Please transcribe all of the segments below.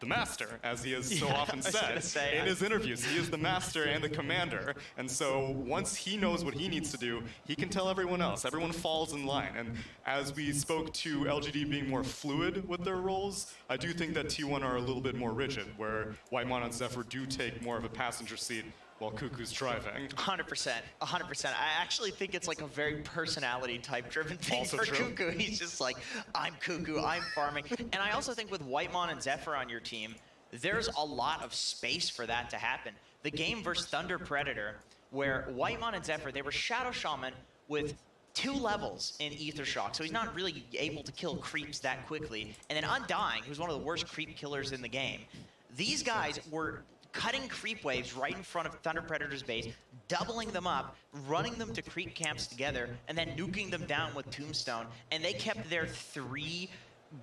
master, as he has so often said in his interviews. He is the master and the commander. And so once he knows what he needs to do, he can tell everyone else. Everyone falls in line. And as we spoke to LGD being more fluid with their roles, I do think that T1 are a little bit more rigid, where Whitemon and Zephyr do take more of a passenger seat while Cuckoo's driving. 100%, 100%. I actually think it's like a very personality type driven thing Also for true. Cuckoo. He's just like, I'm Cuckoo, I'm farming. And I also think with Whitemon and Zephyr on your team, there's a lot of space for that to happen. The game versus Thunder Predator, where Whitemon and Zephyr, they were Shadow Shaman with 2 levels in Ether Shock, so he's not really able to kill creeps that quickly. And then Undying, who's one of the worst creep killers in the game. These guys were cutting creep waves right in front of Thunder Predator's base, doubling them up, running them to creep camps together, and then nuking them down with Tombstone. And they kept their 3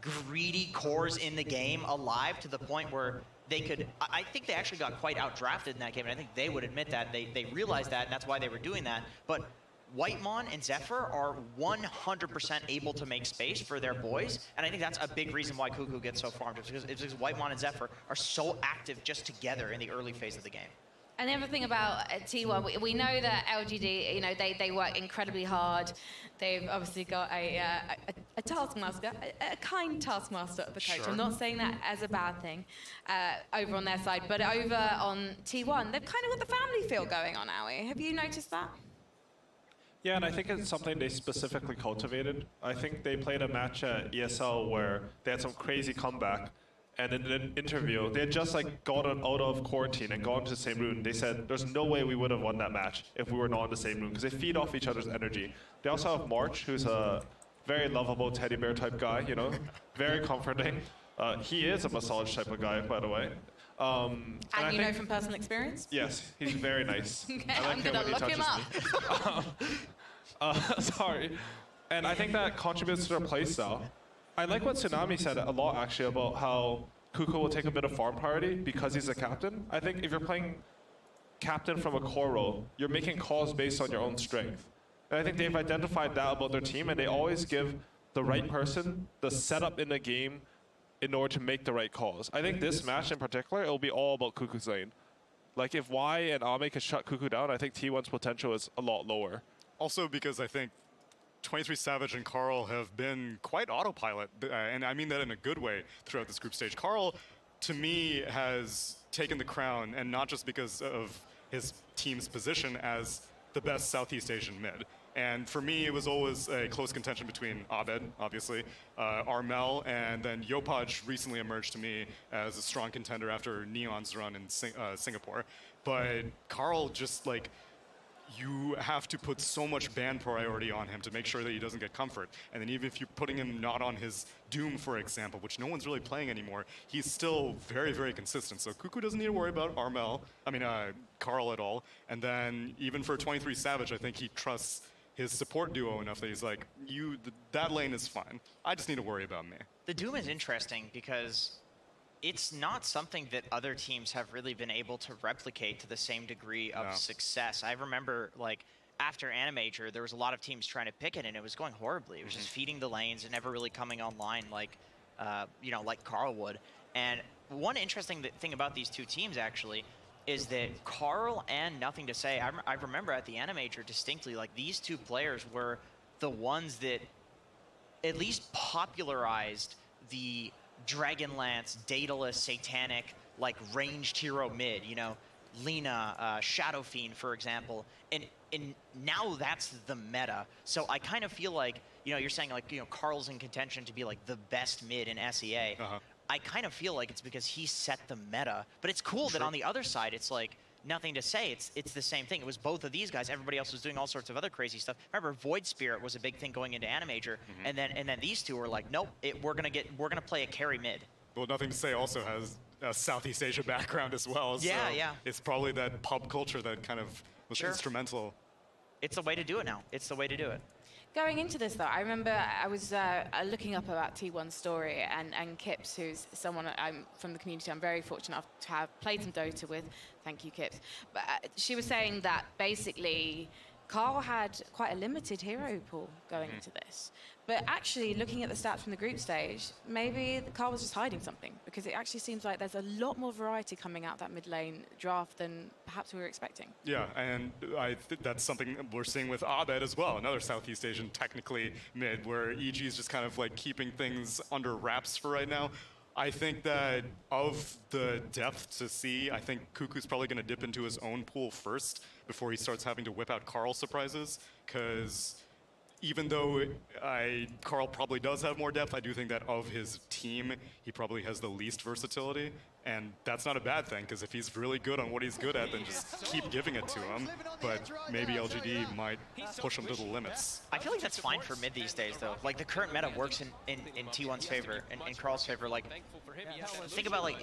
greedy cores in the game alive to the point where they could, I think they actually got quite outdrafted in that game, and I think they would admit that. They realized that, and that's why they were doing that. But Whitemon and Zephyr are 100% able to make space for their boys, and I think that's a big reason why Cuckoo gets so farmed. It's because Whitemon and Zephyr are so active just together in the early phase of the game. And the other thing about T1, we know that LGD, you know, they work incredibly hard. They've obviously got a taskmaster, a kind taskmaster of the coach. Sure. I'm not saying that as a bad thing over on their side, but over on T1, they've kind of got the family feel going on, Aoi. Have you noticed that? Yeah, and I think it's something they specifically cultivated. I think they played a match at ESL where they had some crazy comeback, and in an interview, they had just like gotten out of quarantine and gone to the same room. They said there's no way we would have won that match if we were not in the same room, because they feed off each other's energy. They also have March, who's a very lovable teddy bear type guy, you know, very comforting. He is a massage type of guy, by the way. And you know from personal experience? Yes, he's very nice. Okay, I like I'm gonna when he look him touches up. me. Sorry. And I think that contributes to their playstyle. I like what Tsunami said a lot, actually, about how Cuckoo will take a bit of farm priority because he's a captain. I think if you're playing captain from a core role, you're making calls based on your own strength. And I think they've identified that about their team, and they always give the right person the setup in the game in order to make the right calls. I think this match in particular, it'll be all about Cuckoo's lane. Like, if Y and Ame can shut Cuckoo down, I think T1's potential is a lot lower. Also because I think 23 Savage and Carl have been quite autopilot, and I mean that in a good way throughout this group stage. Carl, to me, has taken the crown, and not just because of his team's position as the best Southeast Asian mid. And for me, it was always a close contention between Abed, obviously, Armel, and then Yopaj recently emerged to me as a strong contender after Neon's run in Singapore. But Carl just, like, you have to put so much ban priority on him to make sure that he doesn't get comfort. And then even if you're putting him not on his Doom, for example, which no one's really playing anymore, he's still very, very consistent. So Cuckoo doesn't need to worry about Carl at all. And then even for 23 Savage, I think he trusts his support duo enough that he's like, that lane is fine. I just need to worry about me. The Doom is interesting because it's not something that other teams have really been able to replicate to the same degree of success. I remember, like, after Animajor, there was a lot of teams trying to pick it, and it was going horribly. It was just feeding the lanes and never really coming online like, like Carl would. And one interesting thing about these two teams, actually, is that Carl and Nothing to Say, I remember at the Animajor distinctly, like, these two players were the ones that at least popularized the Dragonlance, Daedalus, Satanic, like, ranged hero mid, you know, Lina, Shadow Fiend, for example. And now that's the meta. So I kind of feel like, you're saying, like, Carl's in contention to be, like, the best mid in SEA. I kind of feel like it's because he set the meta. But it's cool that on the other side, it's like, Nothing to Say. It's the same thing. It was both of these guys. Everybody else was doing all sorts of other crazy stuff. Remember, Void Spirit was a big thing going into Animajor, and then these two were like, nope, we're gonna play a carry mid. Well, Nothing to Say also has a Southeast Asia background as well. Yeah, so yeah. It's probably that pub culture that kind of was instrumental. It's the way to do it now. It's the way to do it. Going into this, though, I remember I was looking up about T1's story, and Kips, who's someone I'm from the community I'm very fortunate enough to have played some Dota with. Thank you, Kips. But she was saying that basically Carl had quite a limited hero pool going into this. But actually, looking at the stats from the group stage, maybe Carl was just hiding something, because it actually seems like there's a lot more variety coming out that mid lane draft than perhaps we were expecting. Yeah, and I think that's something we're seeing with Abed as well, another Southeast Asian technically mid, where EG is just kind of like keeping things under wraps for right now. I think that of the depth to see, I think Cuckoo's probably going to dip into his own pool first before he starts having to whip out Carl surprises, because even though Carl probably does have more depth, I do think that of his team, he probably has the least versatility. And that's not a bad thing, because if he's really good on what he's good at, then just keep giving it to him. But maybe LGD might push him to the limits. I feel like that's fine for mid these days, though. Like, the current meta works in T1's favor, in Carl's favor. Like, think about, like,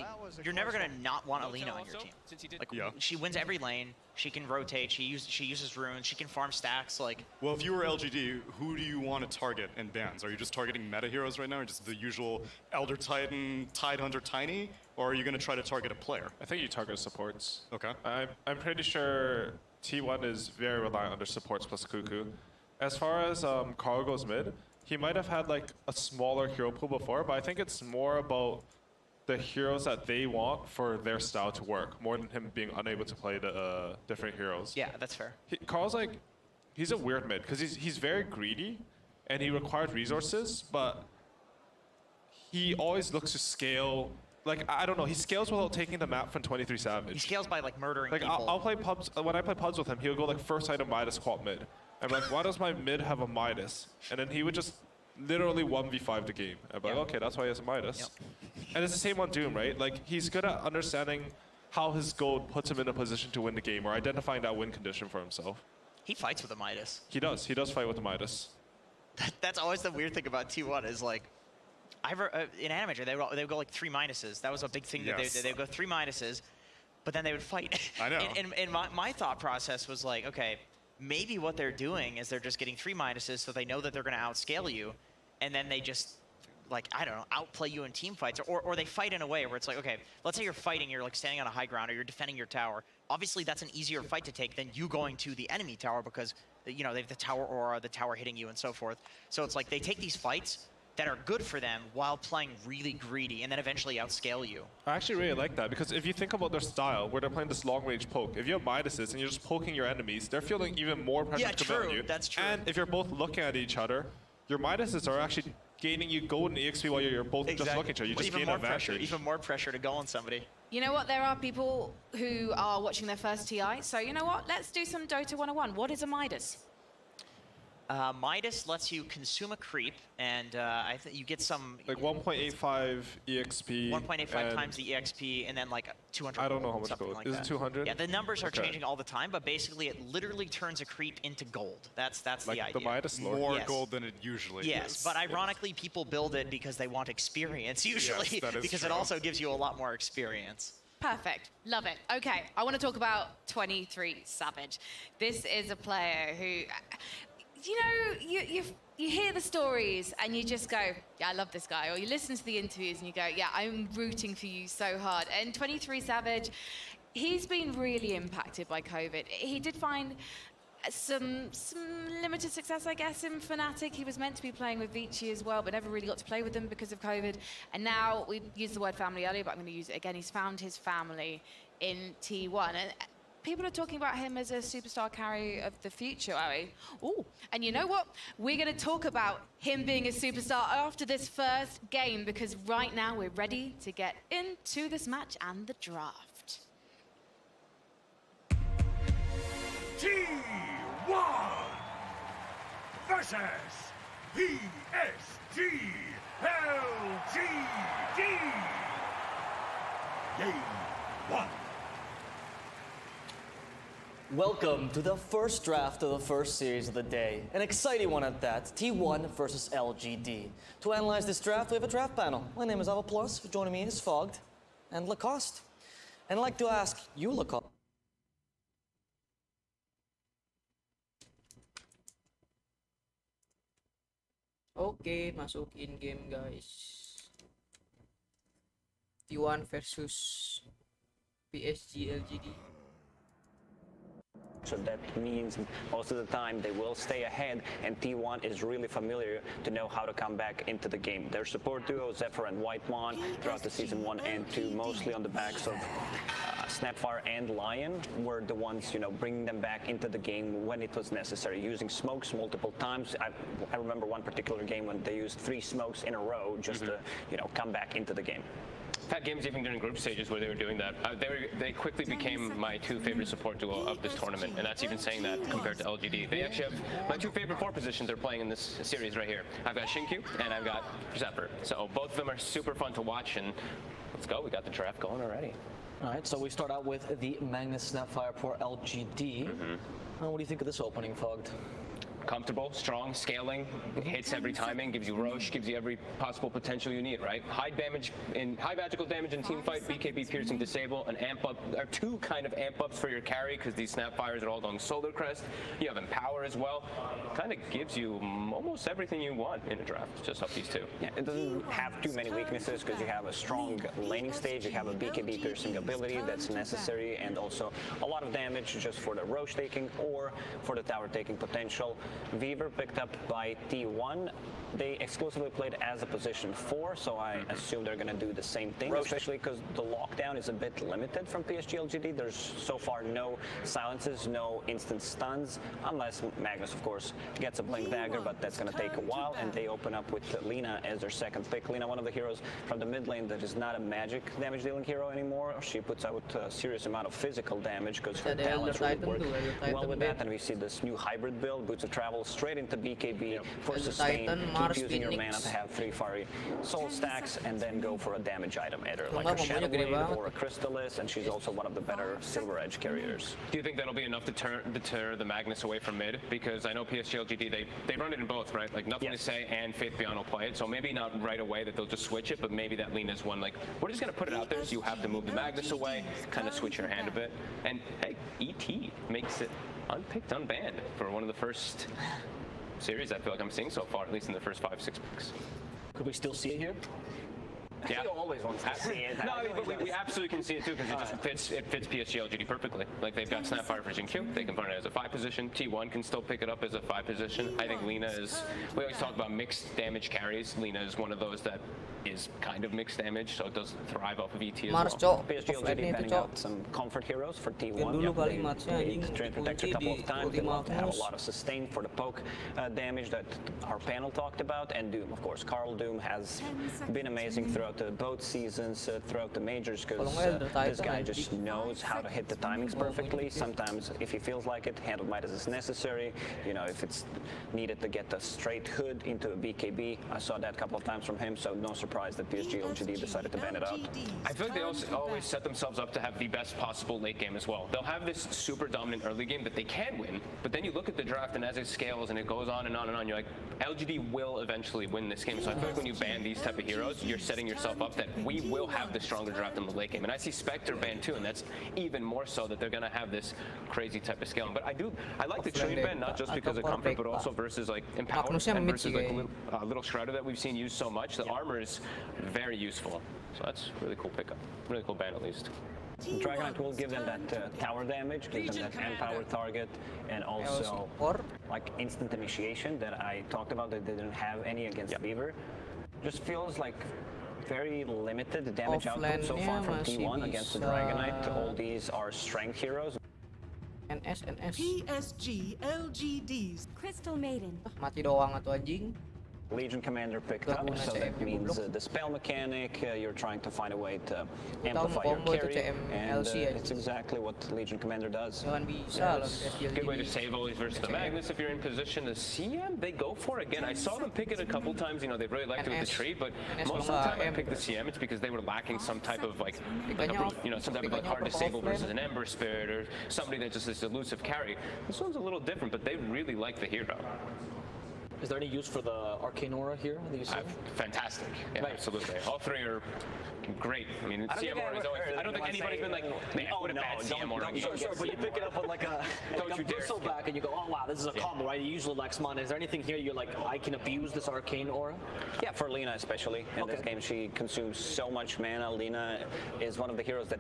you're never going to not want Alina on your team. Like, she wins every lane. She can rotate. She uses runes. She can farm stacks. Like, well, if you were LGD, who do you want to target in bans? Are you just targeting meta heroes right now, or just the usual Elder Titan, Tidehunter, Tiny? Or are you going to try to target a player? I think you target supports. Okay. I'm pretty sure T1 is very reliant on their supports plus Cuckoo. As far as Carl goes mid, he might have had like a smaller hero pool before, but I think it's more about the heroes that they want for their style to work, more than him being unable to play the different heroes. yeah, that's fair. Carl's like, he's a weird mid, because he's very greedy, and he requires resources, but he always looks to scale. Like, I don't know, he scales without taking the map from 23 Savage. He scales by, like, murdering like, people. I'll play pubs, when I play pubs with him, he'll go like first item Midas quad mid. I'm like, why does my mid have a Midas? And then he would just literally 1v5 the game. I'm like, okay, that's why he has a Midas. And it's the same on Doom, right? Like, he's good at understanding how his gold puts him in a position to win the game, or identifying that win condition for himself. He fights with a Midas. He does fight with the Midas. That's always the weird thing about T1 is, like, in Animator, they would go like 3 minuses. That was a big thing that they would go 3 minuses, but then they would fight. I know. And my thought process was like, okay, maybe what they're doing is they're just getting 3 minuses so they know that they're going to outscale you, and then they just, like, I don't know, outplay you in team fights, or they fight in a way where it's like, okay, let's say you're fighting, you're like standing on a high ground, or you're defending your tower. Obviously, that's an easier fight to take than you going to the enemy tower, because, you know, they have the tower aura, the tower hitting you, and so forth. So it's like they take these fights that are good for them while playing really greedy, and then eventually outscale you. I actually really like that, because if you think about their style, where they're playing this long-range poke, if you have Midases and you're just poking your enemies, they're feeling even more pressure to come at you. That's true. And if you're both looking at each other, your Midases are actually gaining you golden EXP while you're both just looking at each other. You just gain advantage. Even more pressure to go on somebody. You know what? There are people who are watching their first TI, so you know what? Let's do some Dota 101. What is a Midas? Midas lets you consume a creep, and I think you get some... Like 1.85 EXP. 1.85 times the EXP, and then like 200 I don't know how gold, much gold. like Is that. it 200? Yeah, the numbers are changing all the time, but basically it literally turns a creep into gold. That's like the idea. the Midas lore? More Yes. gold than it usually is. Yes, but ironically, people build it because they want experience, usually, Yes, that is because it true. also gives you a lot more experience. Perfect. Love it. Okay, I want to talk about 23 Savage. This is a player who, you know, you hear the stories and you just go, yeah, I love this guy. Or you listen to the interviews and you go, yeah, I'm rooting for you so hard. And 23 Savage, he's been really impacted by COVID. He did find some limited success, I guess, in Fnatic. He was meant to be playing with Vici as well, but never really got to play with them because of COVID. And now, we used the word family earlier, but I'm going to use it again. He's found his family in T1. And people are talking about him as a superstar carry of the future, are we? Ooh, and you know what? We're going to talk about him being a superstar after this first game, because right now we're ready to get into this match and the draft. T1 versus PSG LGD. Game 1. Welcome to the first draft of the first series of the day. An exciting one at that, T1 versus LGD. To analyze this draft, we have a draft panel. My name is Ava Plus, joining me is Fogged and Lacoste. And I'd like to ask you, Lacoste. Oke, masuk in game guys. T1 versus PSG LGD. So that means most of the time they will stay ahead, and T1 is really familiar to know how to come back into the game. Their support duo, Zephyr and Whitemon, throughout the season 1 and 2, mostly on the backs of Snapfire and Lion, were the ones, bringing them back into the game when it was necessary, using smokes multiple times. I remember one particular game when they used 3 smokes in a row just to, come back into the game. I've had games even during group stages where they were doing that. They quickly became my 2 favorite support duo of this tournament, and that's even saying that compared to LGD. They actually have my 2 favorite 4 positions they're playing in this series right here. I've got Shinkyu and I've got Zephyr. So both of them are super fun to watch, and let's go. We got the draft going already. All right, so we start out with the Magnus Snapfire for LGD. What do you think of this opening, Fogged? Comfortable, strong, scaling, hits every timing, gives you Roche, gives you every possible potential you need, right? High magical damage in team fight, BKB piercing disable, an amp up, or 2 kind of amp ups for your carry because these Snapfires are all going Solar Crest. You have Empower as well. Kind of gives you almost everything you want in a draft, just off these 2. Yeah, it doesn't have too many weaknesses because you have a strong laning stage, you have a BKB piercing ability that's necessary, and also a lot of damage just for the Roche taking or for the tower taking potential. Weaver picked up by T1. They exclusively played as a position 4, so I assume they're going to do the same thing, especially because the lockdown is a bit limited from PSG LGD. There's so far no silences, no instant stuns, unless Magnus, of course, gets a Blink Dagger, but that's going to take a while, and they open up with Lina as their second pick. Lina, one of the heroes from the mid lane that is not a magic damage dealing hero anymore. She puts out a serious amount of physical damage because her talents really work well with that, and we see this new hybrid build, Boots of Travel, straight into BKB for sustain, keep using your mana to have 3 fiery soul stacks, and then go for a damage item, either like a Shadow Blade or a Crystallis, and she's also one of the better Silver Edge carriers. Do you think that'll be enough to deter the Magnus away from mid? Because I know PSG LGD, they run it in both, right? Like Nothing to Say and Faith Beyond will play it, so maybe not right away that they'll just switch it, but maybe that Lina's one, like, we're just going to put it out there so you have to move the Magnus away, kind of switch your hand a bit. And hey, ET makes it unpicked, unbanned for one of the first series I feel like I'm seeing so far, at least in the first 5-6 picks. Could we still see it here? Yeah. He always wants to see it. No, but we absolutely can see it too because it fits PSG LGD perfectly. Like they've got Snapfire for Jinkyu, they can run it as a 5 position. T1 can still pick it up as a 5 position. I think Lina is, we always talk about mixed damage carries. Lina is one of those that is kind of mixed damage, so it does thrive off of ET as well. PSG LGD banning out some comfort heroes for T1. They need Drain Protector a couple of times. They want to have a lot of sustain for the poke damage that our panel talked about, and Doom, of course. Carl Doom has been amazing throughout both seasons, throughout the majors, because this guy just knows how to hit the timings perfectly. Sometimes, if he feels like it, handle Midas is necessary. If it's needed to get a straight hood into a BKB, I saw that a couple of times from him, so no surprise that PSG LGD decided to ban it out. I feel like they also always set themselves up to have the best possible late game as well. They'll have this super dominant early game that they can win, but then you look at the draft and as it scales and it goes on and on and on, you're like, LGD will eventually win this game. So I feel like when you ban these type of heroes, you're setting yourself up that we will have the stronger draft in the late game. And I see Spectre ban too, and that's even more so that they're going to have this crazy type of scaling. But I like the trade ban, not just because of comfort, but also versus like Empower and versus like little Shredder that we've seen used so much. The armor is very useful. So that's really cool pickup. Really cool ban at least. Dragonite will give them that tower damage, give them that Empower target, and also like instant initiation that I talked about that they didn't have any against Weaver. Just feels like very limited damage output so far from T1 against the Dragonite. All these are strength heroes. NS. PSG LGD's Crystal Maiden. Mati doang atau anjing. Legion Commander picked up, so that means the spell mechanic, you're trying to find a way to amplify your carry, and it's exactly what Legion Commander does. Good way to save always versus the Magnus if you're in position. The CM, they go for it again. I saw them pick it a couple times, they really liked it with the tree, but most of the time I picked the CM, it's because they were lacking some type of like some type of like hard disable versus an Ember Spirit or somebody that just is elusive carry. This one's a little different, but they really like the hero. Is there any use for the Arcane Aura here that you see? Fantastic. Yeah, Right. absolutely. All three are great. I mean, I don't think CM Aura is always. I don't think anybody's been like, man, what a bad CM Aura. Sure, but you pick it up on like a you dare bristle back and you go, oh wow, this is a combo, right? You usually like Smon. Is there anything here you're like, I can abuse this Arcane Aura? Yeah, for Lina especially. In this game, she consumes so much mana. Lina is one of the heroes that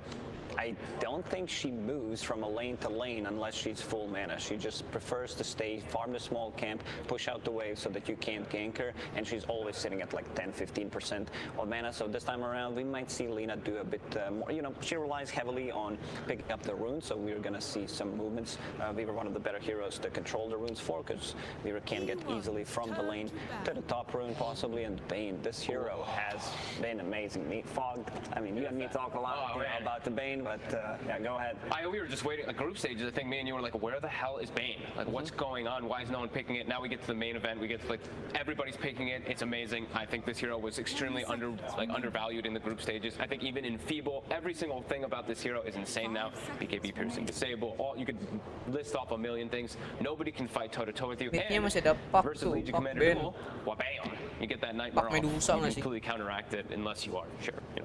I don't think she moves from a lane to lane unless she's full mana. She just prefers to stay, farm the small camp, push out the wave so that you can't gank her, and she's always sitting at like 10-15% of mana. So this time around, we might see Lina do a bit more. You know, she relies heavily on picking up the runes, so we're gonna see some movements. We were one of the better heroes to control the runes for, because we can get easily from the lane to the top rune possibly. And Bane, this hero has been amazing. Fogged. I mean, you and me talk a lot about the Bane. But yeah, go ahead. We were just waiting. Like group stages, I think me and you were like, where the hell is Bane? Like, what's going on? Why is no one picking it? Now we get to the main event. We get to like everybody's picking it. It's amazing. I think this hero was extremely undervalued in the group stages. I think even in Feeble, every single thing about this hero is insane now. BKB piercing, disable. All you could list off a million things. Nobody can fight toe to toe with you. Midnya And masih ada Pak versus tuh, Legion Pak Commander Ben. duel, wabam! You get that nightmare off. Medusa You nggak sih? completely counteract it unless you are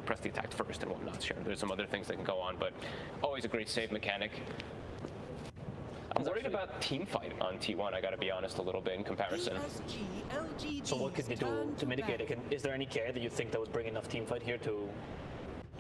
press the attack first and whatnot. Sure, there's some other things that can go on, but always a great save mechanic. I'm worried about team fight on T1, I gotta be honest, a little bit in comparison. So what could they do to mitigate it? Is there any carry that you think that would bring enough team fight here to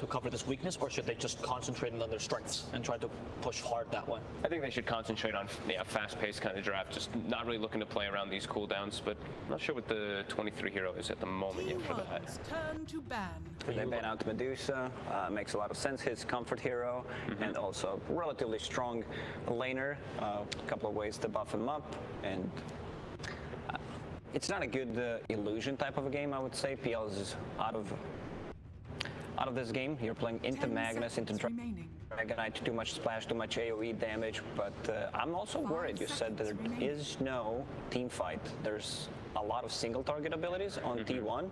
cover this weakness, or should they just concentrate on their strengths and try to push hard that way? I think they should concentrate on fast-paced kind of draft, just not really looking to play around these cooldowns, but I'm not sure what the 23 hero is at the moment yet for that. Turn to ban. They ban out Medusa, makes a lot of sense. His comfort hero, and also relatively strong laner. A couple of ways to buff him up, and it's not a good illusion type of a game, I would say. PL is out of this game. You're playing into Magnus, into Dragonite, too much splash, too much AoE damage, but I'm also worried. You said there is no team fight. There's a lot of single target abilities on T1,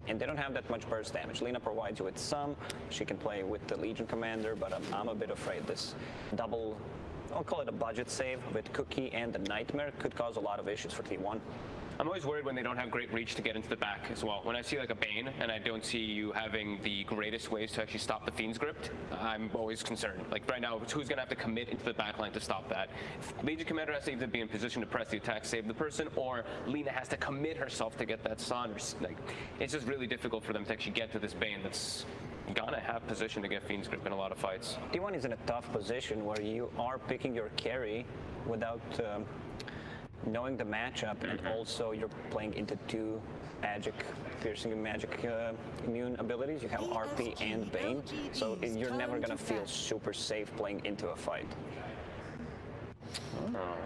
and they don't have that much burst damage. Lina provides you with some. She can play with the Legion Commander, but I'm a bit afraid this double, I'll call it a budget save with Cookie and the Nightmare could cause a lot of issues for T1. I'm always worried when they don't have great reach to get into the back as well. When I see like a Bane and I don't see you having the greatest ways to actually stop the Fiend's Grip, I'm always concerned. Like right now, who's going to have to commit into the backline to stop that? Legion Commander has to either be in position to press the attack, save the person, or Lina has to commit herself to get that stun. Like, it's just really difficult for them to actually get to this Bane that's gonna have position to get Fiend's Grip in a lot of fights. T1 is in a tough position where you are picking your carry without knowing the matchup, and also you're playing into two piercing and magic immune abilities. You have RP and Bane, so you're never gonna feel super safe playing into a fight. Oh,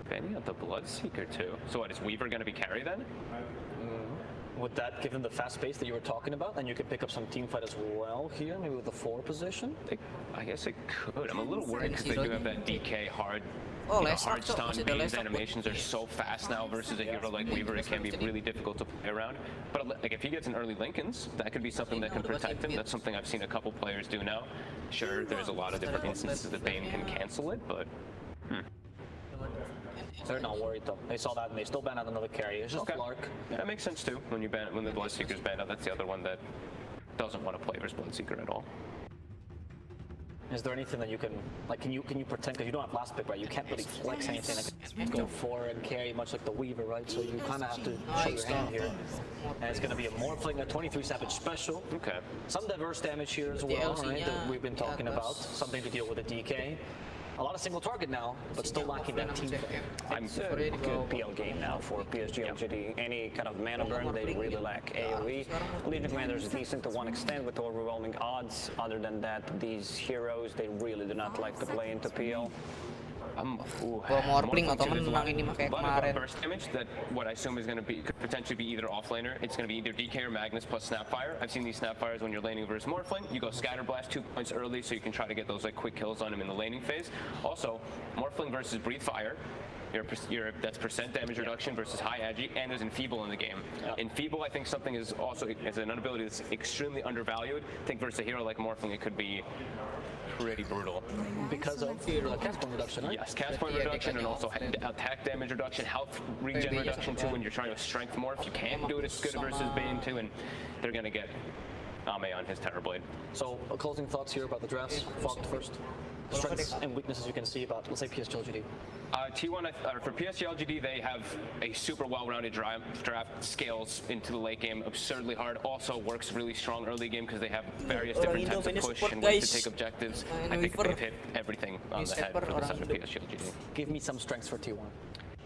Benny got the Bloodseeker too. So what, is Weaver gonna be carry then? With that, given the fast pace that you were talking about, then you could pick up some team fight as well here, maybe with the 4 position. I guess it could. I'm a little worried because they do have that DK hard. Oh, Hard stun. Bane's animations are so fast now versus a hero like Weaver. It can be really difficult to play around. But like if he gets an early Lincolns, that could be something that can protect him. That's something I've seen a couple players do now. Sure, there's a lot of different instances that Bane can cancel it, but. They're not worried though. They saw that and they still ban out another carry. It's just Lark. Yeah, that makes sense too. When the Bloodseeker's banned out, that's the other one that doesn't want to play versus Bloodseeker at all. Is there anything that you can, like, can you pretend, because you don't have last pick, right? You can't really flex anything, like go 4 and carry much like the Weaver, right? So you kind of have to show your hand here. And it's going to be a Morphling, a 23 Savage Special. Okay. Some diverse damage here as well, right? That we've been talking about. Something to deal with the DK. A lot of single target now, but still lacking that team. It's a good PL game now for PSG LGD. Any kind of mana burn, they really lack AoE. Legion Commander is decent to one extent with overwhelming odds. Other than that, these heroes, they really do not like to play into PL. Morphling atau menang ini mah kayak kemarin. Burst damage that what I assume is going to be could potentially be either offlaner. It's going to be either DK or Magnus plus Snapfire. I've seen these Snapfires when you're laning versus Morphling. You go Scatter Blast 2 points early, so you can try to get those like quick kills on him in the laning phase. Also, Morphling versus Breathe Fire. That's percent damage reduction versus high agi, and there's Enfeeble in the game. Enfeeble, I think something is also as an ability that's extremely undervalued. I think versus a hero like Morphling, it could be pretty brutal. Because of the cast point reduction, right? fast cast point reduction and also attack damage reduction, health regen reduction too when you're trying to strength more. If you can't do it as good versus Bane too, and they're gonna get Ame on his Terrorblade. So, closing thoughts here about the drafts. Fogged first. Strengths and weaknesses you can see about, let's say, PSG LGD. T1, for PSG LGD, they have a super well-rounded draft, scales into the late game absurdly hard. Also works really strong early game because they have various different types of push and ways to take objectives. I think they've hit everything on the head for the side of PSG LGD. Give me some strengths for T1.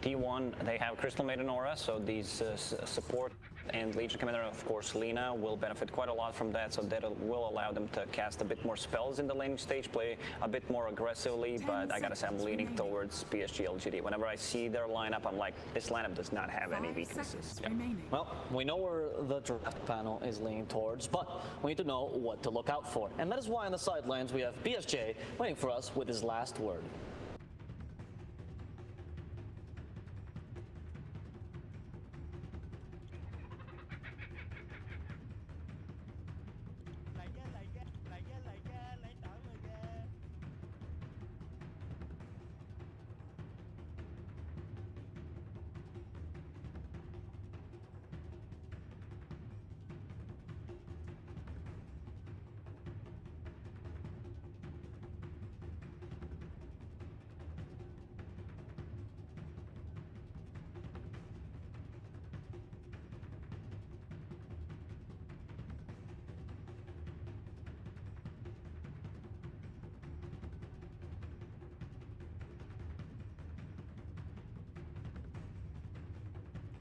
T1, they have Crystal Maiden Aura, so these support and Legion Commander, of course, Lina, will benefit quite a lot from that, so that will allow them to cast a bit more spells in the laning stage, play a bit more aggressively, but I gotta say I'm leaning towards PSG LGD. Whenever I see their lineup, I'm like, this lineup does not have any weaknesses. Well, we know where the draft panel is leaning towards, but we need to know what to look out for. And that is why on the sidelines we have BSJ waiting for us with his last word.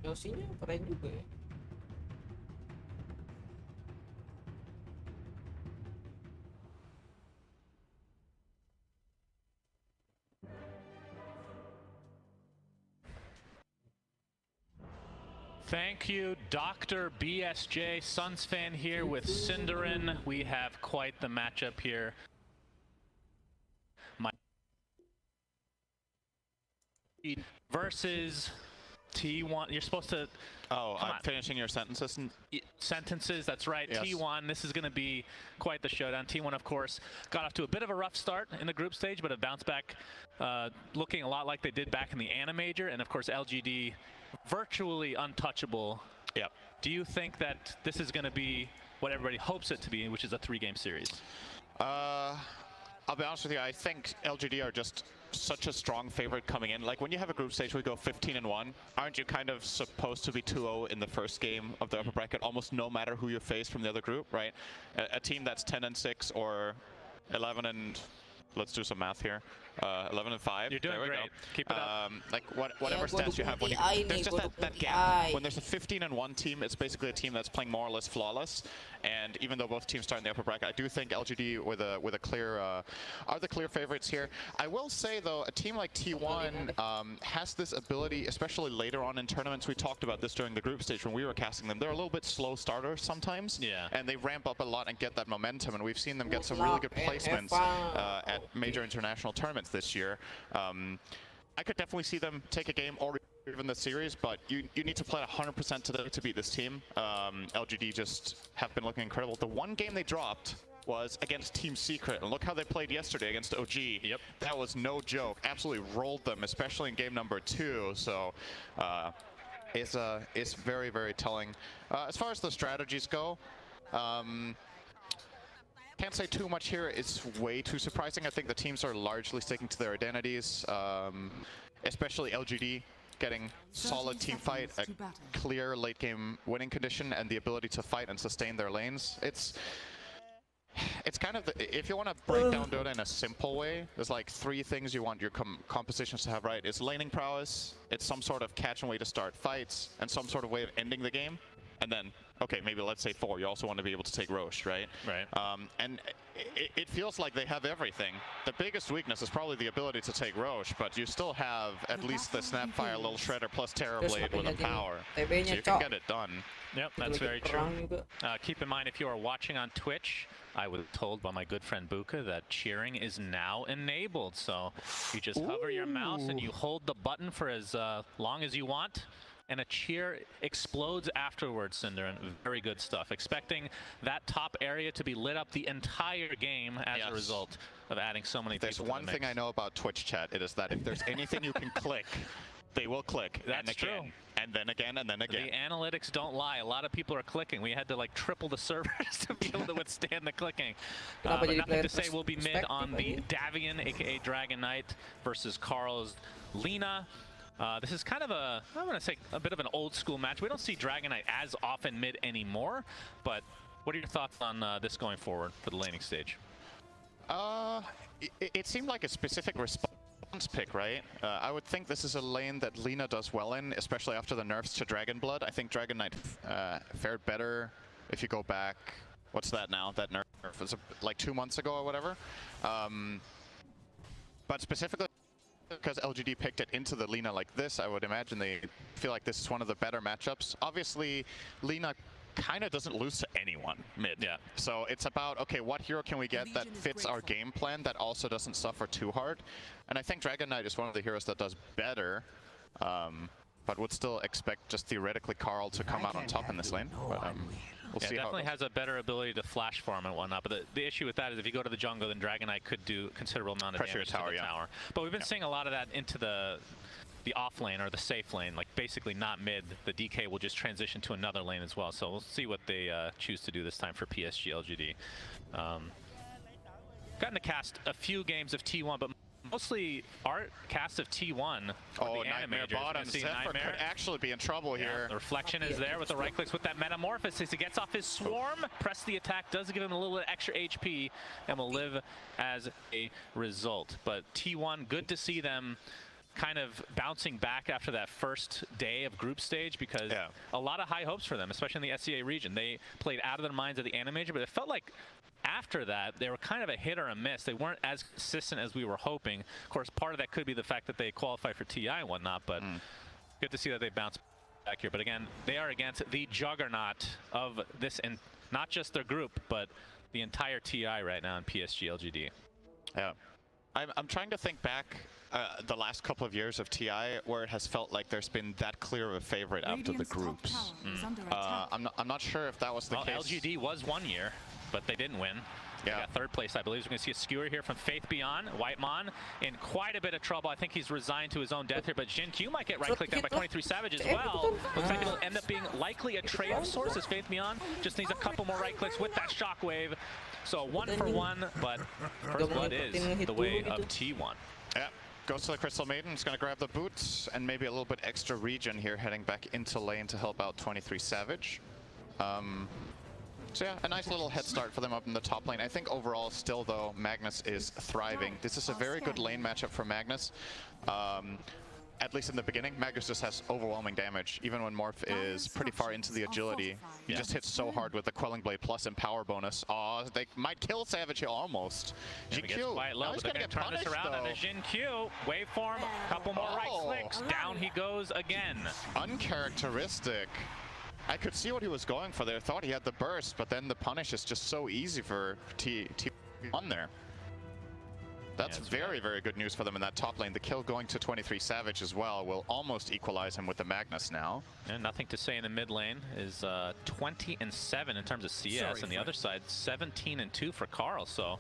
Yoshinya keren juga ya. Thank you, Dr. BSJ. Suns fan here with Cinderin. We have quite the matchup here. Versus T1. You're supposed to... Oh, I'm finishing your sentences. Sentences, that's right. Yes. T1, this is going to be quite the showdown. T1, of course, got off to a bit of a rough start in the group stage, but have bounced back looking a lot like they did back in the Animajor. And, of course, LGD virtually untouchable. Yep. Do you think that this is going to be what everybody hopes it to be, which is a 3-game series? I'll be honest with you, I think LGD are just such a strong favorite coming in. Like when you have a group stage where we go 15-1, aren't you kind of supposed to be 2-0 in the first game of the upper bracket, almost no matter who you face from the other group, right? A team that's 10-6 or 11 and... Let's do some math here. 11-5. You're doing there we great. Go. Keep it up. Like whatever stats you have, when there's just that gap. When there's a 15-1 team, it's basically a team that's playing more or less flawless. And even though both teams start in the upper bracket, I do think LGD with a clear are the clear favorites here. I will say though, a team like T1 has this ability, especially later on in tournaments. We talked about this during the group stage when we were casting them. They're a little bit slow starters sometimes. Yeah. And they ramp up a lot and get that momentum. And we've seen them get some really good placements at major international tournaments this year. I could definitely see them take a game or even the series, but you need to play 100% to beat this team. LGD just have been looking incredible. The one game they dropped was against Team Secret, and look how they played yesterday against OG. Yep. That was no joke. Absolutely rolled them, especially in game number 2. So it's very, very telling. As far as the strategies go, can't say too much here. It's way too surprising. I think the teams are largely sticking to their identities, especially LGD getting solid team fight, a clear late game winning condition, and the ability to fight and sustain their lanes. It's kind of, if you want to break down Dota in a simple way, there's like 3 things you want your compositions to have right. It's laning prowess, it's some sort of catch and way to start fights, and some sort of way of ending the game. And then, okay, maybe let's say 4. You also want to be able to take Roche, right? Right. And it feels like they have everything. The biggest weakness is probably the ability to take Roche, but you still have at least the Snapfire, Little Shredder, plus Terrorblade with a power. So you can get it done. Yep, that's very true. Keep in mind, if you are watching on Twitch, I was told by my good friend Buka that cheering is now enabled. So you just hover your mouse and you hold the button for as long as you want. and a cheer explodes afterwards, Cinder, and very good stuff. Expecting that top area to be lit up the entire game as a result of adding so many people to the mix. There's one thing I know about Twitch chat, it is that if there's anything you can click, they will click. That's true. And then again, and then again. The analytics don't lie. A lot of people are clicking. We had to like triple the servers to be able to withstand the clicking. But nothing to say, we'll be mid on the Davian, aka Dragon Knight, versus Carl's Lina. This is kind of a, I'm going to say, a bit of an old school match. We don't see Dragon Knight as often mid anymore, but what are your thoughts on this going forward for the laning stage? It seemed like a specific response pick, right? I would think this is a lane that Lina does well in, especially after the nerfs to Dragonblood. I think Dragon Knight fared better if you go back. What's that now? That nerf was like 2 months ago or whatever. But specifically because LGD picked it into the Lina like this, I would imagine they feel like this is one of the better matchups. Obviously, Lina kind of doesn't lose to anyone mid. Yeah. So it's about, okay, what hero can we get that fits our game plan that also doesn't suffer too hard? And I think Dragon Knight is one of the heroes that does better, but would still expect just theoretically Carl to come out on top in this lane. But we'll see how definitely has a better ability to flash farm and whatnot. But the issue with that is if you go to the jungle, then Dragon Knight could do considerable amount of damage to the tower. But we've been seeing a lot of that into the off lane or the safe lane, like basically not mid. The DK will just transition to another lane as well. So we'll see what they choose to do this time for PSG LGD. Gotten to cast a few games of T1, but mostly our cast of T1. Oh, Nightmare bottom. Zephyr could actually be in trouble here. The reflection is there with the right clicks with that metamorphosis. He gets off his swarm, press the attack, does give him a little bit extra HP, and will live as a result. But T1, good to see them kind of bouncing back after that first day of group stage, because a lot of high hopes for them, especially in the SEA region. They played out of their minds at the Animator, but it felt like after that they were kind of a hit or a miss. They weren't as consistent as we were hoping. Of course, part of that could be the fact that they qualified for TI and whatnot, but good to see that they bounced back here. But again, they are against the juggernaut of this, and not just their group, but the entire TI right now in PSG LGD. Yeah. I'm trying to think back the last couple of years of TI where it has felt like there's been that clear of a favorite after the groups. I'm not sure if that was the case. LGD was 1 year, but they didn't win. They got third place, I believe. We're going to see a skewer here from Faith Beyond. Whitemon in quite a bit of trouble. I think he's resigned to his own death here, but Jin Q might get right-clicked down by 23 Savage as well. Looks like it'll end up being likely a trade of sorts as Faith Beyond just needs a couple more right-clicks with that shockwave. So 1 for 1, but first blood is the way of T1. Yeah, goes to the Crystal Maiden. He's going to grab the boots and maybe a little bit extra regen here, heading back into lane to help out 23 Savage. So yeah, a nice little head start for them up in the top lane. I think overall still though, Magnus is thriving. This is a very good lane matchup for Magnus. At least in the beginning, Magnus just has overwhelming damage. Even when Morph is pretty far into the agility, he just hits so hard with the Quelling Blade plus and power bonus. Oh, they might kill Savage here almost. GQ, quite low, but they're going to turn this around on a Jin Q. Waveform, couple more right clicks. Down he goes again. Uncharacteristic. I could see what he was going for there. Thought he had the burst, but then the punish is just so easy for T1 there. That's very, very good news for them in that top lane. The kill going to 23 Savage as well will almost equalize him with the Magnus now. And nothing to say in the mid lane is 20-7 in terms of CS, and the other side 17-2 for Carl. So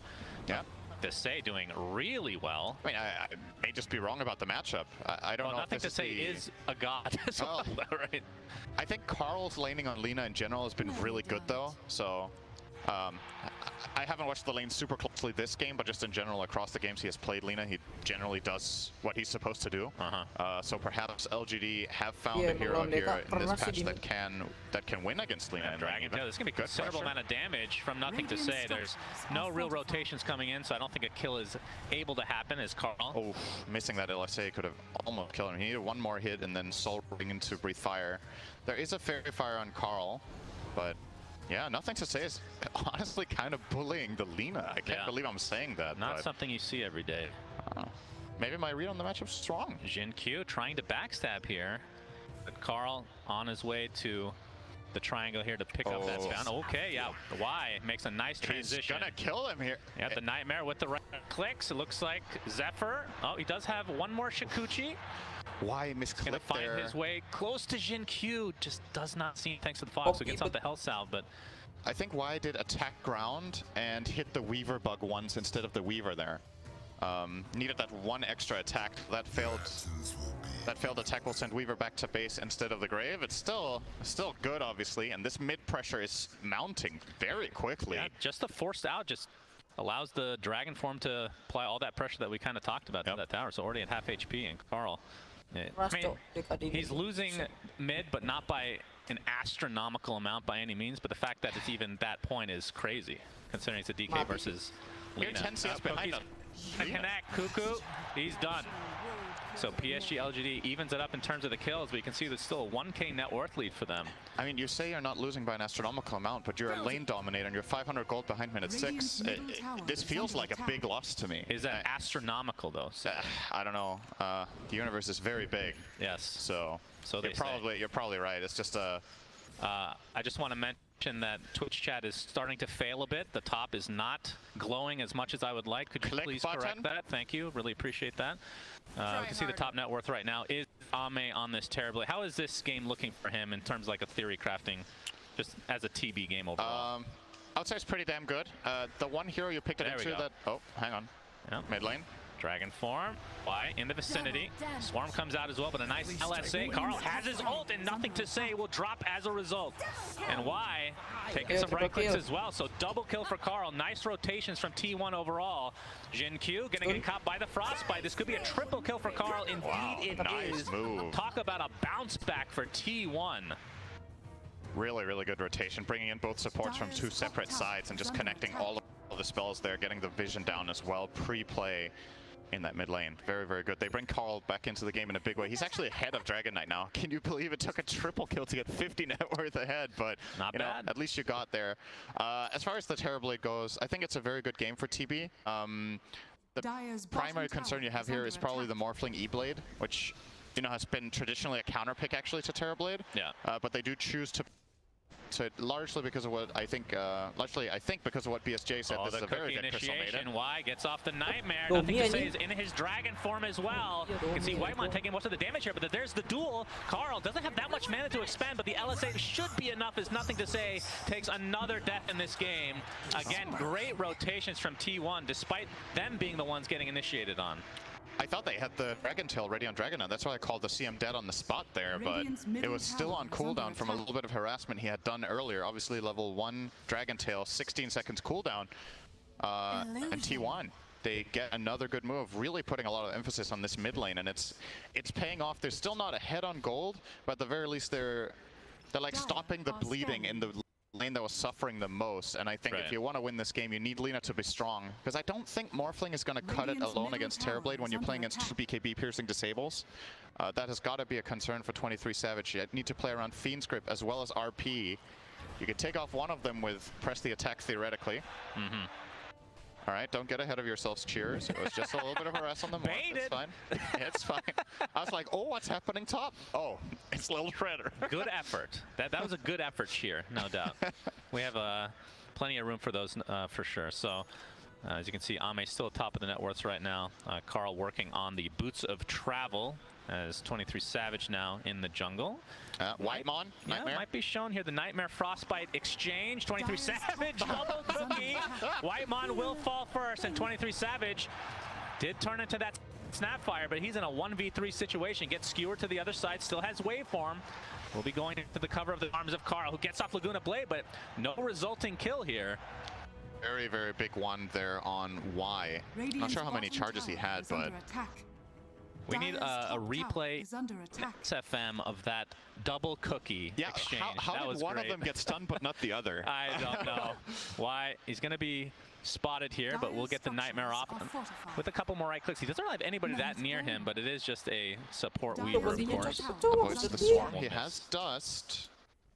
yeah, to say doing really well. I mean, I may just be wrong about the matchup. I don't know. Nothing to say is a god as well, right? I think Carl's laning on Lina in general has been really good though. So I haven't watched the lane super closely this game, but just in general across the games he has played Lina, he generally does what he's supposed to do. So perhaps LGD have found a hero here in this patch that can win against Lina. Dragon Tail, there's going to be a considerable amount of damage from nothing to say. There's no real rotations coming in, so I don't think a kill is able to happen as Carl. Oh, missing that LSA could have almost killed him. He needed one more hit and then Soul Ring into Breathe Fire. There is a Fairy Fire on Carl, but yeah, nothing to say is honestly kind of bullying the Lina. I can't believe I'm saying that. Not something you see every day. Maybe my read on the matchup's strong. Jin Q trying to backstab here, but Carl on his way to the triangle here to pick up that down. Okay, yeah, Y makes a nice transition. He's gonna kill him here. Yeah, the Nightmare with the right clicks. It looks like Zephyr. Oh, he does have one more Shikuchi. Y Gonna misclicked find there. his way close to Jin Q. Just does not seem, thanks to the Fox, who gets off the health salve, but I think Y did attack ground and hit the Weaver bug once instead of the Weaver there. Needed that one extra attack. That failed attack will send Weaver back to base instead of the Grave. It's still good, obviously, and this mid pressure is mounting very quickly. yeah, just the forced out just allows the Dragon Form to apply all that pressure that we kind of talked about to that tower. So already at half HP, and Carl, I mean, he's losing mid, but not by an astronomical amount by any means. But the fact that it's even that point is crazy, considering it's a DK versus You're Lina. 10 CS behind him. Connect, Cuckoo, he's done. So PSG LGD evens it up in terms of the kills, but you can see there's still a 1K net worth lead for them. I mean, you say you're not losing by an astronomical amount, but you're a lane dominator and you're 500 gold behind minute 6. This feels like a big loss to me. Is that astronomical though? I don't know. The universe is very big. Yes. So they you're probably right. It's just a. I just want to mention that Twitch chat is starting to fail a bit. The top is not glowing as much as I would like. Could you please correct that? Thank you. Really appreciate that. We can see the top net worth right now is Ame on this terribly. How is this game looking for him in terms of like a theory crafting, just as a TB game overall? I would say it's pretty damn good. The one hero you picked it into that. Oh, hang on. Yeah. Mid lane. Dragon Form, Y in the vicinity. Swarm comes out as well, but a nice LSA. Carl has his ult and nothing to say will drop as a result. And Y taking some right clicks as well. So double kill for Carl. Nice rotations from T1 overall. Jin Q getting caught by the Frostbite. This could be a triple kill for Carl. Indeed it is. Move. Talk about a bounce back for T1. Really, really good rotation, bringing in both supports from two separate sides and just connecting all of the spells there, getting the vision down as well, pre-play in that mid lane. Very, very good. They bring Carl back into the game in a big way. He's actually ahead of Dragon Knight now. Can you believe it took a triple kill to get 50 net worth ahead? But not bad. At least you got there. As far as the Terrorblade goes, I think it's a very good game for TB. The primary concern you have here is probably the Morphling E-Blade, which has been traditionally a counter pick actually to Terrorblade. Yeah. But they do choose to largely because of what I think, because of what BSJ said. This is a very good Crystal Maiden. Y gets off the Nightmare. Nothing to say is in his Dragon Form as well. You can see Whitemon taking most of the damage here, but there's the duel. Carl doesn't have that much mana to expend, but the LSA should be enough. Is nothing to say. Takes another death in this game. Again, great rotations from T1, despite them being the ones getting initiated on. I thought they had the Dragon Tail ready on Dragon Knight. That's why I called the CM dead on the spot there, but it was still on cooldown from a little bit of harassment he had done earlier. Obviously, level 1 Dragon Tail, 16 seconds cooldown. And T1, they get another good move, really putting a lot of emphasis on this mid lane, and it's paying off. They're still not ahead on gold, but at the very least, they're like stopping the bleeding in the lane that was suffering the most, and I think if you want to win this game, you need Lina to be strong, because I don't think Morphling is going to cut it alone against Terrorblade when you're playing against 2 BKB piercing disables. That has got to be a concern for 23 Savage. You need to play around Fiend Script as well as RP. You could take off one of them with press the attack theoretically. All right, don't get ahead of yourselves, cheers. It was just a little bit of harass on the morph. It's fine. It's fine. I was like, oh, what's happening top? Oh, it's Little Shredder. Good effort. That was a good effort, Sheer, no doubt. We have plenty of room for those for sure. So, as you can see, Ame's still top of the net worths right now. Carl working on the Boots of Travel as 23 Savage now in the jungle. Whitemon, Nightmare. Might be shown here. The Nightmare Frostbite exchange. 23 Savage, double cookie. Whitemon will fall first, and 23 Savage did turn into that Snapfire, but he's in a 1v3 situation. Gets skewered to the other side, still has waveform. We'll be going into the cover of the arms of Carl, who gets off Laguna Blade, but no resulting kill here. Very, very big one there on Y. Not sure how many charges he had, but we need a replay XFM of that double cookie exchange. How did one of them get stunned but not the other? I don't know. Why? He's going to be spotted here, but we'll get the Nightmare off with a couple more right clicks. He doesn't really have anybody that near him, but it is just a support Weaver, of course. Avoids the Swarm. He has Dust.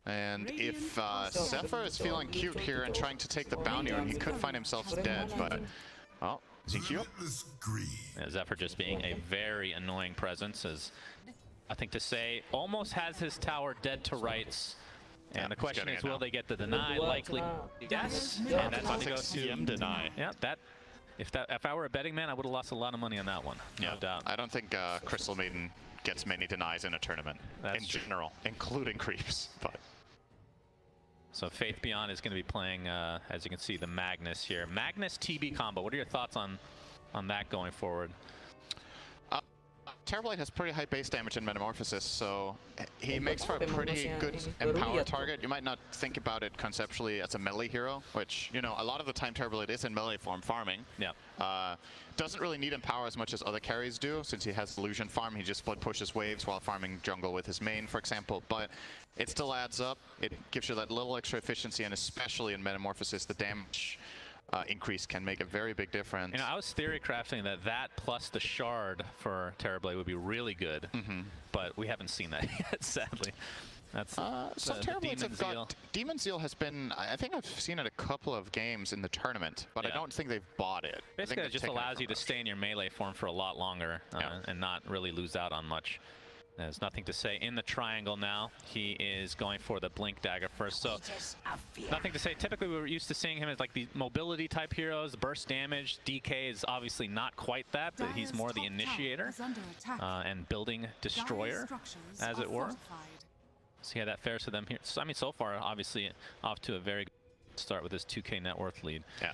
And if Zephyr is feeling cute here and trying to take the bounty on, he could find himself dead, but... Oh, ZQ. Yeah, Zephyr just being a very annoying presence, as nothing to say. Almost has his tower dead to rights, And the question is, will they get the deny? Likely, yes. And that's going to go to deny. Yeah, if I were a betting man, I would have lost a lot of money on that one. No doubt. I don't think Crystal Maiden gets many denies in a tournament in general, including creeps. But so Faith Beyond is going to be playing, as you can see, the Magnus here. Magnus TB combo. What are your thoughts on that going forward? Terrorblade has pretty high base damage in Metamorphosis, so he makes for a pretty good empower target. You might not think about it conceptually as a melee hero, which, you know, a lot of the time Terrorblade is in melee form farming. Yeah. Doesn't really need empower as much as other carries do, since he has illusion farm. He just split pushes waves while farming jungle with his main, for example, but it still adds up. It gives you that little extra efficiency, and especially in Metamorphosis, the damage increase can make a very big difference. You know, I was theory crafting that plus the shard for Terrorblade would be really good, but we haven't seen that yet, sadly. That's some Terrorblades have got Demon Zeal has been, I think I've seen it a couple of games in the tournament, but I don't think they've bought it. Basically, it just allows you to stay in your melee form for a lot longer and not really lose out on much. There's nothing to say in the triangle now. He is going for the Blink Dagger first. So nothing to say. Typically, we were used to seeing him as like the mobility type heroes, burst damage. DK is obviously not quite that, but he's more the initiator and building destroyer, as it were. See how that fares to them here. So, I mean, so far, obviously, off to a very good start with this 2K net worth lead. Yeah.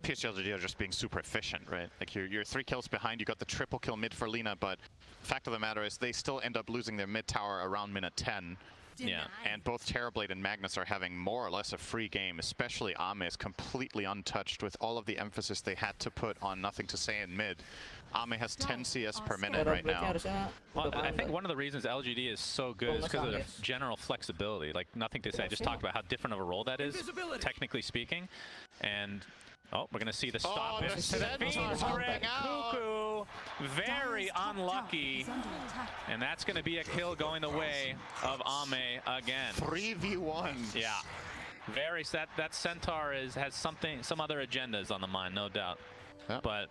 PSG LGD are just being super efficient, right? Like you're 3 kills behind, you got the triple kill mid for Lina, but fact of the matter is they still end up losing their mid tower around minute 10. Yeah. And both Terrorblade and Magnus are having more or less a free game, especially Ame is completely untouched with all of the emphasis they had to put on nothing to say in mid. Ame has 10 CS per minute right now. Well, I think one of the reasons LGD is so good is because of their general flexibility. Like, nothing to say, I just talked about how different of a role that is, technically speaking. And oh, we're going to see the stop. The Centaur's hopping out. Cuckoo, very unlucky. And that's going to be a kill going the way of Ame again. 3v1. Yeah. Very sad. That Centaur has some other agendas on the mind, no doubt. Yep. But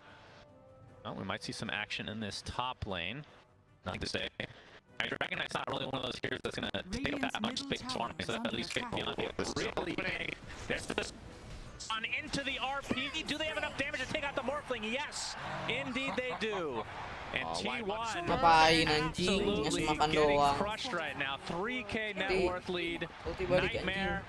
well, we might see some action in this top lane. Nothing to say. Dragon Knight's not really one of those heroes that's going to take up that much space farming, so at least beyond it. Really big. There's this on into the RP. Do they have enough damage to take out the Morphling? Yes, indeed they do. And T1 absolutely getting crushed right now. 3K net worth lead. Nightmare.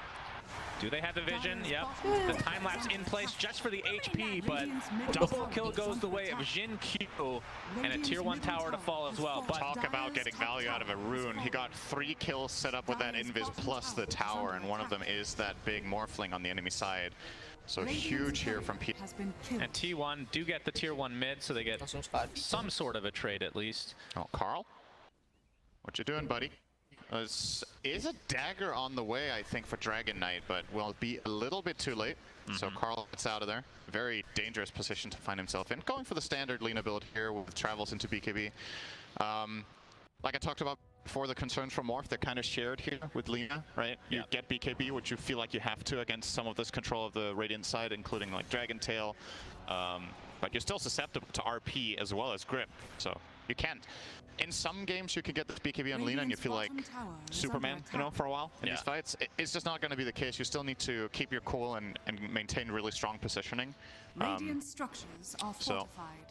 Do they have the vision? Yep. The time lapse in place just for the HP, but double kill goes the way of Jin Q and a tier 1 tower to fall as well. But talk about getting value out of a rune. He got 3 kills set up with that invis plus the tower, and one of them is that big Morphling on the enemy side. So huge here from P. And T1 do get the tier 1 mid, so they get some sort of a trade at least. Oh, Carl? What you doing, buddy? Is a dagger on the way, I think, for Dragon Knight, but will be a little bit too late. So Carl gets out of there. Very dangerous position to find himself in. Going for the standard Lina build here with travels into BKB. Like I talked about before, the concerns from Morph, they're kind of shared here with Lina, right? You get BKB, which you feel like you have to against some of this control of the Radiant side, including like Dragon Tail. But you're still susceptible to RP as well as Grip, so you can't. In some games, you can get this BKB on Lina and you feel like Superman, you know, for a while in these fights. It's just not going to be the case. You still need to keep your cool and maintain really strong positioning. Radiant structures are fortified.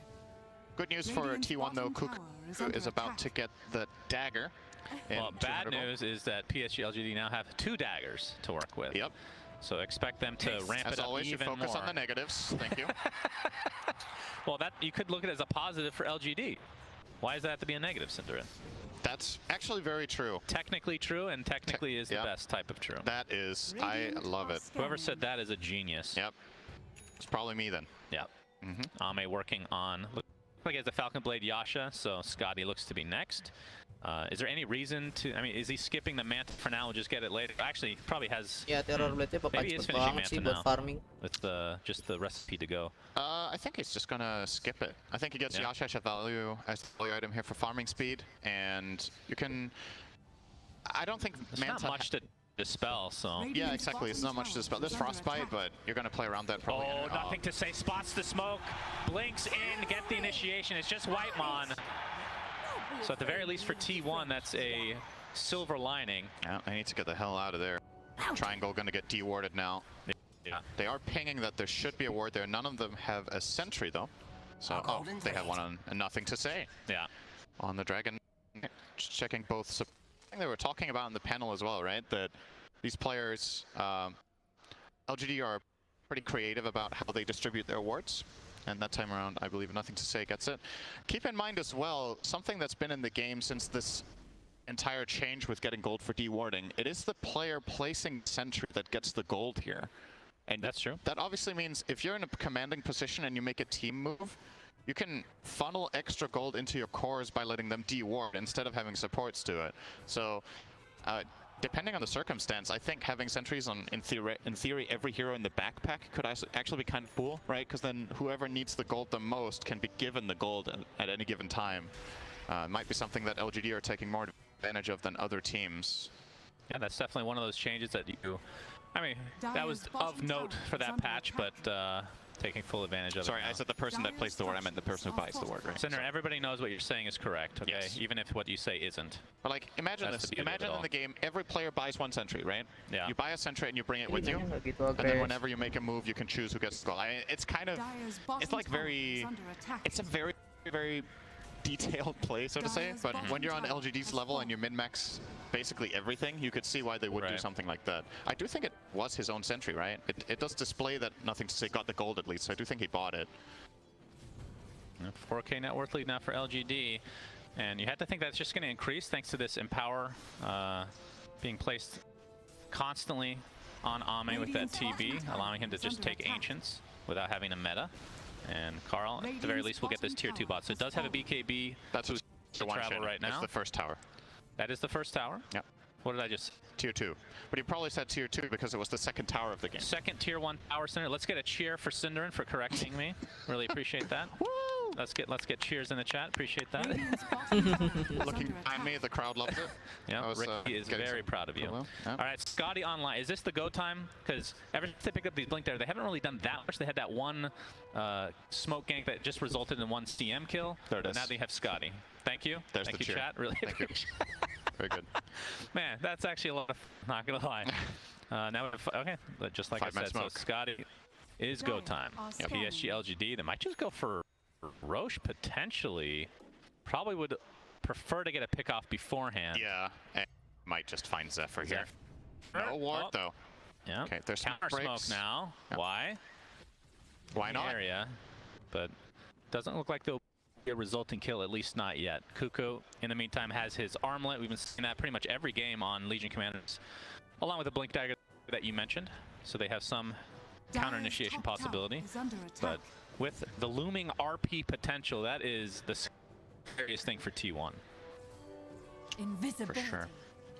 Good news for T1 though, Cuckoo is about to get the dagger. Well, bad news is that PSG LGD now have 2 daggers to work with. Yep. So expect them to ramp it up even more. As always, you focus on the negatives. Thank you. Well, that you could look at it as a positive for LGD. Why does that have to be a negative, Cinderin? That's actually very true. Technically true, and technically is the best type of true. That is, I love it. Whoever said that is a genius. Yep. It's probably me then. Yep. Ame working on, looks like he has a Falcon Blade Yasha, so Scotty looks to be next. Is there any reason to, I mean, is he skipping the Manta for now and just get it later? Actually, probably has, maybe he is finishing Manta now with just the recipe to go. I think he's just gonna skip it. I think he gets Yasha as value item here for farming speed, and you can, I don't think There's Manta not much to dispel, so. Yeah, exactly, it's not much to dispel. There's Frostbite, but you're gonna play around that probably. Oh, nothing to say, spots the smoke, blinks in, get the initiation, it's just Whitemon. So at the very least for T1, that's a silver lining. Yeah, I need to get the hell out of there. Triangle gonna get dewarded now. Yeah. They are pinging that there should be a ward there. None of them have a sentry though. So, oh, they have one on and nothing to say. Yeah. On the Dragon. Just checking both. I think they were talking about in the panel as well, right? That these players, LGD are pretty creative about how they distribute their wards. And that time around, I believe nothing to say gets it. Keep in mind as well, something that's been in the game since this entire change with getting gold for dewarding, it is the player placing sentry that gets the gold here. And that's true. That obviously means if you're in a commanding position and you make a team move, you can funnel extra gold into your cores by letting them deward instead of having supports do it. So, depending on the circumstance, I think having sentries on, in theory, every hero in the backpack could actually be kind of cool, right? Because then whoever needs the gold the most can be given the gold at any given time. It might be something that LGD are taking more advantage of than other teams. Yeah, that's definitely one of those changes that you... I mean, that was of note for that patch, but taking full advantage of it. Sorry, I said the person that plays the ward, I meant the person who buys the ward, right? Cinder, everybody knows what you're saying is correct, okay? Yes. Even if what you say isn't. But like, imagine this. Imagine in the game, every player buys one sentry, right? Yeah. You buy a sentry and you bring it with you. And then whenever you make a move, you can choose who gets the goal. It's kind of... It's like very... It's a very, very detailed play, so to say. But when you're on LGD's level and you min-max basically everything, you could see why they would do something like that. I do think it was his own sentry, right? It does display that nothing to say got the gold at least, so I do think he bought it. 4K net worth lead now for LGD, and you had to think that's just going to increase thanks to this Empower being placed constantly on Ame with that TB, allowing him to just take Ancients without having a meta. And Carl, at the very least, will get this tier 2 bot. So it does have a BKB. That's who's to travel right now. That's the first tower. That is the first tower? Yep. What did I just... Tier 2. But he probably said tier 2 because it was the second tower of the game. Second tier 1 tower center. Let's get a cheer for Cinderin for correcting me. Really appreciate that. Woo! Let's get cheers in the chat. Appreciate that. Looking behind me, the crowd loves it. Yeah, Ricky is very proud of you. All right, Scotty online. Is this the go time? Because ever since they picked up these Blink there, they haven't really done that much. They had that one smoke gank that just resulted in one CM kill. There it is. Now they have Scotty. Thank you. There's Thank the you, cheer. chat. Really Thank you. Very good. Man, that's actually a lot of... Not going to lie. Now, okay, just like I said, so Scotty is go time. Yep. PSG, LGD, they might just go for Roche potentially. Probably would prefer to get a pick off beforehand. Yeah, and might just find Zephyr here. No ward though. Yeah. Okay, there's some counter breaks. smoke now. Yep. Why? Why not? Area, but doesn't look like there'll be a resulting kill, at least not yet. Kuko, in the meantime, has his armlet. We've been seeing that pretty much every game on Legion Commanders, along with the Blink Dagger that you mentioned. So they have some counter initiation possibility, but with the looming RP potential, that is the scariest thing for T1. Invisibility. For sure.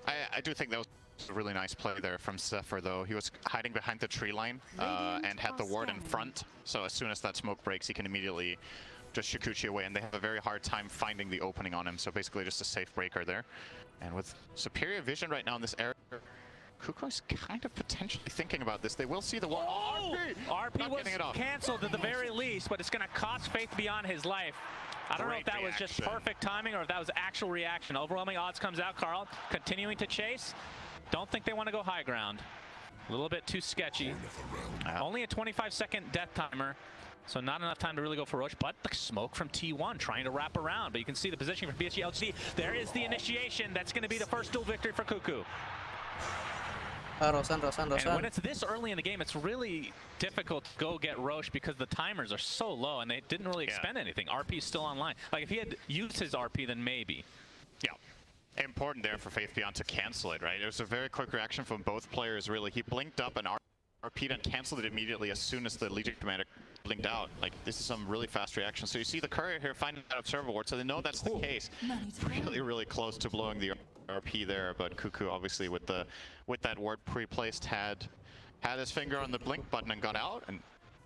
I do think that was a really nice play there from Zephyr, though. He was hiding behind the tree line and had the ward in front. So as soon as that smoke breaks, he can immediately just Shikuchi away, and they have a very hard time finding the opening on him. So basically just a safe breaker there. And with superior vision right now in this area, Kuko's kind of potentially thinking about this. They will see the wall. Oh! RP was canceled at the very least, but it's going to cost Faith beyond his life. I don't know if that was just perfect timing or if that was actual reaction. Overwhelming odds comes out. Carl continuing to chase. Don't think they want to go high ground. A little bit too sketchy. Only a 25-second death timer, so not enough time to really go for Roche, but the smoke from T1 trying to wrap around. But you can see the positioning for PSG LGD. There is the initiation. That's going to be the first duel victory for Kuku. Rosan. And when it's this early in the game, it's really difficult to go get Roche because the timers are so low and they didn't really expend anything. RP is still online. Like if he had used his RP, then maybe. Yeah. Important there for Faith Beyond to cancel it, right? It was a very quick reaction from both players, really. He blinked up and RP'd and canceled it immediately as soon as the Legion commander blinked out. Like, this is some really fast reaction. So you see the courier here finding that observer ward, so they know that's the case. Really, really close to blowing the RP there, but Kuku obviously with that ward pre-placed had his finger on the blink button and got out. And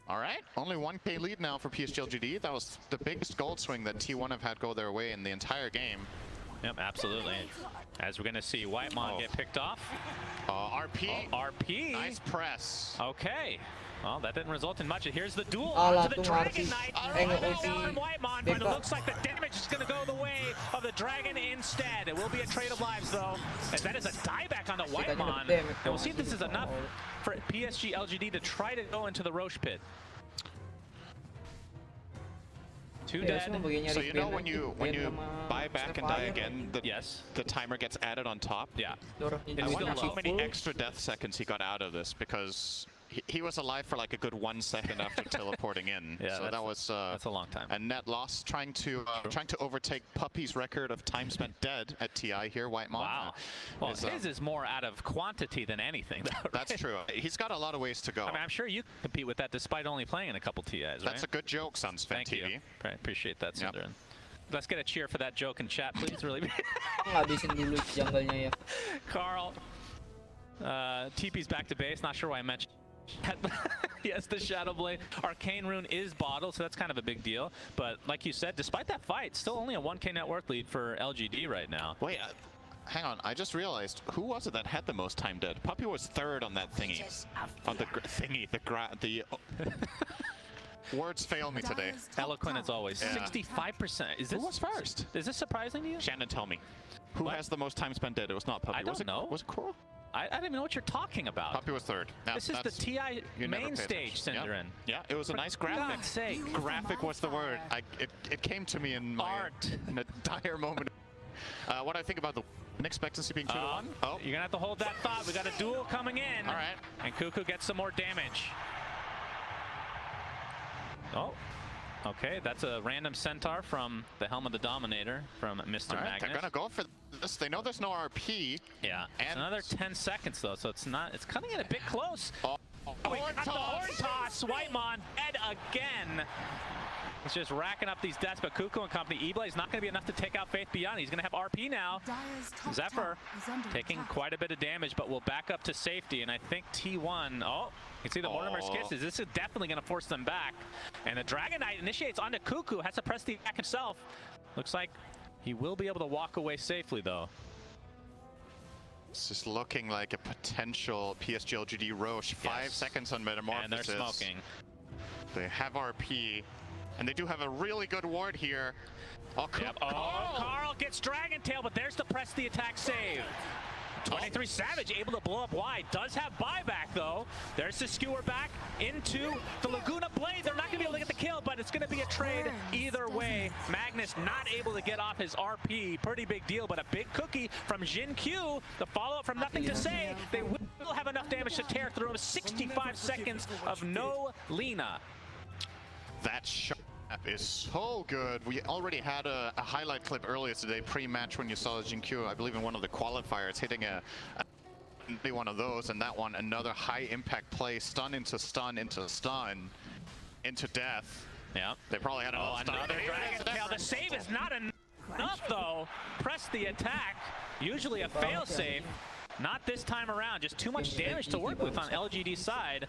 all right, only 1K lead now for PSG LGD. That was the biggest gold swing that T1 have had go their way in the entire game. Yep, absolutely. As we're going to see Whitemon get picked off. RP. RP. Nice press. Okay. Well, that didn't result in much. Here's the duel Alah, onto the tuh Dragon Marty. Knight. Ulti. On Whitemon, but it looks like the damage is going to go the way of the Dragon instead. It will be a trade of lives, though, as that is a dieback on the Whitemon. And we'll see if this is enough for PSG LGD to try to go into the Roche pit. 2 dead. So you know when you buy back and die again, the timer gets added on top? Yeah. I wonder how many extra death seconds he got out of this, because he was alive for like a good 1 second after teleporting in. Yeah, so that's a long time. A net loss, trying to overtake Puppy's record of time spent dead at TI here. Whitemon. Wow. Well, his is more out of quantity than anything, though, right? That's true. He's got a lot of ways to go. I mean, I'm sure you compete with that despite only playing in a couple TIs, right? That's a good joke, Sunsfan Thank TV. you. Right, appreciate that, Cinderin. Let's get a cheer for that joke in chat, please. Really. Ngabisin dulu jungle-nya ya. Carl. TP's back to base. Not sure why I mentioned. Yes, the Shadow Blade. Arcane Rune is bottled, so that's kind of a big deal. But like you said, despite that fight, still only a 1K net worth lead for LGD right now. Wait, hang on. I just realized, who was it that had the most time dead? Puppy was third on that thingy. On the words fail me today. Eloquent as always. 65%. Is this, who was first? Is this surprising to you? Shannon, tell me. Who has the most time spent dead? It was not Puppy. I don't know. Was it Coral? I don't even know what you're talking about. Puppy was third. No, this is the TI main stage, Cinderin. Yeah, it was a nice graphic. God's sake. Graphic was the word. It came to me in my in a dire moment. What do I think about the expectancy being 2-1? Oh, you're gonna have to hold that thought. We got a duel coming in. All right. And Cuckoo gets some more damage. Oh. Okay, that's a random centaur from the Helm of the Dominator from Mr. Magnus. They're gonna go for this. They know there's no RP. Yeah. And it's another 10 seconds though, so it's coming in a bit close. Horn toss. The horn toss. Whitemon dead again. It's just racking up these deaths, but Cuckoo and company, E-Blade's not going to be enough to take out Faith Beyond. He's going to have RP now. Zephyr taking quite a bit of damage, but will back up to safety. And I think T1, you can see the Mortimer's Kisses. This is definitely going to force them back. And the Dragon Knight initiates onto Cuckoo, has to press the attack himself. Looks like he will be able to walk away safely, though. This is looking like a potential PSG LGD Roche. 5 seconds on Metamorphosis. And they're smoking. They have RP. And they do have a really good ward here. Carl gets Dragon Tail, but there's the press the attack save. 23 Savage able to blow up wide. Does have buyback though. There's the skewer back into the Laguna Blade. They're not going to be able to get the kill, but it's going to be a trade either way. Magnus not able to get off his RP. Pretty big deal, but a big cookie from Jin Q. The follow-up from Nothing to Say. They will have enough damage to tear through him. 65 seconds of no Lina. That shot is so good. We already had a highlight clip earlier today, pre-match, when you saw Jinkyu, I believe in one of the qualifiers, hitting one of those, and that one, another high impact play, stun into stun into stun into death. Yeah. They probably had another Dragon Tail. The save is not enough though. Press the attack. Usually a fail save. Not this time around. Just too much damage to work with on LGD's side.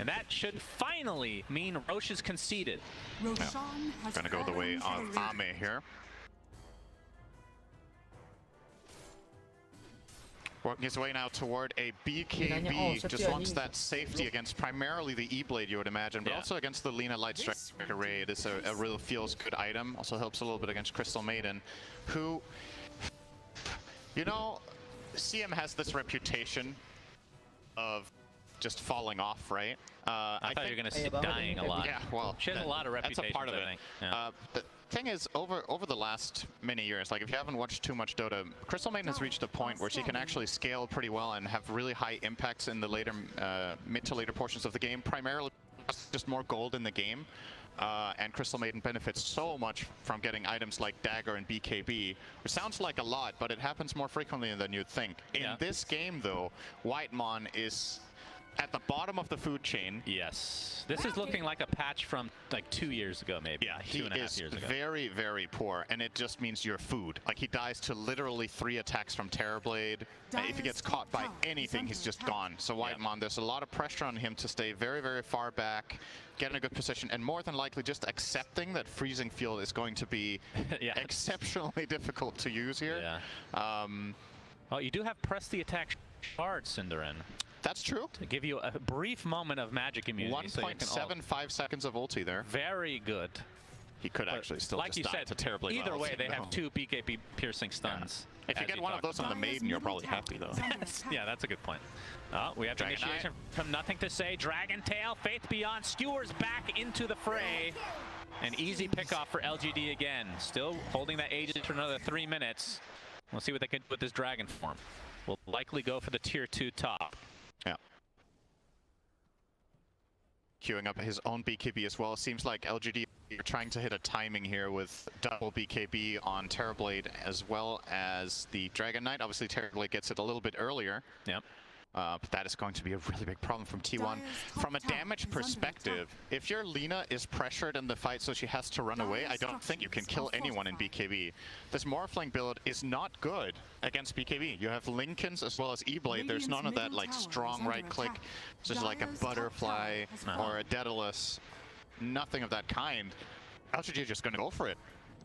And that should finally mean Roche is conceded. Gonna go the way of Ame here. Working his way now toward a BKB. Just wants that safety against primarily the E-Blade, you would imagine, but also against the Lina Light Striker Raid. It's a real feels good item. Also helps a little bit against Crystal Maiden, who, you know, CM has this reputation of just falling off, right? I thought you were going to say dying a lot. Yeah, well, she has a lot of reputations. That's a part of it. Yeah. The thing is, over the last many years, like if you haven't watched too much Dota, Crystal Maiden has reached a point where she can actually scale pretty well and have really high impacts in the later, mid to later portions of the game. Primarily, just more gold in the game. And Crystal Maiden benefits so much from getting items like Dagger and BKB, which sounds like a lot, but it happens more frequently than you'd think. In this game, though, Whitemon is at the bottom of the food chain. Yes. This is looking like a patch from like 2 years ago, maybe. Yeah, he 2.5 years ago. Very, very poor, and it just means you're food. Like, he dies to literally 3 attacks from Terrorblade. If he gets caught by anything, he's just gone. So Whitemon, there's a lot of pressure on him to stay very, very far back, get in a good position, and more than likely just accepting that Freezing Field is going to be exceptionally difficult to use here. Yeah. Oh, you do have press the attack shard, Cinderin. That's true. To give you a brief moment of magic immunity. 1.75 seconds of ulti there. Very good. He could actually still like just you die said, to terribly either well. way, they have 2 BKB piercing stuns. Yeah. If you get one of those on the Maiden, you're probably happy, though. Yeah, that's a good point. Oh, we have Dragon initiation from Nothing to Say. Dragon Tail, Faith Beyond, skewers back into the fray. An easy pickoff for LGD again. Still holding that Aegis for another 3 minutes. We'll see what they can do with this Dragon form. Will likely go for the tier 2 top. Yeah. Queuing up his own BKB as well. Seems like LGD are trying to hit a timing here with double BKB on Terrorblade as well as the Dragon Knight. Obviously, Terrorblade gets it a little bit earlier. Yep. But that is going to be a really big problem from T1. From a damage perspective, if your Lina is pressured in the fight so she has to run away, I don't think you can kill anyone in BKB. This Morphling build is not good against BKB. You have Lincolns as well as E-Blade. There's none of that like strong right click, just like a Butterfly or a Daedalus. Nothing of that kind. LGD is just going to go for it.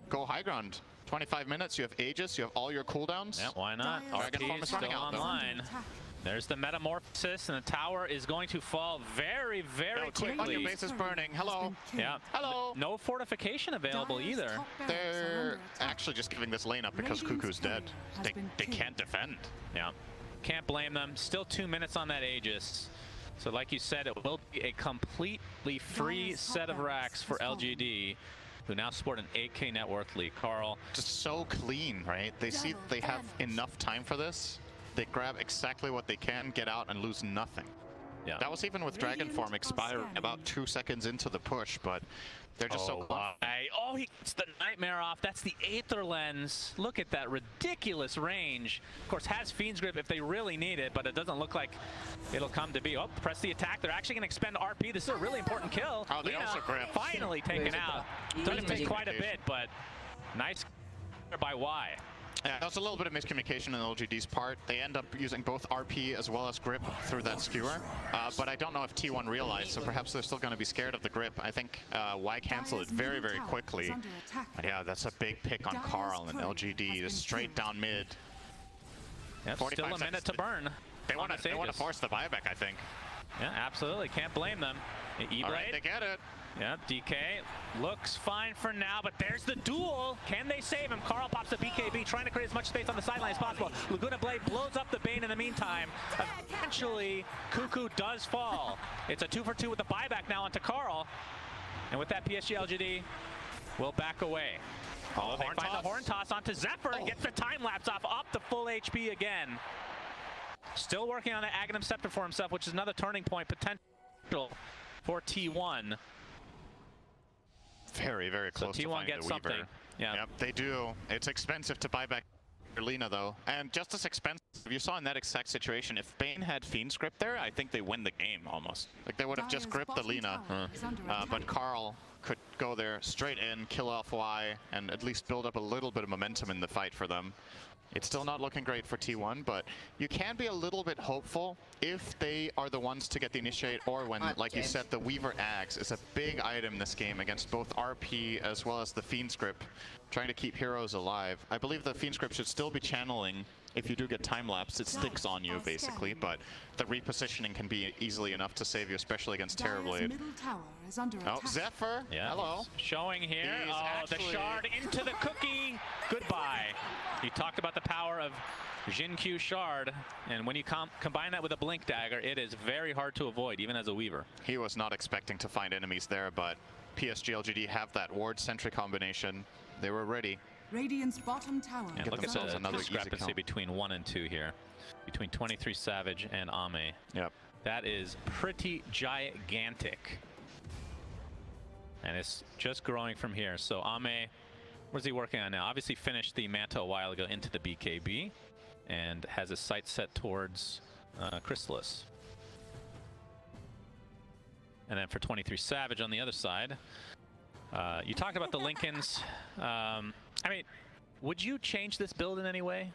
Go high ground. 25 minutes, you have Aegis, you have all your cooldowns. Yeah, why not? RP is still online. There's the Metamorphosis, and the tower is going to fall very, very quickly. Your base is burning. Hello. Yeah. Hello. No fortification available either. They're actually just giving this lane up because Cuckoo's dead. They can't defend. Yeah. Can't blame them. Still 2 minutes on that Aegis. So like you said, it will be a completely free set of racks for LGD, who now sport an 8K net worth lead. Carl. Just so clean, right? They see they have enough time for this. They grab exactly what they can, get out, and lose nothing. Yeah. That was even with Dragon Form expire about 2 seconds into the push, but they're just so close. Oh, he gets the Nightmare off. That's the Aether Lens. Look at that ridiculous range. Of course, has Fiend's Grip if they really need it, but it doesn't look like it'll come to be. Oh, press the attack. They're actually going to expend RP. This is a really important kill. Oh, they also grab. Finally taken out. Does take quite a bit, but nice by Y. Yeah, that was a little bit of miscommunication on LGD's part. They end up using both RP as well as grip through that skewer. But I don't know if T1 realized, so perhaps they're still going to be scared of the grip. I think Y canceled it very, very quickly. But yeah, that's a big pick on Carl and LGD. Straight down mid. Yep, still a minute to burn. They want to force the buyback, I think. Yeah, absolutely. Can't blame them. E-Blade. All right, they get it. Yeah, DK looks fine for now, but there's the duel. Can they save him? Carl pops the BKB, trying to create as much space on the sideline as possible. Laguna Blade blows up the Bane in the meantime. Eventually, Cuckoo does fall. It's a 2-for-2 with the buyback now onto Carl. And with that, PSG LGD will back away. Oh, they find the horn toss onto Zephyr and gets the time lapse off, up to full HP again. Still working on the Aghanim Scepter for himself, which is another turning point potential for T1. Very, very close to finding the Weaver. Something. Yeah. Yep, they do. It's expensive to buy back Lina, though. And just as expensive, you saw in that exact situation, if Bane had Fiend's Grip there, I think they win the game almost. Like, they would have just gripped the Lina. But Carl could go there straight in, kill off Y, and at least build up a little bit of momentum in the fight for them. It's still not looking great for T1, but you can be a little bit hopeful if they are the ones to get the initiate, or when, like you said, the Weaver Axe is a big item in this game against both RP as well as the Fiend's Grip, trying to keep heroes alive. I believe the Fiend's Grip should still be channeling. If you do get time-lapse, it sticks on you, basically, but the repositioning can be easily enough to save you, especially against Terrorblade. Oh, Zephyr! Yeah. Hello. Showing here. The shard into the cookie. Goodbye. You talked about the power of Jin Q shard, and when you combine that with a blink dagger, it is very hard to avoid, even as a Weaver. He was not expecting to find enemies there, but PSG LGD have that ward sentry combination. They were ready. Radiant's bottom tower. And look at the discrepancy between 1 and 2 here, between 23 Savage and Ame. Yep. That is pretty gigantic. And it's just growing from here. So Ame, what's he working on now? Obviously finished the Manta a while ago into the BKB and has his sights set towards Chrysalis. And then for 23 Savage on the other side, you talked about the Lincolns. I mean, would you change this build in any way?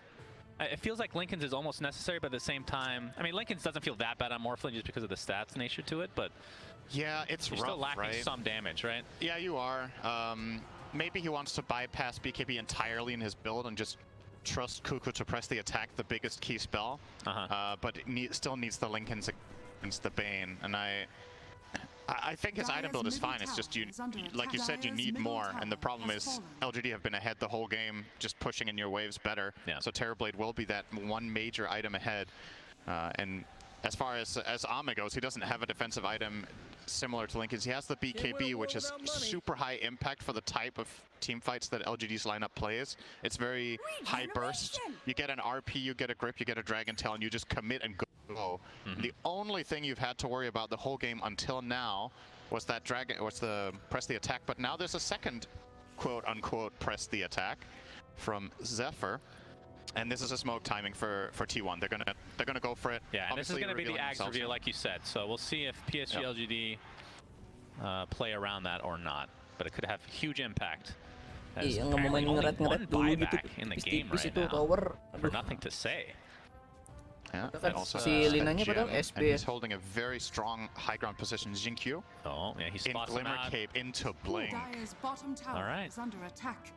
It feels like Lincolns is almost necessary, but at the same time, I mean, Lincolns doesn't feel that bad on Morphling just because of the stats nature to it, but yeah, it's you're rough, still lacking right? some damage, right? Yeah, you are. Maybe he wants to bypass BKB entirely in his build and just trust Kuku to press the attack, the biggest key spell, but it still needs the Linken's against the Bane, and I think his item build is fine. It's just like you said, you need more, and the problem is LGD have been ahead the whole game, just pushing in your waves better. Yeah. So Terrorblade will be that one major item ahead, and as far as Ame goes, he doesn't have a defensive item similar to Linken's. He has the BKB, which is super high impact for the type of team fights that LGD's lineup plays. It's very high burst. You get an RP, you get a grip, you get a Dragon Tail, and you just commit and go. The only thing you've had to worry about the whole game until now was that the press the attack, but now there's a second quote-unquote press the attack from Zephyr. And this is a smoke timing for T1. They're gonna go for it. Yeah, and this is gonna be the Ags reveal, like you said. So we'll see if PSG LGD play around that or not. But it could have huge impact. Iya, nggak mau main ngeret-ngeret dulu gitu. Tipis-tipis itu tower. For nothing to say. Yeah, and also si Linanya padahal SB. He's holding a very strong high ground position. Jinkyu. Oh, yeah, he spots him out. In Glimmer Cape into Blink. All right.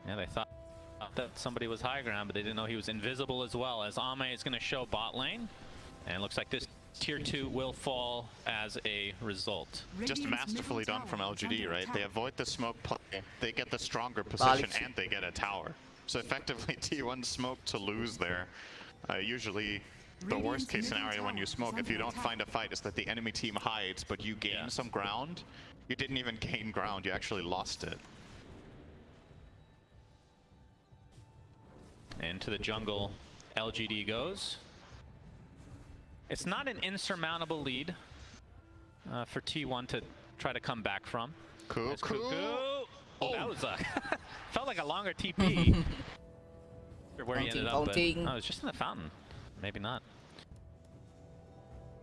Yeah, they thought that somebody was high ground, but they didn't know he was invisible as well, as Ame is going to show bot lane. And it looks like this tier 2 will fall as a result. Just masterfully done from LGD, right? They avoid the smoke play, they get the stronger position, and they get a tower. So effectively T1 smoke to lose there. Usually the worst case scenario when you smoke, if you don't find a fight, is that the enemy team hides, but you gain some ground. You didn't even gain ground, you actually lost it. Into the jungle, LGD goes. It's not an insurmountable lead for T1 to try to come back from. Kuku. Oh, that was felt like a longer TP. Where he ended up, but it was just in the fountain. Maybe not.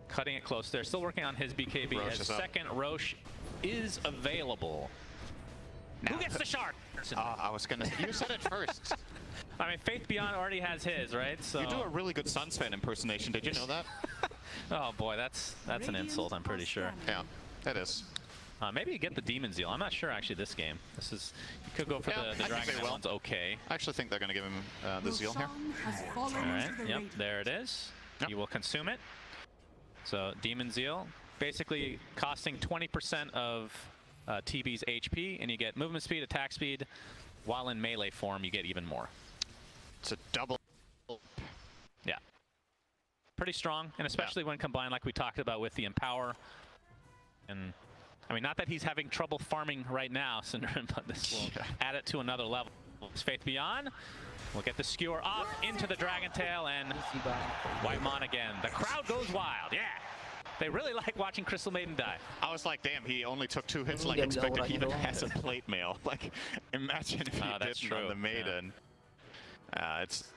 Cutting it close there. Still working on his BKB. His second Roche is available. Now, who gets the shark? I was gonna. You said it first. I mean, Faith Beyond already has his, right? So you do a really good Suns fan impersonation. Did you know that? Oh boy, that's an insult. I'm pretty sure. Yeah, it is. Maybe you get the Demon Zeal. I'm not sure actually. This game, you could go for the Dragon. That one's okay. I actually think they're gonna give him the Zeal here. All right. Yep. There it is. Yep. You will consume it. So Demon Zeal, basically costing 20% of TB's HP, and you get movement speed, attack speed. While in melee form, you get even more. It's a double. Yeah. Pretty strong, and especially when combined, like we talked about, with the Empower. And I mean, not that he's having trouble farming right now, Synderen, but this will add it to another level. Faith Beyond. We'll get the skewer off into the Dragon Tail and Whitemon again. The crowd goes wild. Yeah. They really like watching Crystal Maiden die. I was like, damn, he only took 2 hits like expected. He even has a plate mail. Like, imagine if he didn't on the Maiden. Yeah. It's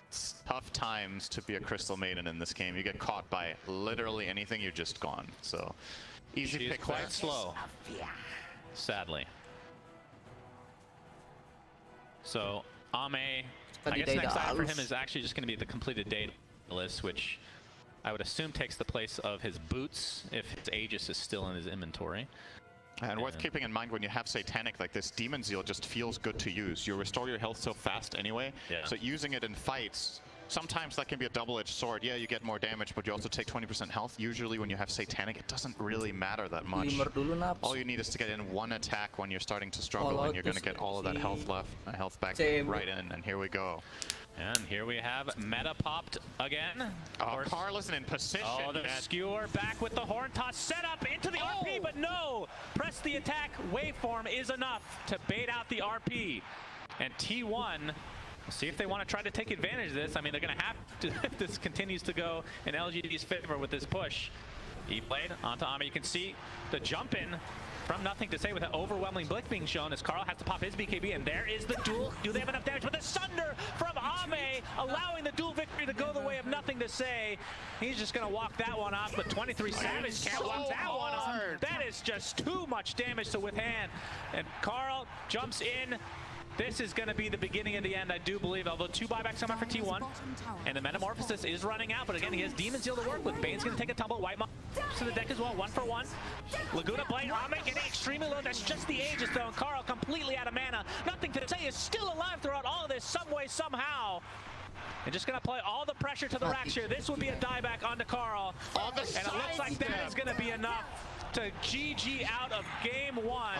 tough times to be a Crystal Maiden in this game. You get caught by literally anything, you're just gone. So, easy pick. She's quite slow, sadly. So, Ame, I guess next item for him is actually just going to be the completed data list, which I would assume takes the place of his boots if his Aegis is still in his inventory. And worth keeping in mind when you have Satanic like this, Demon Zeal just feels good to use. You restore your health so fast anyway, so using it in fights, sometimes that can be a double-edged sword. Yeah, you get more damage, but you also take 20% health. Usually when you have Satanic, it doesn't really matter that much. All you need is to get in one attack when you're starting to struggle, and you're going to get all of that health back right in, and here we go. And here we have meta popped again. Oh, Karl isn't in position. Oh, the skewer back with the horn toss set up into the RP, but no! Press the attack waveform is enough to bait out the RP. And T1, we'll see if they want to try to take advantage of this. I mean, they're going to have to if this continues to go in LGD's favor with this push. E-blade onto Ame. You can see the jump in from nothing to say with an overwhelming blink being shown as Karl has to pop his BKB, and there is the duel. Do they have enough damage? But the Sunder from Ame allowing the duel victory to go the way of nothing to say. He's just going to walk that one off, but 23 Savage can't walk that one off. That is just too much damage to withstand. And Karl jumps in. This is going to be the beginning of the end, I do believe, although 2 buybacks coming for T1. And the Metamorphosis is running out, but again, he has Demon Zeal to work with. Bane's going to take a tumble. Whitemon to the deck as well, 1 for 1. Laguna Blade, Ame getting extremely low. That's just the Aegis, though, and Karl completely out of mana. Nothing to say, is still alive throughout all of this, some way, somehow. And just going to play all the pressure to the racks here. This would be a dieback onto Carl. On the and it looks like that is going to be enough to GG out of game 1.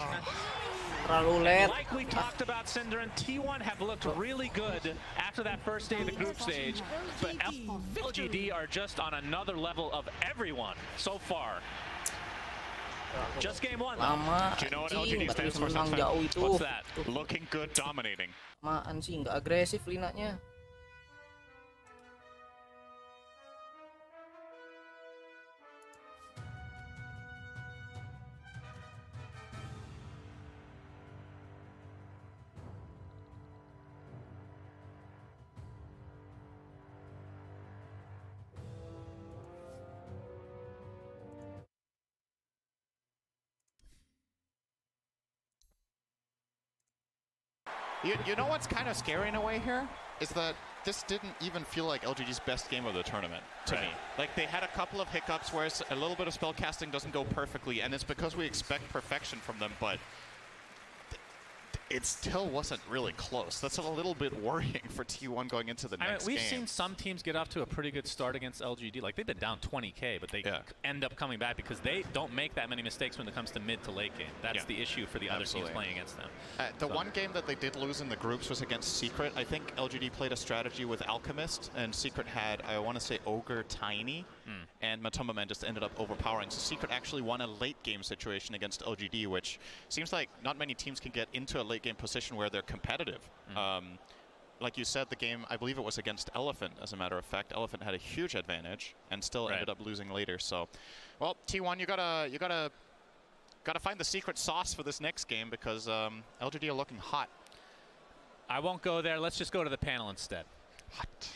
Like we talked about, Cinder and T1 have looked really good after that first day of the group stage, but LGD are just on another level of everyone so far. Just game 1. Lama, Do you know what anjing, LGD stands for? menang jauh itu. What's that? Looking good, dominating. Lamaan sih, nggak agresif Linanya. You know what's kind of scary in a way here? Is that this didn't even feel like LGD's best game of the tournament to me. Like, they had a couple of hiccups where a little bit of spellcasting doesn't go perfectly, and it's because we expect perfection from them, but it still wasn't really close. That's a little bit worrying for T1 going into the next game. We've seen some teams get off to a pretty good start against LGD. Like, they've been down 20K, but they end up coming back because they don't make that many mistakes when it comes to mid to late game. That's the issue for the other teams playing against them. The one game that they did lose in the groups was against Secret. I think LGD played a strategy with Alchemist, and Secret had, I want to say, Ogre Tiny, and Matoma Man just ended up overpowering. So Secret actually won a late game situation against LGD, which seems like not many teams can get into a late game position where they're competitive. Like you said, the game, I believe it was against Elephant, as a matter of fact. Elephant had a huge advantage and still ended up losing later. So, well, T1, you gotta find the secret sauce for this next game, because LGD are looking hot. I won't go there. Let's just go to the panel instead. Hot.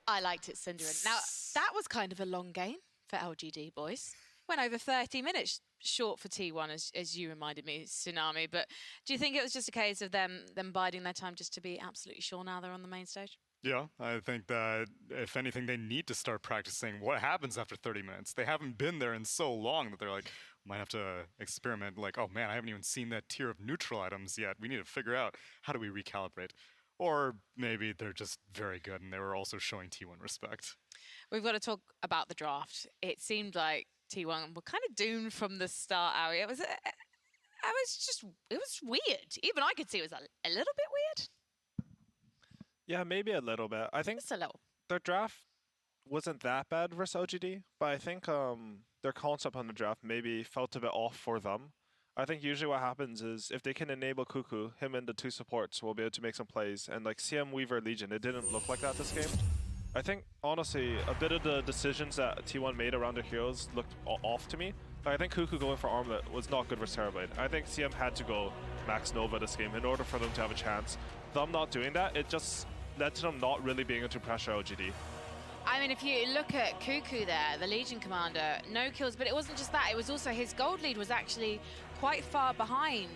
I liked it, Cinderin. Now, that was kind of a long game for LGD, boys. Went over 30 minutes, short for T1, as you reminded me, Tsunami. But do you think it was just a case of them biding their time just to be absolutely sure now they're on the main stage? Yeah, I think that, if anything, they need to start practicing what happens after 30 minutes. They haven't been there in so long that they're like, might have to experiment, like, oh man, I haven't even seen that tier of neutral items yet. We need to figure out, how do we recalibrate? Or maybe they're just very good and they were also showing T1 respect. We've got to talk about the draft. It seemed like T1 were kind of doomed from the start, Ari. It was weird. Even I could see it was a little bit weird. Yeah, maybe a little bit. I think Just a little. their draft wasn't that bad versus LGD, but I think their concept on the draft maybe felt a bit off for them. I think usually what happens is if they can enable Cuckoo, him and the two supports will be able to make some plays. And like CM Weaver Legion, it didn't look like that this game. I think, honestly, a bit of the decisions that T1 made around their heroes looked off to me. Like, I think Cuckoo going for Armlet was not good versus Terrorblade. I think CM had to go Max Nova this game in order for them to have a chance. Them not doing that, it just led to them not really being able to pressure LGD. I mean, if you look at Cuckoo there, the Legion commander, no kills, but it wasn't just that. It was also his gold lead was actually quite far behind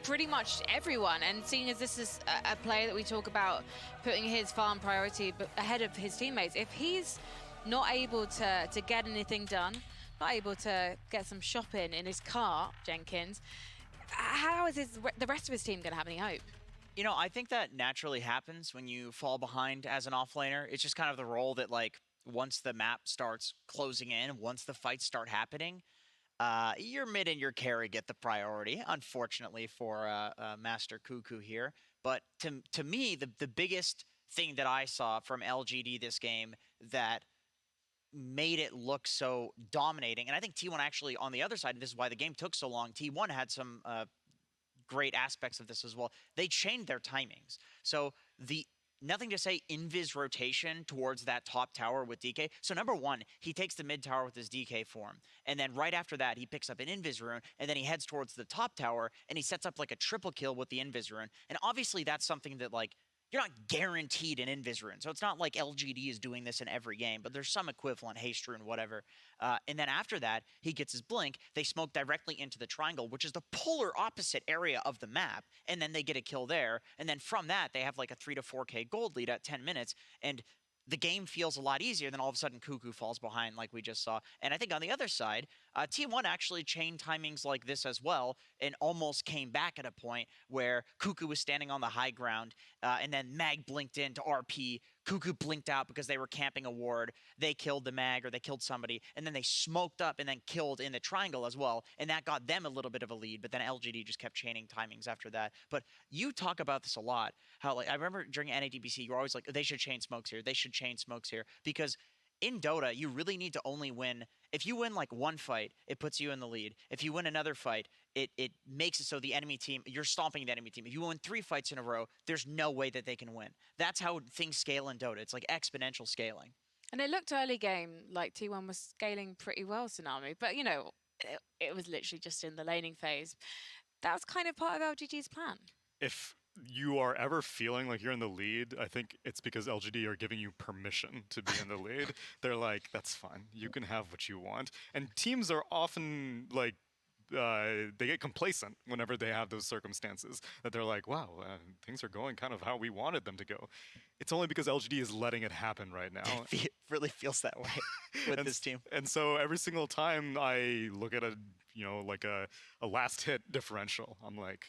pretty much everyone. And seeing as this is a player that we talk about putting his farm priority ahead of his teammates, if he's not able to get anything done, not able to get some shopping in his car, Jenkins, how is the rest of his team going to have any hope? You know, I think that naturally happens when you fall behind as an offlaner. It's just kind of the role that, like, once the map starts closing in, once the fights start happening, your mid and your carry get the priority, unfortunately for Master Cuckoo here. But to me, the biggest thing that I saw from LGD this game that made it look so dominating, and I think T1 actually on the other side, and this is why the game took so long, T1 had some great aspects of this as well. They changed their timings. So nothing to say invis rotation towards that top tower with DK. So number one, he takes the mid tower with his DK form. And then right after that, he picks up an invis rune, and then he heads towards the top tower, and he sets up like a triple kill with the invis rune. And obviously that's something that, like, you're not guaranteed an invis rune. So it's not like LGD is doing this in every game, but there's some equivalent, haste rune, whatever. And then after that, he gets his blink. They smoke directly into the triangle, which is the polar opposite area of the map. And then they get a kill there. And then from that, they have like a 3 to 4K gold lead at 10 minutes. And the game feels a lot easier. Then all of a sudden, Cuckoo falls behind like we just saw. And I think on the other side, T1 actually chained timings like this as well and almost came back at a point where Cuckoo was standing on the high ground and then Mag blinked in to RP. Cuckoo blinked out because they were camping a ward. They killed the Mag or they killed somebody, and then they smoked up and then killed in the triangle as well, and that got them a little bit of a lead, but then LGD just kept chaining timings after that. But you talk about this a lot, how like I remember during NADBC, you were always like, they should chain smokes here, they should chain smokes here, because in Dota, you really need to only win. If you win like one fight, it puts you in the lead. If you win another fight, it makes it so the enemy team, you're stomping the enemy team. If you win 3 fights in a row, there's no way that they can win. That's how things scale in Dota. It's like exponential scaling. And it looked early game like T1 was scaling pretty well, Tsunami. But, you know, it was literally just in the laning phase. That was kind of part of LGG's plan. If you are ever feeling like you're in the lead, I think it's because LGD are giving you permission to be in the lead. They're like, that's fine. You can have what you want. And teams are often like, they get complacent whenever they have those circumstances, that they're like, wow, things are going kind of how we wanted them to go. It's only because LGD is letting it happen right now. It really feels that way with this team. And so every single time I look at a, you know, like a last hit differential, I'm like,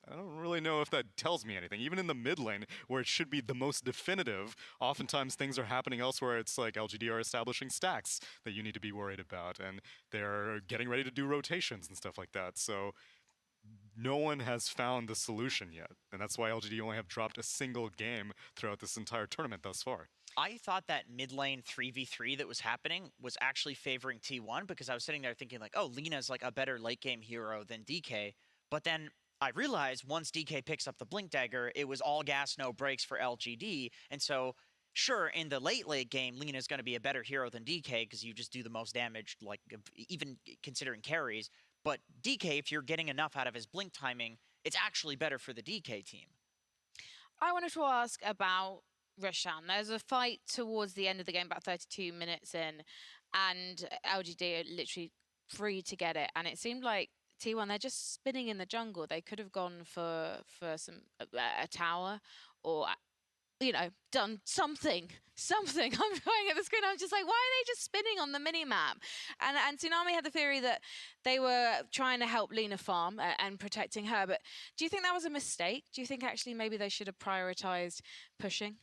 I don't really know if that tells me anything. Even in the mid lane, where it should be the most definitive, oftentimes things are happening elsewhere. It's like LGD are establishing stacks that you need to be worried about, and they're getting ready to do rotations and stuff like that. So no one has found the solution yet, and that's why LGD only have dropped a single game throughout this entire tournament thus far. I thought that mid lane 3v3 that was happening was actually favoring T1, because I was sitting there thinking like, oh, Lina's like a better late game hero than DK, but then I realized once DK picks up the Blink Dagger, it was all gas, no brakes for LGD. And so, sure, in the late game, Lina's going to be a better hero than DK because you just do the most damage, like even considering carries. But DK, if you're getting enough out of his Blink timing, it's actually better for the DK team. I wanted to ask about Roshan. There's a fight towards the end of the game, about 32 minutes in, and LGD are literally free to get it. And it seemed like T1, they're just spinning in the jungle. They could have gone for a tower, or, you know, done something. I'm going at the screen, I'm just like, why are they just spinning on the mini-map? And Tsunami had the theory that they were trying to help Lina farm and protecting her, but do you think that was a mistake? Do you think actually maybe they should have prioritized pushing?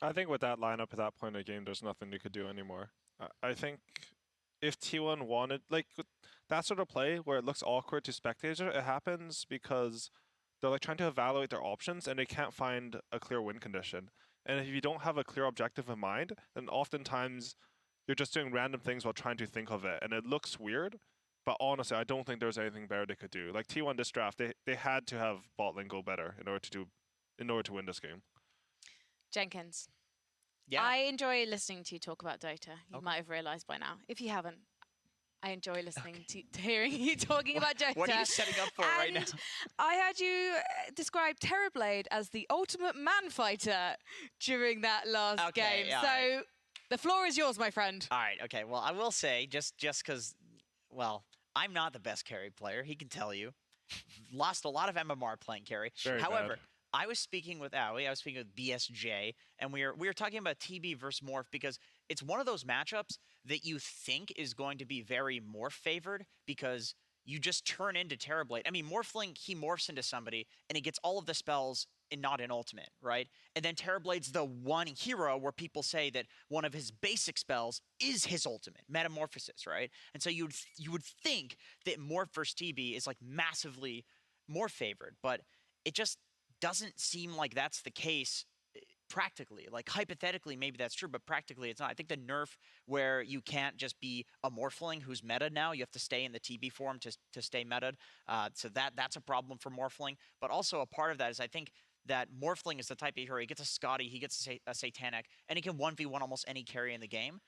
I think with that lineup at that point in the game, there's nothing they could do anymore. I think if T1 wanted, like, that sort of play where it looks awkward to spectators, it happens because they're like trying to evaluate their options and they can't find a clear win condition. And if you don't have a clear objective in mind, then oftentimes you're just doing random things while trying to think of it. And it looks weird, but honestly, I don't think there's anything better they could do. Like T1 this draft, they had to have bot lane go better in order to win this game. Jenkins. Yeah. I enjoy listening to you talk about Dota. You might have realized by now. If you haven't, I enjoy listening to hearing you talking about Dota. What are you setting up for right now? I heard you describe Terrorblade as the ultimate man fighter during that last game. So right. The floor is yours, my friend. All right, okay. Well, I will say, just because, well, I'm not the best carry player. He can tell you. Lost a lot of MMR playing carry. However, bad. I was speaking with Owie, I was speaking with BSJ, and we were talking about TB versus Morph because it's one of those matchups that you think is going to be very Morph favored because you just turn into Terrorblade. I mean, Morphling, he morphs into somebody, and he gets all of the spells and not an ultimate, right? And then Terrorblade's the one hero where people say that one of his basic spells is his ultimate, Metamorphosis, right? And so you would think that Morph versus TB is like massively more favored, but it just doesn't seem like that's the case practically. Like hypothetically, maybe that's true, but practically it's not. I think the nerf where you can't just be a Morphling who's meta now, you have to stay in the TB form to stay meta. So that's a problem for Morphling. But also a part of that is I think that Morphling is the type of hero. He gets a Scotty, he gets a Satanic, and he can 1v1 almost any carry in the game.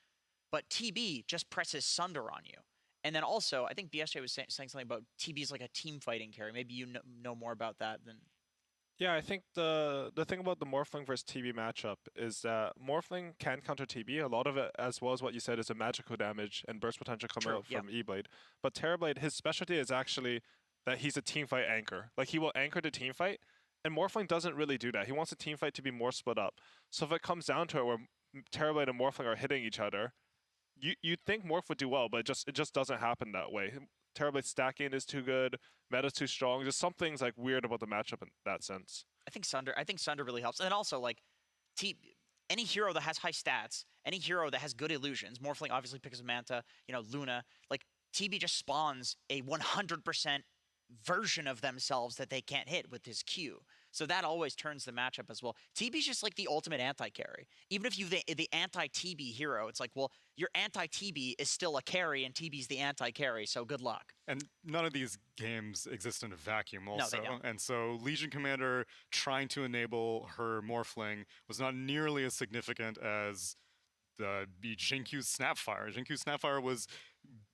But TB just presses Sunder on you. And then also, I think BSJ was saying something about TB is like a team fighting carry. Maybe you know more about that than... Yeah, I think the thing about the Morphling versus TB matchup is that Morphling can counter TB. A lot of it, as well as what you said, is a magical damage and burst potential coming out from E-Blade. But Terrorblade, his specialty is actually that he's a teamfight anchor. Like, he will anchor the teamfight, and Morphling doesn't really do that. He wants the teamfight to be more split up. So if it comes down to it where Terrorblade and Morphling are hitting each other, you'd think Morph would do well, but it just doesn't happen that way. Terrorblade's stacking is too good, meta's too strong. Just something's like weird about the matchup in that sense. I think Sunder really helps. And then also like any hero that has high stats, any hero that has good illusions, Morphling obviously picks Manta, you know, Luna, like TB just spawns a 100% version of themselves that they can't hit with his Q. So that always turns the matchup as well. TB's just like the ultimate anti-carry. Even if you're the anti-TB hero, it's like, well, your anti-TB is still a carry, and TB's the anti-carry, so good luck. And none of these games exist in a vacuum also. No, they don't. And so Legion Commander trying to enable her Morphling was not nearly as significant as the Jinkyu's Snapfire. Jinkyu's Snapfire was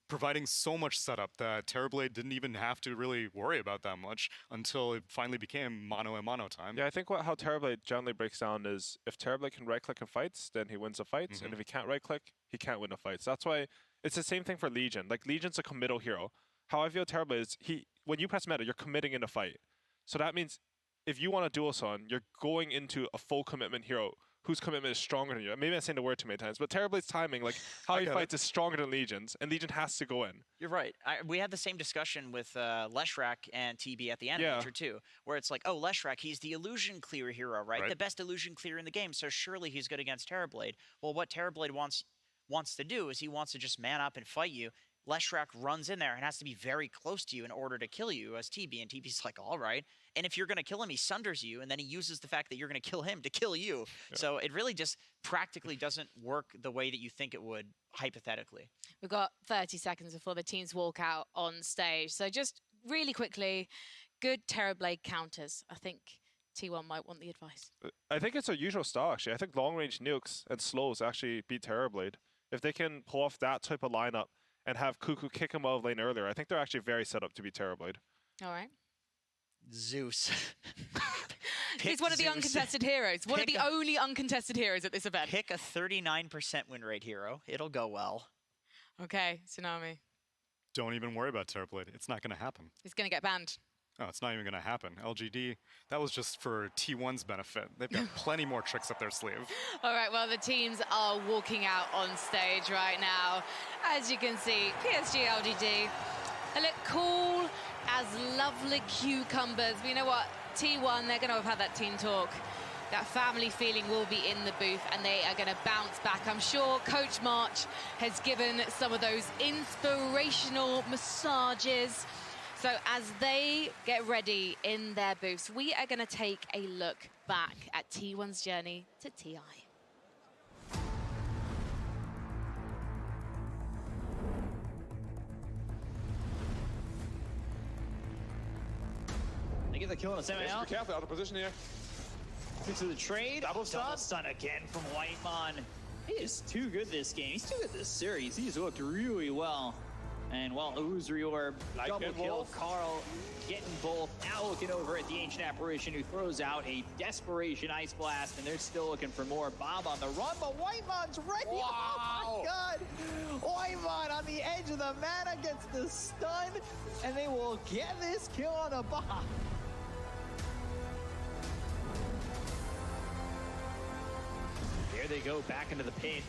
providing so much setup that Terrorblade didn't even have to really worry about that much until it finally became mono and mono time. Yeah, I think how Terrorblade generally breaks down is if Terrorblade can right-click in fights, then he wins the fights, and if he can't right-click, he can't win the fights. That's why it's the same thing for Legion. Like, Legion's a committal hero. How I feel Terrorblade is when you press meta, you're committing in a fight. So that means if you want a dual son, you're going into a full commitment hero whose commitment is stronger than you. Maybe I'm saying the word too many times, but Terrorblade's timing, like how he fights is stronger than Legion's, and Legion has to go in. You're right. We had the same discussion with Leshrac and TB at the Animator too, where it's like, oh, Leshrac, he's the illusion clear hero, right? The best illusion clear in the game, so surely he's good against Terrorblade. Well, what Terrorblade wants to do is he wants to just man up and fight you. Leshrac runs in there and has to be very close to you in order to kill you as TB, and TB's like, all right. And if you're going to kill him, he sunders you, and then he uses the fact that you're going to kill him to kill you. Yeah. So it really just practically doesn't work the way that you think it would, hypothetically. We've got 30 seconds before the teams walk out on stage. So just really quickly, good Terrorblade counters. I think T1 might want the advice. I think it's a usual style, actually. I think long-range nukes and slows actually beat Terrorblade. If they can pull off that type of lineup and have Cuckoo kick him out of lane earlier, I think they're actually very set up to beat Terrorblade. All right. Zeus. He's one of the uncontested heroes. One of the only uncontested heroes at this event. Pick a 39% win rate hero. It'll go well. Okay, Tsunami. Don't even worry about Terrorblade. It's not going to happen. It's going to get banned. Oh, it's not even going to happen. LGD, that was just for T1's benefit. They've got plenty more tricks up their sleeve. All right, well, the teams are walking out on stage right now. As you can see, PSG LGD, they look cool as lovely cucumbers. But you know what? T1, they're going to have had that team talk. That family feeling will be in the booth, and they are going to bounce back. I'm sure Coach March has given some of those inspirational massages. So as they get ready in their booths, we are going to take a look back at T1's journey to TI. They get the kill on a semi out. Be careful, out of position here. Into the trade. Double stun again from Whitemon. He is too good this game. He's too good this series. He's worked really well. And while Uzuri Orb, double kill, Carl getting both. Now looking over at the Ancient Apparition, who throws out a Desperation Ice Blast, and they're still looking for more. Bob on the run, but Whitemon's ready. Wow. Oh my god! Whitemon on the edge of the mana gets the stun, and they will get this kill on a Bob. There they go, back into the pit.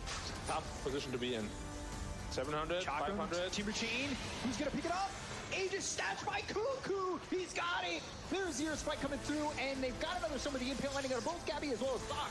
Tough position to be in. 700, 500. Timber Chain, who's gonna pick it up? Aegis snatched by Cuckoo! He's got it! There's Zero Spike coming through, and they've got another some of the impale landing on both Gabby as well as Doc.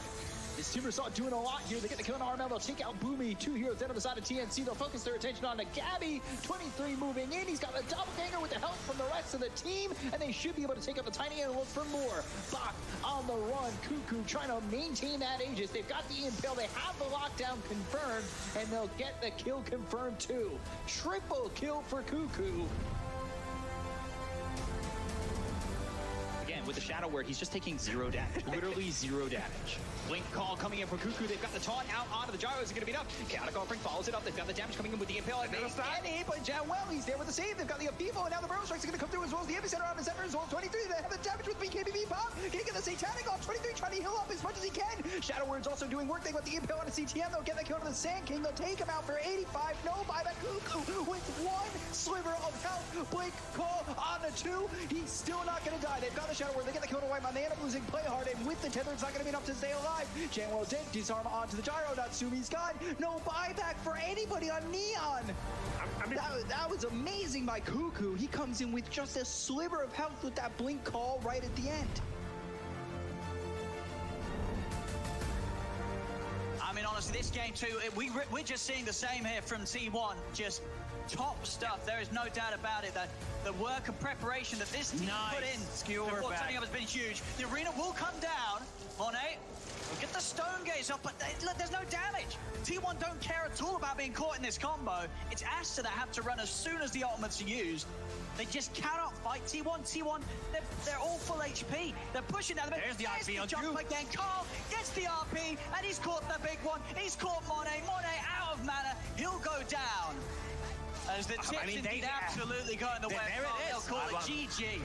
This Timbersaw doing a lot here. They get the kill on RML. They'll take out Boomy. Two heroes down on the side of TNC. They'll focus their attention on the Gabby. 23 moving in. He's got a doppelganger with the help from the rest of the team, and they should be able to take out the Tiny and look for more. Bach on the run. Cuckoo trying to maintain that Aegis. They've got the impale. They have the lockdown confirmed, and they'll get the kill confirmed too. Triple kill for Cuckoo. Again, with the Shadow Word, he's just taking 0 damage. Literally 0 damage. Blink call coming in from Cuckoo. They've got the taunt out onto the gyros. Is going to be enough. Chaotic Offering follows it up. They've got the damage coming in with the impale. And hit, but well, he's there with the save. They've got the Afibo, and now the Burrow Strikes are going to come through as well as the Epicenter on the center as well. 23, they have the damage with BKBB pop. Can't get the Satanic off. 23 trying to heal up as much as he can. Shadow Word's also doing work. They've got the impale on the CTM. They'll get the kill on the Sand King. They'll take him out for 85. No buyback. Cuckoo with one sliver of health. Blink call on the 2. He's still not going to die. They've got the Shadow Word Nobar. They get the kill to Whitemon. They end up losing play hard, and with the tether, it's not going to be enough to stay alive. Janwell dead. Disarm onto the gyro. Natsumi's gone. No buyback for anybody on Neon. That was amazing by Cuckoo. He comes in with just a sliver of health with that blink call right at the end. I mean, honestly, this game too, we're just seeing the same here from T1. Just top stuff. There is no doubt about it that the work and preparation that this team put in before turning up has been huge. The arena will come down. Monet will get the stone gates up, but there's no damage. T1 don't care at all about being caught in this combo. It's Asta that have to run as soon as the ultimates are used. They just cannot fight T1. T1, they're all full HP. They're pushing down the middle. There's the RP on jump again. Carl gets the RP, and he's caught the big one. He's caught Monet. Monet out of mana. He'll go down. As the tips indeed absolutely go in the way. There it They'll is. call it GG.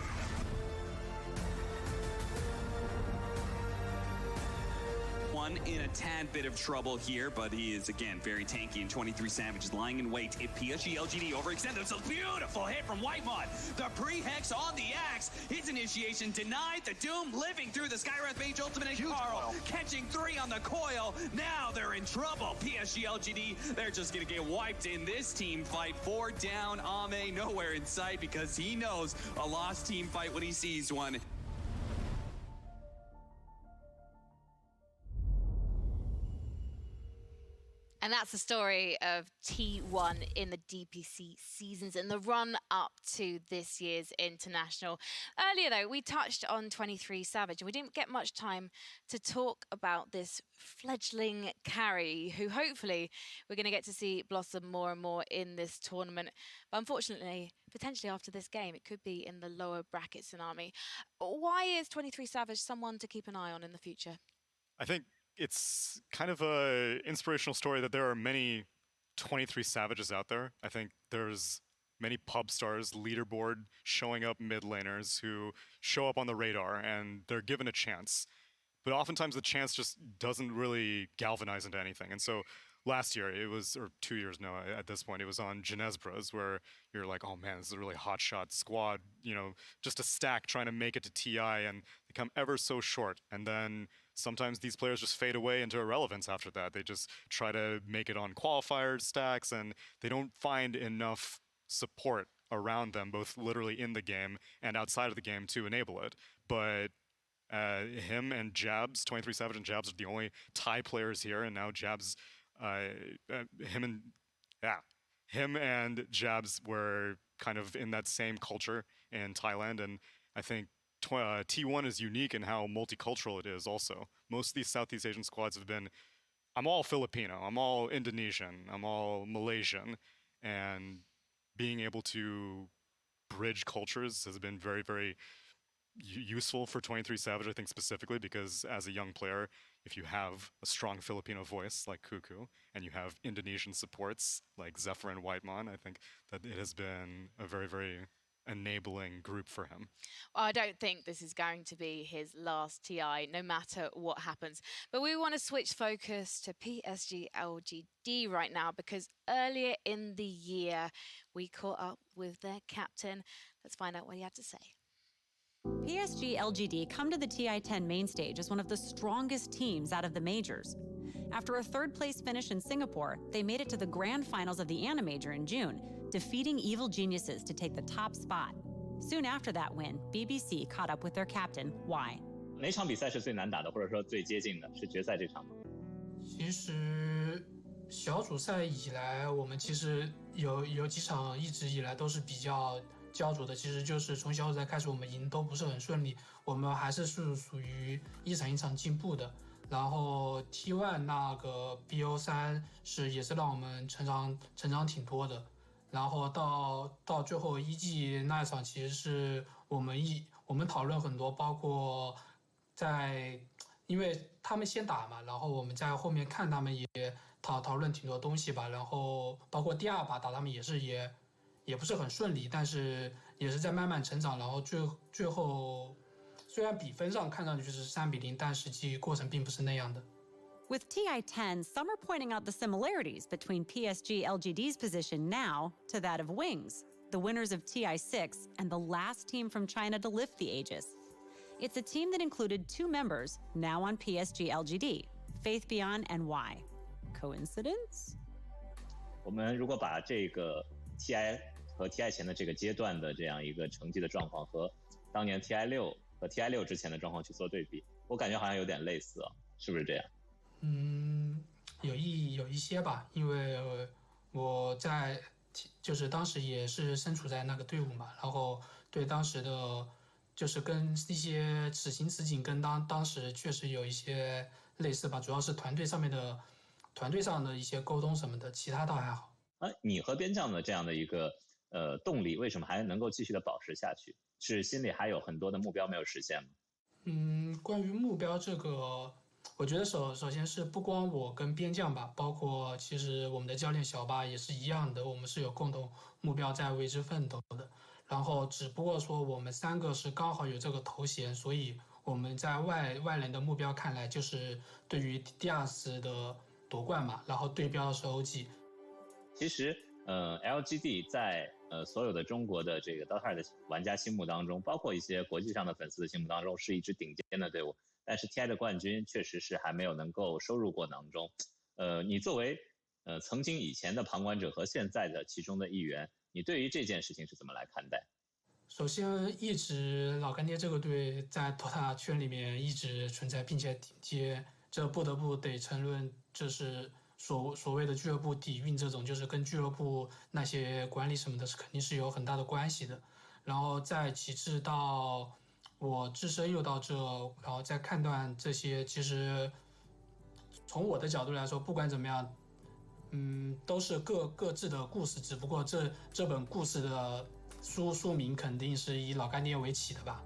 One in a tad bit of trouble here, but he is again very tanky, and 23 Savage is lying in wait. If PSG LGD overextend themselves, beautiful hit from Whitemon. The pre-hex on the axe. His initiation denied. The Doom living through the Skywrath Mage ultimate, and Carl catching 3 on the coil. Now they're in trouble. PSG LGD, they're just gonna get wiped in this team fight. 4 down, Ame nowhere in sight because he knows a lost team fight when he sees one. And that's the story of T1 in the DPC seasons and the run up to this year's international. Earlier, though, we touched on 23 Savage, and we didn't get much time to talk about this fledgling carry, who hopefully we're going to get to see blossom more and more in this tournament. But unfortunately, potentially after this game, it could be in the lower bracket Tsunami. Why is 23 Savage someone to keep an eye on in the future? I think it's kind of a inspirational story that there are many 23 Savages out there. I think there's many pub stars, leaderboard showing up mid laners who show up on the radar and they're given a chance. But oftentimes the chance just doesn't really galvanize into anything. And so last year, it was, or 2 years now at this point, it was on Genesbras where you're like, oh man, this is a really hotshot squad, you know, just a stack trying to make it to TI, and they come ever so short. And then sometimes these players just fade away into irrelevance after that. They just try to make it on qualifier stacks, and they don't find enough support around them, both literally in the game and outside of the game, to enable it. But him and Jabs, 23 Savage and Jabs are the only Thai players here, and now Jabs, him and Jabs were kind of in that same culture in Thailand, and I think T1 is unique in how multicultural it is also. Most of these Southeast Asian squads have been, I'm all Filipino, I'm all Indonesian, I'm all Malaysian, and being able to bridge cultures has been very, very useful for 23 Savage, I think, specifically because as a young player, if you have a strong Filipino voice like Cuckoo and you have Indonesian supports like Zephyr and Whitemon, I think that it has been a very, very enabling group for him. Well, I don't think this is going to be his last TI, no matter what happens. But we want to switch focus to PSG LGD right now, because earlier in the year, we caught up with their captain. Let's find out what he had to say. PSG LGD come to the TI-10 main stage as one of the strongest teams out of the majors. After a third-place finish in Singapore, they made it to the grand finals of the ANA Major in June, defeating Evil Geniuses to take the top spot. Soon after that win, BBC caught up with their captain, Y. 哪场比赛是最难打的，或者说最接近的？是决赛这场吗？其实小组赛以来，我们其实有几场一直以来都是比较焦灼的。其实就是从小组赛开始，我们赢都不是很顺利，我们还是属于一场一场进步的。然后 T1 那个 BO3也是让我们成长挺多的。然后到最后一季那一场，其实是我们讨论很多，包括因为他们先打嘛，然后我们在后面看他们也讨论挺多东西吧。然后包括第二把打他们也不是很顺利，但是也是在慢慢成长。然后最后虽然比分上看上去是3-0，但实际过程并不是那样的。With TI-10, some are pointing out the similarities between PSG LGD's position now to that of Wings, the winners of TI-6 and the last team from China to lift the Aegis. It's a team that included 2 members now on PSG LGD, Faith Beyond and Y. Coincidence? 我们如果把这个 TI 和 TI 前的这个阶段的这样一个成绩的状况和当年 TI6和 TI6之前的状况去做对比，我感觉好像有点类似啊，是不是这样？有一些吧，因为我在就是当时也是身处在那个队伍嘛，然后对当时的就是跟一些此情此景跟当时确实有一些类似吧，主要是团队上的一些沟通什么的，其他倒还好。你和边将的这样的一个动力，为什么还能够继续的保持下去？是心里还有很多的目标没有实现吗？关于目标这个，我觉得首先是不光我跟边将吧，包括其实我们的教练小巴也是一样的，我们是有共同目标在为之奋斗的。然后只不过说我们3个是刚好有这个头衔，所以我们在外人的目标看来就是对于第2次的夺冠嘛，然后对标的是 OG。其实LGD 在所有的中国的这个 Dota 的玩家心目当中，包括一些国际上的粉丝的心目当中，是一支顶尖的队伍。但是 TI 的冠军确实是还没有能够收入过囊中。你作为曾经以前的旁观者和现在的其中的一员，你对于这件事情是怎么来看待？首先，一直老干爹这个队在 Dota 圈里面一直存在，并且顶尖，这不得不得承认，这是所谓的俱乐部底蕴，这种就是跟俱乐部那些管理什么的肯定是有很大的关系的。然后再其次到我自身又到这，然后再判断这些，其实从我的角度来说，不管怎么样，都是各自的故事，只不过这本故事的书名肯定是以老干爹为起的吧，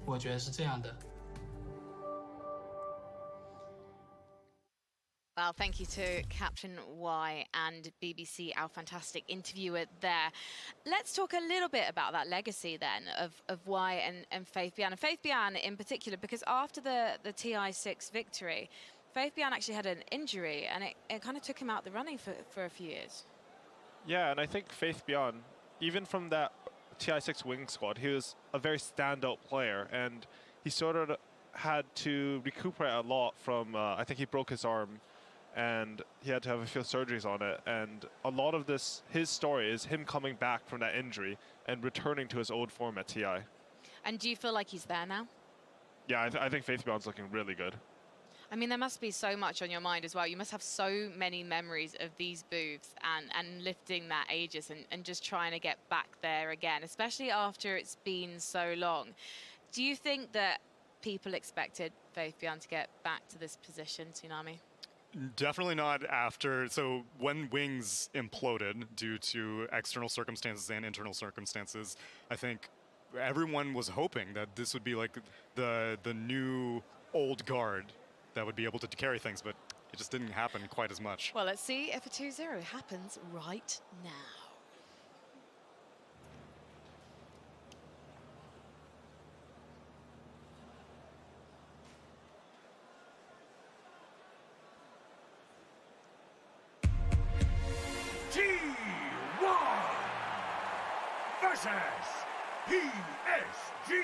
我觉得是这样的。Well, thank you to Captain Y and BBC, our fantastic interviewer there. Let's talk a little bit about that legacy then of Y and Faith Beyond. And Faith Beyond in particular, because after the TI6 victory, Faith Beyond actually had an injury and it kind of took him out the running for a few years. Yeah, and I think Faith Beyond, even from that TI6 wing squad, he was a very standout player, and he sort of had to recuperate a lot from, I think he broke his arm, and he had to have a few surgeries on it. And a lot of this, his story is him coming back from that injury and returning to his old form at TI. And do you feel like he's there now? Yeah, I think Faith Beyond's looking really good. I mean, there must be so much on your mind as well. You must have so many memories of these booths and lifting that Aegis and just trying to get back there again, especially after it's been so long. Do you think that people expected Faith Beyond to get back to this position, Tsunami? Definitely not after. So when Wings imploded due to external circumstances and internal circumstances, I think everyone was hoping that this would be like the new old guard that would be able to carry things, but it just didn't happen quite as much. Well, let's see if a 2-0 happens right now. T1 versus PSG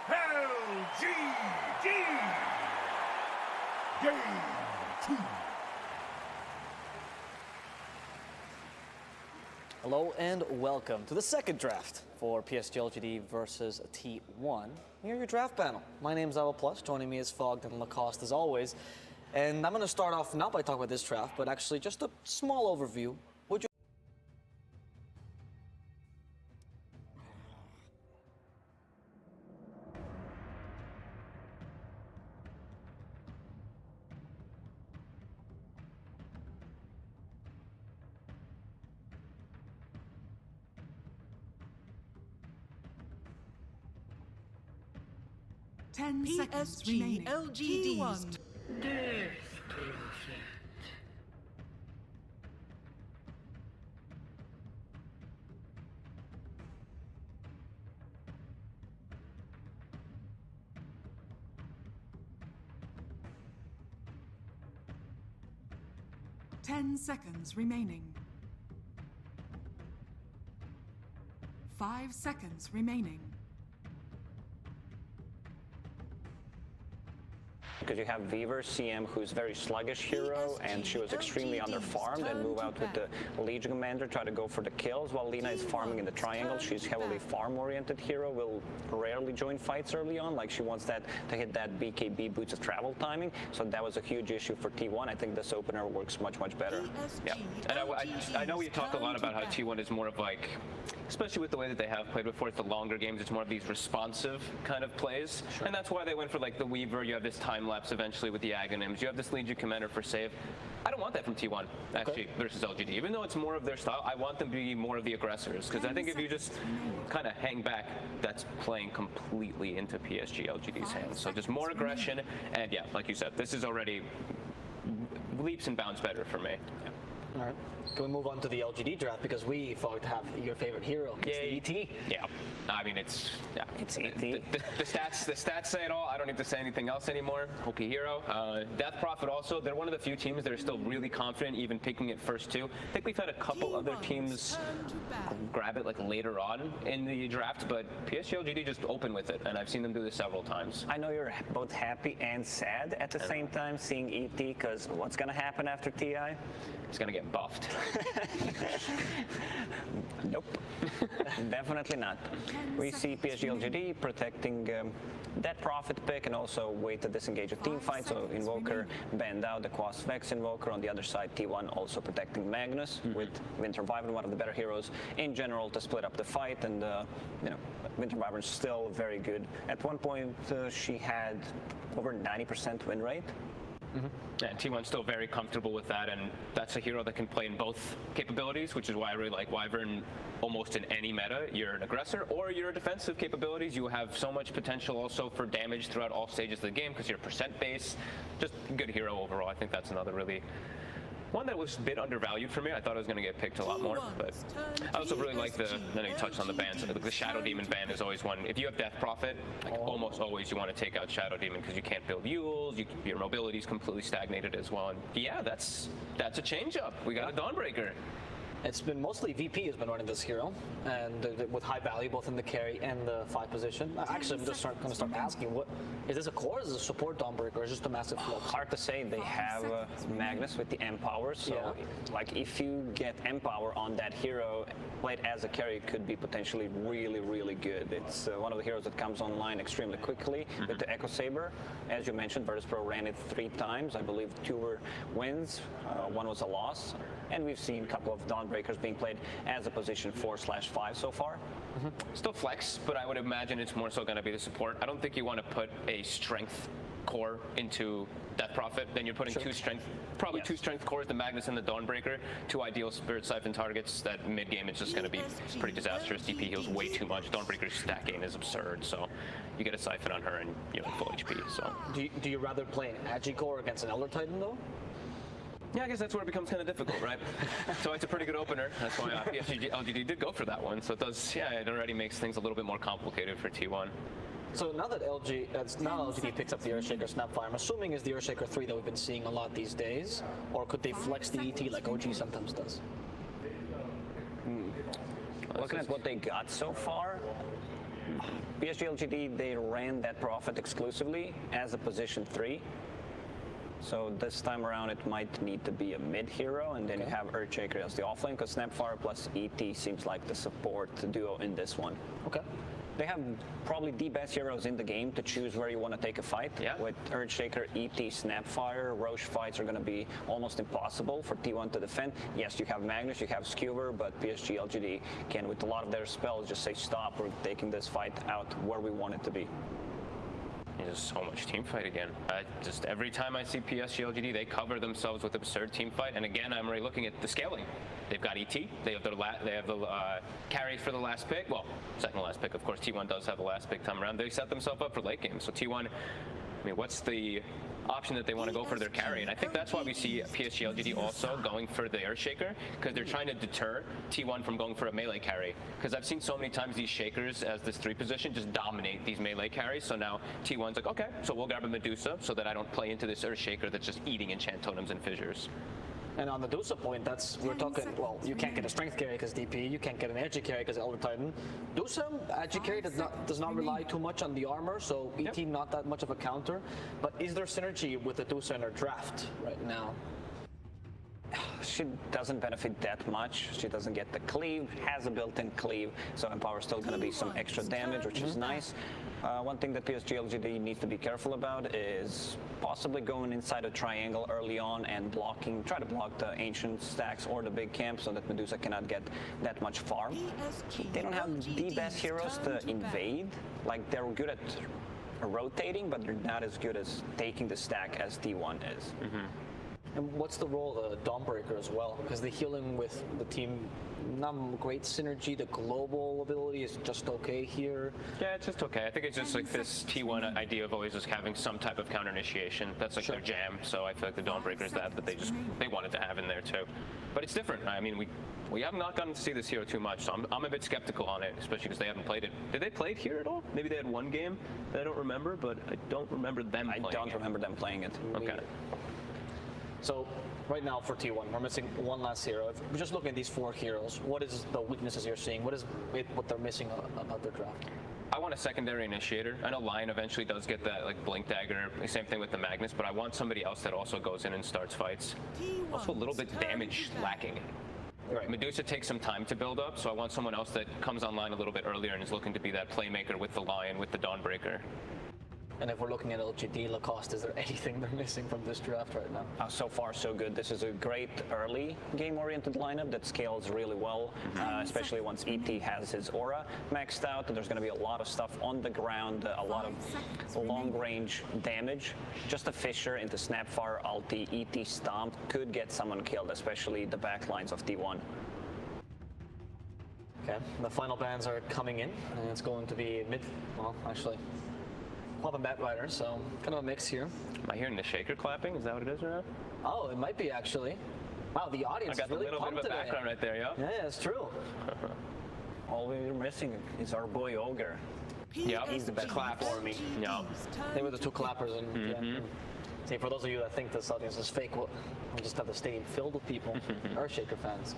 LGD. Game 2. Hello and welcome to the second draft for PSG LGD versus T1. Here your draft panel. My name's Ava Plus. Joining me is Fogged and Lacoste as always. And I'm going to start off not by talking about this draft, but actually just a small overview. Would you? PSG LGD. T1. Ten seconds remaining. 5 seconds remaining. Because you have Weaver, CM, who's very sluggish hero, and she was extremely underfarmed, and move out with the Legion Commander, try to go for the kills, while Lina is farming in the triangle. She's heavily farm-oriented hero, will rarely join fights early on, like she wants that to hit that BKB boots of travel timing, so that was a huge issue for T1. I think this opener works much, much better. Yeah, and I know we talk a lot about how T1 is more of like, especially with the way that they have played before, it's the longer games, it's more of these responsive kind of plays, and that's why they went for like the Weaver, you have this time lapse eventually with the Aghanims, you have this Legion Commander for save. I don't want that from T1 actually versus LGD. Even though it's more of their style, I want them to be more of the aggressors, because I think if you just kind of hang back, that's playing completely into PSG LGD's hands. So just more aggression, and yeah, like you said, this is already leaps and bounds better for me. All right. Can we move on to the LGD draft, because we thought to have your favorite hero? It's the ET. Yeah. I mean, it's ET. The stats say it all. I don't need to say anything else anymore. Hoki hero. Death Prophet also. They're one of the few teams that are still really confident, even picking it first too. I think we've had a couple other teams grab it like later on in the draft, but PSG LGD just open with it, and I've seen them do this several times. I know you're both happy and sad at the same time seeing ET, because what's going to happen after TI? It's going to get buffed. Nope. Definitely not. We see PSG LGD protecting that profit pick and also wait to disengage a team fight. So Invoker banned out the Quas Vex Invoker. On the other side, T1 also protecting Magnus with Winter Wyvern, one of the better heroes in general to split up the fight. And Winter Wyvern's still very good. At one point, she had over 90% win rate. Yeah, T1's still very comfortable with that, and that's a hero that can play in both capabilities, which is why I really like Wyvern almost in any meta. You're an aggressor or you're defensive capabilities. You have so much potential also for damage throughout all stages of the game because you're percent base. Just good hero overall. I think that's another really one that was a bit undervalued for me. I thought it was going to get picked a lot more, but I also really like I know you touched on the bans. The Shadow Demon ban is always one. If you have Death Prophet, like almost always you want to take out Shadow Demon because you can't build Yules, your mobility is completely stagnated as well. And yeah, that's a change up. We got a Dawnbreaker. It's been mostly VP has been running this hero, and with high value both in the carry and the fight position. Actually, I'm just going to start asking, what is this a core? Is this a support Dawnbreaker, or is it just a massive flow? Hard to say. They have Magnus with the Empower, so like if you get Empower on that hero played as a carry, it could be potentially really, really good. It's one of the heroes that comes online extremely quickly with the Echo Saber. As you mentioned, Virtus.pro ran it 3 times. I believe 2 were wins, 1 was a loss, and we've seen a couple of Dawnbreakers being played as a position 4/5 so far. Still flex, but I would imagine it's more so going to be the support. I don't think you want to put a strength core into Death Prophet. Then you're putting 2 strength, probably 2 strength cores, the Magnus and the Dawnbreaker, 2 ideal Spirit Siphon targets. That mid game is just going to be pretty disastrous. DP heals way too much. Dawnbreaker's stack gain is absurd, so you get a Siphon on her and you're like full HP. So do you rather play an Agi core against an Elder Titan though? Yeah, I guess that's where it becomes kind of difficult, right? So it's a pretty good opener. That's why PSG LGD did go for that one. So it does, yeah, it already makes things a little bit more complicated for T1. So now that LGD picks up the Earthshaker Snapfire, I'm assuming is the Earthshaker 3 that we've been seeing a lot these days, or could they flex the ET like OG sometimes does? Looking at what they got so far, PSG LGD, they ran that Prophet exclusively as a position 3. So this time around, it might need to be a mid hero, and then you have Earthshaker as the offlane, because Snapfire plus ET seems like the support duo in this one. Okay. They have probably the best heroes in the game to choose where you want to take a fight. Yeah. With Earthshaker, ET, Snapfire, Roche fights are going to be almost impossible for T1 to defend. Yes, you have Magnus, you have Skewer, but PSG LGD can, with a lot of their spells, just say stop, we're taking this fight out where we want it to be. There's so much team fight again. Just every time I see PSG LGD, they cover themselves with absurd team fight. And again, I'm already looking at the scaling. They've got ET. They have the carry for the last pick. Well, second to last pick, of course. T1 does have the last pick time around. They set themselves up for late game. So T1, I mean, what's the option that they want to go for their carry? And I think that's why we see PSG LGD also going for the Earthshaker, because they're trying to deter T1 from going for a melee carry. Because I've seen so many times these Shakers as this 3 position just dominate these melee carries. So now T1's like, okay, so we'll grab a Medusa so that I don't play into this Earthshaker that's just eating enchant totems and fissures. And on the Dusa point, we're talking, well, you can't get a strength carry because DP, you can't get an edgy carry because Elder Titan. Dusa, edgy carry does not rely too much on the armor, so ET not that much of a counter. But is there synergy with the Dusa in her draft right now? She doesn't benefit that much. She doesn't get the cleave, has a built-in cleave, so Empower is still going to be some extra damage, which is nice. One thing that PSG LGD needs to be careful about is possibly going inside a triangle early on and try to block the ancient stacks or the big camp so that Medusa cannot get that much farm. They don't have the best heroes to invade. Like, they're good at rotating, but they're not as good as taking the stack as T1 is. And what's the role of the Dawnbreaker as well? Because the healing with the team, not great synergy. The global ability is just okay here. Yeah, it's just okay. I think it's just like this T1 idea of always just having some type of counter initiation. That's like their jam. So I feel like the Dawnbreaker is that they wanted to have in there too. But it's different. I mean, we have not gotten to see this hero too much, so I'm a bit skeptical on it, especially because they haven't played it. Did they play it here at all? Maybe they had one game that I don't remember, but I don't remember them playing it. I don't remember them playing it. Okay. So right now for T1, we're missing one last hero. If we're just looking at these 4 heroes, what is the weaknesses you're seeing? What they're missing about their draft? I want a secondary initiator. I know Lion eventually does get that like blink dagger, same thing with the Magnus, but I want somebody else that also goes in and starts fights. Also a little bit damage lacking. Right. Medusa takes some time to build up, so I want someone else that comes online a little bit earlier and is looking to be that playmaker with the Lion, with the Dawnbreaker. And if we're looking at LGD, Lacoste, is there anything they're missing from this draft right now? So far, so good. This is a great early game-oriented lineup that scales really well, especially once ET has his aura maxed out. There's going to be a lot of stuff on the ground, a lot of long-range damage. Just a Fissure into Snapfire, ulti, ET Stomp could get someone killed, especially the backlines of T1. Okay, the final bans are coming in, and it's going to be actually, Pop and Bat Rider, so kind of a mix here. Am I hearing the shaker clapping? Is that what it is right now? Oh, it might be actually. Wow, the audience is really pumped today. I got a little bit of a background right there, yeah? Yeah, it's true. All we're missing is our boy Ogre. Yeah, he's the best clap for me. Yeah. They were the 2 clappers, and yeah. See, for those of you that think this audience is fake, we'll just have the stadium filled with people, Earthshaker fans.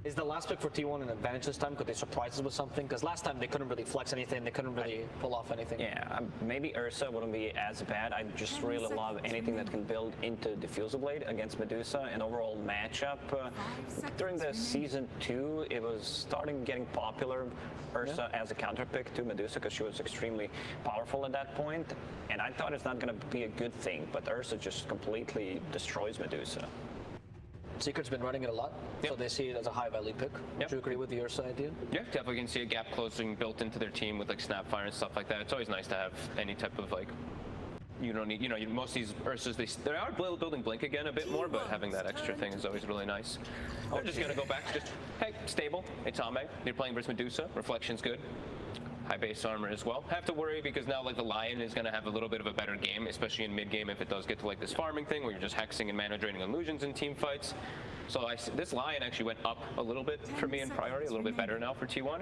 Is the last pick for T1 an advantage this time? Could they surprise us with something? Because last time they couldn't really flex anything, they couldn't really pull off anything. Yeah, maybe Ursa wouldn't be as bad. I just really love anything that can build into Diffusal Blade against Medusa. And overall matchup, during the Season 2, it was starting getting popular, Ursa as a counter pick to Medusa, because she was extremely powerful at that point. And I thought it's not going to be a good thing, but Ursa just completely destroys Medusa. Secret's been running it a lot, so they see it as a high-value pick. Would you agree with the Ursa idea? Yeah, definitely can see a gap closing built into their team with like Snapfire and stuff like that. It's always nice to have any type of like, you don't need, most of these Ursas, they are building Blink again a bit more, but having that extra thing is always really nice. They're just gonna go back, hey, stable, it's Ame. You're playing versus Medusa, Reflection's good. High base armor as well. Have to worry because now like the Lion is going to have a little bit of a better game, especially in mid game if it does get to like this farming thing where you're just hexing and mana draining illusions in team fights. So this Lion actually went up a little bit for me in priority, a little bit better now for T1.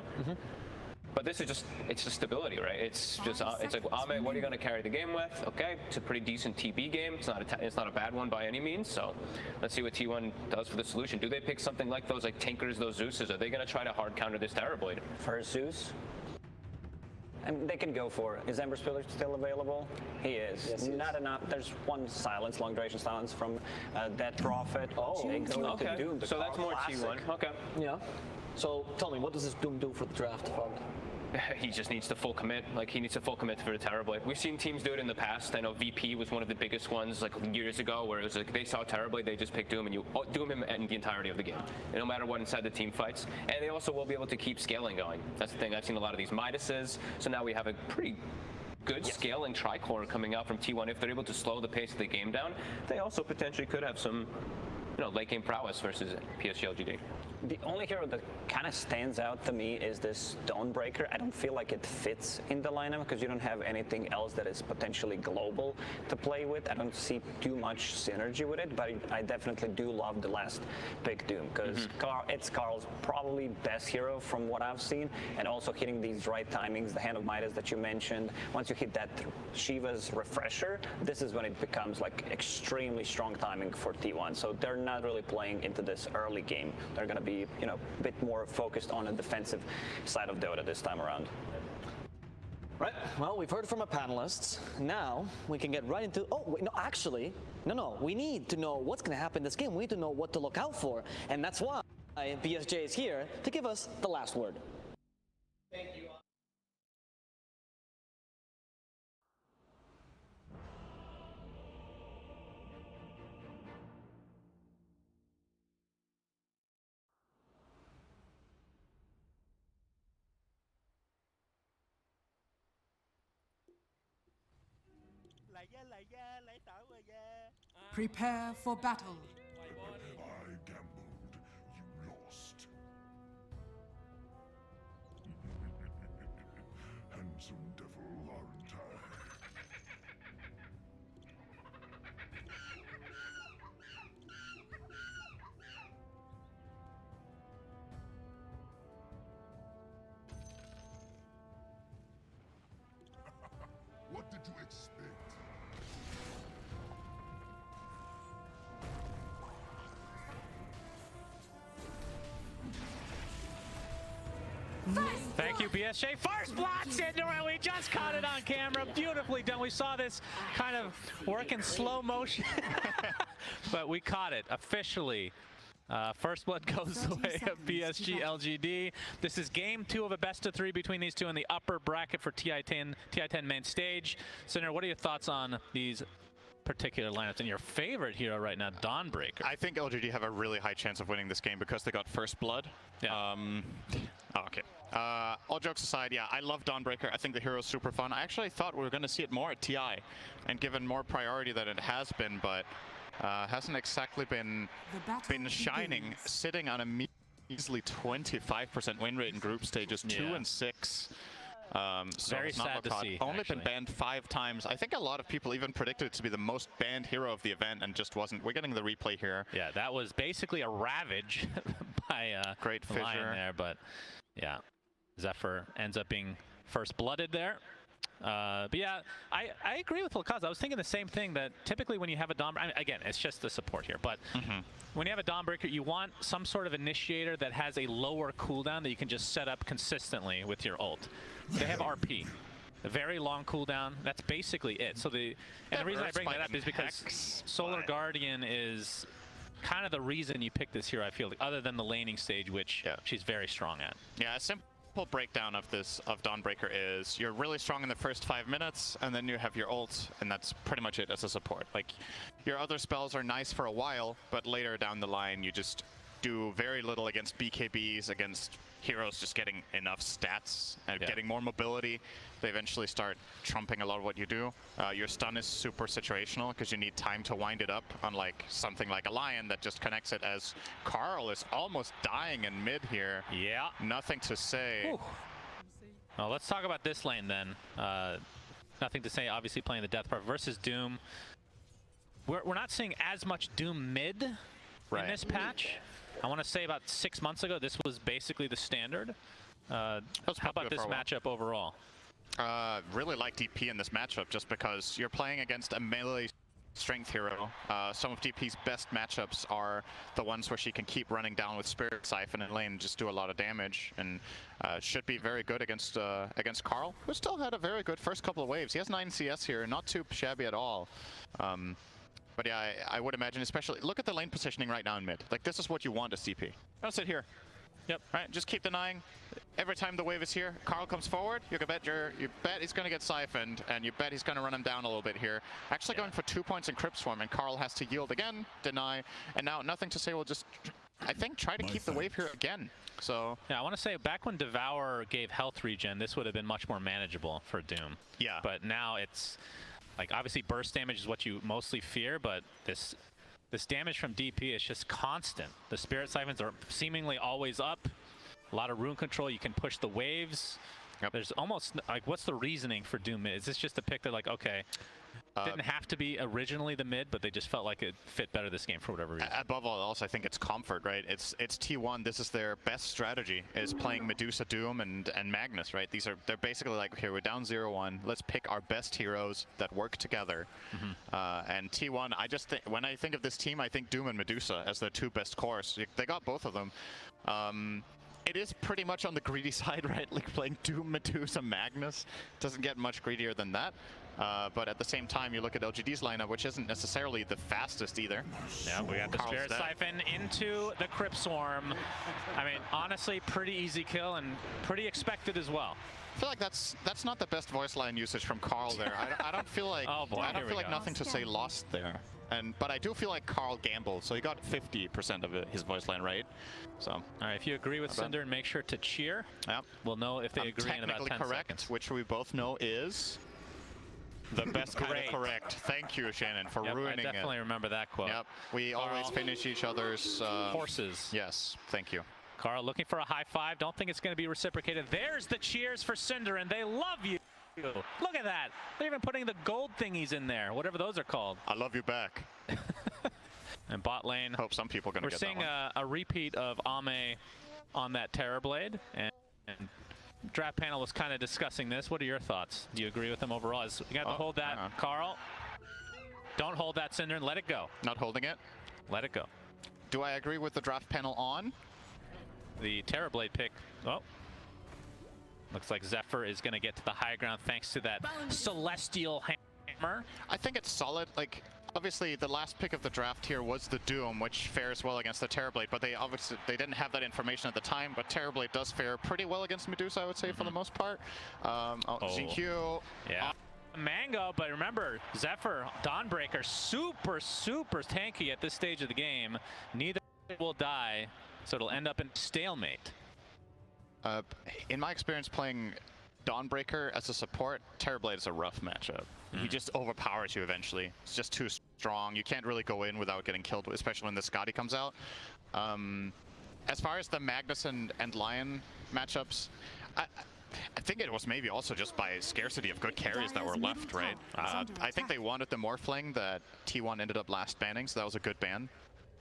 But this is it's just stability, right? It's like, Ame, what are you going to carry the game with? Okay, it's a pretty decent TB game. It's not a bad one by any means. So let's see what T1 does for the solution. Do they pick something like those like Tinkers, those Zeuses? Are they going to try to hard counter this Terrorblade? For Zeus? And they can go for it. Is Ember Spiller still available? He is. Yes, not enough. There's one silence, long duration silence from Dead Prophet. Oh, they go to Doom. So that's more classic. T1. Okay. Yeah. So tell me, what does this Doom do for the draft fund? He just needs to full commit. Like, he needs to full commit for the Terrorblade. We've seen teams do it in the past. I know VP was one of the biggest ones, like, years ago, where it was like they saw Terrorblade, they just picked Doom, and you Doom him in the entirety of the game. And no matter what inside the team fights. And they also will be able to keep scaling going. That's the thing. I've seen a lot of these Midases. So now we have a pretty good scaling Tricore coming out from T1. If they're able to slow the pace of the game down, they also potentially could have some, late game prowess versus PSG LGD. The only hero that kind of stands out to me is this Dawnbreaker. I don't feel like it fits in the lineup because you don't have anything else that is potentially global to play with. I don't see too much synergy with it, but I definitely do love the last pick Doom because it's Carl's probably best hero from what I've seen, and also hitting these right timings, the Hand of Midas that you mentioned. Once you hit that Shiva's refresher, this is when it becomes like extremely strong timing for T1. So they're not really playing into this early game. They're going to be, you know, a bit more focused on the defensive side of Dota this time around. Right. Well, we've heard from our panelists. Now we can get right into. Oh, wait, no, actually, no. We need to know what's going to happen in this game. We need to know what to look out for, and that's why BSJ is here to give us the last word. Thank you. Prepare for battle. If I gambled, you lost. Handsome devil, aren't I? What did you expect? Thank you, BSJ. First block, Syndra. We just caught it on camera. Beautifully done. We saw this kind of work in slow motion, but we caught it officially. First blood goes the way of BSG LGD. This is game 2 of a best of 3 between these two in the upper bracket for TI10 main stage. Syndra, what are your thoughts on these particular lineups and your favorite hero right now, Dawnbreaker? I think LGD have a really high chance of winning this game because they got first blood. Yeah. Okay. All jokes aside, yeah, I love Dawnbreaker. I think the hero is super fun. I actually thought we were going to see it more at TI and given more priority than it has been, but hasn't exactly been shining, sitting on a measly 25% win rate in group stages, 2 and 6. So Very sad to see. Only been banned 5 times. I think a lot of people even predicted it to be the most banned hero of the event and just wasn't. We're getting the replay here. Yeah, that was basically a ravage by Great Lion fissure there, but yeah, Zephyr ends up being first blooded there. But yeah, I agree with Lakaza. I was thinking the same thing, that typically when you have a Dawnbreaker, again, it's just the support here, but when you have a Dawnbreaker, you want some sort of initiator that has a lower cooldown that you can just set up consistently with your ult. They have RP, a very long cooldown. That's basically it. So the reason I bring that up is because Solar Guardian is kind of the reason you pick this hero, I feel, other than the laning stage, which she's very strong at. Yeah, a simple breakdown of Dawnbreaker is you're really strong in the first 5 minutes, and then you have your ult, and that's pretty much it as a support. Like, your other spells are nice for a while, but later down the line you just do very little against BKBs, against heroes just getting enough stats and getting more mobility. They eventually start trumping a lot of what you do. Your stun is super situational because you need time to wind it up, unlike something like a Lion that just connects it, as Carl is almost dying in mid here. Yeah. Nothing to say. Whew. Well, let's talk about this lane then. Nothing to say, obviously playing the Death Part versus Doom. We're not seeing as much Doom mid in this patch. I want to say about 6 months ago, this was basically the standard. How about this matchup overall? Really like DP in this matchup just because you're playing against a melee strength hero. Some of DP's best matchups are the ones where she can keep running down with Spirit Siphon in lane and just do a lot of damage, and should be very good against Carl, who still had a very good first couple of waves. He has 9 CS here, not too shabby at all. But yeah, I would imagine, especially, look at the lane positioning right now in mid. Like, this is what you want to CP. Don't sit here. Yep. Right, just keep denying. Every time the wave is here, Carl comes forward, you bet he's going to get siphoned, and you bet he's going to run him down a little bit here. Actually going for 2 points in Crypt Swarm, and Carl has to yield again, deny, and now nothing to say, we'll just, I think, try to keep the wave here again. So yeah, I want to say back when Devour gave health regen, this would have been much more manageable for Doom. Yeah. But now it's, like, obviously burst damage is what you mostly fear, but this this damage from DP is just constant. The Spirit Siphons are seemingly always up. A lot of rune control. You can push the waves. There's almost like, what's the reasoning for Doom mid? Is this just a pick that like, okay, didn't have to be originally the mid, but they just felt like it fit better this game for whatever reason? Above all else, I think it's comfort, right? It's T1. This is their best strategy, is playing Medusa, Doom, and Magnus, right? They're basically like, here, we're down 0-1. Let's pick our best heroes that work together. And T1, I just think, when I think of this team, I think Doom and Medusa as their two best cores. They got both of them. It is pretty much on the greedy side, right? Like playing Doom, Medusa, Magnus doesn't get much greedier than that. But at the same time, you look at LGD's lineup, which isn't necessarily the fastest either. Yeah, we got the Spirit Siphon into the Crypt Swarm. I mean, honestly, pretty easy kill and pretty expected as well. I feel like that's not the best voice line usage from Carl there. I don't feel like I don't feel like nothing to say lost there. But I do feel like Carl gambled, so he got 50% of his voice line right. So, all right, if you agree with Cinder, make sure to cheer. Yep. We'll know if they agree in about 10 correct, seconds. Which we both know is the best kind of correct. Thank you, Shannon, for ruining it. I definitely remember that quote. Yep. We always finish each other's horses. Yes. Thank you. Carl looking for a high five. Don't think it's going to be reciprocated. There's the cheers for Cinder, and they love you. Look at that. They're even putting the gold thingies in there, whatever those are called. I love you back. And bot lane. Hope some people are going to get that one. We're seeing a repeat of Ame on that Terrorblade, and draft panel was kind of discussing this. What are your thoughts? Do you agree with them overall? You got to hold that, Carl. Don't hold that, Cinder, and let it go. Not holding it? Let it go. Do I agree with the draft panel on? The Terrorblade pick. Oh. Looks like Zephyr is going to get to the high ground thanks to that Celestial Hammer. I think it's solid. Like, obviously, the last pick of the draft here was the Doom, which fares well against the Terrorblade, but they didn't have that information at the time, but Terrorblade does fare pretty well against Medusa, I would say, for the most part. GQ. Yeah. Mango, but remember, Zephyr, Dawnbreaker, super tanky at this stage of the game. Neither will die, so it'll end up in stalemate. In my experience playing Dawnbreaker as a support, Terrorblade is a rough matchup. He just overpowers you eventually. It's just too strong. You can't really go in without getting killed, especially when the Scotty comes out. As far as the Magnus and Lion matchups, I think it was maybe also just by scarcity of good carries that were left, right? I think they wanted the Morphling that T1 ended up last banning, so that was a good ban.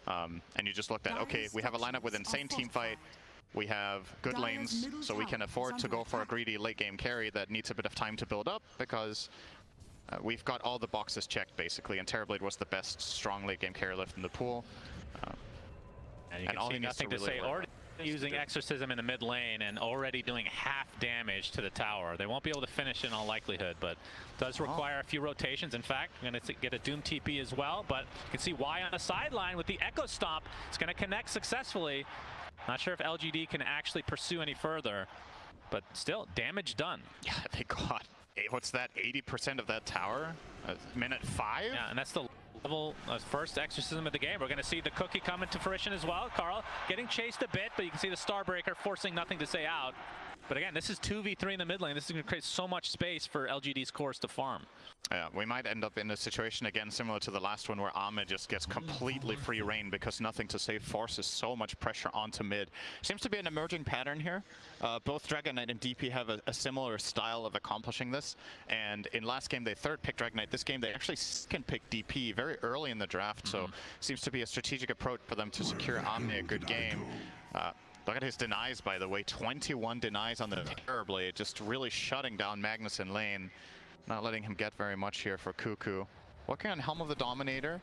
And you just looked at, okay, we have a lineup with insane teamfight. We have good lanes, so we can afford to go for a greedy late game carry that needs a bit of time to build up, because we've got all the boxes checked basically, and Terrorblade was the best strong late game carry left in the pool. And you can see nothing to say. Already using Exorcism in the mid lane and already doing half damage to the tower. They won't be able to finish in all likelihood, but does require a few rotations. In fact, we're going to get a Doom TP as well, but you can see Y on the sideline with the Echo Stomp. It's going to connect successfully. Not sure if LGD can actually pursue any further, but still, damage done. Yeah, they got, what's that, 80% of that tower? Minute 5? Yeah, and that's the level of first Exorcism of the game. We're going to see the cookie come into fruition as well. Carl getting chased a bit, but you can see the Starbreaker forcing nothing to say out. But again, this is 2v3 in the mid lane. This is going to create so much space for LGD's cores to farm. Yeah, we might end up in a situation again similar to the last one where Ame just gets completely free reign because nothing to say forces so much pressure onto mid. Seems to be an emerging pattern here. Both Dragon Knight and DP have a similar style of accomplishing this. And in last game, they third picked Dragon Knight. This game, they actually second picked DP very early in the draft. So seems to be a strategic approach for them to secure Ame a good game. Look at his denies, by the way. 21 denies on the Terrorblade, just really shutting down Magnus in lane. Not letting him get very much here for Cuckoo. Working on Helm of the Dominator.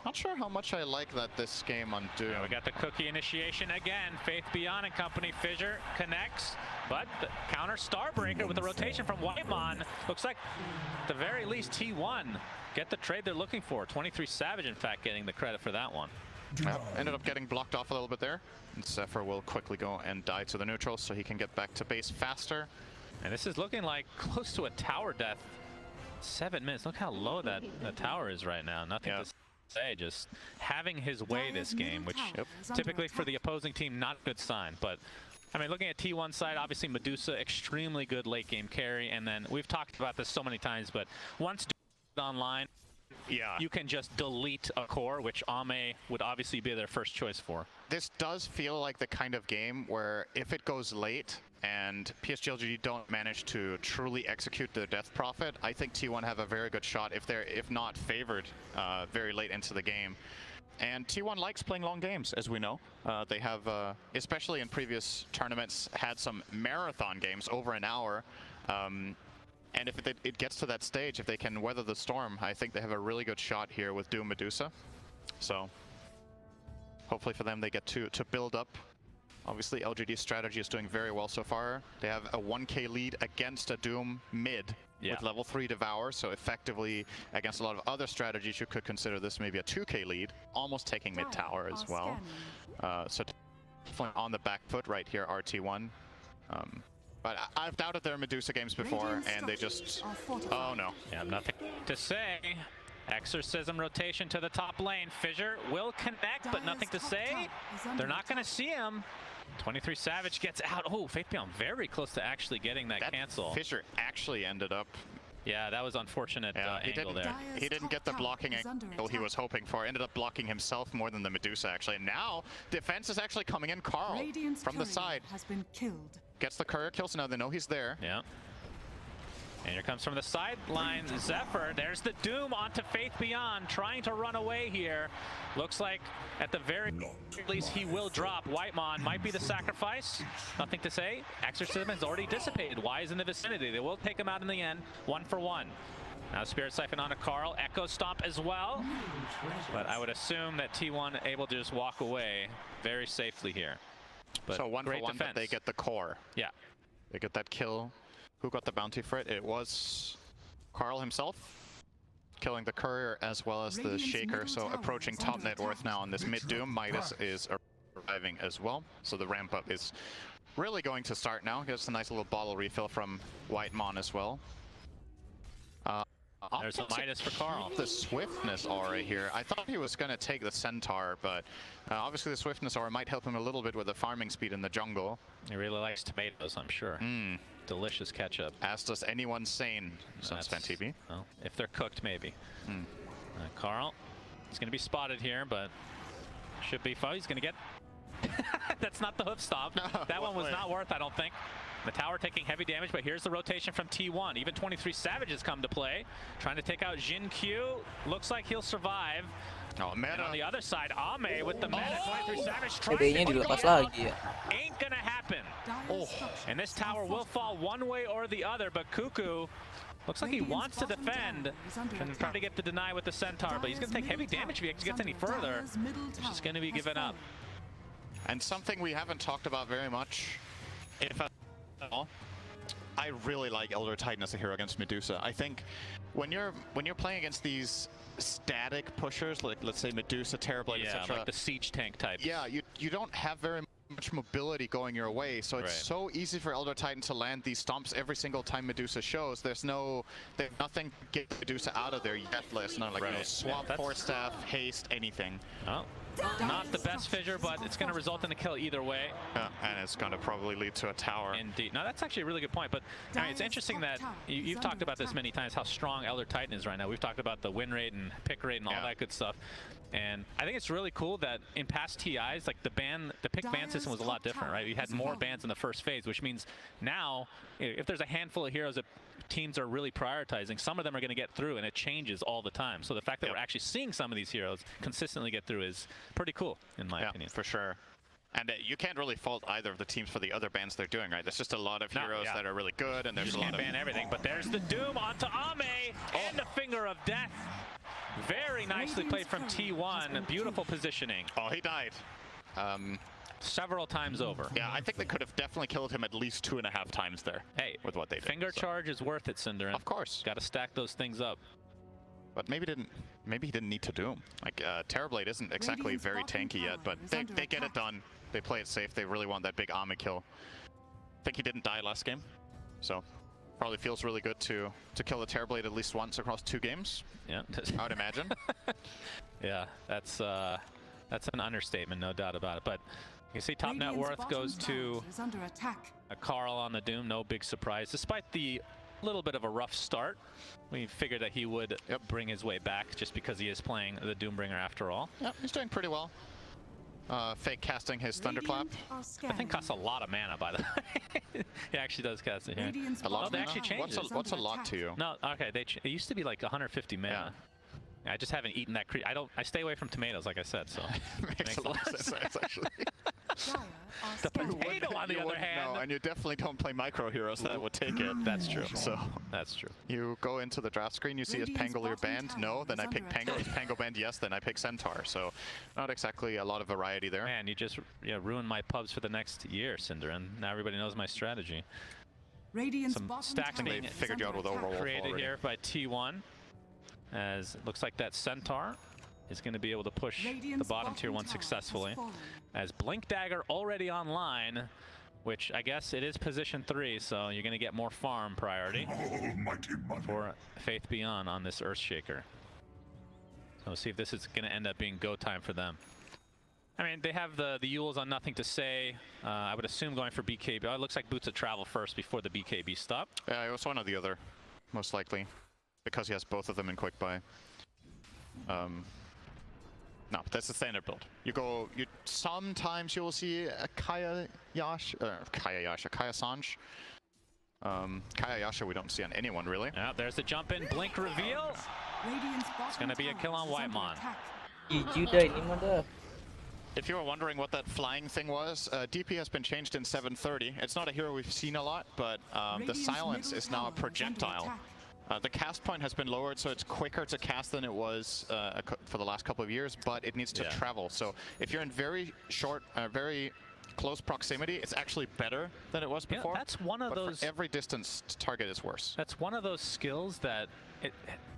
Not sure how much I like that this game on Doom. Yeah, we got the cookie initiation again. Faith Beyond and company. Fissure connects, but the counter Starbreaker with the rotation from Whitemon. Looks like, at the very least, T1 get the trade they're looking for. 23 Savage, in fact, getting the credit for that one. Ended up getting blocked off a little bit there. And Zephyr will quickly go and die to the neutral so he can get back to base faster. And this is looking like close to a tower death. 7 minutes. Look how low the tower is right now. Nothing to say. Just having his way this game, which typically for the opposing team, not a good sign. But I mean, looking at T1 side, obviously Medusa, extremely good late game carry. And then we've talked about this so many times, but once online, you can just delete a core, which Ame would obviously be their first choice for. This does feel like the kind of game where if it goes late and PSG LGD don't manage to truly execute their Death Prophet, I think T1 have a very good shot if not favored very late into the game. And T1 likes playing long games, as we know. They have, especially in previous tournaments, had some marathon games over an hour. And if it gets to that stage, if they can weather the storm, I think they have a really good shot here with Doom Medusa. So hopefully for them, they get to build up. Obviously, LGD's strategy is doing very well so far. They have a 1k lead against a Doom mid with level 3 Devour, so effectively against a lot of other strategies, you could consider this maybe a 2k lead, almost taking mid tower as well. So definitely on the back foot right here, RT1. But I've doubted their Medusa games before, and they just... Oh, no. Yeah, nothing to say. Exorcism rotation to the top lane. Fissure will connect, but nothing to say. They're not going to see him. 23 Savage gets out. Oh, Faith Beyond very close to actually getting that cancel. Fissure actually ended up... Yeah, that was unfortunate angle there. He didn't get the blocking angle he was hoping for. Ended up blocking himself more than the Medusa, actually. And now, defense is actually coming in. Carl, from the side, has been killed. Gets the courier kill, so now they know he's there. Yeah. And here comes from the sideline, Zephyr. There's the Doom onto Faith Beyond, trying to run away here. Looks like at the very least he will drop. Whitemon might be the sacrifice. Nothing to say. Exorcism has already dissipated. Y is in the vicinity. They will take him out in the end, 1 for 1. Now Spirit Siphon onto Carl. Echo Stomp as well. But I would assume that T1 able to just walk away very safely here. But so 1 for 1, but they get the core. Yeah. They get that kill. Who got the bounty for it? It was Carl himself, killing the courier as well as the shaker. So approaching top net worth now on this mid Doom. Midas is arriving as well. So the ramp up is really going to start now. Gets a nice little bottle refill from Whitemon as well. There's a Midas for Carl. The swiftness aura here. I thought he was going to take the centaur, but obviously the swiftness aura might help him a little bit with the farming speed in the jungle. He really likes tomatoes, I'm sure. Delicious ketchup. As does anyone sane. So TV. Well, if they're cooked, maybe. Carl, he's going to be spotted here, but should be fun. He's going to get... That's not the hoof stomp. No, that one was not worth, I don't think. The tower taking heavy damage, but here's the rotation from T1. Even 23 Savages come to play. Trying to take out Jin Q. Looks like he'll survive. Oh, man. And on the other side, Ame with the meta. 23 Savage trying to dilepas lagi ya. Ain't gonna happen. And this tower will fall one way or the other, but Cuckoo looks like he wants to defend and try to get the deny with the Centaur, but he's gonna take heavy damage if he gets any further. It's just gonna be given up. And something we haven't talked about very much, if at all, I really like Elder Titan as a hero against Medusa. I think when you're playing against these static pushers, like let's say Medusa, Terrorblade, etc. Like the siege tank type. Yeah, you don't have very much mobility going your way, so it's so easy for Elder Titan to land these stomps every single time Medusa shows. There's nothing to get Medusa out of there yet, less no like swap, Force Staff, haste, anything. Oh. Not the best fissure, but it's going to result in a kill either way. And it's going to probably lead to a tower. Indeed. Now, that's actually a really good point, but I mean, it's interesting that you've talked about this many times, how strong Elder Titan is right now. We've talked about the win rate and pick rate and all that good stuff. And I think it's really cool that in past TIs, like the pick ban system was a lot different, right? You had more bans in the first phase, which means now, if there's a handful of heroes that teams are really prioritizing, some of them are going to get through, and it changes all the time. So the fact that we're actually seeing some of these heroes consistently get through is pretty cool, in my opinion. For sure. And you can't really fault either of the teams for the other bans they're doing, right? There's just a lot of heroes that are really good, and there's a lot of... You can't ban everything, but there's the Doom onto Ame, and the Finger of Death. Very nicely played from T1. Beautiful positioning. Oh, he died. Several times over. Yeah, I think they could have definitely killed him at least 2.5 times there. Hey, with what they did. Finger charge is worth it, Cinderin. Of course. Got to stack those things up. But maybe he didn't need to do them. Like Terrorblade isn't exactly very tanky yet, but they get it done. They play it safe. They really want that big Ame kill. I think he didn't die last game, so probably feels really good to kill the Terrorblade at least once across 2 games. Yeah, I would imagine. Yeah, that's an understatement, no doubt about it. But you see, top net worth goes to a Carl on the Doom. No big surprise, despite the little bit of a rough start. We figured that he would bring his way back just because he is playing the Doombringer after all. Yep, he's doing pretty well. Fake casting his Thunderclap. That thing costs a lot of mana, by the way. He actually does cast it here. A lot Oh, of they mana? actually changed it. What's a lot to you? No, okay, it used to be like 150 mana. I just haven't eaten that I stay away from tomatoes, like I said, so. Makes a lot of sense, actually. The potato, on the other hand. No, and you definitely don't play micro heroes that would take it. That's true. So that's true. You go into the draft screen, you see is Pangolier banned? No, then I pick Pango. Is Pango banned? Yes, then I pick Centaur. So not exactly a lot of variety there. Man, you just ruined my pubs for the next year, Cinder, and now everybody knows my strategy. Some stacking they figured you out with Overwolf created already. here by T1, as it looks like that Centaur is going to be able to push the bottom tier 1 successfully. As Blink Dagger already online, which I guess it is position 3, so you're going to get more farm priority for Faith Beyond on this Earthshaker. So we'll see if this is going to end up being go time for them. I mean, they have the Yules on Nothing to Say. I would assume going for BKB. Oh, it looks like Boots of Travel first before the BKB stop. Yeah, it was one or the other, most likely, because he has both of them in quick buy. No, that's the standard build. Sometimes you'll see a Kaya Sanj. Kaya Yasha we don't see on anyone really. Yeah, there's the jump in, blink reveal. It's gonna be a kill on Whitemon. If you were wondering what that flying thing was, DP has been changed in 730. It's not a hero we've seen a lot, but the silence is now a projectile. The cast point has been lowered, so it's quicker to cast than it was for the last couple of years, but it needs to travel. So if you're in very short, very close proximity, it's actually better than it was before. Yeah, that's one of those. For every distance target is worse. That's one of those skills that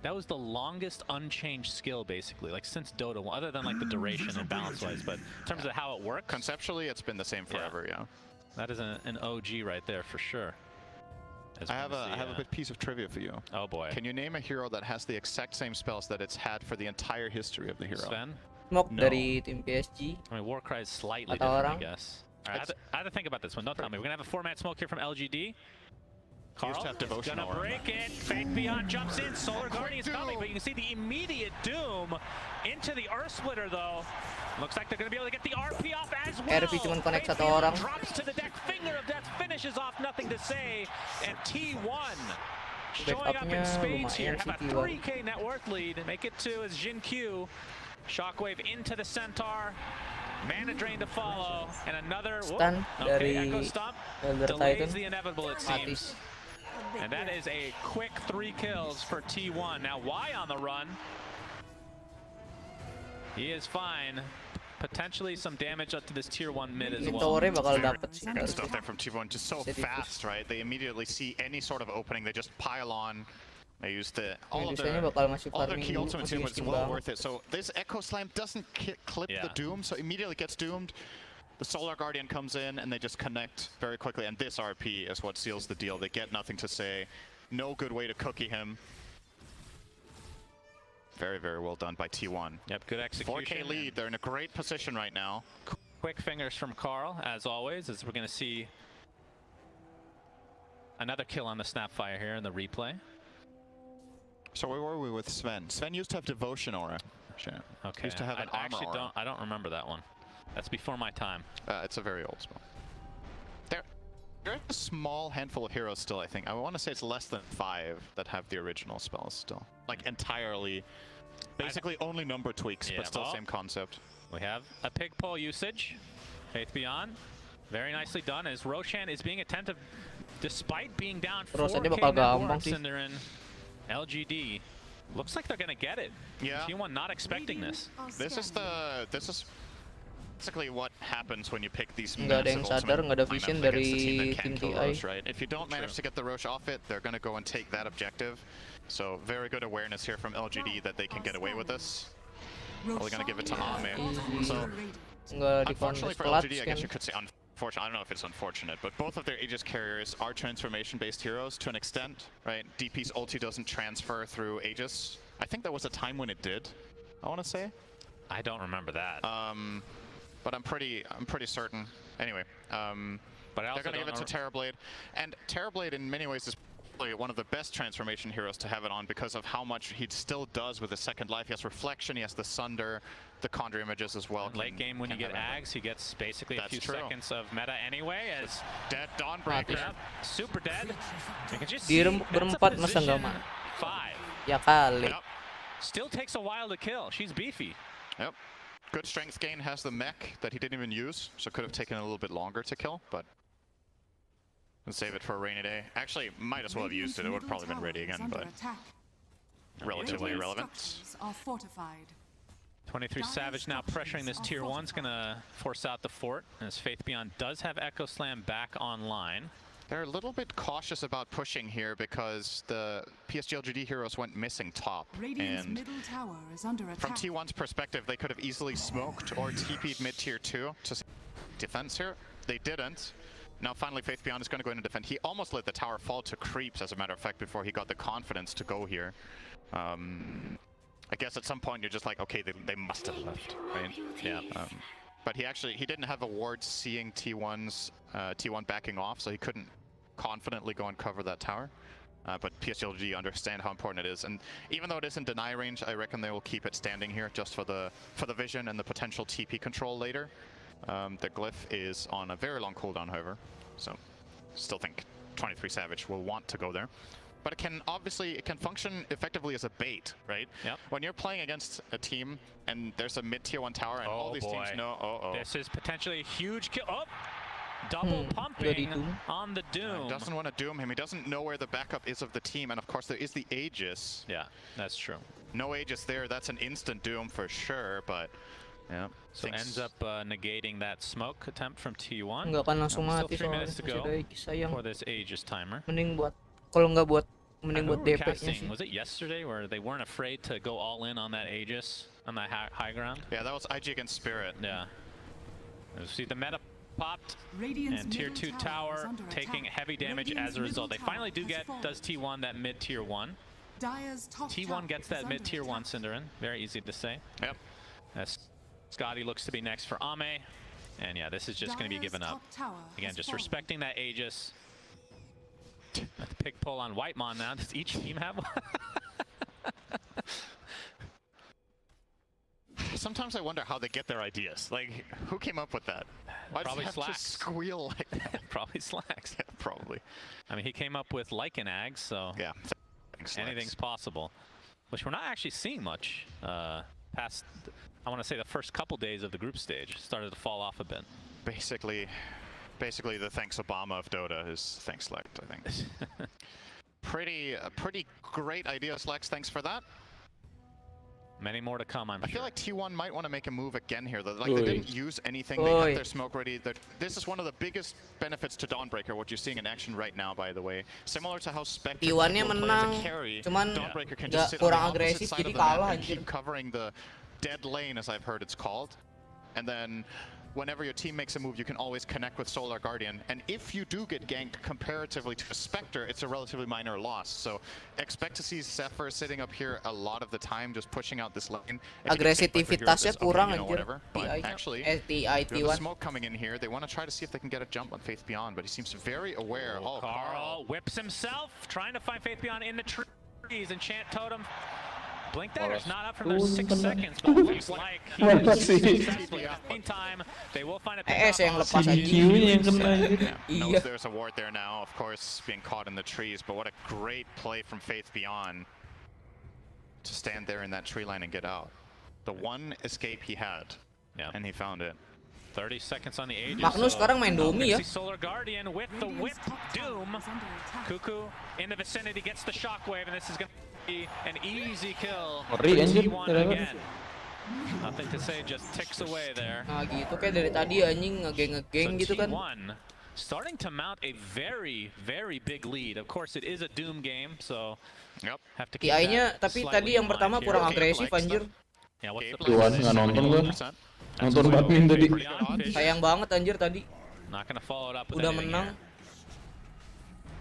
that was the longest unchanged skill basically, like since Dota 1, other than like the duration and balance wise. But in terms of how it works, conceptually, it's been the same forever. Yeah, that is an OG right there for sure. I have a bit piece of trivia for you. Oh boy. Can you name a hero that has the exact same spells that it's had for the entire history of the hero? Sven? Smoke dari tim PSG. I mean, Warcry is slightly different, I guess. All right, I have to think about this one. Don't tell me. We're going to have a 4-man smoke here from LGD. Carl is going to break it. Faith Beyond jumps in. Solar Guardian's coming, but you can see the immediate doom into the Earth Splitter, though. Looks like they're going to be able to get the RP off as well. RP cuma connect satu orang. Drops to the deck. Finger of Death finishes off Nothing to Say. And T1 showing up in spades here. Have a 3K net worth lead. Make it 2 as Jin Q. Shockwave into the Centaur. Mana Drain to follow. And another Echo Stomp delays the inevitable, it seems. And that is a quick 3 kills for T1. Now Y on the run. He is fine. Potentially some damage up to this tier 1 mid as well. Good stuff there from T1, just so fast, right? They immediately see any sort of opening, they just pile on. They use all their key ultimates here, but it's well worth it. So this Echo Slam doesn't clip the Doom, so immediately gets doomed. The Solar Guardian comes in and they just connect very quickly, and this RP is what seals the deal. They get Nothing to Say. No good way to cookie him. Very, very well done by T1. Yep, good execution. 4K lead, they're in a great position right now. Quick fingers from Carl, as always, as we're going to see another kill on the Snapfire here in the replay. So where were we with Sven? Sven used to have Devotion Aura. Okay, Used to have an armor aura. I don't remember that one. That's before my time. It's a very old spell. There's a small handful of heroes still, I think. I want to say it's less than 5 that have the original spells still. Like entirely, basically only number tweaks, but still same concept. We have a pig pole usage. Faith Beyond, very nicely done as Roshan is being attentive despite being down 4K networks and they're in LGD. Looks like they're gonna get it. Yeah. T1 not expecting this. This is basically what happens when you pick these Nggak ada yang sadar, nggak ada vision dari tim TI. Right? If you don't manage to get the Roche off it, they're going to go and take that objective. So very good awareness here from LGD that they can get away with this. Probably going to give it to Ame. So unfortunately for LGD, I guess you could say unfortunate. I don't know if it's unfortunate, but both of their Aegis carriers are transformation-based heroes to an extent, right? DP's ulti doesn't transfer through Aegis. I think there was a time when it did, I want to say. I don't remember that. But I'm pretty certain. Anyway, but they're going to give it to Terrorblade, and Terrorblade in many ways is one of the best transformation heroes to have it on because of how much he still does with his second life. He has reflection, he has the sunder, the conjure images as well. Late game when you get Ags, he gets basically a few seconds of meta anyway as dead Dawnbreaker. Super dead. You can just Di see berempat masa nggak mah? 5. Ya kali. Still takes a while to kill. She's beefy. Yep. Good strength gain, has the mech that he didn't even use, so could have taken a little bit longer to kill, but let's save it for a rainy day. Actually, might as well have used it. It would have probably been ready again, but relatively irrelevant. 23 Savage now pressuring this tier 1's gonna force out the fort, as Faith Beyond does have Echo Slam back online. They're a little bit cautious about pushing here because the PSG LGD heroes went missing top. And from T1's perspective, they could have easily smoked or TP'd mid tier 2 to defense here. They didn't. Now finally Faith Beyond is going to go in and defend. He almost let the tower fall to creeps, as a matter of fact, before he got the confidence to go here. I guess at some point you're just like, okay, they must have left, right? Yeah. But he didn't have a ward seeing T1 backing off, so he couldn't confidently go and cover that tower. But PSG understand how important it is, and even though it is in deny range, I reckon they will keep it standing here just for the vision and the potential TP control later. The glyph is on a very long cooldown, however, so still think 23 Savage will want to go there. But it can function effectively as a bait, right? Yep. When you're playing against a team and there's a mid tier 1 tower and all these teams know, this is potentially a huge kill. Oh, double pumping on the Doom. Doesn't want to doom him. He doesn't know where the backup is of the team, and of course there is the Aegis. Yeah, that's true. No Aegis there. That's an instant doom for sure, but yeah. So ends up negating that smoke attempt from T1. Nggak akan langsung mati Still 3 minutes to soalnya. go Masih ada sayang. for this Aegis timer. Mending buat, kalau nggak buat, mending buat DP-nya sih. Was it yesterday where they weren't afraid to go all in on that Aegis, on that high ground? Yeah, that was IG against Spirit. Yeah. You see the meta popped, and tier 2 tower taking heavy damage as a result. They finally does T1 that mid tier 1. T1 gets that mid tier 1 Cinderin. Very easy to say. Yep. As Scotty looks to be next for Ame. And yeah, this is just going to be given up. Again, just respecting that Aegis. The pick pull on Whitemon now. Does each team have one? Sometimes I wonder how they get their ideas. Like, who came up with that? Why Probably does he have to Slacks. squeal like that? Probably Slacks. Yeah, probably. I mean, he came up with Lycan Ags, so yeah, anything's possible. Which we're not actually seeing much past, I want to say, the first couple days of the group stage. Started to fall off a bit. Basically the thanks Obama of Dota is thanks Lex, I think. Pretty great ideas, Lex. Thanks for that. Many more to come, I'm I sure. feel like T1 might want to make a move again here. Like, they didn't use anything. They had their smoke ready. This is one of the biggest benefits to Dawnbreaker, what you're seeing in action right now, by the way. Similar to how Spectre T1-nya plays menang, a carry, cuman Dawnbreaker can just sit kurang on the opposite agresif, side jadi of the map kalah and anjir. keep covering the dead lane, as I've heard it's called. And then whenever your team makes a move, you can always connect with Solar Guardian. And if you do get ganked comparatively to a Spectre, it's a relatively minor loss. So expect to see Zephyr sitting up here a lot of the time, just pushing out this lane. Agresivitasnya kurang you know, anjir. whatever. But TI-nya, actually, TI there's a T1. smoke coming in here. They want to try to see if they can get a jump on Faith Beyond, but he seems very aware. Oh, Carl whips himself, trying to find Faith Beyond in the trees. Enchant Totem. Blink Dagger's not up from their 6 seconds, but looks like he is successful. In the meantime, they will find a yang lepas knows there's a ward there now, of course, being caught in the trees, but what a great play from Faith Beyond to stand there in that tree line and get out. The one escape he had, and he found it. 30 seconds on the Aegis. Magnus sekarang main Domi ya. Solar Guardian with the whip Doom. Cuckoo in the vicinity gets the shockwave, and this is going to be an easy kill for T1 again. Nothing to say, just ticks away there. Nah gitu kayak dari tadi anjing ngegeng gitu kan. T1 starting to mount a very, very big lead. Of course, it is a Doom game, so have to keep TI-nya tapi tadi yang pertama kurang agresif anjir. Yeah, what's the T1 nggak nonton gua. Nonton badminton tadi. Sayang banget anjir tadi. Not gonna follow it up with Udah anything menang.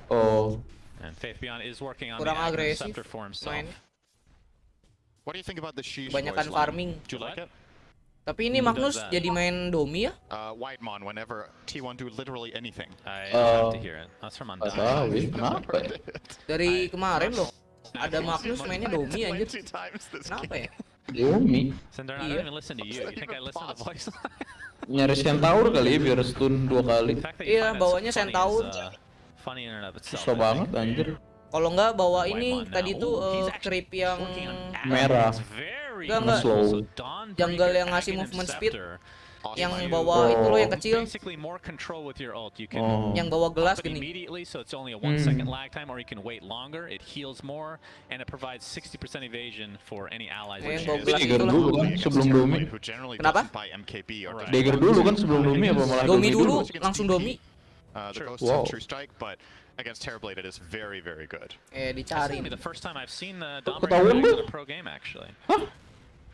here. Oh. And Faith Beyond is working on Kurang the agresif Scepter for himself. main. What do you think about the Sheesh Banyakan voice line? farming. Do you like it? Tapi ini Magnus jadi main Domi ya? Whitemon whenever T1 do literally anything. I have to hear it. That's from Gak tahu ya, kenapa ya? Dari kemarin loh. Ada Magnus mainnya Domi anjir. Kenapa ya? Domi. Cinder, I don't even listen to you. You think I listen to voice? Nyari Centaur kali ya biar stun 2 kali. Iya, bawanya Centaur. Funny in and of itself. Susah banget anjir. Kalau nggak bawa ini tadi tuh creep yang merah. Enggak. Slow. Jungle yang ngasih movement speed. Yang bawa itu loh yang kecil. Yang bawa gelas gini. Immediately, so it's only a 1-second lag time, or you can wait longer. It heals more, and it provides 60% evasion for any allies. Dagger dulu kan sebelum Domi. Kenapa? Dagger dulu kan sebelum Domi apa malah Domi dulu, langsung Domi. The Ghost of True Strike, but against Terrorblade it is very, very good. Dicari. The first time I've seen the Dominator in a pro game, actually.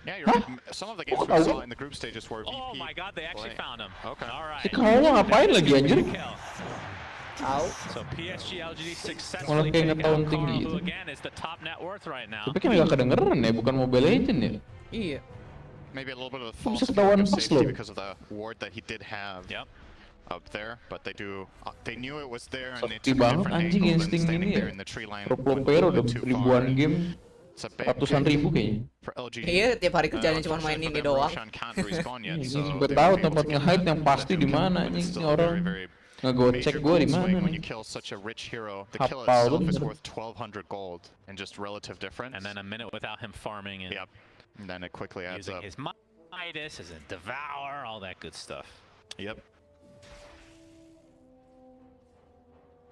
Yeah, you're right. Some of the games we saw in the group stages were VP. Oh my God, they actually found him. Okay. All right. Si Kawa ngapain lagi anjir? So PSG LGD successfully taking out Carl, who again is the top net worth right now. Tapi kan nggak kedengeran ya, bukan Mobile Legend ya? Iya. Maybe a little bit of a false ketahuan pas safety loh. because of the ward that he did have up there, but they knew it was there and they took a different anjing angle than insting standing ini there ya. in the tree line. Pro udah ribuan game, ratusan ribu kayaknya. Iya, tiap hari kerjanya cuma main ini doang. Gue tahu tempat nge-hype yang pasti di mana anjing ini orang. Ngegocek gue di mana nih. Hafal bener. And just relative difference. And then a minute without him farming and and then it quickly adds using up. his Midas as a devour, all that good stuff. Yep.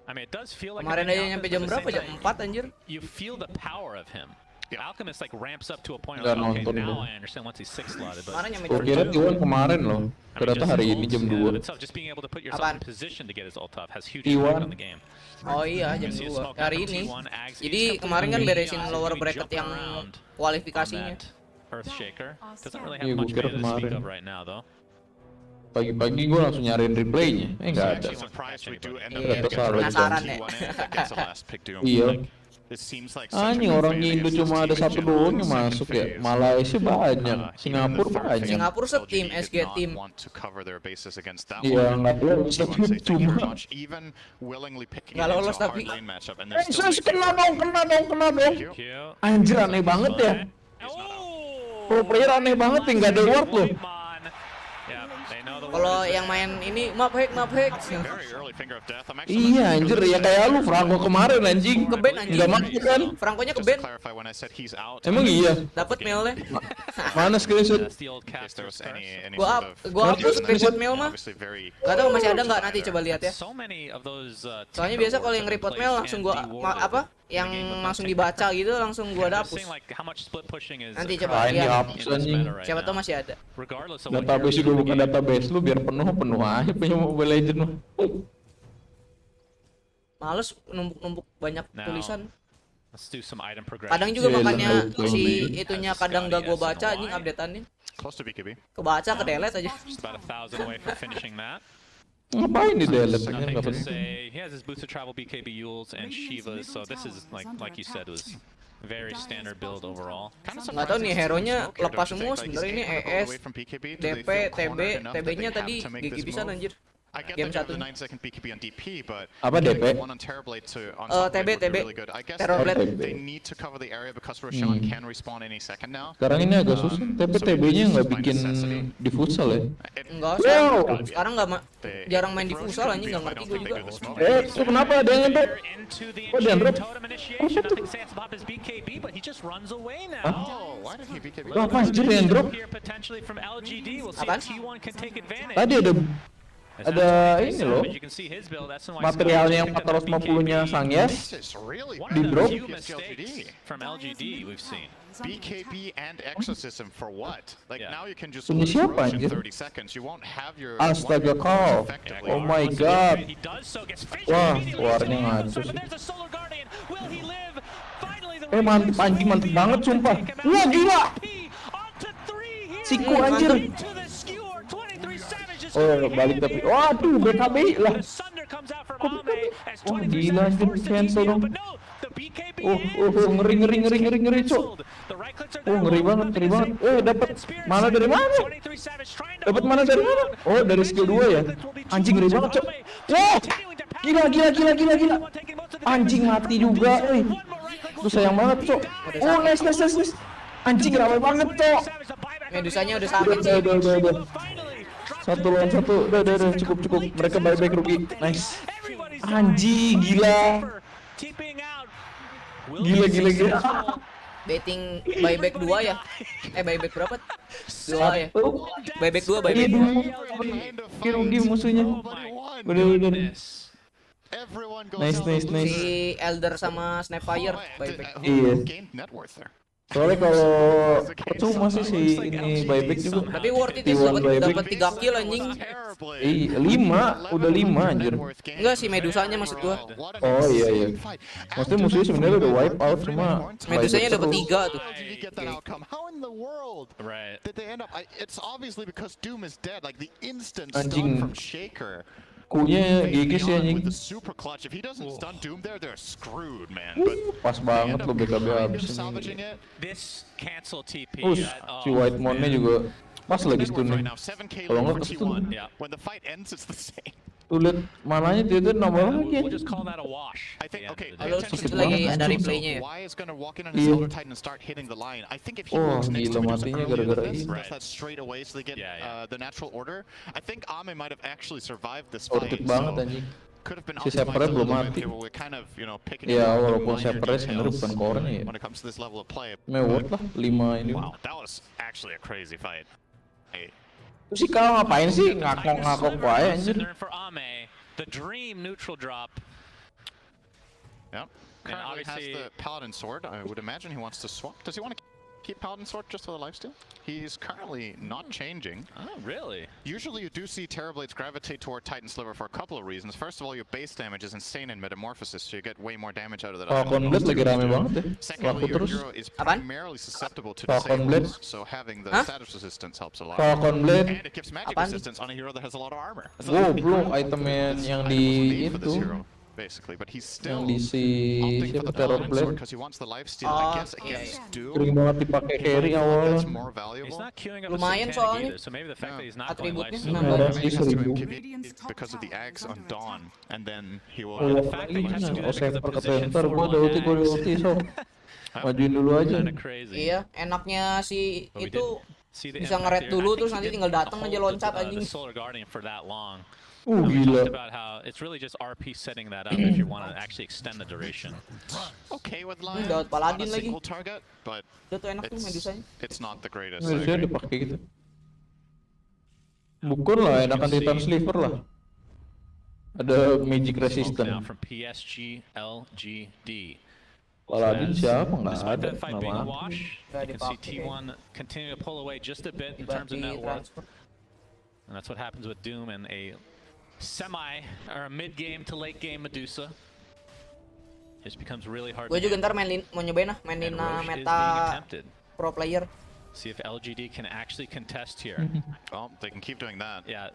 I mean, it does feel like Kemarin aja nyampe jam berapa? Jam 4 anjir. You feel the power of him. Alchemist like ramps up to a point Nggak like, okay, nonton now gua. I understand once he's 6 slotted, but Gue kira T1 kemarin loh, ternyata hari ini jam 2. just being able to put yourself in position to get his ult off has huge T1. impact on the game. Oh iya, jam 2 hari ini. Jadi kemarin kan beresin lower bracket yang kualifikasinya. Earthshaker doesn't really Iya, have gue much kira meta to speak kemarin. of right now though. Pagi-pagi gue langsung nyariin replaynya, nggak ada. Penasaran ya. Iya. Anjing orangnya Indo cuma ada satu doang yang masuk ya. Malaysia banyak, Singapura banyak. Singapura setim, SG tim. Iya nggak lolos tapi cuma. Nggak lolos tapi. Kena dong. Anjir aneh banget ya. Pro player aneh banget ya, nggak ada ward loh. Kalau yang main ini map hack. Iya anjir ya kayak lu Franco kemarin anjing. Ke-ban anjing. Enggak masuk kan? Franco-nya ke-ban. Emang iya? Dapat mailnya. Mana screenshot? Gua hapus screenshot mail mah. Gak tau masih ada nggak, nanti coba lihat ya. Soalnya biasa kalau yang report mail langsung gua yang langsung dibaca gitu langsung gua hapus. Nanti coba lihat. Siapa tahu masih ada. Database juga bukan database lu biar penuh aja punya Mobile Legend mah. Males numpuk banyak tulisan. Kadang Kadang juga makanya si itunya kadang gak gua baca anjing updateannya. Kebaca ke delete aja. Ngapain di delete kan enggak penting. He has his booster travel BKB Yules and Shivas, so this is like you said was very standard build overall. Nggak tahu nih hero-nya lepas semua sebenarnya ini ES, DP, TB, TB-nya tadi gigi pisan anjir. Game 1 apa DP? TB Terrorblade. Sekarang ini agak susah, tapi TB-nya nggak bikin di futsal ya? Enggak usah. Sekarang jarang main di futsal anjing, nggak ngerti gue juga. Itu kenapa ada yang drop? Kok dia drop? Apa anjir yang drop? Apaan? Tadi ada ini loh, materialnya yang 450-nya Sangyas di drop. BKB and Exorcism for what? Like now you can just Ini lose siapa Roche in anjir? 30 seconds. You won't have your Astaga kau. Oh my god. Wah, suaranya ngaco sih. Mantep anjing, mantep banget sumpah. Wah gila. Siku anjir. Oh balik tapi, waduh BKB lah. Wah gila anjir cancel dong. Ngeri cok. Ngeri banget, ngeri banget. Dapat mana dari mana? Dapat mana dari mana? Oh, dari skill 2 ya. Anjing ngeri banget, Cok. Wah! Gila. Anjing mati juga, euy. Tuh sayang banget, Cok. Oh, nice. Anjing ramai banget, Cok. Medusanya udah sampai sih. Udah. Satu lawan satu. Udah, cukup. Mereka bye-bye rugi. Nice. Anjing, gila. Gila. Betting buyback 2 ya? Buyback berapa? 2 ya? Buyback 2, buyback 2. Rugi musuhnya. Udah. Nice. Si Elder sama Snapfire buyback. Iya. Soalnya kalau percuma sih si ini buyback juga. Tapi worth it dapat 3 kill anjing. 5, udah 5 anjir. Enggak sih Medusanya maksud gua. Oh iya. Maksudnya musuhnya sebenarnya udah wipe out cuma Medusanya dapat 3 tuh. Right. Did they end up? It's obviously because Doom is dead. Like the instant Anjing. stun from Shaker. Kunya gigi sih anjing. With the super clutch. If he doesn't stun Doom there, they're screwed, man. But Pas banget lo BKB habis salvaging ini. it. This cancel TP. Si White Moon-nya juga pas lagi stunning. Now 7K Kalau for nggak kestun. T1. When the fight ends, it's the same. Tuh lihat mananya dia tuh nambah lagi. We'll just call that a wash. I think okay. Kalau attention itu to lagi Why ada replaynya ya. Why is gonna walk in on his Elder Titan and start hitting the line? I think if he walks next to gila Medusa matinya earlier gara-gara than this, ini. does that straight away so they get the natural order. I think Ame might have actually survived this Worth fight. it banget anjing. Could have been Si optimized Separate a belum little mati. bit. We're kind of, picking Ya up walaupun minor Separate sebenarnya details bukan core-nya ya. when it comes to this level of play. Mewah lah 5 ini. Wow, that was actually a crazy fight. Terus si Kal ngapain sih ngakok wae anjir. For Ame, the dream neutral drop. Yep. Currently has the Paladin Sword. I would imagine he wants to swap. Does he want to keep Paladin Sword just for the lifesteal? He's currently not changing. Oh, really? Usually you do see Terrorblades gravitate toward Titan Sliver for a couple of reasons. First of all, your base damage is insane in Metamorphosis, so you get way more damage out of that. Falcon Blade lagi rame banget ya. Secondly, your hero is primarily susceptible to disables, so having the status resistance helps a lot. Falcon Blade. And it gives magic resistance on a hero that has a lot of armor. Belum item yang di itu. Basically, but he's still yang di si siapa Terrorblade because he wants the lifesteal. I guess against Doom. Sering banget dipakai carry awalnya. More valuable. Lumayan soalnya. So maybe the fact that he's not going Atributnya lifesteal. Because of the Axe on Dawn, and then he will. Oh saya perkata ntar gua ada ulti so. Majuin dulu aja. Iya, enaknya si itu bisa nge-red dulu terus nanti tinggal datang aja loncat anjing. Gila. About how it's really just RP setting that up if you want to actually extend the duration. Okay with Lion. Dapat Paladin lagi. Target, but itu enak tuh Medusanya. It's not the greatest. Medusanya dipakai gitu. Bukan lah, enakan Titan Sliver lah. Ada magic resistance. From PSG LGD. Paladin siapa nggak Despite ada that fight being a nama. wash, you can see T1 continue to pull away just a bit in terms of net worth. And that's what happens with Doom and a mid-game to late-game Medusa. Just becomes really hard. Gue juga ntar mau nyobain meta pro player. See if LGD can actually contest here. Well, they can keep doing that. Yeah,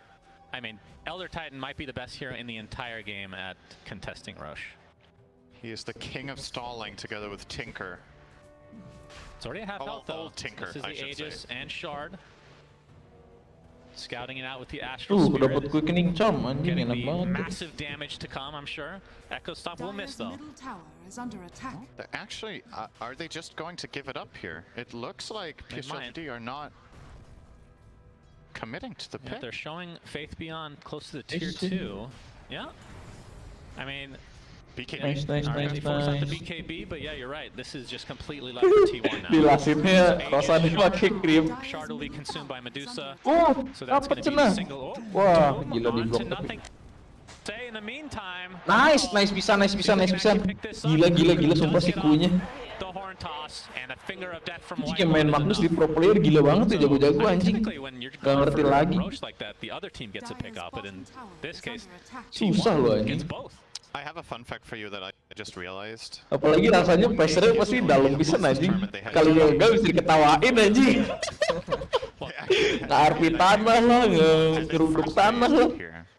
I mean, Elder Titan might be the best hero in the entire game at contesting Roche. He is the king of stalling together with Tinker. It's already a half health though. Old Tinker, This is the I should Aegis say. and Shard. Scouting it out with the Astral Spirit. Dapat quickening charm anjing enak banget. Massive damage to come, I'm sure. Echo Stop will miss though. Actually, are they just going to give it up here? It looks like PSG are not committing to the pick. They're showing Faith Beyond close to the tier 2. Yeah. I mean, BKB. Nice. They force out the BKB, but yeah, you're right. This is just completely left for T1 now. Di lasitnya Rosa dipakai cream. Shard will be consumed by Medusa. So that's dapat going to be cenah. a single. Wah, gila di blok. Say in the meantime. Nice bisa. Gila sumpah si kunya. The horn toss and a finger of death from White. Jika main Magnus di pro player gila banget ya, jago-jago anjing. Gak ngerti lagi. Like that, the other team gets a pick up, but in this case, susah loh anjing. I have a fun fact for you that I just realized. Apalagi rasanya pesernya pasti dalam bisa anjing. Kali gagal bisa diketawain anjing. Nge-RP tanah lah, nge-geruduk tanah lah.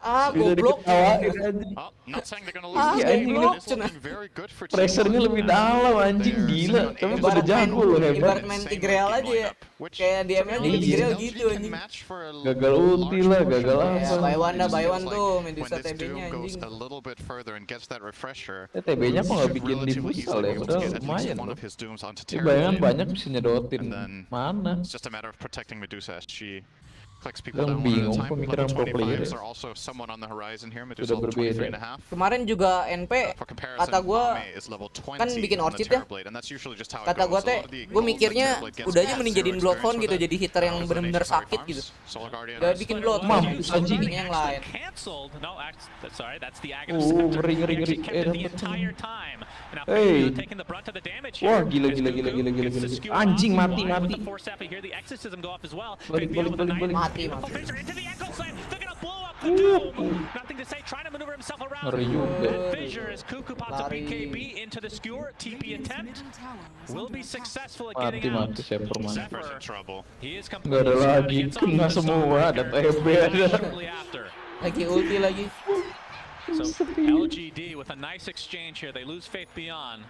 Goblok. Well, not saying they're gonna lose this game, but it's looking very good for T1. Pressure-nya lebih dalam anjing gila. Tapi udah jago loh hebat. Ibarat main Tigreal aja ya. Kayak di ML tuh Tigreal gitu anjing. Gagal ulti lah, gagal apa. Buy one tuh Medusa TB-nya anjing. A little bit further and gets that refresher. TB-nya kok nggak bikin di futsal ya, padahal lumayan loh. Bayangan banyak bisa nyedotin. Mana? It's just a matter of protecting Medusa as she collects people Yang down one at a bingung time. pemikiran pro player. are also somewhat on the horizon here. Medusa level 23.5. Kemarin juga NP kata gue kan bikin orchid ya. Kata gue teh, gue mikirnya udahnya mending jadiin Bloodhound gitu, jadi hitter yang benar-benar sakit gitu. Gak bikin Bloodhound, mampus anjing yang lain. Ngeri. Hey. Wah, gila. Anjing mati. Balik. Nothing to say, trying to maneuver himself around. Ngeri juga. Fissure as Kuku pops a BKB into the skewer. TP attempt will be successful at getting out. Mati Zephyr mati. He is Nggak ada lagi, kena semua, ada TB ada. Lagi ulti lagi. So LGD with a nice exchange here. They lose Faith Beyond.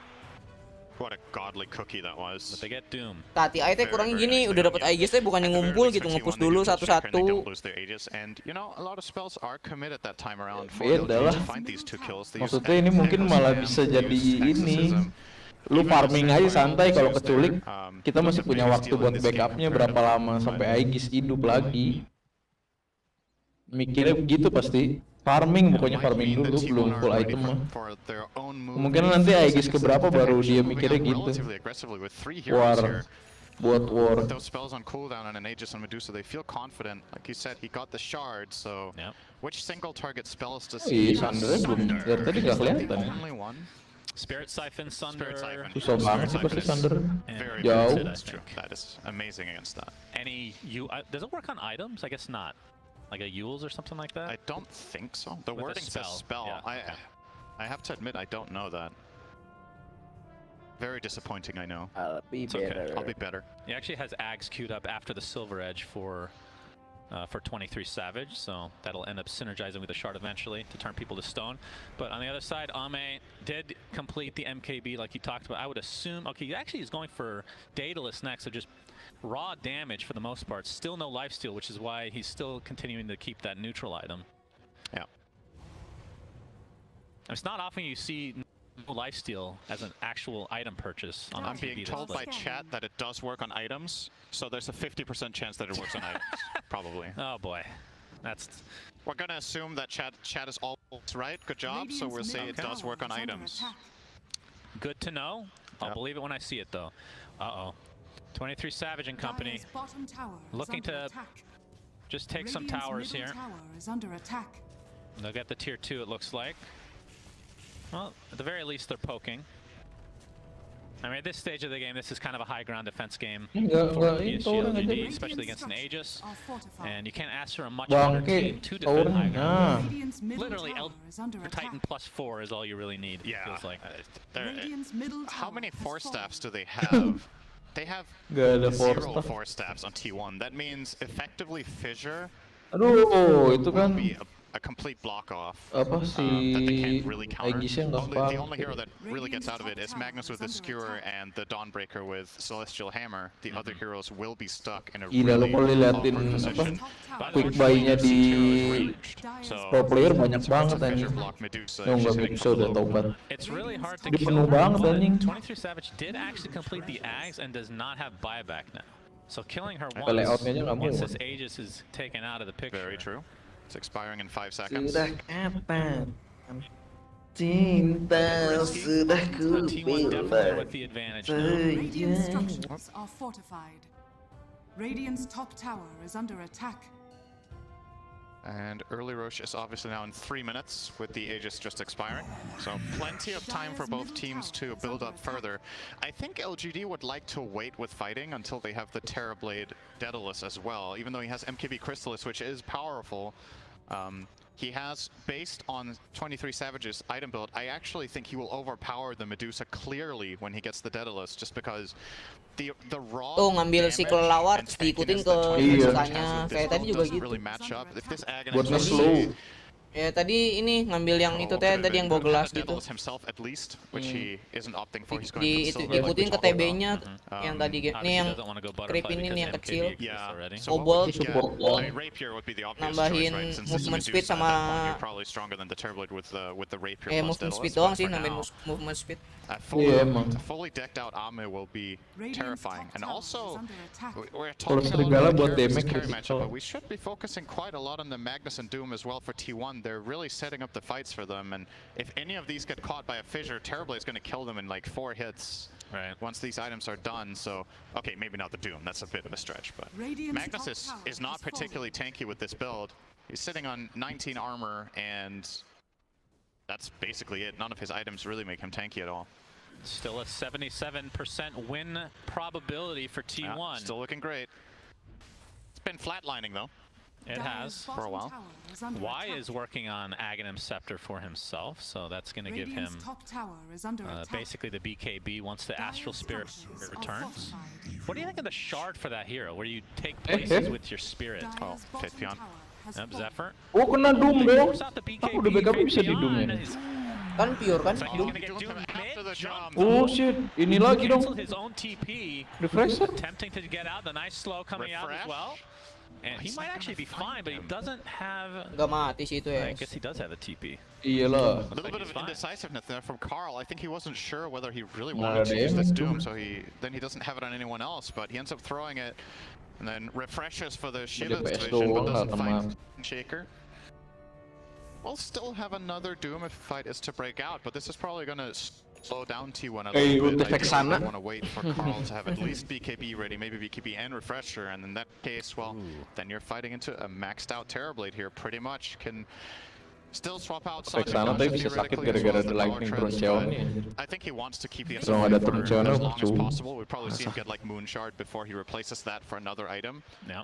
What a godly cookie that was. But they get Doom. Tati Aite kurangnya gini, udah dapat Aegis teh bukannya ngumpul gitu, nge-push dulu satu-satu. And you know, a lot of spells are committed that time around for Beda lah. to find these two kills. Maksudnya ini mungkin malah bisa jadi ini. Lu farming aja santai, kalau keculik kita masih punya waktu buat backupnya berapa lama sampai Aegis hidup lagi. Mikirnya begitu pasti. Farming, pokoknya farming dulu, belum full item mah. Mungkin nanti Aegis keberapa baru dia mikirnya gitu. Buat war. Those spells on cooldown on an Aegis and Medusa, they feel confident. Like you said, he got the shard, so which single target spells does he use? Sandernya belum, dari tadi nggak kelihatan ya. Spirit Siphon, Sunder. Susah banget sih pasti Sunder. Jauh. That is amazing against that. Does it work on items? I guess not. Like a Yules or something like that? I don't think so. The wording says spell. Yeah. I have to admit, I don't know that. Very disappointing, I know. I'll be better. Okay. I'll be better. He actually has Ags queued up after the Silver Edge for 23 Savage, so that'll end up synergizing with the Shard eventually to turn people to stone. But on the other side, Ame did complete the MKB like he talked about. I would assume, okay, he actually is going for Daedalus next, so just raw damage for the most part. Still no lifesteal, which is why he's still continuing to keep that neutral item. Yeah. It's not often you see lifesteal as an actual item purchase on I'm being told by chat that it does work on items, so there's a 50% chance that it works on items, probably. Oh boy, we're gonna assume that chat is all right. Good job. So we'll say it does work on items. Good to know. I'll believe it when I see it, though. 23 Savage and company looking to just take some towers here. They'll get the tier 2, it looks like. Well, at the very least, they're poking. I mean, at this stage of the game, this is kind of a high ground defense game for PSG LGD, especially against an Aegis. And you can't ask for a much better team to defend high ground. Literally, Titan +4 is all you really need, it feels like. How many Force Staffs do they have? They have 0 Force Staffs on T1. That means effectively Fissure will be a complete block off that they can't really counter. The only hero that really gets out of it is Magnus with the Skewer and the Dawnbreaker with Celestial Hammer. The other heroes will be stuck in a really awkward position. Quick buy-nya di pro player banyak banget anjing. Nggak Medusa udah tobat. It's really hard to kill. Penuh banget anjing. 23 Savage did actually complete the Ags and does not have buyback now. So killing her once this Aegis is taken out of the picture. Very true. It's expiring in 5 seconds. Sudah kapan cinta sudah ku bila Radiant structures are fortified. Radiant's top tower is under attack. And early Roche is obviously now in 3 minutes with the Aegis just expiring. So plenty of time for both teams to build up further. I think LGD would like to wait with fighting until they have the Terrorblade Daedalus as well, even though he has MKB Crystallis, which is powerful. He has, based on 23 Savage's item build, I actually think he will overpower the Medusa clearly when he gets the Daedalus, just because the raw ngambil si kelelawar diikutin ke Medusanya, kayak tadi juga gitu. Really match up. If this buat nge-slow. Ya tadi ini ngambil yang itu teh tadi yang bawa gelas gitu. Himself at least, which he isn't opting for. He's going for silver. Diikutin ke TB-nya yang tadi ini yang creepin ini yang kecil. Obol nambahin movement speed sama movement speed doang sih, nambahin movement speed. Fully decked out Ame will be terrifying, and also we're Kalau talking Serigala about buat this damage carry gitu. matchup, but we should be focusing quite a lot on the Magnus and Doom as well for T1. They're really setting up the fights for them, and if any of these get caught by a fissure, Terrorblade is going to kill them in like 4 hits. Right. Once these items are done, so okay, maybe not the Doom. That's a bit of a stretch, but Magnus is not particularly tanky with this build. He's sitting on 19 armor, and that's basically it. None of his items really make him tanky at all. Still a 77% win probability for T1. Yeah, still looking great. It's been flatlining though. It has for a while. Y is working on Aghanim Scepter for himself, so that's going to give him basically the BKB once the Astral Spirit returns. What do you think of the shard for that hero, where you take places with your spirit? Oh, Faithion. Yep, Zephyr. Oh, kena Doom dong. Force out the Aku udah backup bisa di Doom ya. Kan pure kan? Oh shit, ini lagi dong. His own TP. Refresher. Attempting to get out, the nice slow coming out as well. And he might actually be fine, but he doesn't have... Gak mati sih itu ya. I guess he does have a TP. Iyalah. A little bit of indecisiveness there from Carl. I think he wasn't sure whether he really wanted to use this Doom, so he doesn't have it on anyone else, but he ends up throwing it, and then refreshes for the Shiva division, but doesn't find Shaker. We'll still have another Doom if fight is to break out, but this is probably going to slow down T1 a little bit. I want to wait for Carl to have at least BKB ready, maybe BKB and Refresher, and in that case, well, then you're fighting into a maxed out Terrorblade here, pretty much. Can still swap out Sonic theoretically as well as the power treads, but I think he wants to keep the SOA for as long as possible. We'll probably see him get like Moon Shard before he replaces that for another item. Yeah.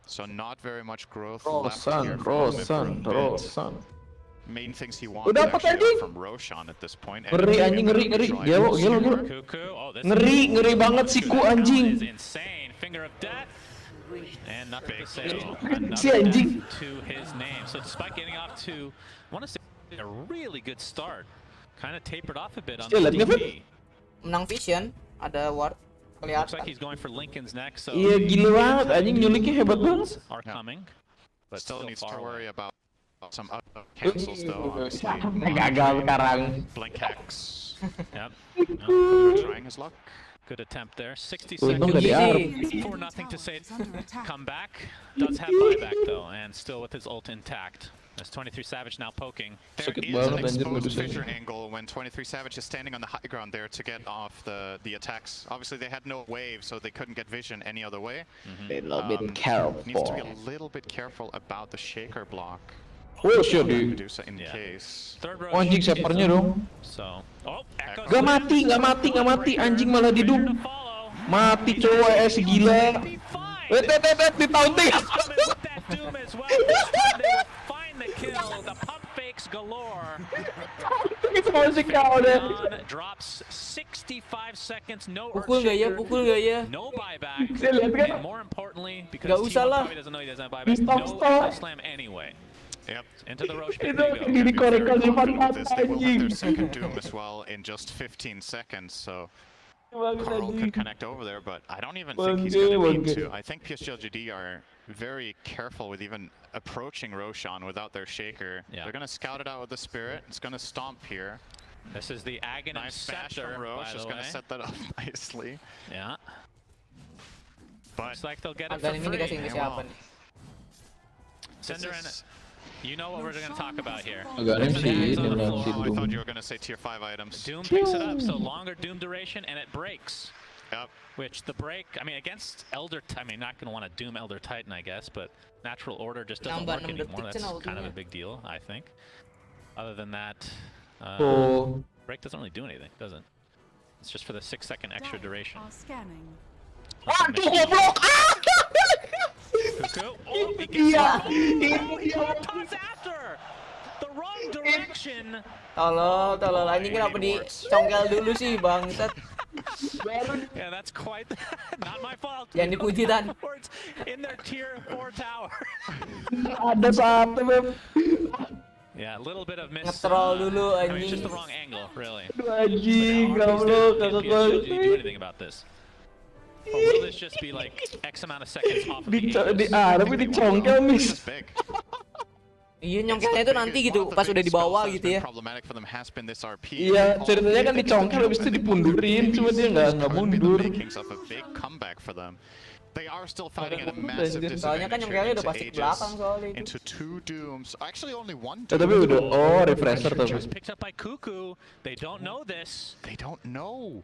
So not very much growth left here Rosan. Main things he wants actually are from Roshan at this point. Ngeri anjing, ngeri. Gelo. Ngeri banget si Ku anjing. Insane. Finger of death. And nothing to say. Si anjing. To his name. So despite getting off to, I want to say, a really good start, kind of tapered off a bit on the DP. Menang Vision, ada ward. Looks like he's going for Lincoln's next. So iya gila banget anjing, nyuliknya hebat banget. Are coming, but still needs to worry about some other cancels though. Obviously, gagal sekarang. Blink hacks. Yep. Trying his luck. Good attempt there. 60 seconds for nothing to say. Come back. Does have buyback though, and still with his ult intact. As 23 Savage now poking. There is an exposed fissure angle when 23 Savage is standing on the high ground there to get off the attacks. Obviously they had no wave, so they couldn't get vision any other way. A little bit careful. Needs to be a little bit careful about the shaker block. Oh shit, dude. Medusa in case. Oh, anjing sapernya dong. So, Gak mati anjing malah di Doom. Mati cowok segila. Wait, di taunting. The pump fakes galore. Drops 65 seconds, no pukul gak ya? No buyback. And more importantly, because T1 probably doesn't know he doesn't have buyback, no slam anyway. Yep. Into the Roche pit they go. They will have their second Doom as well in just 15 seconds, so Carl could connect over there, but I don't even think he's going to need to. I think PSG are very careful with even approaching Roshan without their shaker. Yeah. They're going to scout it out with the Spirit. It's going to stomp here. This is the Aghanim nice Scepter, from Roche. by the Is way. going to set that up nicely. Yeah. But looks like they'll get it for free. Cinderin, you know what we're going to talk about here. I thought you were going to say tier 5 items. Doom picks it up, so longer Doom duration, and it breaks. Yep. Which the break, I mean, against Elder, I mean, not going to want to Doom Elder Titan, I guess, but Natural Order just doesn't work anymore. That's kind of a big deal, I think. Other than that, break doesn't really do anything, does it? It's just for the 6-second extra duration. Cuckoo. Oh, he gets toss after! The wrong direction! Tolol, anjing kenapa dicongkel dulu sih, bangsat. Yeah, that's quite not my fault. Jangan dipuji, Tan. In their tier 4 tower. Ada satu, Beb. Yeah, a little bit of miss. Ngetrol dulu I mean, it's just anjing. the wrong angle, really. Aduh anjing, goblok, kakak Did you do anything about this? Or will this just be like X amount of seconds off of the tapi dicongkel miss. Iya, nyongkelnya itu nanti gitu pas udah di bawah gitu ya. Iya, ceritanya kan dicongkel habis itu dipundurin, cuma dia nggak mundur. They are still fighting at a massive Soalnya kan nyongkelnya udah pasti ke belakang soalnya itu. into 2 dooms. Actually only 1 Tapi udah refresher tapi. Just picked up by Cuckoo. They don't know this. They don't know.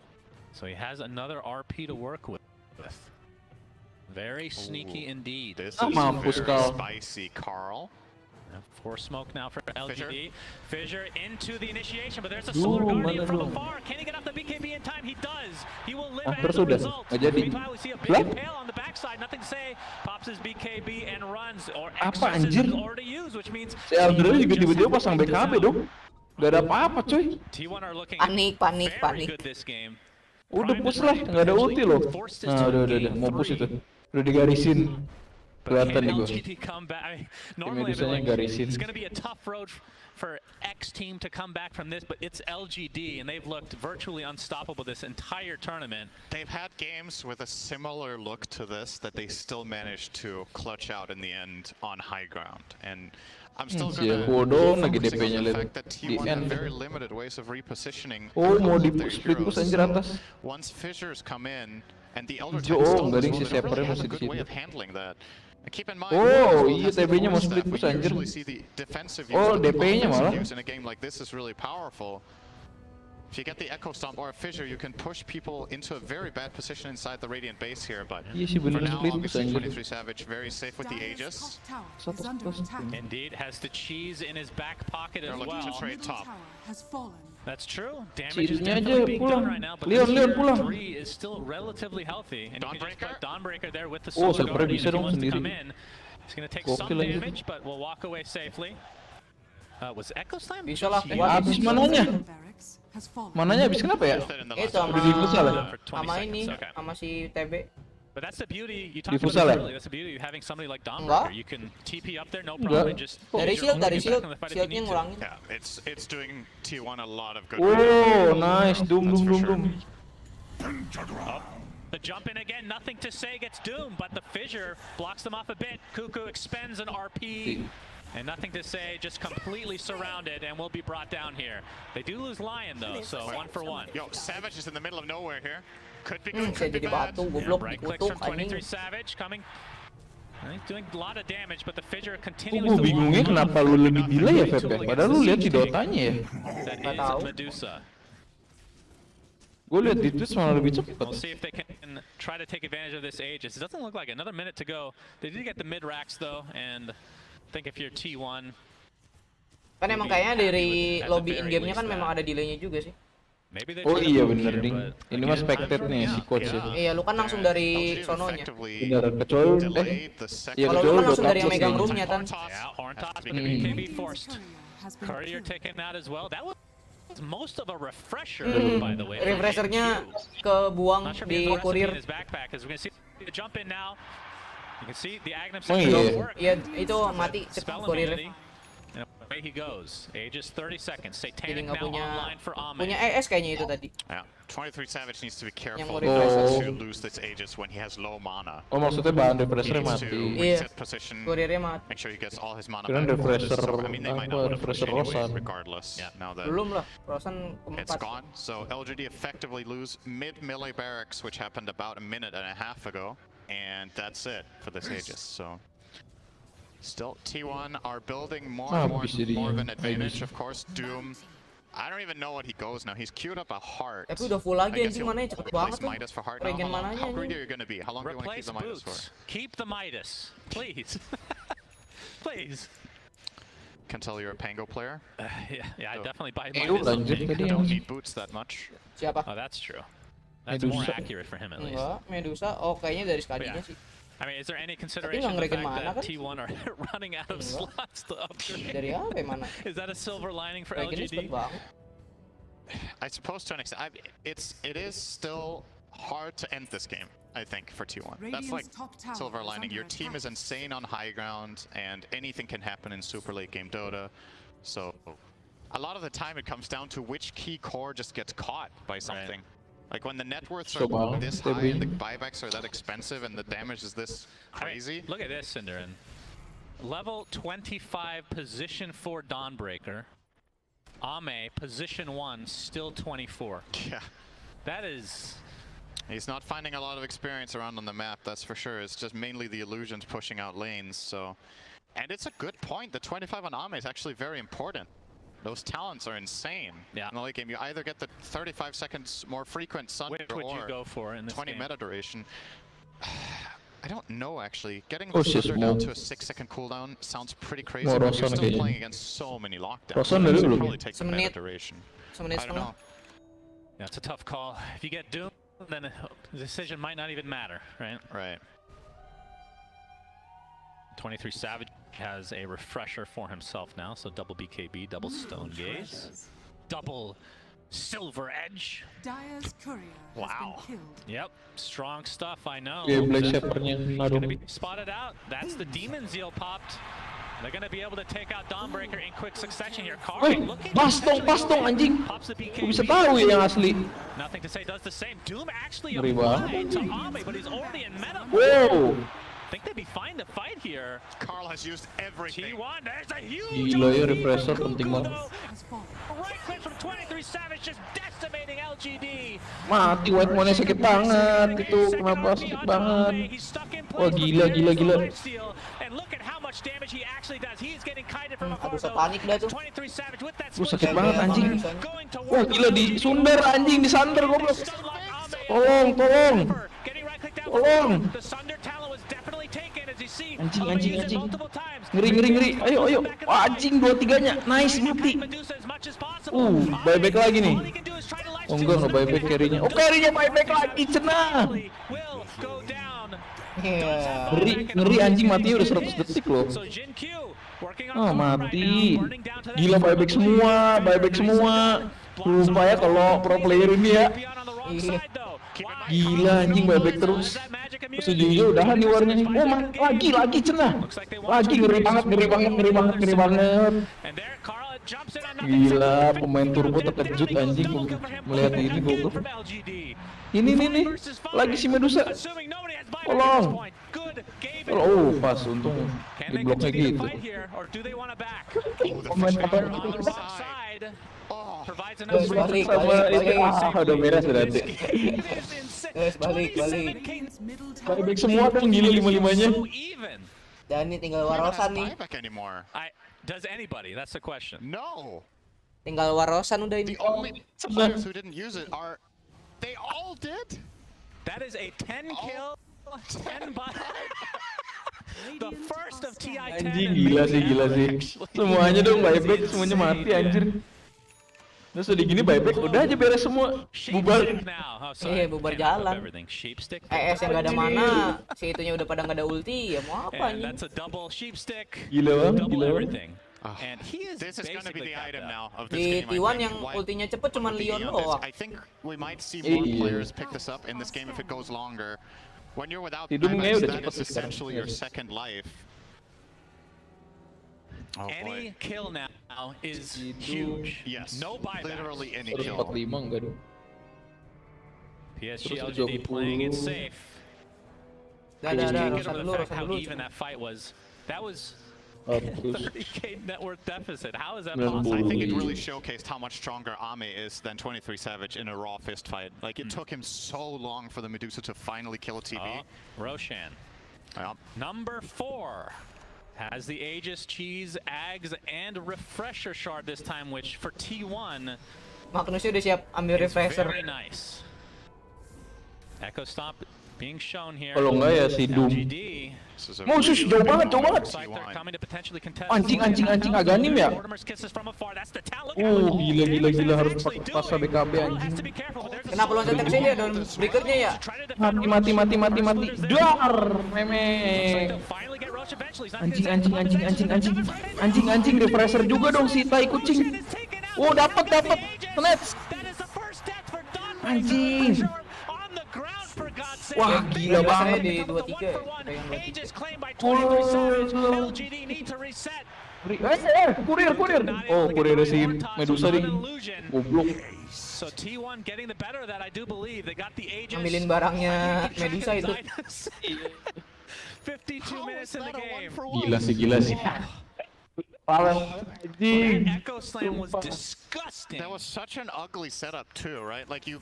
So he has another RP to work with. Very sneaky indeed. This is very spicy, Carl. Force smoke now for LGD. Fissure into the initiation, but there's a Solar Guardian from afar. Can he get off the BKB in time? He does. He will live as a result. Meanwhile, we see a big impale on the backside. Nothing to say. Pops his BKB and runs. Or Apa Exorcism anjir? is already used, which means Si Eldra juga tiba-tiba pasang BKB dong. Gak ada apa-apa cuy. T1 are looking panik. very good this game. Udah push lah, nggak ada ulti loh. Nah, udah, mau push itu. Udah digarisin. Kelihatan nih gue. LGD come back. I mean, normally I'd be like, it's going to be a tough road for X team to come back from this, but it's LGD, and they've looked virtually unstoppable this entire tournament. They've had games with a similar look to this that they still managed to clutch out in the end on high ground. And I'm still gonna focusing on the fact that T1 have very limited ways of repositioning mau di their split push heroes. anjir atas. Once Fissures come in, and the Elder Jo, Titan stalls garing as well, si they don't Shepherd really have masih a di good way situ. of handling that. And keep in mind, Iya TB-nya mau split push anjir. DP-nya malah. in a game like this is really powerful. If you get the Echo Stomp or a Fissure, you can push people into a very bad position inside the Radiant base here, but Iya sih for bener now, split push obviously anjir. 23 Savage very safe with the Aegis. Indeed, has the cheese in his back pocket They're as looking well. to trade top. That's true. Damage is Cheese-nya definitely aja being pulang. done right now, but Leon, the Leon, tier pulang. 3 is still relatively healthy. And you can just put Dawnbreaker there with the Oh, Solar Selper Guardian bisa if he dong wants to come sendiri. in. He's going to take some Gokil aja. damage, but will walk away safely. Was Echo Slam? Bisa lah, Habis mananya. Mananya habis kenapa ya? Itu sama Udah di futsal ya? sama ini, sama si TB. But that's the beauty. You Di talked about futsal this ya? earlier. That's the beauty of having somebody like Enggak. Dawnbreaker. You can TP up there, no Enggak. problem, and just Dari use your shield, own dari to get shield, back in the fight if you shieldnya need to. ngulangin. Yeah, it's doing T1 a lot of good. Oh, nice. Doom. The jump in again, nothing to say, gets doomed, but the Fissure blocks them off a bit. Cuckoo expends an RP, and nothing to say, just completely surrounded, and will be brought down here. They do lose Lion though, so 1 for 1. Yo, Savage is in the middle of nowhere here. Could be good, Saya could be jadi bad. batu, goblok, Right clicks dikutuk from 23 anjing. Savage coming. He's doing a lot of damage, but the Fissure Kok continues gue to bingungnya walk kenapa lu lebih delay ya Feb ya? Padahal lu lihat di Dotanya ya. that Nggak is tahu. Medusa. Gue lihat di Twitch malah lebih cepet. We'll see if they can try to take advantage of this Aegis. It doesn't look like another minute to go. They did get the mid racks though, and I think if you're T1, Kan emang kayaknya dari lobby in game-nya kan memang ada delay-nya juga sih. maybe they Oh try to iya move bener here, ding. but Ini mah spectate nih si coach ya. Iya, lu kan langsung dari sononya. Bener, kecuali iya Kalau lu kecuali kan langsung dari yang Dota megang Plus room-nya kan. Yeah, Horntoss, but the BKB forced. Courier taken out as well. That was most of a refresher, by the way. Refreshernya kebuang Not sure if di he has the recipe kurir. in his backpack, as we're gonna see the jump in now. You can see the Agnum Oh, iya. don't work. Iya, itu mati Spell kurir. immunity. And away he goes. Aegis 30 seconds. Jadi Satanic nggak now punya online for Ame. punya ES kayaknya itu tadi. Yeah, 23 Savage needs to be careful mau not refresh. to lose this Aegis when he has low mana. Oh maksudnya bahan He refresher needs to mati. Iya. reset position, Kurirnya mati. make sure he gets all his mana Kirain back. refresher So, I mean, they might apa, not want to push refresher anyways, Rosan. regardless. Now that Belum lah, Rosan it's keempat. gone, so LGD effectively lose mid-melee barracks, which happened about a minute and a half ago, and that's it for this Aegis. So still T1 are building more and more of an advantage. Of course, Doom. I don't even know what he goes now. He's queued up a heart. Tapi udah full lagi I guess anjing he'll mananya cepet replace banget tuh. Midas for heart now. Regen mananya How greedy anjing. are you going to be? How long do you want to keep Replace the Midas for? boots. Keep the Midas, please. Please. Can tell you're a Pango player. Yeah, I definitely buy Ew, Midas. lanjut tadi Don't yang need boots that much. Siapa? Oh, that's true. That's more Medusa. accurate for him at least. Enggak, Medusa. Oh, kayaknya dari Skadinya sih. I mean, is there any consideration nggak of the ngeregen fact mana that kan? T1 are running out of slots to upgrade? Dari apa ya, mana? Is that a silver lining for Regennya cepet LGD? banget. I suppose to an extent, it is still hard to end this game, I think, for T1. That's like silver lining. Your team is insane on high ground, and anything can happen in super late game Dota. So a lot of the time it comes down to which key core just gets caught by something. Like when the net worths are this high and the buybacks are that expensive and the damage is this crazy. Look at this, Cinderin. Level 25, position 4 Dawnbreaker. Ame, position 1, still 24. Yeah. That is... He's not finding a lot of experience around on the map, that's for sure. It's just mainly the illusions pushing out lanes, so... And it's a good point. The 25 on Ame is actually very important. Those talents are insane. Yeah. In the late game, you either get the 35 seconds more frequent Sunder Which would or you go for in this 20 game? meta duration. I don't know, actually. Getting Oh, the shit, Sunder down Mo. to a 6-second cooldown sounds pretty crazy, Mo, but Roshan you're still kayaknya. playing against so many lockdowns. Roshan So dari you dulu. probably take the meta Semenit. duration. Semenit I don't know. Yeah, it's a tough call. If you get Doom, then the decision might not even matter, right? Right. 23 Savage has a refresher for himself now, so double BKB, double Stone Gaze, double Silver Edge. Dire's courier Wow. has been killed. Yep, strong stuff, I know. Dia Black Shepherd-nya He's gonna naruh. be spotted out. That's the Demon Zeal popped. They're gonna be able to take out Dawnbreaker in quick succession here. Carl Woi, looking pas dong anjing. pops the Gua bisa BKB. tahu ya yang asli. Nothing to say, does the same. Doom actually Ngeri applied banget. to Ame, but he's already in meta. Wow. I think they'd be fine to fight here. Carl has used everything. T1, there's a huge Gila ya, refresher penting banget. right click from 23 Savage, just decimating LGD. Mati white money sakit banget itu, kenapa sakit banget? Wah gila. And look at how much damage he actually does. He is getting kited from afar. Aduh, panik dah tuh. 23 Savage with that Sakit banget anjing. Wah gila di Sundar anjing, di Sander goblok. Tolong. The Sunder talent was definitely taken as you see. Anjing. Ngeri. Ayo. Wah, anjing 2-3-nya. Nice, mati. Buyback lagi nih. Oh enggak, buyback carry-nya. Oh, carry-nya buyback lagi, cenah. Ngeri anjing, matinya udah 100 detik loh. Oh, mati. Gila buyback semua. Lupa ya kalau pro player ini ya. Gila anjing, buyback terus. Terus ujungnya udahan nih warnya nih. Oh, lagi cenah. Lagi ngeri banget. Gila, pemain turbo terkejut anjing melihat ini goblok. Ini nih. Lagi si Medusa. Tolong. Oh, pas untung di bloknya gitu. Pemain apa? Balik. Udah beres berarti. Balik. Buyback semua dong, gila 5-5-nya. Dan ini tinggal Warosan nih. Does anybody? That's the question. No. Tinggal Warosan udah ini. The only players who didn't use it are... They all did? That is a 10 kill, 10 buy. The first of TI10. Anjing gila sih. Semuanya dong buyback, semuanya mati anjir. Terus udah gini buyback, udah aja beres semua. Bubar. Bubar jalan. ES yang gak ada mana, si itunya udah pada gak ada ulti, ya mau apa nih? Gila bang. And he is this is going to be the item now of this Di game. T1 yang ultinya cepet cuma Leon doang. I think we might see more players pick this up in this game if it goes longer. When you're without Hidungnya buybacks, udah that cepet is essentially your second life. Oh, any kill now is huge. Yes. No buyback. Literally any kill. 45 enggak dong. PSG LGD playing it safe. How even that fight was. That was 30k net worth deficit. How is that possible? I think it really showcased how much stronger Ame is than 23 Savage in a raw fist fight. Like, it took him so long for the Medusa to finally kill a TV. Roshan. Number 4 has the Aegis, Cheese, Ags, and Refresher Shard this time, which for T1 Magnusnya udah siap ambil refresher. very nice. Echo Stomp being shown here. Kalau enggak ya si Doom. Mau sus jauh banget. Anjing Aganim ya. Gila harus paksa BKB anjing. Kenapa loncat ke sini dan breakernya ya? Mati. Dar, meme. Anjing refresher juga dong si tai kucing. Oh, dapat. Snatch. Anjing. Wah, gila banget di 23 ya. Kurir. Oh, kurir si Medusa nih. Goblok. So T1 getting the better of that, I do believe. They got the Aegis. Ambilin barangnya Medusa itu. 52 minutes in the game. Gila sih. Echo Slam was disgusting. That was such an ugly setup too, right? Like you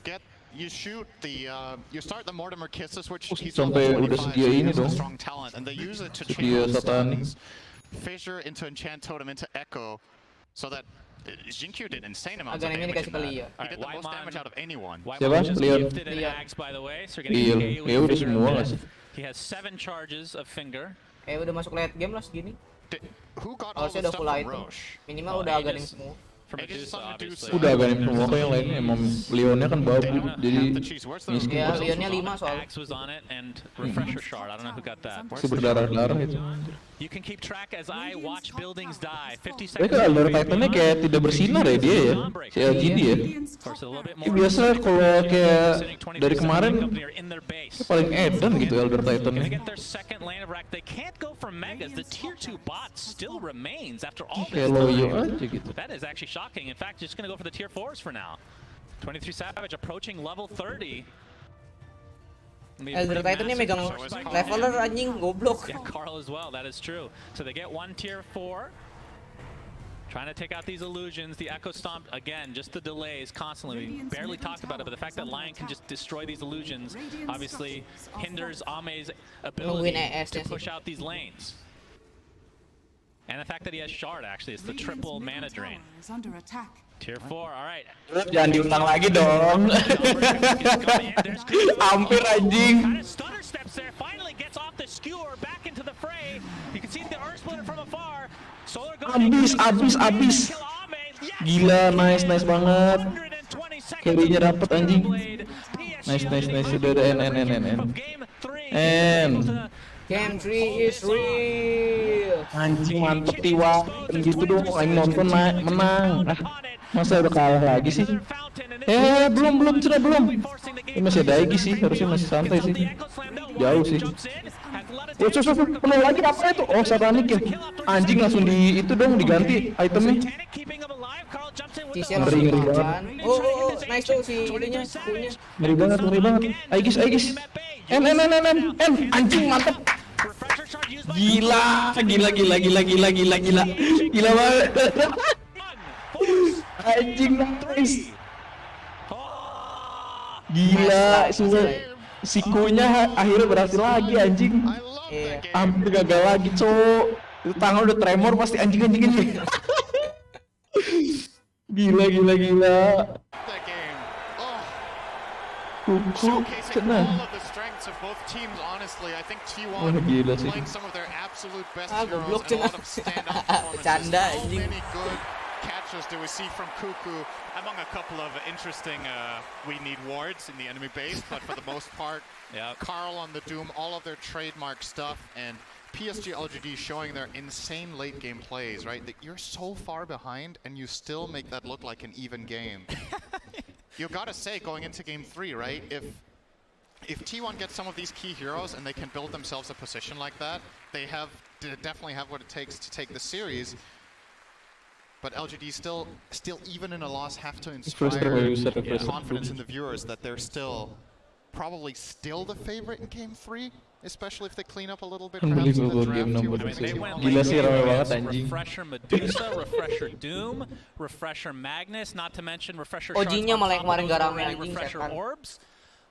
shoot the, you start the Mortimer Kisses, which he's sampai udah sedia ini a dong. strong talent, and they use it to Sedia change satanis. Fissure into Enchant Totem into Echo, so that Jinkyu did insane amounts Agak of ini damage dikasih in ke that. Lia. He did the most damage out of anyone. Siapa? Leon. Iya, udah semua nggak sih? He has 7 charges of finger. Udah masuk late game lah segini. Who got all the Harusnya udah stuff full from item. Roche? Minimal udah aganin semua. Udah aganin semua kok yang lainnya. Emang Leonnya kan babu, jadi miskin. Ya, Leonnya 5 soalnya. Axe was on it and refresher shard. I don't know who got that. Masih berdarah-darah itu. You can keep track as I watch buildings die. 50 Tapi seconds. kan Alder Titannya kayak tidak bersinar ya dia ya, si LGD ya. Biasa kalau kayak dari kemarin paling edan gitu Elder Titannya. Get their second lane of rack. They can't go for megas. The tier 2 bot still remains after all this Kayak loyo time. aja gitu. That is actually shocking. In fact, just going to go for the tier 4s for now. 23 Savage approaching level 30. Elder Titannya megang leveler anjing, goblok. Yeah, Carl as well, that is true. So they get 1 tier 4. Trying to take out these illusions. The Echo Stomp, again, just the delays constantly. We barely talked about it, but the fact that Lion can just destroy these illusions obviously hinders Ame's ability to push out these lanes. And the fact that he has Shard, actually, it's the triple mana drain. Tier 4, alright. Jangan diulang lagi dong. Hampir anjing. Stutter steps there, finally gets off the skewer, back into the fray. You can see the Earth Splitter from afar. Abis. Gila, nice banget. Carry-nya dapet anjing. Nice. Sudah ada N. Game 3 is real. Anjing mantep Tiwa. Gitu dong, lagi nonton menang. Masa udah kalah lagi sih? Belum. Ini masih ada Aegis sih, harusnya masih santai sih. Jauh sih. Penuh lagi apa itu? Oh, satanik ya. Anjing langsung itu dong diganti itemnya. Ngeri banget. Oh, nice tuh si itunya. Ngeri banget. Aegis. N. Anjing mantep. Gila banget. Anjing nice. Gila, sikunya akhirnya berhasil lagi anjing. Hampir gagal lagi, cowok. Itu tangan udah tremor pasti anjing ini. Gila. Showcasing all of the strengths of both teams, honestly. I think T1 playing some of their absolute best heroes and a lot of standout performances. How many good catches do we see from Cuckoo, among a couple of interesting we need wards in the enemy base, but for the most part, Carl on the Doom, all of their trademark stuff, and PSG LGD showing their insane late game plays, right? That you're so far behind and you still make that look like an even game. You gotta say, going into game 3, right? If T1 gets some of these key heroes and they can build themselves a position like that, they definitely have what it takes to take the series. But LGD still even in a loss, have to inspire confidence in the viewers that they're probably still the favorite in game 3, especially if they clean up a little bit. Perhaps in the draft. Gila sih, ramai banget anjing. Refresher Medusa, Refresher Doom, Refresher Magnus, not to mention Refresher Shards Ojinya malah kemarin gak rame anjing, Refresher Orbs.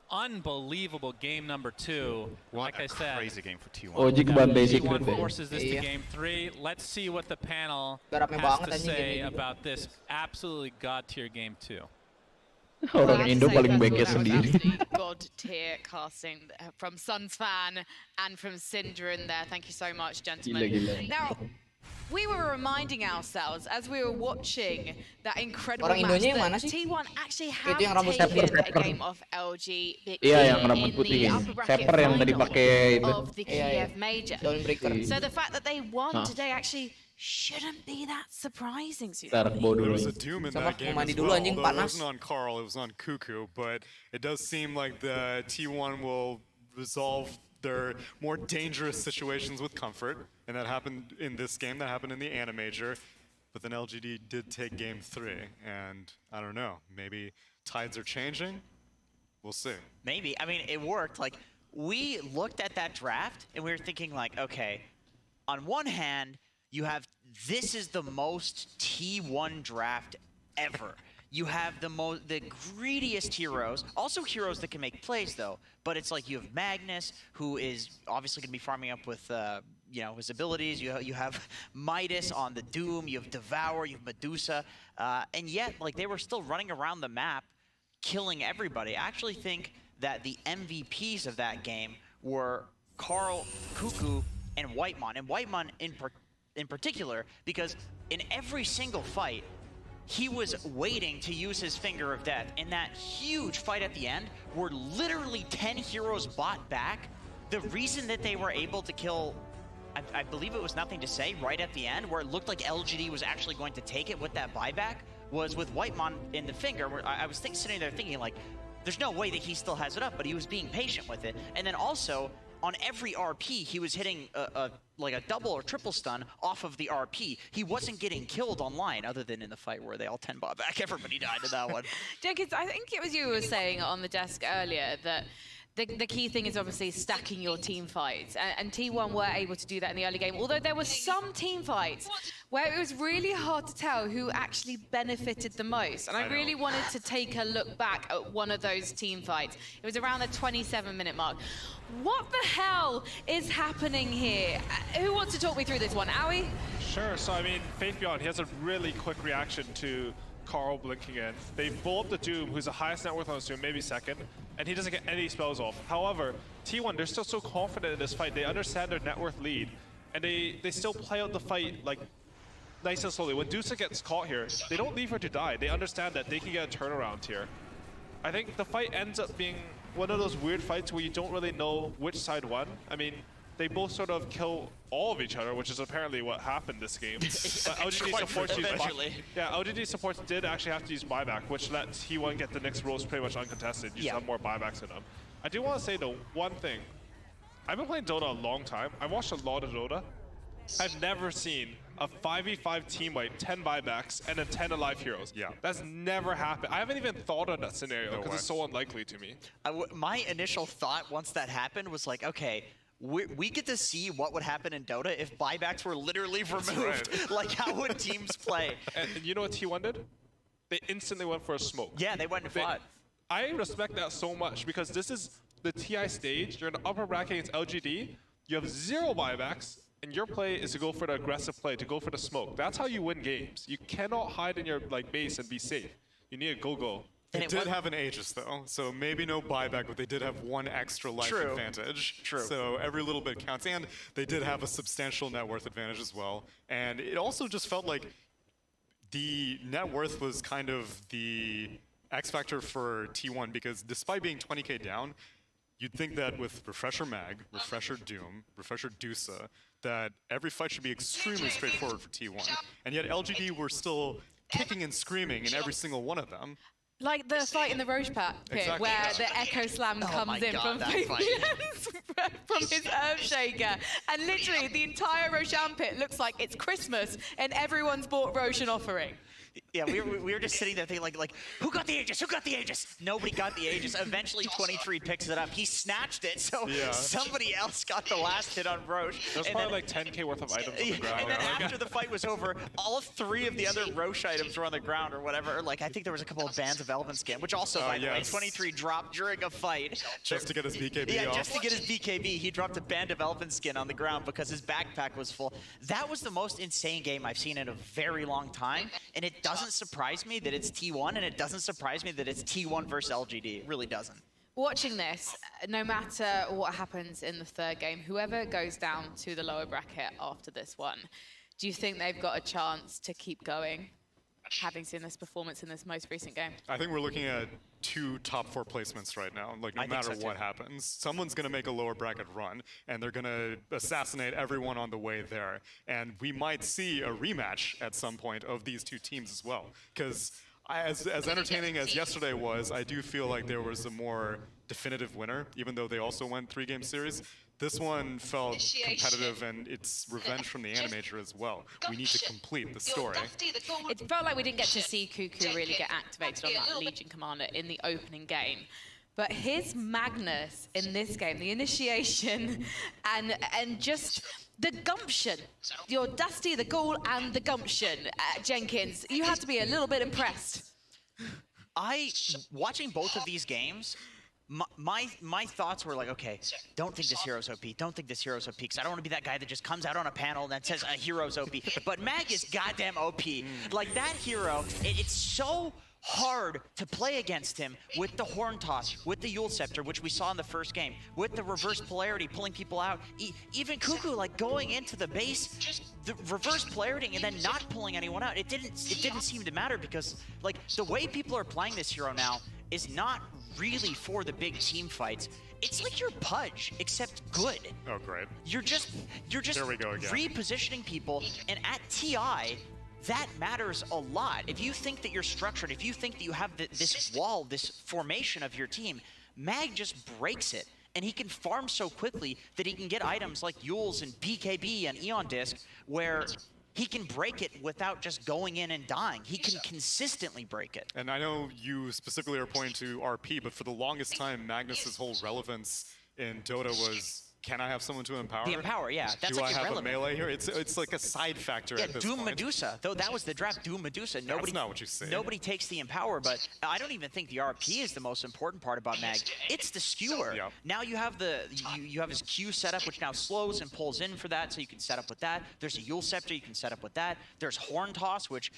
Unbelievable game number 2. Like I said, crazy game for T1. Oji kebantai sih T1 forces this to game 3. Let's see what the panel has to say about this absolutely god tier game 2. Orang Indo paling baiknya sendiri. God tier casting from Suns fan and from Syndra in there. Thank you so much, gentlemen. Gila. Now, we were reminding ourselves as we were watching that incredible Orang match Indonya yang mana that sih? T1 actually have Itu yang rambut taken Sapper. a game of LG Iya, yang rambut putih ya. Sapper yang tadi pakai itu. of the Kiev Major. Dawnbreaker. So the fact that they won today actually shouldn't be that surprising. There was a Doom in that game as well, although it wasn't on Carl, it was on Cuckoo, but it does seem like the T1 will resolve there are more dangerous situations with comfort, and that happened in this game, that happened in the Animajor. But then LGD did take game 3, and I don't know, maybe tides are changing? We'll see. Maybe. I mean, it worked. Like, we looked at that draft, and we were thinking, like, okay, on one hand, you have, this is the most T1 draft ever. You have the greediest heroes, also heroes that can make plays though, but it's like you have Magnus, who is obviously going to be farming up with you know, his abilities. You have Midas on the Doom, you have Devour, you have Medusa, and yet like they were still running around the map killing everybody. I actually think that the MVPs of that game were Karl, Cuckoo, and Whitemon. And Whitemon in particular, because in every single fight, he was waiting to use his Finger of Death. In that huge fight at the end, where literally 10 heroes bought back, the reason that they were able to kill, I believe it was Nothing to Say right at the end, where it looked like LGD was actually going to take it with that buyback, was with Whitemon in the Finger, where I was sitting there thinking, like, there's no way that he still has it up, but he was being patient with it. And then also, on every RP, he was hitting like a double or triple stun off of the RP. He wasn't getting killed online, other than in the fight where they all 10 bought back. Everybody died in that one. Jenkins, I think it was you who was saying on the desk earlier that the key thing is obviously stacking your team fights, and T1 were able to do that in the early game, although there were some team fights where it was really hard to tell who actually benefited the most, and I really wanted to take a look back at one of those team fights. It was around the 27-minute mark. What the hell is happening here? Who wants to talk me through this one? Aoi? Sure, so I mean, Faith Beyond, he has a really quick reaction to Karl blinking in. They blow up the Doom, who's the highest net worth on his Doom, maybe second, and he doesn't get any spells off. However, T1, they're still so confident in this fight. They understand their net worth lead, and they still play out the fight like nice and slowly. When Dusa gets caught here, they don't leave her to die. They understand that they can get a turnaround here. I think the fight ends up being one of those weird fights where you don't really know which side won. I mean, they both sort of kill all of each other, which is apparently what happened this game. But LGD supports LGD supports did actually have to use buyback, which let T1 get the next rolls pretty much uncontested. You just have more buybacks in them. I do want to say though, one thing. I've been playing Dota a long time. I've watched a lot of Dota. I've never seen a 5v5 team wipe, 10 buybacks, and then 10 alive heroes. Yeah. That's never happened. I haven't even thought of that scenario because it's so unlikely to me. My initial thought once that happened was like, okay, we get to see what would happen in Dota if buybacks were literally removed. Right. Like, how would teams play? And you know what T1 did? They instantly went for a smoke. Yeah, they went and fought. I respect that so much because this is the TI stage. You're in the upper bracket against LGD. You have 0 buybacks. And your play is to go for the aggressive play, to go for the smoke. That's how you win games. You cannot hide in your base and be safe. You need a go-go. They did have an Aegis though, so maybe no buyback, but they did have 1 extra life advantage. True. So every little bit counts, and they did have a substantial net worth advantage as well. And it also just felt like the net worth was kind of the X factor for T1, because despite being 20k down, you'd think that with Refresher Mag, Refresher Doom, Refresher Dusa, that every fight should be extremely straightforward for T1. And yet LGD were still kicking and screaming in every single one of them. Like the fight in the Roche pit, where the Echo Slam comes in from his Earthshaker. And literally, the entire Roshan pit looks like it's Christmas, and everyone's bought Roshan offering. Yeah, we were just sitting there thinking like, who got the Aegis? Who got the Aegis? Nobody got the Aegis. Eventually, 23 picks it up. He snatched it, so somebody else got the last hit on Roche. There's probably like 10k worth of items on the ground. And then after the fight was over, all 3 of the other Roche items were on the ground or whatever. Like, I think there was a couple of Bands of Elven skin, which also, by the way, 23 dropped during a fight. Just to get his BKB off. Yeah, just to get his BKB. He dropped a Band of Elven skin on the ground because his backpack was full. That was the most insane game I've seen in a very long time, and it doesn't surprise me that it's T1, and it doesn't surprise me that it's T1 versus LGD. It really doesn't. Watching this, no matter what happens in the 3rd game, whoever goes down to the lower bracket after this one, do you think they've got a chance to keep going, having seen this performance in this most recent game? I think we're looking at 2 top 4 placements right now, like no matter what happens. Someone's gonna make a lower bracket run, and they're gonna assassinate everyone on the way there. And we might see a rematch at some point of these 2 teams as well. Because as entertaining as yesterday was, I do feel like there was a more definitive winner, even though they also went 3-game series. this one felt competitive, and it's revenge from the Animator as well. We need to complete the story. It felt like we didn't get to see Cuckoo really get activated on that Legion Commander in the opening game. But his Magnus in this game, the initiation, and just the gumption, the audacity, the ghoul, and the gumption, Jenkins, you had to be a little bit impressed. Watching both of these games, my thoughts were like, okay, don't think this hero's OP, don't think this hero's OP, because I don't want to be that guy that just comes out on a panel and says a hero's OP. But Mag is goddamn OP. Like, that hero, it's so hard to play against him with the Horn Toss, with the Yule Scepter, which we saw in the first game, with the reverse polarity, pulling people out. Even Cuckoo, like, going into the base, the reverse polarity and then not pulling anyone out. It didn't seem to matter, because, like, the way people are playing this hero now is not really for the big team fights. It's like your Pudge, except good. Oh, great. You're just There we go again. repositioning people, and at TI, that matters a lot. If you think that you're structured, if you think that you have this wall, this formation of your team, Mag just breaks it. And he can farm so quickly that he can get items like Yules and BKB and Eon Disc, where he can break it without just going in and dying. He can consistently break it. And I know you specifically are pointing to RP, but for the longest time, Magnus's whole relevance in Dota was, can I have someone to empower? The empower, yeah. That's Do like I have irrelevant. a melee here? It's like a side factor at this Doom point. Medusa, though that was the draft, Doom Medusa. That's not what you say. Nobody takes the empower, but I don't even think the RP is the most important part about Mag. It's the skewer. Yeah. Now you have you have his Q setup, which now slows and pulls in for that, so you can set up with that. There's a Yule Scepter, you can set up with that. There's Horn Toss, which,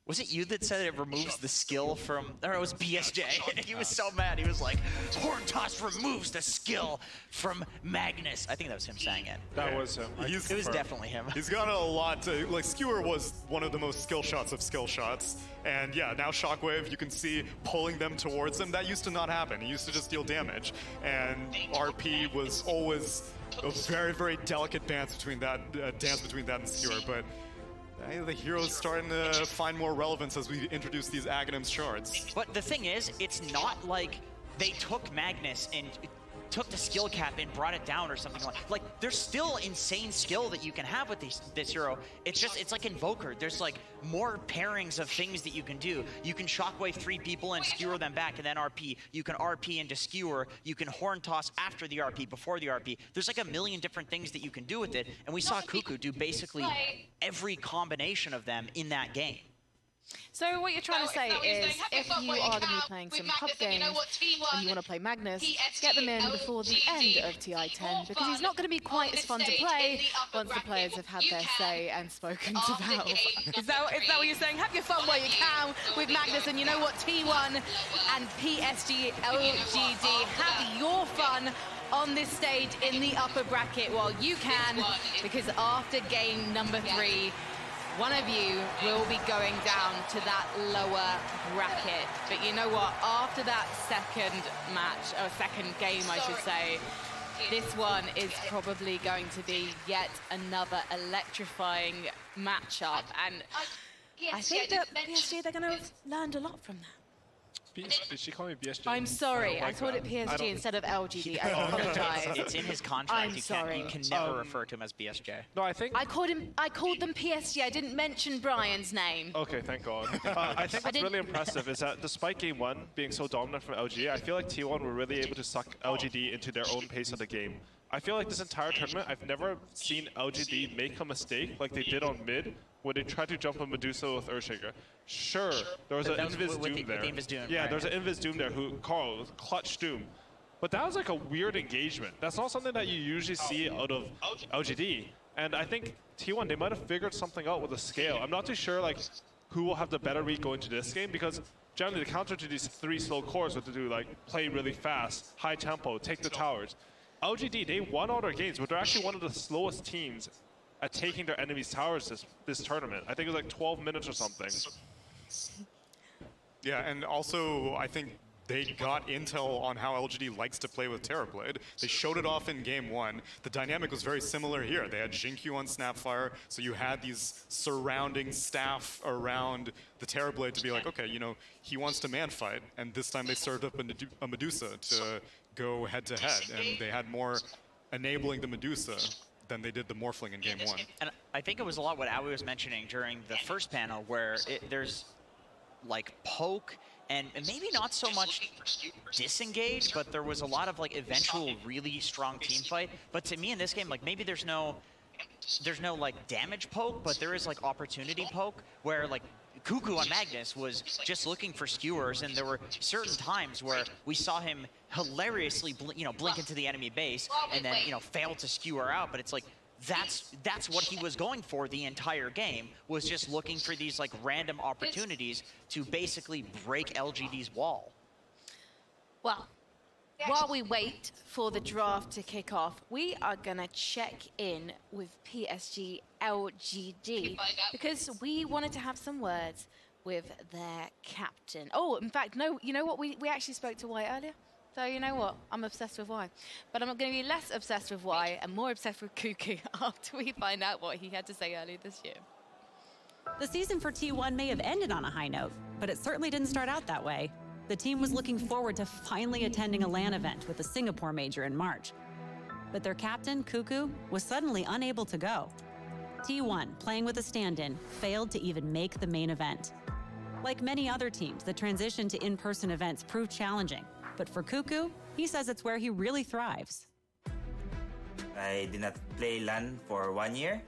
was it you that said it removes the skill from, or it was BSJ? He was so mad. He was like, Horn Toss removes the skill from Magnus. I think that was him saying it. That was him. It was definitely him. He's got a lot to, like, Skewer was one of the most skill shots of skill shots. And yeah, now Shockwave, you can see pulling them towards him. That used to not happen. He used to just deal damage. And RP was always a very, very delicate dance between that and Skewer. But the hero's starting to find more relevance as we introduce these Aghanim's shards. But the thing is, it's not like they took Magnus and took the skill cap and brought it down or something like there's still insane skill that you can have with this hero. It's like Invoker. There's like more pairings of things that you can do. You can Shockwave 3 people and skewer them back and then RP. You can RP into skewer. You can Horn Toss after the RP, before the RP. There's like a million different things that you can do with it, and we saw Cuckoo do basically every combination of them in that game. So what you're trying to say is, if you are going to be playing some pub games and you want to play Magnus, get them in before the end of TI10, because he's not going to be quite as fun to play once the players have had their say and spoken to Valve. Is that what you're saying? Have your fun while you can with Magnus, and you know what, T1 and PSG LGD, have your fun on this stage in the upper bracket while you can, because after game number 3, one of you will be going down to that lower bracket. But you know what? After that second match, or second game, I should say, this one is probably going to be yet another electrifying matchup. And I think that PSG, they're going to have learned a lot from that. Did she call me PSG? I'm sorry, I called it PSG instead of LGD. I apologize. It's in his contract. I'm You can never refer to him as BSJ. No, I think I called them PSG. I didn't mention Brian's name. Okay, thank God. I think what's really impressive is that despite game 1 being so dominant from LG, I feel like T1 were really able to suck LGD into their own pace of the game. I feel like this entire tournament, I've never seen LGD make a mistake like they did on mid when they tried to jump a Medusa with Earthshaker. Sure, there was an Invis Doom there. Yeah, there's an Invis Doom there who, Carl, clutch Doom. But that was like a weird engagement. That's not something that you usually see out of LGD. And I think T1, they might have figured something out with the scale. I'm not too sure like who will have the better read going to this game, because generally the counter to these 3 slow cores are to do like play really fast, high tempo, take the towers. LGD, they won all their games, but they're actually one of the slowest teams at taking their enemies' towers this tournament. I think it was like 12 minutes or something. Yeah, and also I think they got intel on how LGD likes to play with Terrorblade. They showed it off in game 1. The dynamic was very similar here. They had Jinkyu on Snapfire, so you had these surrounding staff around the Terrorblade to be like, okay, you know, he wants to man fight, and this time they served up a Medusa to go head-to-head, and they had more enabling the Medusa than they did the Morphling in game 1. And I think it was a lot what Aoi was mentioning during the first panel, where there's like poke and maybe not so much disengage, but there was a lot of like eventual really strong team fight. But to me in this game, like maybe there's no like damage poke, but there is like opportunity poke where like Cuckoo on Magnus was just looking for skewers, and there were certain times where we saw him hilariously blink into the enemy base and then fail to skewer out. But it's like that's what he was going for the entire game, was just looking for these like random opportunities to basically break LGD's wall. Well, while we wait for the draft to kick off, we are gonna check in with PSG LGD because we wanted to have some words with their captain. Oh, in fact, no, you know what? We actually spoke to Y earlier. So you know what? I'm obsessed with Y. But I'm going to be less obsessed with Y and more obsessed with Cuckoo after we find out what he had to say earlier this year. The season for T1 may have ended on a high note, but it certainly didn't start out that way. The team was looking forward to finally attending a LAN event with the Singapore major in March. But their captain, Cuckoo, was suddenly unable to go. T1, playing with a stand-in, failed to even make the main event. Like many other teams, the transition to in-person events proved challenging. But for Cuckoo, he says it's where he really thrives. I did not play LAN for 1 year,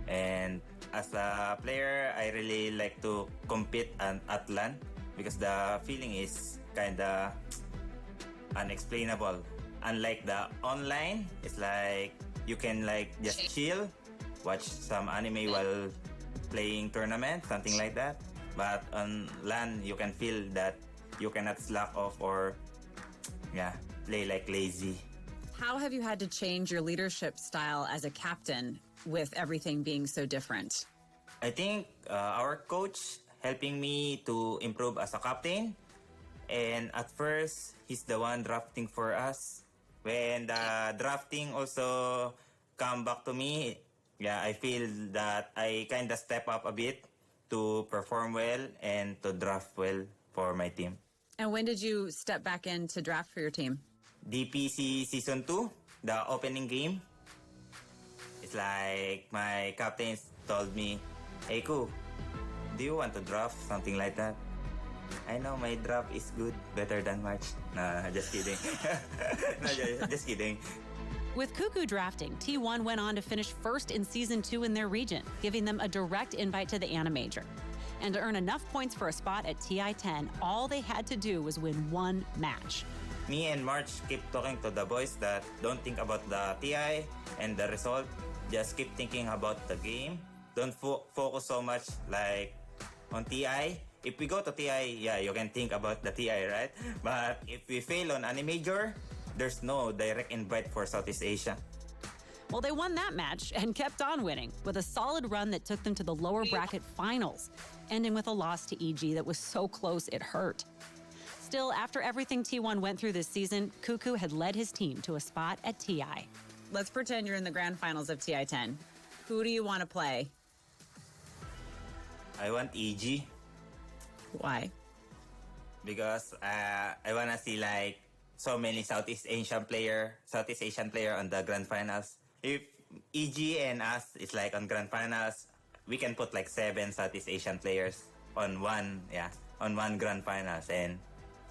and as a player, I really like to compete at LAN because the feeling is kinda unexplainable. Unlike the online, it's like you can like just chill, watch some anime while playing tournament, something like that. But on LAN, you can feel that you cannot slack off or play like lazy. How have you had to change your leadership style as a captain with everything being so different? I think our coach helping me to improve as a captain. And at first, he's the one drafting for us. When the drafting also come back to me, I feel that I kind of step up a bit to perform well and to draft well for my team. And when did you step back in to draft for your team? DPC Season 2, the opening game. It's like my captain told me, "Hey, Ku, do you want to draft?" Something like that. I know my draft is good, better than March. Nah, just kidding. No, just kidding. With Cuckoo drafting, T1 went on to finish first in Season 2 in their region, giving them a direct invite to the Animajor. And to earn enough points for a spot at TI-10, all they had to do was win one match. Me and March keep talking to the boys that don't think about the TI and the result. Just keep thinking about the game. Don't focus so much like on TI. If we go to TI, you can think about the TI, right? But if we fail on Animajor, there's no direct invite for Southeast Asia. Well, they won that match and kept on winning with a solid run that took them to the lower bracket finals, ending with a loss to EG that was so close it hurt. Still, after everything T1 went through this season, Cuckoo had led his team to a spot at TI. Let's pretend you're in the grand finals of TI-10. Who do you want to play? I want EG. Why? Because I want to see like so many Southeast Asian player on the grand finals. If EG and us is like on grand finals, we can put like 7 Southeast Asian players on one grand finals, and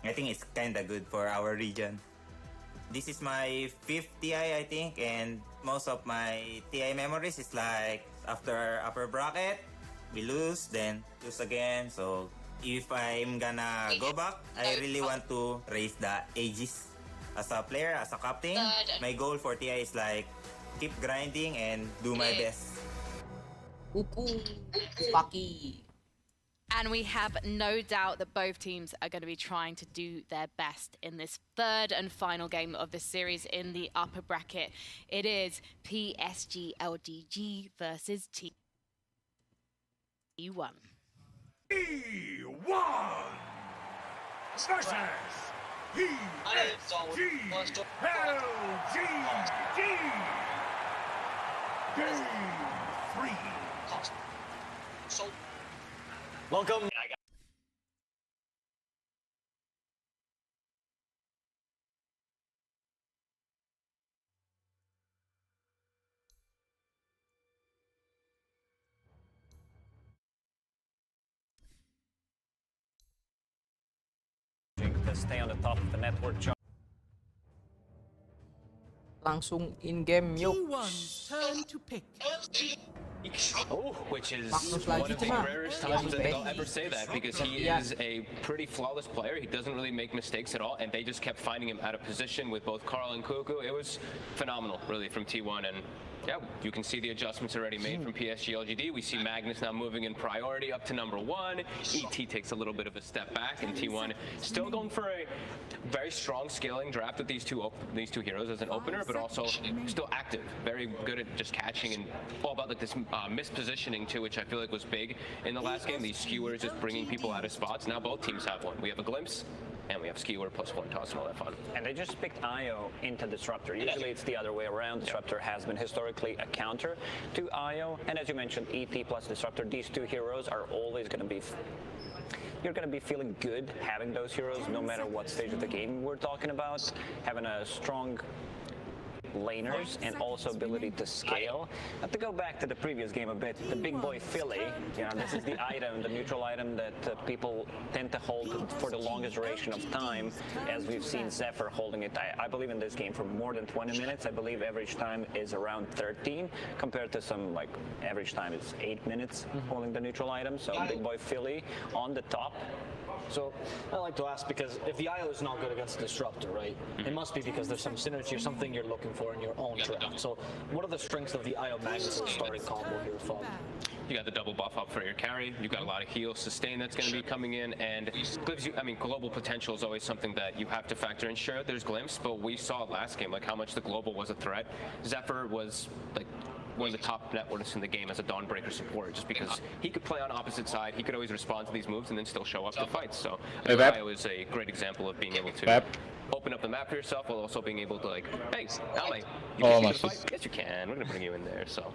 I think it's kind of good for our region. This is my 5th TI, I think, and most of my TI memories is like after upper bracket, we lose, then lose again. So if I'm gonna go back, I really want to raise the ages. As a player, as a captain, my goal for TI is like keep grinding and do my best. Lucky. And we have no doubt that both teams are going to be trying to do their best in this third and final game of the series in the upper bracket. It is PSG LGD versus T1. E1 versus PSG LGD. Game 3. Welcome. stay on the top of the network chart. Langsung in game yuk. T1's turn to pick. Oh, which is Magnus one lagi of the cuma. rarest times that they'll ever say that, because he is a pretty flawless player. He doesn't really make mistakes at all, and they just kept finding him out of position with both Carl and Cuckoo. It was phenomenal, really, from T1, and yeah, you can see the adjustments already made from PSG LGD. We see Magnus now moving in priority up to #1. ET takes a little bit of a step back, and T1 still going for a very strong scaling draft with these two heroes as an opener, but also still active, very good at just catching and all about like this mispositioning too, which I feel like was big in the last game. These skewers just bringing people out of spots. Now both teams have one. We have a glimpse, and we have skewer +1 toss and all that fun. And they just picked IO into Disruptor. Usually it's the other way around. Disruptor has been historically a counter to IO. And as you mentioned, ET plus Disruptor, these two heroes are always going to be... You're going to be feeling good having those heroes no matter what stage of the game we're talking about. Having a strong laners and also ability to scale. To go back to the previous game a bit, the big boy Philly, you know, this is the item, the neutral item that people tend to hold for the longest duration of time, as we've seen Zephyr holding it, I believe in this game for more than 20 minutes. I believe average time is around 13, compared to some like average time is 8 minutes holding the neutral item. So big boy Philly on the top. So I like to ask, because if the IO is not good against the Disruptor, right, it must be because there's some synergy or something you're looking for in your own draft. So what are the strengths of the IO Magnus starting combo here, Fog? You got the double buff up for your carry. You got a lot of heal, sustain that's going to be coming in, and gives you. I mean, global potential is always something that you have to factor in. Sure, there's glimpse, but we saw last game like how much the global was a threat. Zephyr was like one of the top networks in the game as a Dawnbreaker support, just because he could play on opposite side, he could always respond to these moves and then still show up to fights. So IO is a great example of being able to open up the map for yourself while also being able to like, hey, Ally, you can see the fight? Yes, you can. We're gonna bring you in there. So.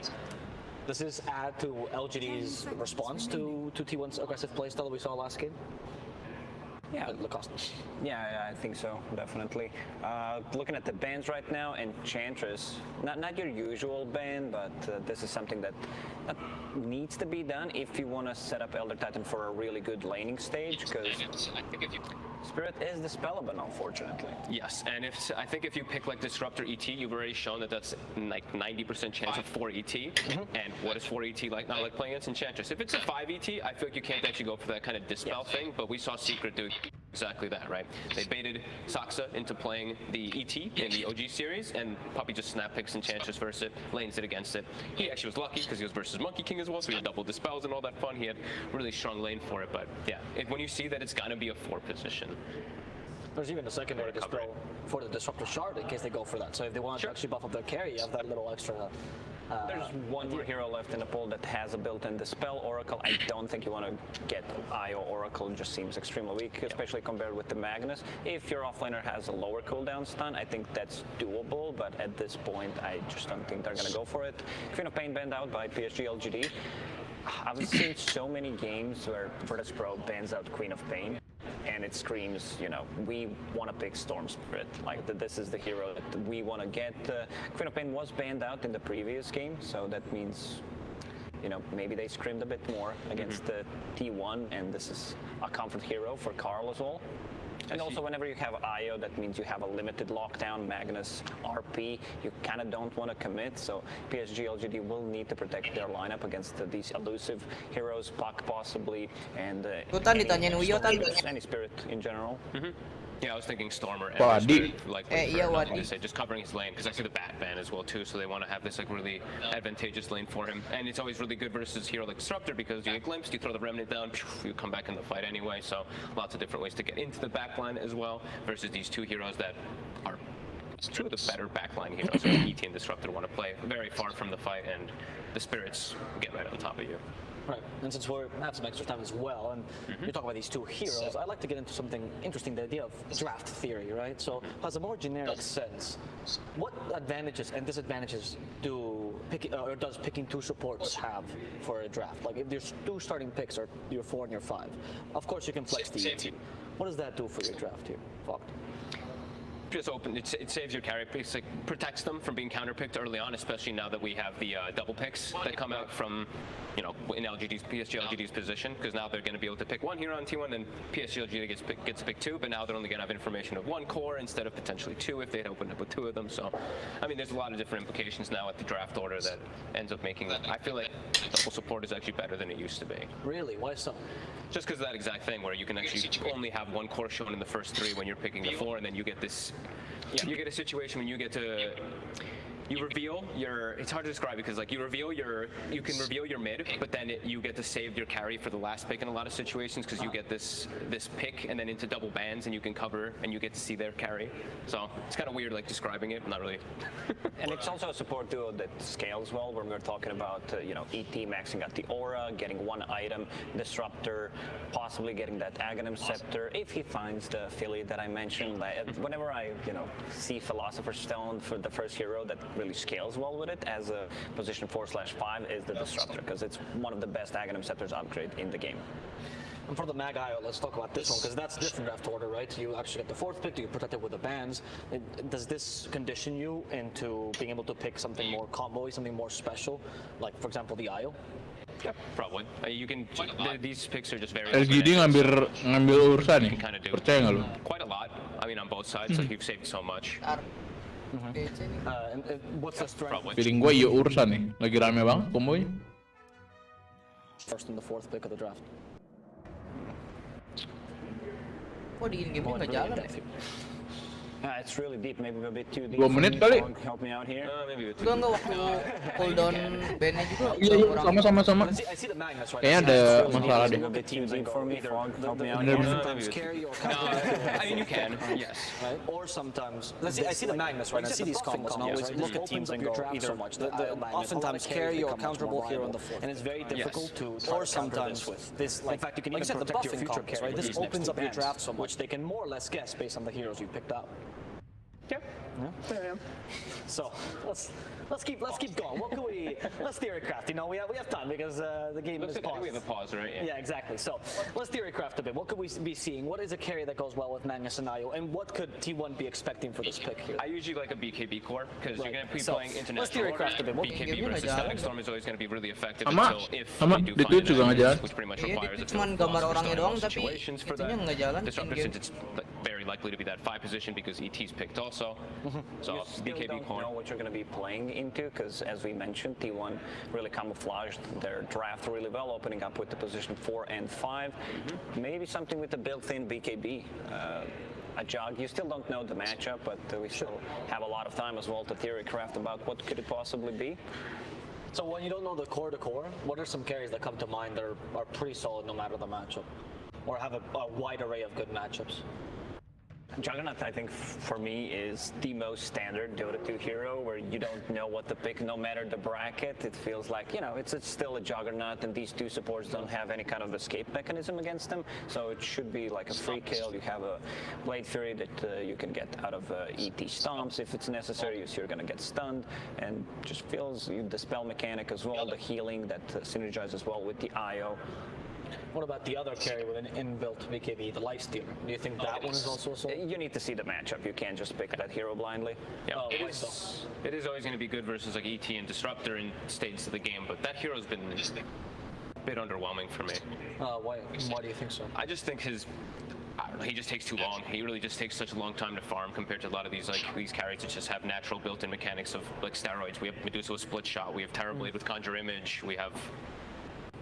Does this add to LGD's response to T1's aggressive playstyle we saw last game? Yeah, Lacoste. Yeah, I think so, definitely. Looking at the bans right now, Enchantress, not your usual ban, but this is something that needs to be done if you want to set up Elder Titan for a really good laning stage, because Spirit is dispellable, unfortunately. Yes, and I think if you pick like Disruptor ET, you've already shown that that's like 90% chance of 4 ET. And what is 4 ET like? Not like playing against Enchantress. If it's a 5 ET, I feel like you can't actually go for that kind of dispel thing, but we saw Secret do exactly that, right? They baited Saksa into playing the ET in the OG series, and Puppy just snap picks Enchantress versus it, lanes it against it. He actually was lucky because he was versus Monkey King as well, so he had double dispels and all that fun. He had really strong lane for it, but yeah, when you see that it's gonna be a 4 position. There's even a secondary dispel for the Disruptor Shard in case they go for that. So if they want to actually buff up their carry, you have that little extra. There's one more hero left in the pool that has a built-in Dispel Oracle. I don't think you want to get IO Oracle. It just seems extremely weak, especially compared with the Magnus. If your offlaner has a lower cooldown stun, I think that's doable, but at this point, I just don't think they're going to go for it. Queen of Pain banned out by PSG LGD. I've seen so many games where Virtus Pro bans out Queen of Pain, and it screams, you know, we want to pick Storm Spirit. Like, this is the hero that we want to get. Queen of Pain was banned out in the previous game, so that means, you know, maybe they screamed a bit more against the T1, and this is a comfort hero for Carl as well. And also, whenever you have IO, that means you have a limited lockdown. Magnus, RP, you kind of don't want to commit. So PSG LGD will need to protect their lineup against these elusive heroes, Puck possibly, and any Spirit in general. Yeah, I was thinking Stormer and Spirit, like just covering his lane, because I see the Bat ban as well too, so they want to have this like really advantageous lane for him, and it's always really good versus hero like Disruptor, because you get glimpsed, you throw the Remnant down, you come back in the fight anyway, so lots of different ways to get into the backline as well, versus these two heroes that are two of the better backline heroes. So ET and Disruptor want to play very far from the fight, and the Spirits get right on top of you. Right, and since we have some extra time as well, and you talk about these two heroes, I'd like to get into something interesting, the idea of draft theory, right? So, as a more generic sense, what advantages and disadvantages does picking two supports have for a draft? Like, if there's two starting picks, or your 4 and your 5, of course you can flex the ET. What does that do for your draft here, Fogt? just open. It saves your carry picks, like protects them from being counterpicked early on, especially now that we have the double picks that come out from, you know, in PSG LGD's position, because now they're going to be able to pick one hero on T1, then PSG LGD gets to pick two, but now they're only going to have information of one core instead of potentially two if they'd opened up with two of them. So, I mean, there's a lot of different implications now at the draft order that ends up making it. I feel like double support is actually better than it used to be. Really? Why so? Just because of that exact thing where you can actually only have one core shown in the first three when you're picking the four, and then you get this. Yeah, you get a situation when you get to. You reveal your. It's hard to describe because like you can reveal your mid, but then you get to save your carry for the last pick in a lot of situations because you get this pick and then into double bans and you can cover and you get to see their carry. So it's kind of weird like describing it, not really. And it's also a support duo that scales well when we're talking about you know, ET maxing out the aura, getting one item, Disruptor, possibly getting that Aghanim Scepter if he finds the affiliate that I mentioned. Whenever I see Philosopher's Stone for the first hero that really scales well with it as a position 4/5 is the Disruptor, because it's one of the best Aghanim Scepters upgrade in the game. And for the Mag IO, let's talk about this one, because that's different draft order, right? You actually get the fourth pick, you protect it with the bans. Does this condition you into being able to pick something more combo-y, something more special, like, for example, the IO? Yeah, probably. You can. These picks are just very. LGD ngambil urusan nih. Percaya nggak lu? Quite a lot. I mean, on both sides, like you've saved so much. And what's the strength? Feeling gue iya urusan nih. Lagi rame banget kombonya. First and the fourth pick of the draft. Kok di game nggak jalan ya? It's really deep, maybe a bit too deep. 2 menit kali. Help me out here. Maybe Juga nggak waktu cooldown bandnya juga. Iya, sama. Kayaknya ada masalah deh. A bit too deep for me. Help me out Bener, here. bener. Sometimes carry or I mean, you can. Yes. Right? Or sometimes, I see the Magnus, right? I see these combos, and I always look at teams and go either so much. Oftentimes carry or counterable hero in the fourth, and it's very difficult to. Or sometimes this, like, in fact, you can even protect the buffing combos, right? This opens up your draft so much they can more or less guess based on the heroes you picked out. Yep. Yeah, there I am. So let's keep going. What can we? Let's theorycraft. You know, we have time because the game is paused. We have a pause, right? Yeah, exactly. So let's theorycraft a bit. What could we be seeing? What is a carry that goes well with Magnus and Io, and what could T1 be expecting for this pick here? I usually like a BKB core because you're going to be playing international. Let's theorycraft a bit. BKB versus Static Storm is always going to be really effective Sama, until if sama. we do Di find Twitch juga nggak jalan. which pretty much Iya, requires itu cuma gambar orangnya doang, tapi situations for itunya that. nggak jalan. Disruptor, in-game. since it's very likely to be that 5 position because ET's picked also. So You still BKB don't core. know what you're going to be playing into, because as we mentioned, T1 really camouflaged their draft really well, opening up with the position 4 and 5. Maybe something with the built-in BKB. A jog. You still don't know the matchup, but we still have a lot of time as well to theorycraft about what could it possibly be. So when you don't know the core to core, what are some carries that come to mind that are pretty solid no matter the matchup, or have a wide array of good matchups? Juggernaut, I think, for me, is the most standard Dota 2 hero where you don't know what to pick no matter the bracket. It feels like, you know, it's still a Juggernaut, and these two supports don't have any kind of escape mechanism against them, so it should be like a free kill. You have a Blade Fury that you can get out of ET stomps if it's necessary, so you're going to get stunned, and just feels the spell mechanic as well, the healing that synergizes well with the IO. What about the other carry with an inbuilt BKB, the Lifestealer? Do you think that one is also a solid? You need to see the matchup. You can't just pick that hero blindly. Yeah, Oh, it is always going to be good versus like ET and Disruptor in stages of the game, but that hero's been a bit underwhelming for me. Why do you think so? I just think I don't know, he just takes too long. He really just takes such a long time to farm compared to a lot of these carries that just have natural built-in mechanics of like steroids. We have Medusa with Split Shot. We have Terrorblade with Conjure Image. We have,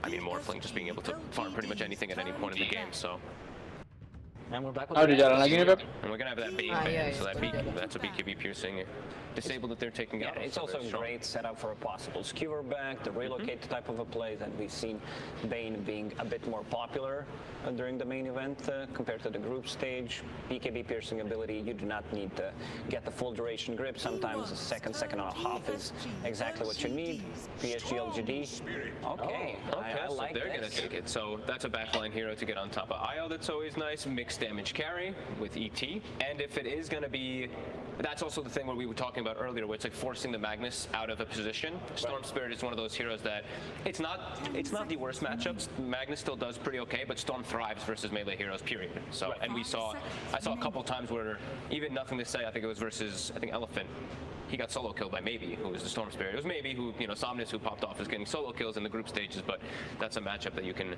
I mean, Morphling just being able to farm pretty much anything at any point in the game. So. And we're back with Udah jalan lagi nih, Pep. And we're gonna have that bait ban, so that's a BKB piercing. Disabled that they're taking out. It's also a great setup for a possible skewer back, the relocate type of a play that we've seen Bane being a bit more popular during the main event compared to the group stage. BKB piercing ability, you do not need to get the full duration grip. Sometimes a second and a half is exactly what you need. PSG LGD. Okay, I so like they're this. gonna take it. So that's a backline hero to get on top of IO. That's always nice. Mixed damage carry with ET. And if it is gonna be that's also the thing where we were talking about earlier, where it's like forcing the Magnus out of a position. Storm Spirit is one of those heroes that it's not the worst matchups. Magnus still does pretty okay, but Storm thrives versus melee heroes, period. So, and I saw a couple times where even nothing to say. I think it was versus Elephant. He got solo killed by Maybe, who was the Storm Spirit. It was Maybe who, Somnus, who popped off, is getting solo kills in the group stages, but that's a matchup that you can.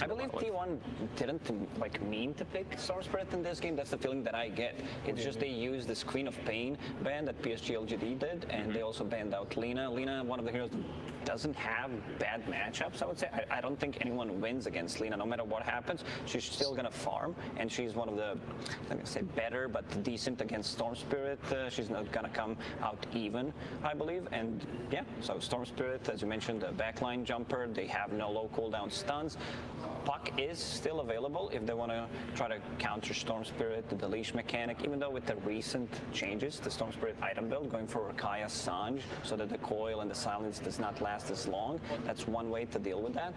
I believe T1 didn't mean to pick Storm Spirit in this game. That's the feeling that I get. It's just they used this Queen of Pain ban that PSG LGD did, and they also banned out Lina. Lina, one of the heroes, doesn't have bad matchups, I would say. I don't think anyone wins against Lina. No matter what happens, she's still going to farm, and she's one of the, I'm going to say better, but decent against Storm Spirit. She's not going to come out even, I believe. And yeah, so Storm Spirit, as you mentioned, the backline jumper, they have no low cooldown stuns. Puck is still available if they want to try to counter Storm Spirit, the leash mechanic, even though with the recent changes, the Storm Spirit item build, going for Kaya Sanj so that the coil and the silence does not last as long. That's one way to deal with that.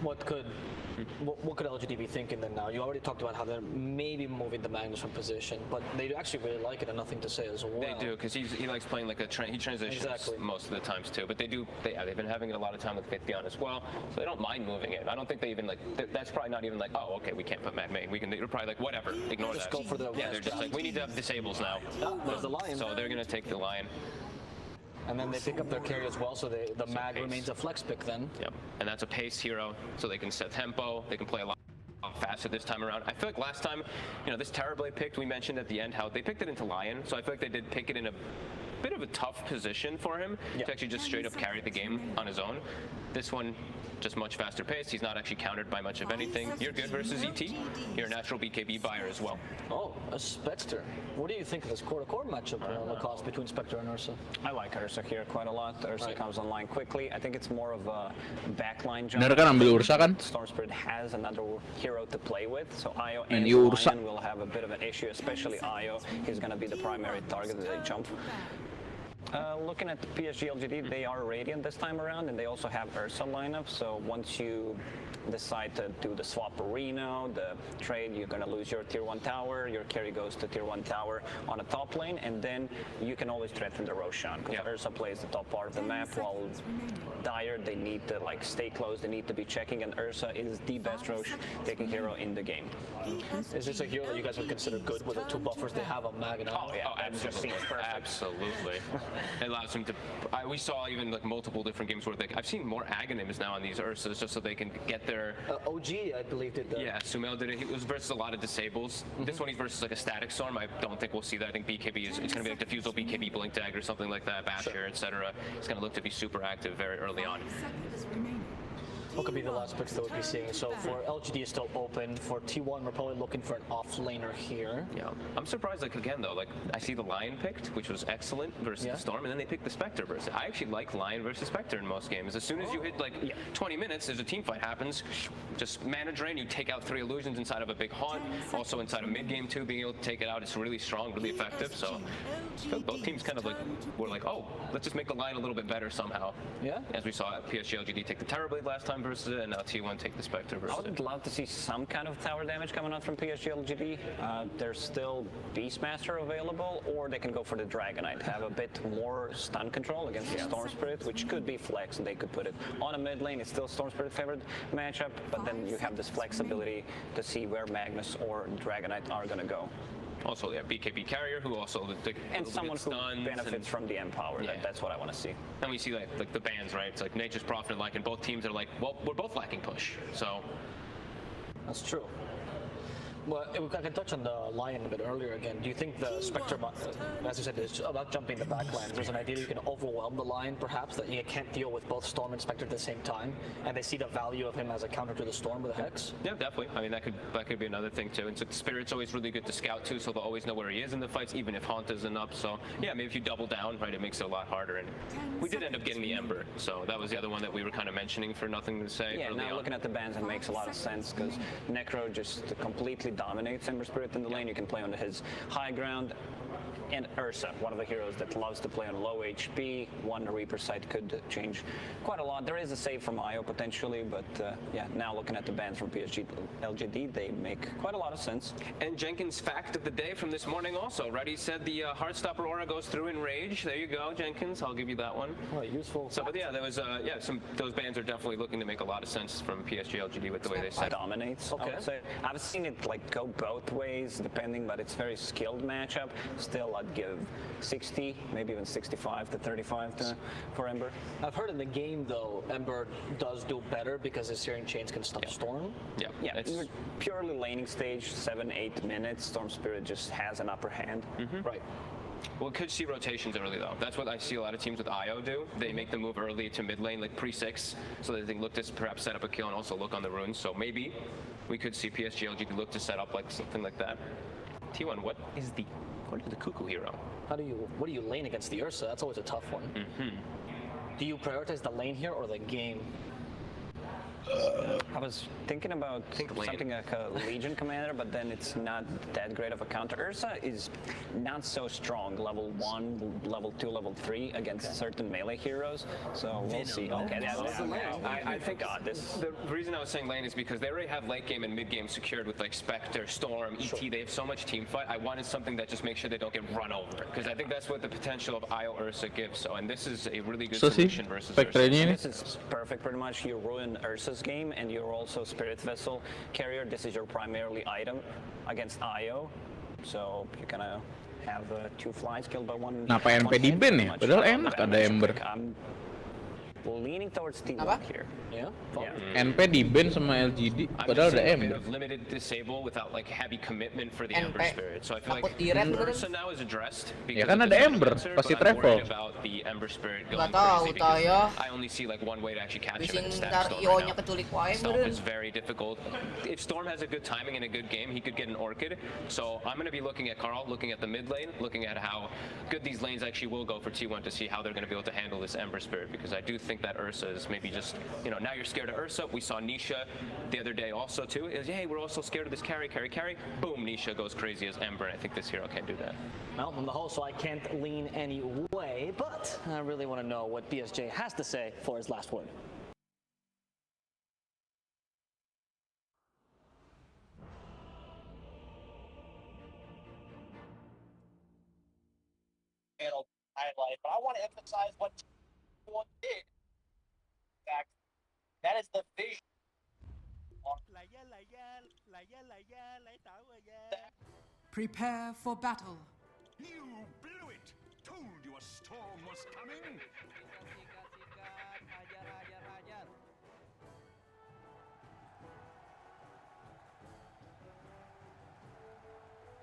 What could LGD be thinking then now? You already talked about how they're maybe moving the Magnus from position, but they actually really like it and nothing to say as well. They do, because he likes playing like he transitions most of the times too. But they've been having it a lot of time with Faith Beyond as well, so they don't mind moving it. I don't think they even that's probably not even oh, okay, we can't put Mad Main. They're probably like, whatever, ignore that. Just go for the they're just like, we need to have disables now. There's the Lion. So they're gonna take the Lion. And then they pick up their carry as well, so the mag remains a flex pick then. Yep, and that's a pace hero, so they can set tempo, they can play a lot faster this time around. I feel like last time, this Terrorblade picked, we mentioned at the end how they picked it into Lion, so I feel like they did pick it in a bit of a tough position for him to actually just straight up carry the game on his own. This one, just much faster pace. He's not actually countered by much of anything. You're good versus ET. You're a natural BKB buyer as well. Oh, a Spectre. What do you think of this core-to-core matchup Lacoste between Spectre and Ursa? I like Ursa here quite a lot. Ursa comes online quickly. I think it's more of a backline jump. Bener kan ambil Ursa kan? Storm Spirit has another hero to play with, so Io And and Ursa. Lion will have a bit of an issue, especially Io. He's going to be the primary target that they jump. Looking at the PSG LGD, they are Radeon this time around, and they also have Ursa lineup. So once you decide to do the swap Reno, the trade, you're going to lose your tier 1 tower, your carry goes to tier 1 tower on a top lane, and then you can always threaten the Roshan, because Ursa plays the top part of the map, while Dire, they need to stay close, they need to be checking, and Ursa is the best Rosh taking hero in the game. Is this a hero that you guys would consider good with the two buffers they have on Mag and Oh yeah, absolutely. Absolutely. It allows him to. We saw even multiple different games where I've seen more Aghanims now on these Ursas just so they can get their. OG, I believe, did that. Yeah, Sumail did it. He was versus a lot of disables. This one he's versus a static storm. I don't think we'll see that. I think BKB it's going to be diffusal BKB blink tag or something like that, Basher, etc. It's going to look to be super active very early on. What could be the last picks that we'll be seeing? So for LGD is still open. For T1, we're probably looking for an off-laner here. Yeah, I'm surprised. Again though, I see the Lion picked, which was excellent versus the Storm, and then they picked the Spectre versus. I actually like Lion versus Spectre in most games. As soon as you hit 20 minutes, as a team fight happens, just mana drain. You take out 3 illusions inside of a big haunt. Also inside of mid game too, being able to take it out is really strong, really effective. So both teams kind of were oh, let's just make the Lion a little bit better somehow. Yeah. As we saw PSG LGD take the Terrorblade last time versus it, and now T1 take the Spectre versus I would love to see some kind of tower damage coming out from PSG LGD. There's still Beastmaster available, or they can go for the Dragonite, have a bit more stun control against the Storm Spirit, which could be flex, and they could put it on a mid lane. It's still Storm Spirit favored matchup, but then you have this flexibility to see where Magnus or Dragonite are going to go. Also, yeah, BKB carrier who also and someone who benefits from the empower. Yeah. That's what I want to see. And we see the bans, right? It's Nature's Prophet and both teams are well, we're both lacking push. So that's true. Well, I can touch on the Lion a bit earlier again. Do you think the Spectre, as you said, is about jumping the backlands? There's an idea you can overwhelm the Lion, perhaps, that you can't deal with both Storm and Spectre at the same time, and they see the value of him as a counter to the Storm with a Hex? Yeah, definitely. I mean, that could be another thing too. And so Spirit's always really good to scout too, so they'll always know where he is in the fights, even if Haunt isn't up. So yeah, maybe if you double down, right, it makes it a lot harder. And we did end up getting the Ember, so that was the other one that we were kind of mentioning for nothing to say. Yeah, now looking at the bans, it makes a lot of sense because Necro just completely dominates Ember Spirit in the lane. You can play on his high ground. and Ursa, one of the heroes that loves to play on low HP. One Reaper site could change quite a lot. There is a save from IO potentially, but yeah, now looking at the bans from PSG LGD, they make quite a lot of sense. And Jenkins' fact of the day from this morning also, right? He said the Heartstopper aura goes through in Rage. There you go, Jenkins. I'll give you that one. Oh, useful. So, but yeah, there was those bans are definitely looking to make a lot of sense from PSG LGD with the way they set. Dominates. Okay. I would say. I've seen it like go both ways, depending, but it's very skilled matchup. Still, I'd give 60, maybe even 65 to 35 for Ember. I've heard in the game though, Ember does do better because his Searing Chains can stop Storm. Yeah, it's purely laning stage, 7-8 minutes. Storm Spirit just has an upper hand. Right. Well, could see rotations early though. That's what I see a lot of teams with IO do. They make the move early to mid lane, like pre-6, so that they look to perhaps set up a kill and also look on the runes. So maybe we could see PSG LGD look to set up like something like that. T1, what is the Cuckoo hero? What do you lane against the Ursa? That's always a tough one. Do you prioritize the lane here or the game? I was thinking about something like a Legion Commander, but then it's not that great of a counter. Ursa is not so strong, level 1, level 2, level 3 against certain melee heroes, so we'll see. Okay, I think the reason I was saying lane is because they already have late game and mid game secured with like Spectre, Storm, ET. They have so much team fight. I wanted something that just makes sure they don't get run over, because I think that's what the potential of IO Ursa gives. So, and this is a really good solution versus Ursa. This is perfect, pretty much. You ruin Ursa's game, and you're also Spirit Vessel carrier. This is your primarily item against IO, so you're gonna have 2 flies killed by one. Kenapa NP di ban ya? Padahal enak ada Ember. Leaning towards T1 here. Yeah. NP di ban sama LGD, padahal ada Ember. Limited disable without like heavy commitment for the Ember Spirit. So I feel like Ursa now is addressed because ya kan ada Ember pasti travel. About the Ember Spirit going Gak tahu tayo. I only see like one way to actually catch him and Bising stab ntar Storm Io-nya keculik wae Storm meureun. is very difficult. If Storm has a good timing and a good game, he could get an Orchid. So I'm going to be looking at Carl, looking at the mid lane, looking at how good these lanes actually will go for T1 to see how they're going to be able to handle this Ember Spirit, because I do think that Ursa is maybe just, now you're scared of Ursa. We saw Nisha the other day also too. Is, hey, we're also scared of this carry. Boom, Nisha goes crazy as Ember. I think this hero can't do that. Well, I'm the host, so I can't lean any way, but I really want to know what BSJ has to say for his last word. Highlight, but I want to emphasize what T1 did. In fact, that is the vision. Prepare for battle. You blew it! Told you a storm was coming!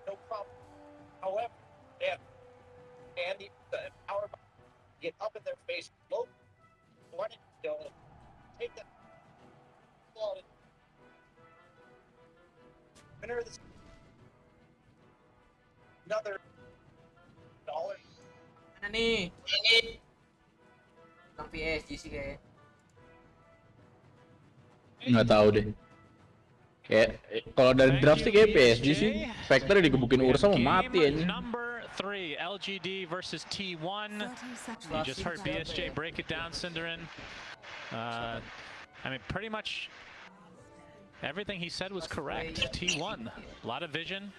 No problem. However, if and the power get up in their face, low, want it to go, take that. Winner of this. Another $1. Mana nih? Tentang PSG sih kayaknya. Nggak tahu deh. Kayak kalau dari draft sih kayak PSG sih. Spectre digebukin Ursa mau mati aja. Number 3, LGD versus T1. You just heard BSJ break it down, Cinderin. I mean, pretty much everything he said was correct. T1, a lot of vision,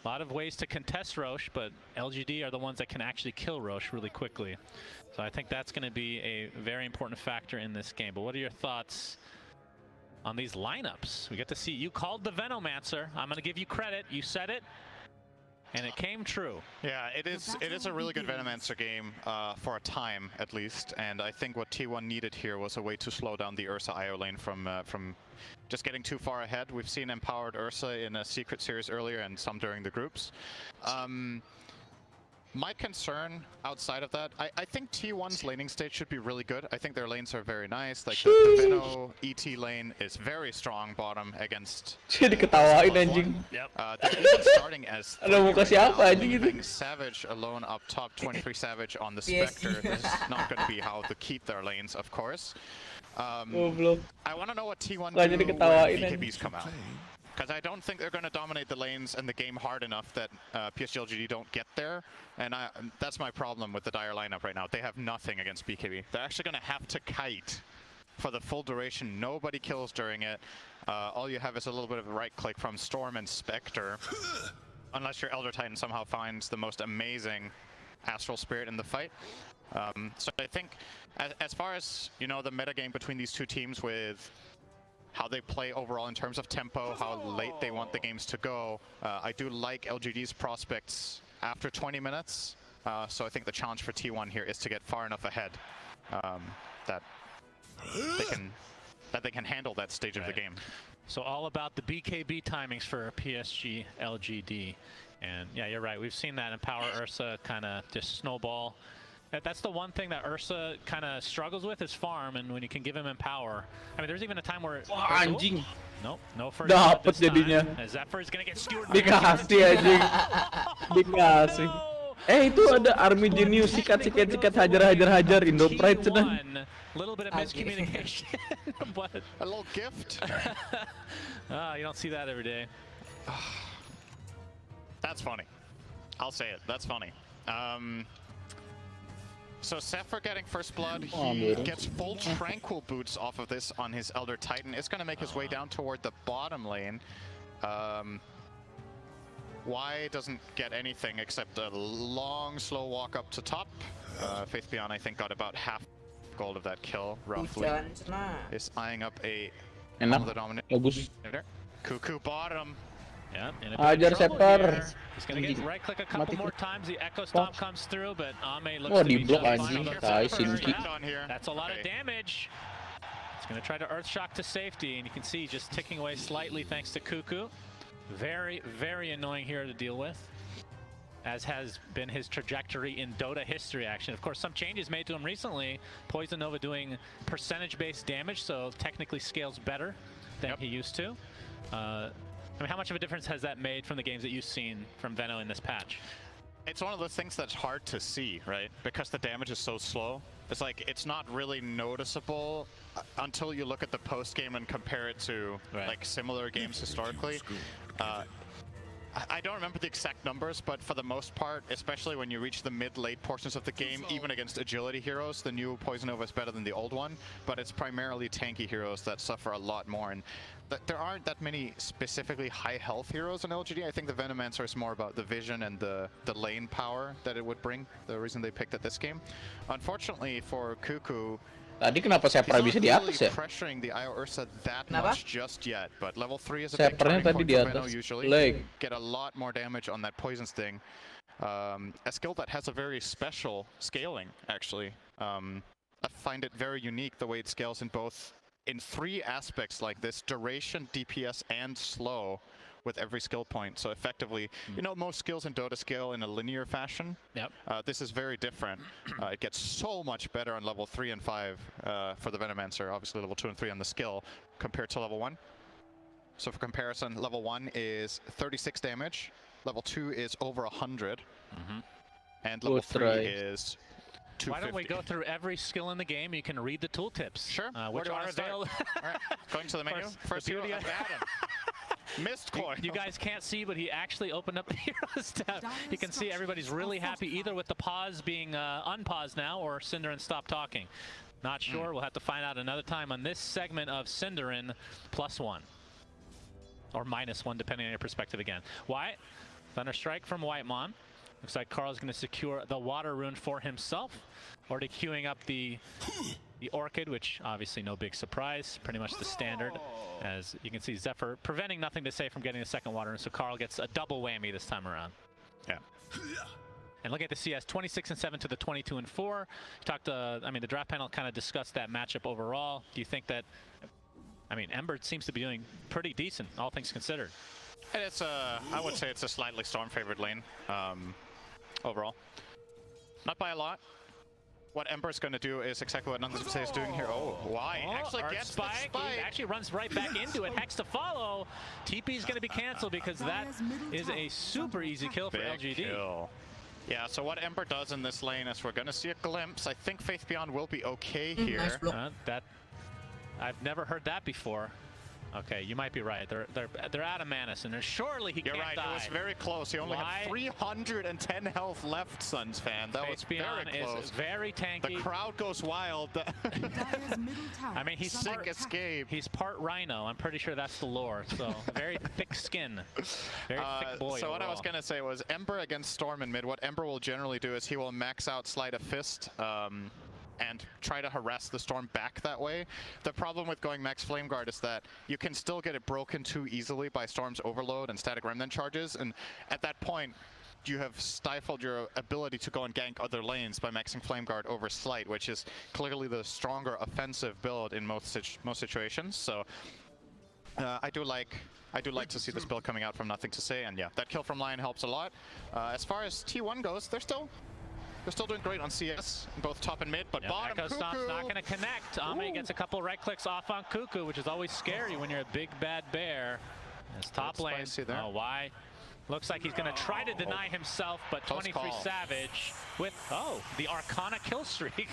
a lot of ways to contest Roche, but LGD are the ones that can actually kill Roche really quickly. So I think that's going to be a very important factor in this game. But what are your thoughts on these lineups? We get to see, you called the Venomancer. I'm going to give you credit. You said it, and it came true. Yeah, it is a really good Venomancer game for a time at least, and I think what T1 needed here was a way to slow down the Ursa IO lane from just getting too far ahead. We've seen empowered Ursa in a secret series earlier and some during the groups. My concern outside of that, I think T1's laning stage should be really good. I think their lanes are very nice. Like the Veno ET lane is very strong bottom against. Diketawain anjing. They're even starting as Ada muka siapa anjing itu? leaving Savage alone up top, 23 Savage on the Spectre. This is not going to be how to keep their lanes, of course. I want to know what T1 do when BKBs come out. Because I don't think they're going to dominate the lanes and the game hard enough that PSG LGD don't get there. And that's my problem with the Dire lineup right now. They have nothing against BKB. They're actually going to have to kite for the full duration. Nobody kills during it. All you have is a little bit of a right click from Storm and Spectre. Unless your Elder Titan somehow finds the most amazing Astral Spirit in the fight. So I think as far as, you know, the metagame between these two teams with how they play overall in terms of tempo, how late they want the games to go, I do like LGD's prospects after 20 minutes. So I think the challenge for T1 here is to get far enough ahead that they can handle that stage of the game. So all about the BKB timings for PSG LGD. And yeah, you're right. We've seen that in Power Ursa kind of just snowball. That's the one thing that Ursa kind of struggles with is farm, and when you can give him Empower. I mean, there's even a time where... Anjing. Nope, no first. Dapat jadinya. Zephyr is going to get skewered. Dikasih anjing. Dikasih. Itu ada Army Genius sikat hajar Indo Pride cenah. Little bit of miscommunication, but a little gift. You don't see that every day. That's funny. I'll say it. That's funny. So Zephyr getting first blood, he gets full Tranquil boots off of this on his Elder Titan. It's going to make his way down toward the bottom lane. Y doesn't get anything except a long, slow walk up to top. Faith Beyond, I think, got about half gold of that kill, roughly. Is eyeing up a Enak, the dominant. bagus. Cuckoo bottom. Yeah, Hajar Zephyr. He's gonna get right click a couple more times. The Echo Stomp comes through, but Ame looks Oh, to di be block just anjing, fine. tai Sinki. That's a lot of damage. He's gonna try to Earth Shock to safety, and you can see just ticking away slightly thanks to Cuckoo. Very, very annoying here to deal with, as has been his trajectory in Dota history, actually. Of course, some changes made to him recently. Poison Nova doing percentage-based damage, so technically scales better than he used to. I mean, how much of a difference has that made from the games that you've seen from Veno in this patch? It's one of those things that's hard to see, right? Because the damage is so slow. It's like, it's not really noticeable until you look at the post-game and compare it to like similar games historically. I don't remember the exact numbers, but for the most part, especially when you reach the mid-late portions of the game, even against agility heroes, the new Poison Nova is better than the old one, but it's primarily tanky heroes that suffer a lot more. And there aren't that many specifically high health heroes in LGD. I think the Venomancer is more about the vision and the lane power that it would bring, the reason they picked at this game. Unfortunately for Cuckoo, Tadi kenapa Zephyr bisa di atas ya? pressuring the IO Ursa that much just yet, but level 3 is a big Zephyr-nya turning tadi point di for atas. Veno usually. Leg. Get a lot more damage on that Poison Sting. A skill that has a very special scaling, actually. I find it very unique the way it scales in 3 aspects like this: duration, DPS, and slow with every skill point. So effectively, you know, most skills in Dota scale in a linear fashion. Yep. This is very different. It gets so much better on level 3 and 5 for the Venomancer. Obviously level 2 and 3 on the skill compared to level 1. So for comparison, level 1 is 36 damage, level 2 is over 100, and level 3 is 250. Why don't we go through every skill in the game? You can read the tooltips. Sure. Which are available. Right. Going to the menu. First hero, Adam. Missed coin. You guys can't see, but he actually opened up the Heroes tab. You can see everybody's really happy either with the pause being unpaused now or Cinderin stop talking. Not sure. We'll have to find out another time on this segment of Cinderin +1. Or -1, depending on your perspective again. Wyatt, Thunderstrike from Whitemon. Looks like Carl's going to secure the Water Rune for himself. Already queuing up the Orchid, which obviously no big surprise. Pretty much the standard. As you can see, Zephyr preventing nothing to say from getting the second Water Rune, so Carl gets a double whammy this time around. Yeah. And look at the CS, 26 and 7 to the 22 and 4. You talked, I mean, the draft panel kind of discussed that matchup overall. Do you think that, I mean, Ember seems to be doing pretty decent, all things considered. And it's I would say it's a slightly Storm-favored lane overall. Not by a lot. What Ember's going to do is exactly what Nandasupse is doing here. Oh, why? Actually gets the spike. He actually runs right back into it. Hex to follow. TP is going to be canceled because that is a super easy kill for LGD. Kill. Yeah, so what Ember does in this lane is we're going to see a glimpse. I think Faith Beyond will be okay here. That I've never heard that before. Okay, you might be right. They're out of mana, and surely he can't You're right. die. It was very close. He only had 310 health left, Suns fan. That was very close. Is very tanky. The crowd goes wild. I mean, he's sick escape. He's part rhino. I'm pretty sure that's the lore. So very thick skin, very thick boy. So what I was gonna say was Ember against Storm in mid. What Ember will generally do is he will max out Sleight of Fist. And try to harass the Storm back that way. The problem with going max Flame Guard is that you can still get it broken too easily by Storm's Overload and Static Remnant charges, and at that point, you have stifled your ability to go and gank other lanes by maxing Flame Guard over Sleight, which is clearly the stronger offensive build in most situations. So I do like to see this build coming out from Nothing to Say, and yeah, that kill from Lion helps a lot. As far as T1 goes, they're still doing great on CS, both top and mid, but bottom, Echo Stomp's not going to connect. Ame gets a couple right clicks off on Cuckoo, which is always scary when you're a big bad bear. His top lane. Oh, why? Looks like he's going to try to deny himself, but 23 Savage with, the Arcana kill streak.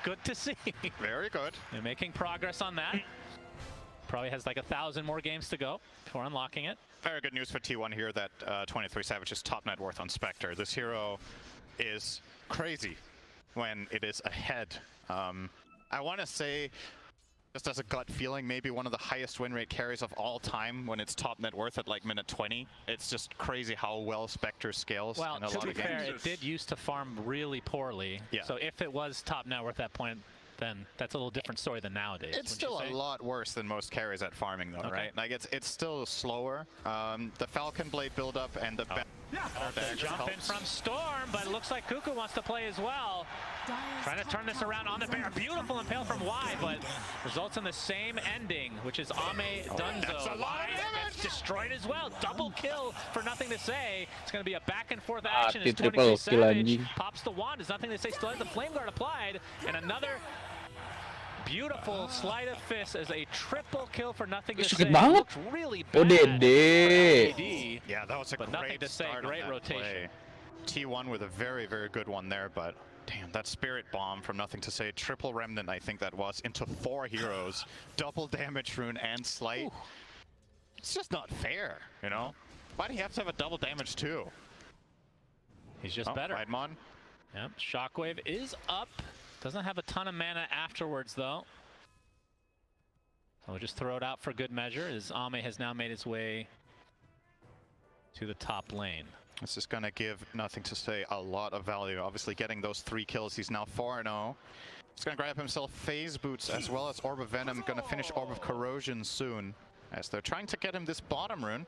Good to see. Very good. They're making progress on that. Probably has like 1,000 more games to go before unlocking it. Very good news for T1 here that 23 Savage is top net worth on Spectre. This hero is crazy when it is ahead. I want to say, just as a gut feeling, maybe one of the highest win rate carries of all time when it's top net worth at like minute 20. It's just crazy how well Spectre scales in a lot of games. Well, to be fair, it did used to farm really poorly. Yeah. So if it was top net worth at that point, then that's a little different story than nowadays. It's still a lot worse than most carries at farming, though, right? Like it's still slower. The Falcon Blade build-up and the jump in from Storm, but it looks like Cuckoo wants to play as well. Trying to turn this around on the bear. Beautiful impale from Y, but results in the same ending, which is Ame Dunzo. Y gets destroyed as well. Double kill for Nothing to Say. It's going to be a back and forth action as 23 Savage pops the wand. Is Nothing to Say still has the Flame Guard applied, and another beautiful Sleight of Fist as a triple kill for Nothing to Say. Looked really bad. Yeah, that was a great start great rotation. T1 with a very, very good one there, but damn, that Spirit Bomb from Nothing to Say. Triple Remnant, I think that was, into 4 heroes. Double damage rune and Sleight. It's just not fair, you know? Why do you have to have a double damage too? He's just better. Raidmon. Yep, Shockwave is up. Doesn't have a ton of mana afterwards, though. So we'll just throw it out for good measure, as Ame has now made his way to the top lane. This is going to give Nothing to Say a lot of value. Obviously, getting those 3 kills, he's now 4-0. He's going to grab himself Phase Boots as well as Orb of Venom. Going to finish Orb of Corrosion soon, as they're trying to get him this bottom rune,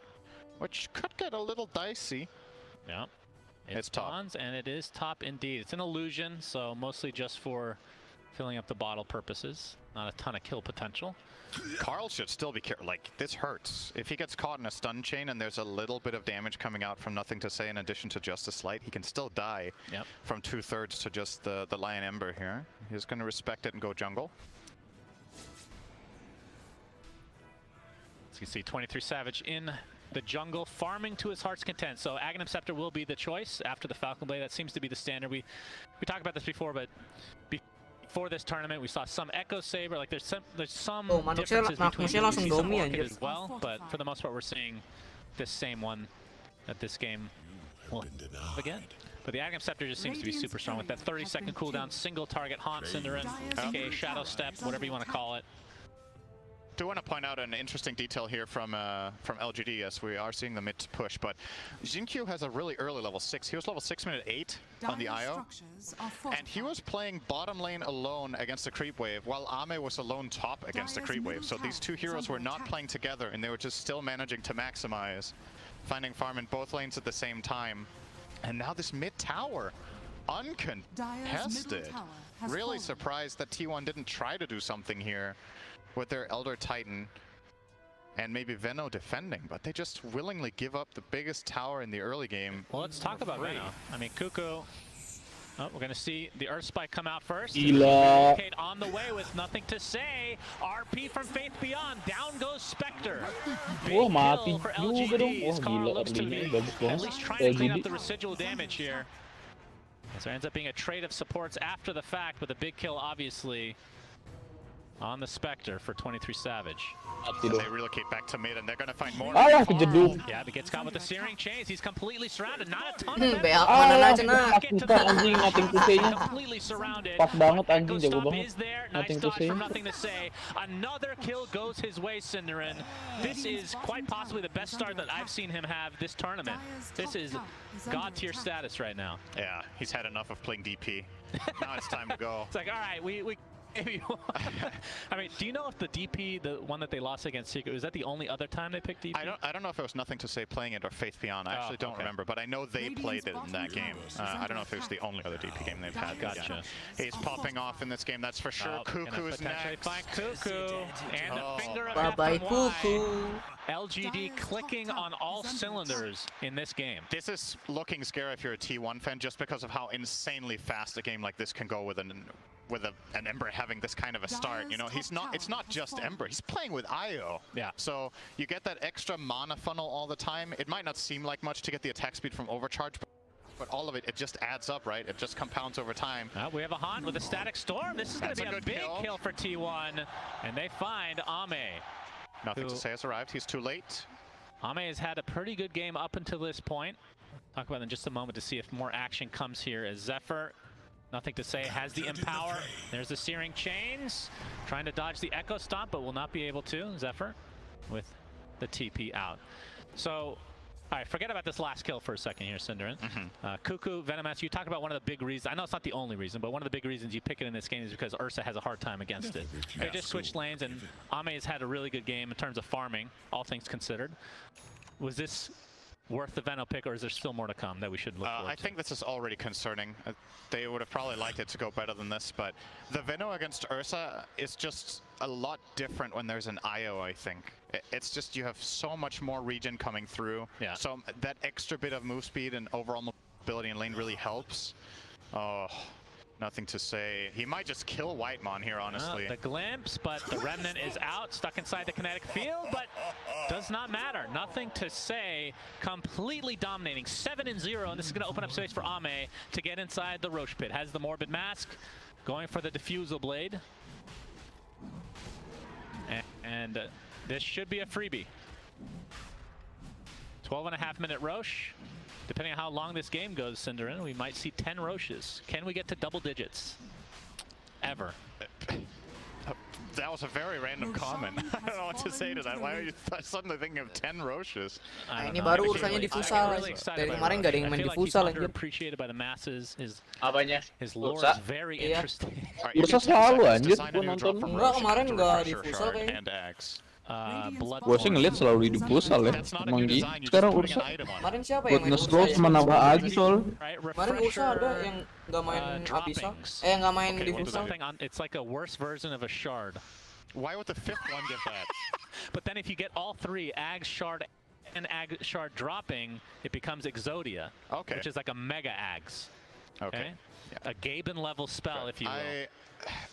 which could get a little dicey. Yeah. It's top. And it is top indeed. It's an illusion, so mostly just for filling up the bottle purposes. Not a ton of kill potential. Carl should still be careful. Like, this hurts. If he gets caught in a stun chain and there's a little bit of damage coming out from Nothing to Say in addition to just a Sleight, he can still die from 2/3 to just the Lion Ember here. He's going to respect it and go jungle. As you can see, 23 Savage in the jungle, farming to his heart's content. So Aghanim Scepter will be the choice after the Falcon Blade. That seems to be the standard. We talked about this before, but before this tournament, we saw some Echo Saber. Like there's some differences between some orchid as well, but for the most part, we're seeing this same one that this game will have again. But the Aghanim Scepter just seems to be super strong with that 30-second cooldown, single target haunt, Cinderin, aka Shadow Step, whatever you want to call it. Do want to point out an interesting detail here from LGD, as we are seeing the mid push, but Jinkyu has a really early level 6. He was level 6 minute 8 on the IO, and he was playing bottom lane alone against the creep wave, while Ame was alone top against the creep wave. So these 2 heroes were not playing together, and they were just still managing to maximize, finding farm in both lanes at the same time. And now this mid tower, uncontested. Really surprised that T1 didn't try to do something here with their Elder Titan and maybe Venno defending, but they just willingly give up the biggest tower in the early game. Well, let's talk about Venno. I mean, Cuckoo. Oh, we're going to see the Earth Spike come out first. On the way with Nothing to Say. RP from Faith Beyond. Down goes Spectre. Big kill for LGD. Carl looks to be at least trying to clean up the residual damage here. So it ends up being a trade of supports after the fact, but the big kill obviously on the Spectre for 23 Savage. They relocate back to mid and they're gonna find more. Alah, kejeduk. Yeah, but gets caught with the searing chains. He's completely surrounded. Not a ton Beak, of mana na cenah. Anjing, nothing to say. completely surrounded. Pas banget anjing, Echo jago Stomp banget. is there. Nice Nothing to dodge say. from nothing to say. Another kill goes his way, Cinderin. This is quite possibly the best start that I've seen him have this tournament. This is god tier status right now. Yeah, he's had enough of playing DP. Now it's time to go. It's like, all right, we I mean, do you know if the DP, the one that they lost against Secret, was that the only other time they picked DP? I don't know if it was Nothing to Say playing it or Faith Beyond. I actually don't remember, but I know they played it in that game. I don't know if it was the only other DP game they've had. Gotcha. He's popping off in this game, that's for sure. Cuckoo is next. Find Cuckoo and the finger of Bye-bye, death from Y. Cuckoo. LGD clicking on all cylinders in this game. This is looking scary if you're a T1 fan, just because of how insanely fast a game like this can go with an Ember having this kind of a start. You know, it's not just Ember, he's playing with IO. Yeah. So you get that extra mana funnel all the time. It might not seem like much to get the attack speed from overcharge, but all of it just adds up, right? It just compounds over time. We have a Han with a static storm. This is going to be a big kill for T1, and they find Ame. Nothing to Say has arrived. He's too late. Ame has had a pretty good game up until this point. Talk about it in just a moment to see if more action comes here as Zephyr, Nothing to Say, has the Empower. There's the Searing Chains. Trying to dodge the Echo Stomp, but will not be able to. Zephyr with the TP out. So, all right, forget about this last kill for a second here, Cinderin. Cuckoo, Venomass, you talked about one of the big reasons. I know it's not the only reason, but one of the big reasons you pick it in this game is because Ursa has a hard time against it. They just switched lanes, and Ame has had a really good game in terms of farming, all things considered. Was this worth the Veno pick, or is there still more to come that we should look forward to? I think this is already concerning. They would have probably liked it to go better than this, but the Veno against Ursa is just a lot different when there's an IO, I think. It's just you have so much more regen coming through. Yeah. So that extra bit of move speed and overall mobility in lane really helps. Oh, Nothing to Say. He might just kill Whitemon here, honestly. The glimpse, but the Remnant is out, stuck inside the kinetic field, but does not matter. Nothing to Say, completely dominating. 7-0, and this is going to open up space for Ame to get inside the Roche Pit. Has the Morbid Mask, going for the Diffusal Blade. And this should be a freebie. 12.5-minute Roche. Depending on how long this game goes, Cinderin, we might see 10 Roches. Can we get to double digits? Ever? That was a very random comment. I don't know what to say to that. Why are you suddenly thinking of 10 Roches? Ini baru urusannya di futsal. Dari kemarin nggak ada yang main di futsal anjir. Appreciated by the masses. Apanya? His lore is very interesting. Ursa selalu anjir, gua nonton. Enggak, kemarin nggak di futsal kayaknya. Gua sih ngeliat selalu di futsal ya. Emang gitu. Sekarang Ursa. Kemarin siapa yang main nge-slow sama nambah Agi soal. Kemarin Ursa ada yang nggak main Abisa. Nggak main di futsal. It's like a worse version of a shard. Why would the fifth one get that? But then if you get all three, Ag, Shard, and Ag, Shard dropping, it becomes Exodia. Okay. Which is like a Mega Ags. Okay. A Gaben level spell, if you will.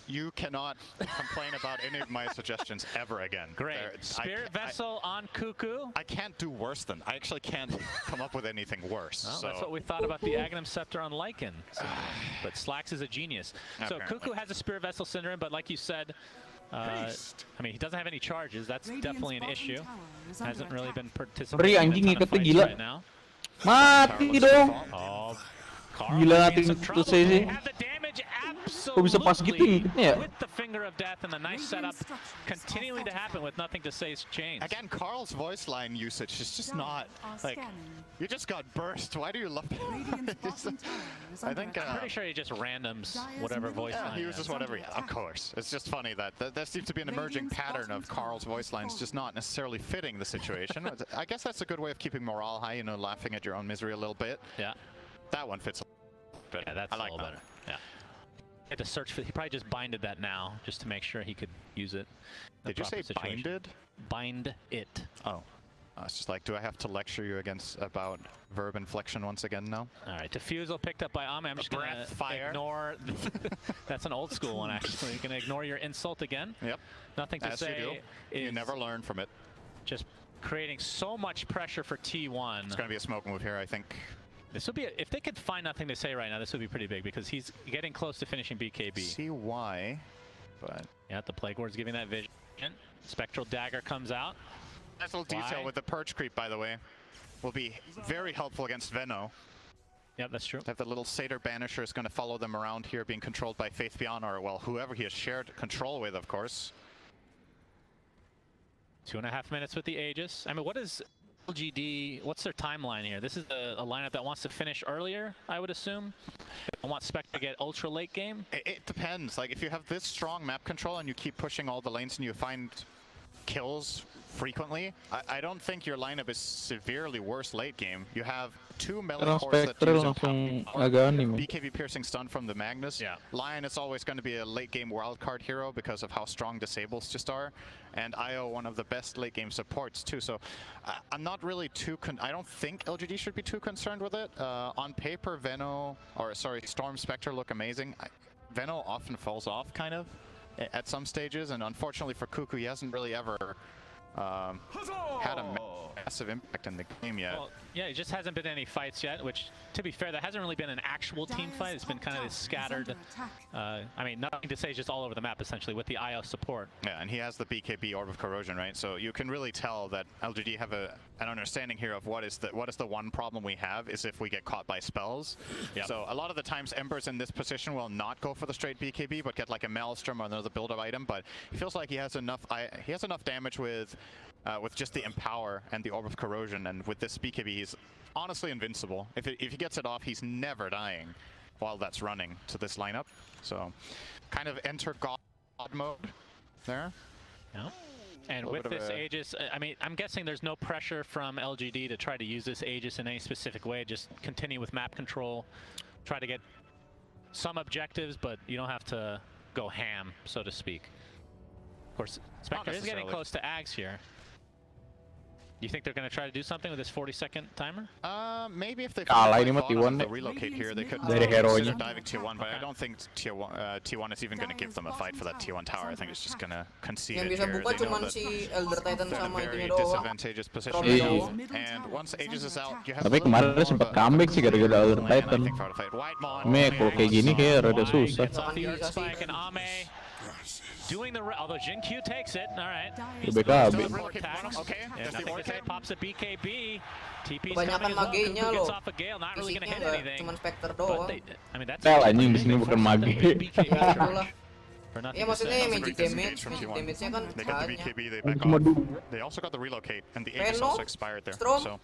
You cannot complain about any of my suggestions ever again. Great. Spirit Vessel on Cuckoo. I can't do worse than. I actually can't come up with anything worse. Well, so. That's what we thought about the Aghanim Scepter on Lycan. But Slacks is a genius. So Cuckoo has a Spirit Vessel Syndrome, but like you said, I mean, he doesn't have any charges. That's definitely an issue. Hasn't really been participating in a ton of fights right now. Mati dong. Oh, Gila Nothing to Say sih. Kok bisa pas gitu ngikutnya ya? With the finger of death and the nice setup continuing to happen with Nothing to Say's chains. Again, Carl's voice line usage is just not like you just got burst. Why do you love it? I think I'm pretty sure he just randoms whatever voice line. He uses whatever. Yeah, of course. It's just funny that there seems to be an emerging pattern of Carl's voice lines just not necessarily fitting the situation. I guess that's a good way of keeping morale high. You know, laughing at your own misery a little bit. Yeah. That one fits. But yeah, that's I like a little that. better. Yeah. Had to search for. He probably just binded that now, just to make sure he could use it. Did you say binded? Bind it. Oh. It's just like, do I have to lecture you about verb inflection once again now? All right, Diffusal picked up by Ame. I'm just going to ignore. That's an old school one, actually. Going to ignore your insult again. Yep. Nothing to say. You never learn from it. Just creating so much pressure for T1. It's going to be a smoke move here, I think. This would be, if they could find Nothing to Say right now, this would be pretty big because he's getting close to finishing BKB. See why But yeah, the Plague Ward's giving that vision. Spectral Dagger comes out. Nice little detail with the Purge Creep, by the way. Will be very helpful against Veno. Yeah, that's true. They have the little Satyr Banisher is going to follow them around here, being controlled by Faith Beyond, or, well, whoever he has shared control with, of course. 2.5 minutes with the Aegis. I mean, what is LGD, what's their timeline here? This is a lineup that wants to finish earlier, I would assume. I want Spectre to get ultra late game. It depends. Like, if you have this strong map control and you keep pushing all the lanes and you find kills frequently, I don't think your lineup is severely worse late game. You have two melee cores that use BKB piercing stun from the Magnus. Yeah. Lion is always going to be a late game wildcard hero because of how strong disables just are, and IO one of the best late game supports too. So I'm not really too I don't think LGD should be too concerned with it. On paper, Storm Spectre look amazing. Veno often falls off kind of at some stages, and unfortunately for Cuckoo, he hasn't really ever had a massive impact in the game yet. Well, yeah, it just hasn't been any fights yet, which, to be fair, that hasn't really been an actual team fight. It's been kind of this scattered, I mean, nothing to say, just all over the map, essentially, with the IO support. Yeah, and he has the BKB Orb of Corrosion, right? So you can really tell that LGD have an understanding here of what is the one problem we have is if we get caught by spells. Yep. So a lot of the times Embers in this position will not go for the straight BKB, but get like a Maelstrom or another build-up item. But he feels like he has enough damage with just the Empower and the Orb of Corrosion, and with this BKB, he's honestly invincible. If he gets it off, he's never dying while that's running to this lineup. So, kind of enter God mode there. Yeah. And with this Aegis, I mean, I'm guessing there's no pressure from LGD to try to use this Aegis in any specific way. Just continue with map control, try to get some objectives, but you don't have to go ham, so to speak. Of course, Spectre is getting close to Ags here. Do you think they're going to try to do something with this 40-second timer? Maybe if they relocate here, they could consider diving tier 1, but I don't think T1 is even going to give them a fight for that T1 tower. I think it's just going to concede it here. They know that they're in a very disadvantageous position. And once Aegis is out, you have tapi kemarin dia sempat comeback sih gara-gara Elder Titan. Ini kalau kayak gini kayak rada susah. Doing the although Jin Q takes it, all right. BKB. Okay. Pops a BKB. TP's Kebanyakan magenya loh. Musiknya cuman Spectre doang. I mean that's anjing di sini bukan mage. Ya maksudnya magic damage-nya kan banyak. They also got the relocate and the Aegis also expired there. So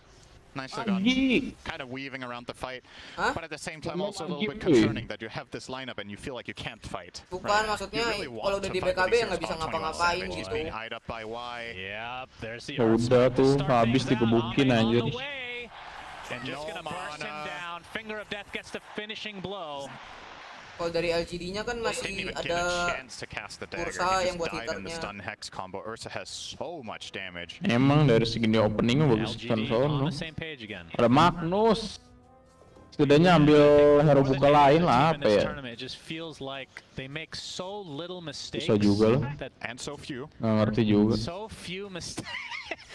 nicely done. Kind of weaving around the fight, but at the same time also a little bit concerning that you have this lineup and you feel like you can't fight. Bukan, maksudnya kalau udah di BKB nggak bisa ngapa-ngapain gitu. Being eyed up by Y. Yep, there's the udah tuh habis dikebukin anjir. And just gonna burst him down. Finger of Death gets the finishing blow. Kalau dari LGD-nya kan masih ada Ursa yang buat hitternya. Emang dari segini openingnya bagus kan sono. Ada Magnus. Setidaknya ambil hero buka lain lah apa ya. Bisa juga lah. Nggak ngerti juga.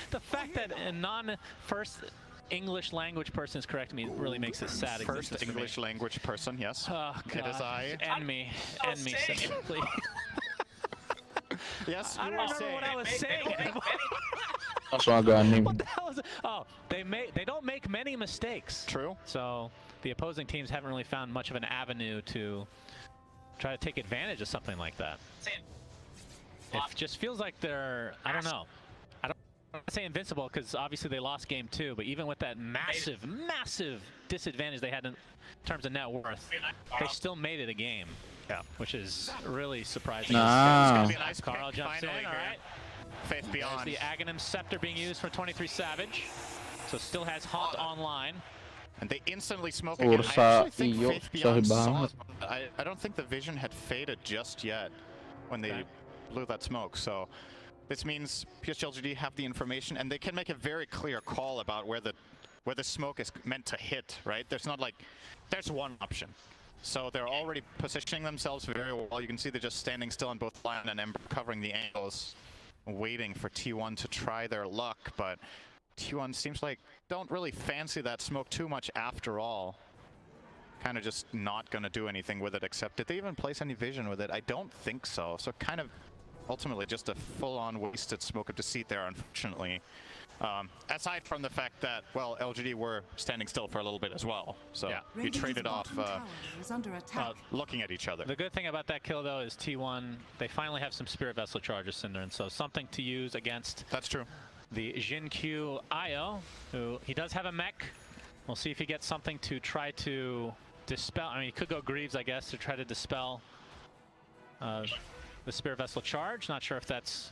The fact that a non-first English language person is correcting me really makes it sad. First English language person, yes. Oh, God. It is I. End me simply. Yes, I don't remember what I was saying anymore. What the hell is it? Oh, they don't make many mistakes. True. So the opposing teams haven't really found much of an avenue to try to take advantage of something like that. It just feels like they're, I don't know. I don't say invincible because obviously they lost game 2, but even with that massive disadvantage they had in terms of net worth, they still made it a game. Yeah, which is really surprising. Nice Carl jumps in, all right. Faith Beyond. There's the Aghanim Scepter being used for 23 Savage, so still has Haunt online. And they instantly smoke again. I don't think the vision had faded just yet when they blew that smoke, so this means PSG LGD have the information and they can make a very clear call about where the smoke is meant to hit, right? There's not like, there's one option. So they're already positioning themselves very well. You can see they're just standing still on both Lion and Ember, covering the angles, waiting for T1 to try their luck, but T1 seems like don't really fancy that smoke too much after all. kind of just not going to do anything with it, except did they even place any vision with it? I don't think so. So kind of ultimately just a full-on wasted smoke of deceit there, unfortunately. Aside from the fact that, well, LGD were standing still for a little bit as well. So you traded off looking at each other. The good thing about that kill, though, is T1, they finally have some Spirit Vessel charges, Cinder, and so something to use against That's true. the Jin-Q IO, who he does have a mech. We'll see if he gets something to try to dispel. I mean, he could go Greaves, I guess, to try to dispel the Spirit Vessel charge. Not sure if that's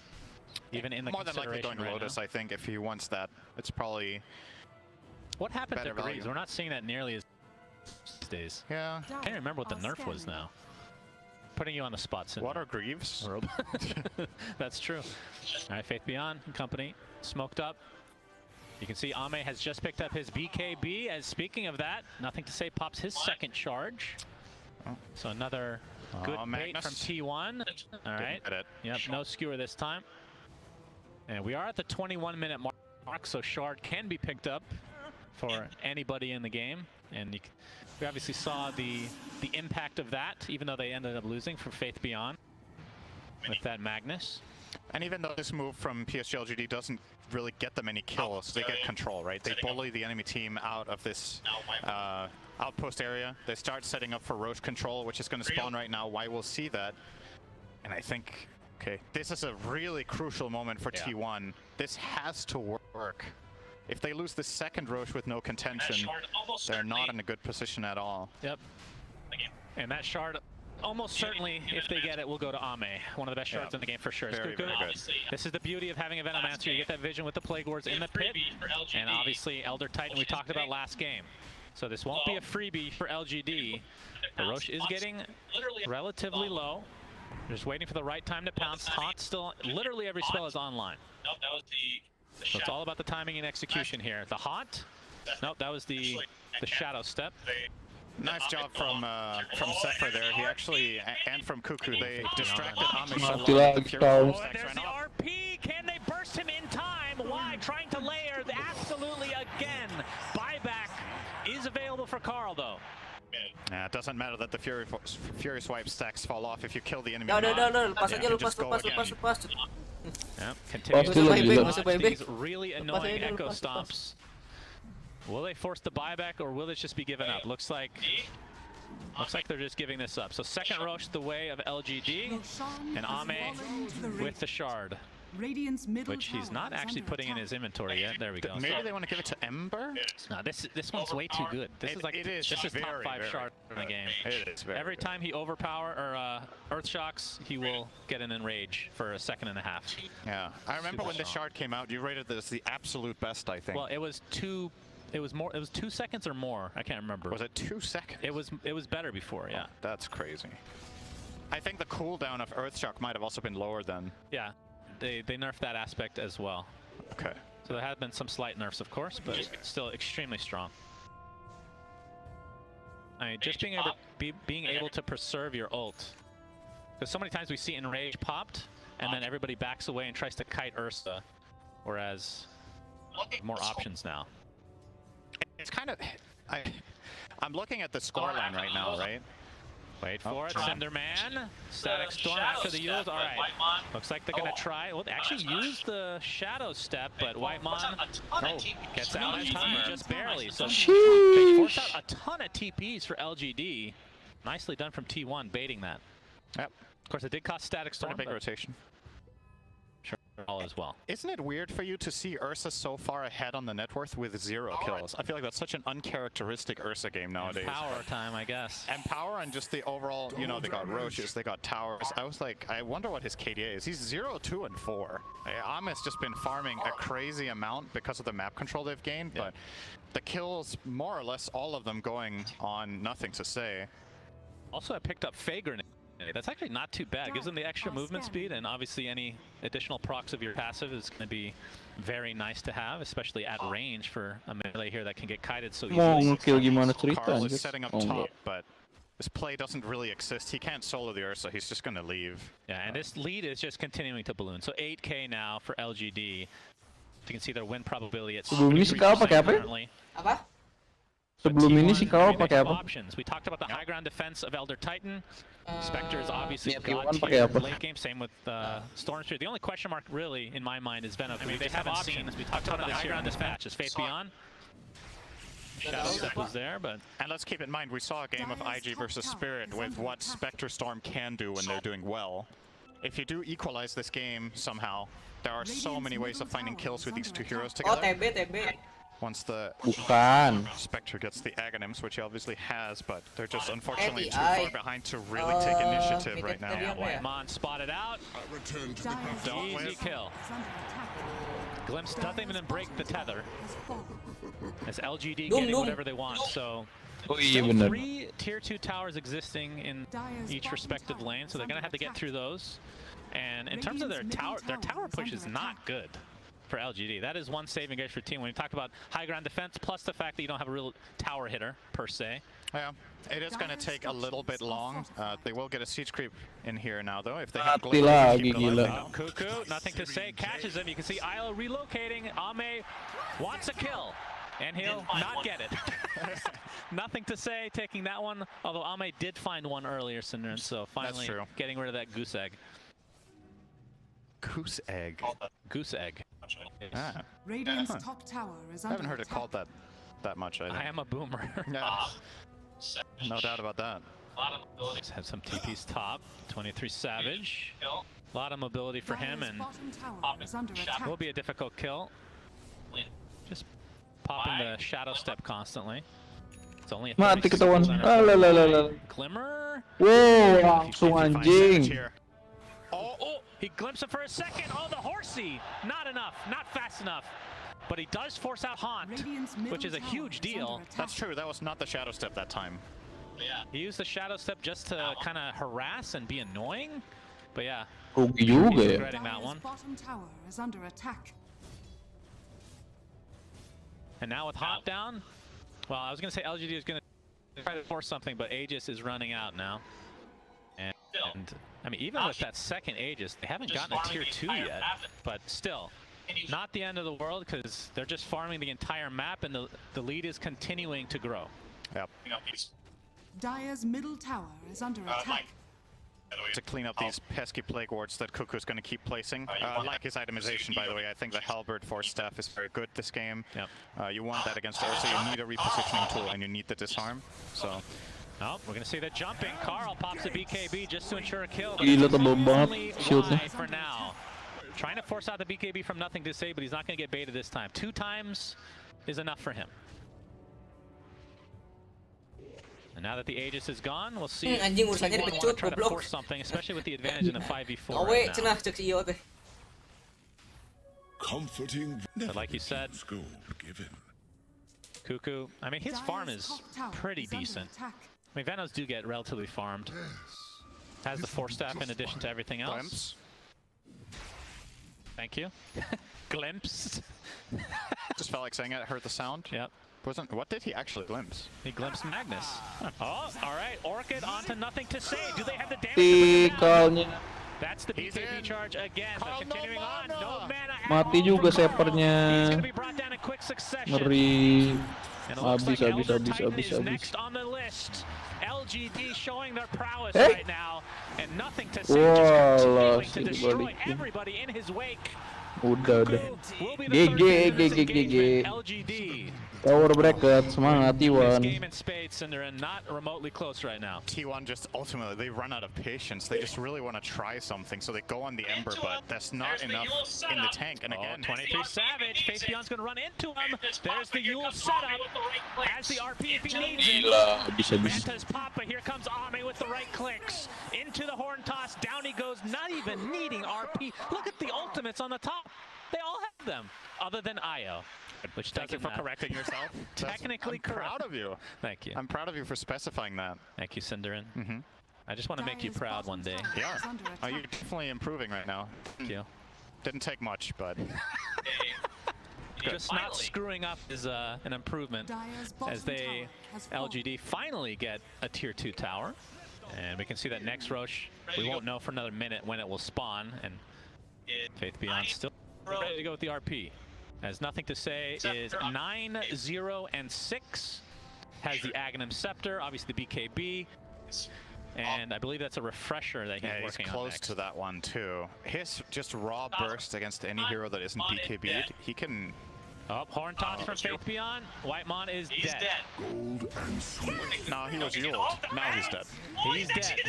even in the more than likely going right Lotus, now. I think, if he wants that. It's probably what happened to better Greaves? value. We're not seeing that nearly as these days. Yeah. I can't remember what the nerf was now. Putting you on the spot, Cinder. What are Greaves? That's true. All right, Faith Beyond and company smoked up. You can see Ame has just picked up his BKB. As speaking of that, nothing to say, pops his second charge. So another good bait from T1. All right. Yep, no skewer this time. And we are at the 21-minute mark, so Shard can be picked up for anybody in the game. And we obviously saw the impact of that, even though they ended up losing for Faith Beyond with that Magnus. And even though this move from PSG LGD doesn't really get them any kills, they get control, right? They bully the enemy team out of this outpost area. They start setting up for Roche control, which is going to spawn right now. Why we'll see that. And I think, okay, this is a really crucial moment for T1. This has to work. If they lose the second Roche with no contention, they're not in a good position at all. Yep. And that shard, almost certainly, if they get it, will go to Ame. One of the best shards in the game for sure. Very, very good. This is the beauty of having a Venomancer. You get that vision with the Plague Wards in the pit. And obviously, Elder Titan we talked about last game. So this won't be a freebie for LGD. The Roche is getting relatively low. Just waiting for the right time to pounce. Haunt still, literally every spell is online. Nope, that was the So it's all about the timing and execution here. The Haunt? Nope, that was the Shadow Step. Nice job from Zephyr there. He actually, and from Cuckoo, they distracted Ame so Mati long. lagi kau. There's the RP. Can they burst him in time? Why? Trying to layer. Absolutely again. Buyback is available for Carl, though. Yeah, it doesn't matter that the Fury Swipe stacks fall off if you kill the enemy. Udah, lepas aja, lepas. Yep, continues Masuk lagi, to masuk dodge baik. these really annoying aja dulu, echo lepas. stomps. Will they force the buyback, or will this just be given up? Looks like they're just giving this up. So second Roche the way of LGD, and Ame with the shard, which he's not actually putting in his inventory yet. There we go. Maybe they want to give it to Ember? No, this one's way too good. This is like this is top 5 shard in the game. It is very Every good. time he overpower or Earth Shocks, he will get an enrage for a second and a half. Yeah, I remember Super when the strong. shard came out, you rated this the absolute best, I think. Well, it was 2 seconds or more. I can't remember. Was it 2 seconds? It was better before, yeah. That's crazy. I think the cooldown of Earthshock might have also been lower then. Yeah, they nerfed that aspect as well. Okay. So there have been some slight nerfs, of course, but still extremely strong. I mean, just being able to preserve your ult. Because so many times we see Enrage popped, and then everybody backs away and tries to kite Ursa, whereas more options now. It's kind of... I'm looking at the scoreline right now, right? Wait for it, Cinderman. Static Storm after the Yules. All right. Looks like they're going to try. Well, they actually used the Shadow Step, but Whitemon gets out in time just barely. So they force out a ton of TPs for LGD. Nicely done from T1, baiting that. Yep. Of course, it did cost Static Storm. A big rotation. Sure, all as well. Isn't it weird for you to see Ursa so far ahead on the net worth with 0 kills? I feel like that's such an uncharacteristic Ursa game nowadays. Power time, I guess. And power and just the overall, you know, they got Roches, they got towers. I was like, I wonder what his KDA is. He's 0, 2, and 4. Ame's just been farming a crazy amount because of the map control they've gained, but the kills, more or less all of them going on nothing to say. Also, I picked up Fey Grenade. That's actually not too bad. It gives them the extra movement speed, and obviously any additional procs of your passive is going to be very nice to have, especially at range for a melee here that can get kited so Mau easily. nge-kill gimana cerita Carl anjir? is setting up Oh, top, enggak. but this play doesn't really exist. He can't solo the Ursa. He's just going to leave. Yeah, and this lead is just continuing to balloon. So 8K now for LGD. You can see their win probability at Sebelum ini Sikal pakai apa ya? currently. Apa? Sebelum ini si Kau pakai apa? Options. We talked about the high ground defense of Elder Titan. Spectre is obviously T1 god pakai tier apa? late game. Same with Stormstreet. The only question mark really in my mind is Venom. I mean, they haven't seen. We talked about the high ground dispatch. Is Faith Beyond? Shadow Step was there, but and let's keep in mind we saw a game of IG versus Spirit with what Spectre Storm can do when they're doing well. If you do equalize this game somehow, there are so many ways of finding kills with these two heroes Oh, together. TB. Once the Bukan. Spectre gets the Aghanims, which he obviously has, but they're just unfortunately too ATI. far behind to really take initiative right now. Whitemon spotted out. Easy kill. Glimpse doesn't even break the tether. As LGD getting whatever they want, so iya still bener. 3 tier 2 towers existing in each respective lane, so they're gonna have to get through those. And in terms of their tower push is not good for LGD. That is one saving grace for team. When you talk about high ground defense, plus the fact that you don't have a real tower hitter per se. Yeah, it is going to take a little bit long. They will get a siege creep in here now, though. If they have Mati lagi keep it alive. gila. Cuckoo, nothing to say, catches him. You can see Ilo relocating. Ame wants a kill, and he'll not get it. Nothing to say, taking that one. Although Ame did find one earlier, Synderen, so finally getting rid of that goose egg. Goose egg? Goose egg. Ah. Radiant's top tower is I under haven't heard it attack. called that much, I think. I am a boomer. Yeah. No doubt about that. Let's have some TP's top. 23 Savage. A lot of mobility for him, and Bottom tower is under attack. will be a difficult kill. Just popping the Shadow Step constantly. It's only a Mati 36 ketahuan. center. Glimmer. Wow, langsung anjing. Oh, he glimpsed him for a second. Oh, the horsey. Not enough. Not fast enough. But he does force out Haunt, which is a huge deal. That's true. That was not the Shadow Step that time. Yeah. He used the Shadow Step just to kind of harass and be annoying. But yeah, Rugi he's juga ya. regretting that one. Bottom tower is under attack. And now with Haunt down, well, I was going to say LGD is going to try to force something, but Aegis is running out now. And I mean, even with that second Aegis, they haven't gotten a tier 2 yet, but still, not the end of the world because they're just farming the entire map and the lead is continuing to grow. Yep. Dire's middle tower is under attack. To clean up these pesky plague wards that Cuckoo's going to keep placing. I like his itemization, by the way. I think the Halberd Force Staff is very good this game. Yep. You want that against Ursa. You need a repositioning tool and you need the disarm. So. Oh, we're going to see the jumping. Carl pops the BKB just to ensure a kill. Gila tebal Only banget shieldnya. Y for now. Trying to force out the BKB from nothing to say, but he's not going to get baited this time. 2 times is enough for him. And now that the Aegis is gone, we'll see if anjing urusannya T1 wanna dipecut, try to goblok. force something, especially with the advantage in the 5v4 Awe, right now. cenah cek si Iyo teh. Comforting. But like you said, Cuckoo, I mean, his farm is pretty decent. I mean, Venos do get relatively farmed. Has the Force Staff in addition to everything else. Glimpse. Thank you. Glimpse. Just felt like saying it. I heard the sound. Yep. What did he actually glimpse? He glimpsed Magnus. Oh, all right. Orchid onto nothing to say. Do they have the damage to bring it down? Tikalnya. That's the BKB charge again. But continuing on. No mana. Mati juga He's going sepernya. to be brought down in quick succession. Ngeri. And it looks like Habis. Elder Titan is next on the list. LGD showing their prowess Eh? right now. And nothing to say. Walah, Just continuing to sini destroy balikin. everybody in his wake. Udah. Will be the third player in this engagement. GG. LGD. Power bracket, semangat This T1. game in spades, and they're not remotely close right now. T1 just ultimately, they run out of patience. They just really want to try something, so they go on the Ember, but that's not enough in the tank. And again, 23 Savage. Faith Beyond's going to run into him. There's the Yule setup. Has the RP if he needs it. Gila, habis. Manta's pop, but here comes Ame with the right clicks. Into the horn toss. Down he goes, not even needing RP. Look at the ultimates on the top. They all have them, other than Io, which thank you doesn't for matter. correcting yourself. Technically I'm correct. proud of you. Thank you. I'm proud of you for specifying that. Thank you, Synderen. Mm-hmm. I just want to make you proud one day. You are. You're definitely improving right now. Thank you. Didn't take much, but... Just not screwing up is an improvement as they, LGD, finally get a tier 2 tower. And we can see that next Roche, we won't know for another minute when it will spawn. And Faith Beyond still ready to go with the RP. Has nothing to say is 9-0-6. has the Aghanim Scepter, obviously the BKB, and I believe that's a refresher that he's working on. He's close next. to that one too. His just raw burst against any hero that isn't BKB'd, he can... Oh, Horn Toss from Faith Beyond. Whitemon is dead. No, he was Yuled. Now he's dead. He's dead.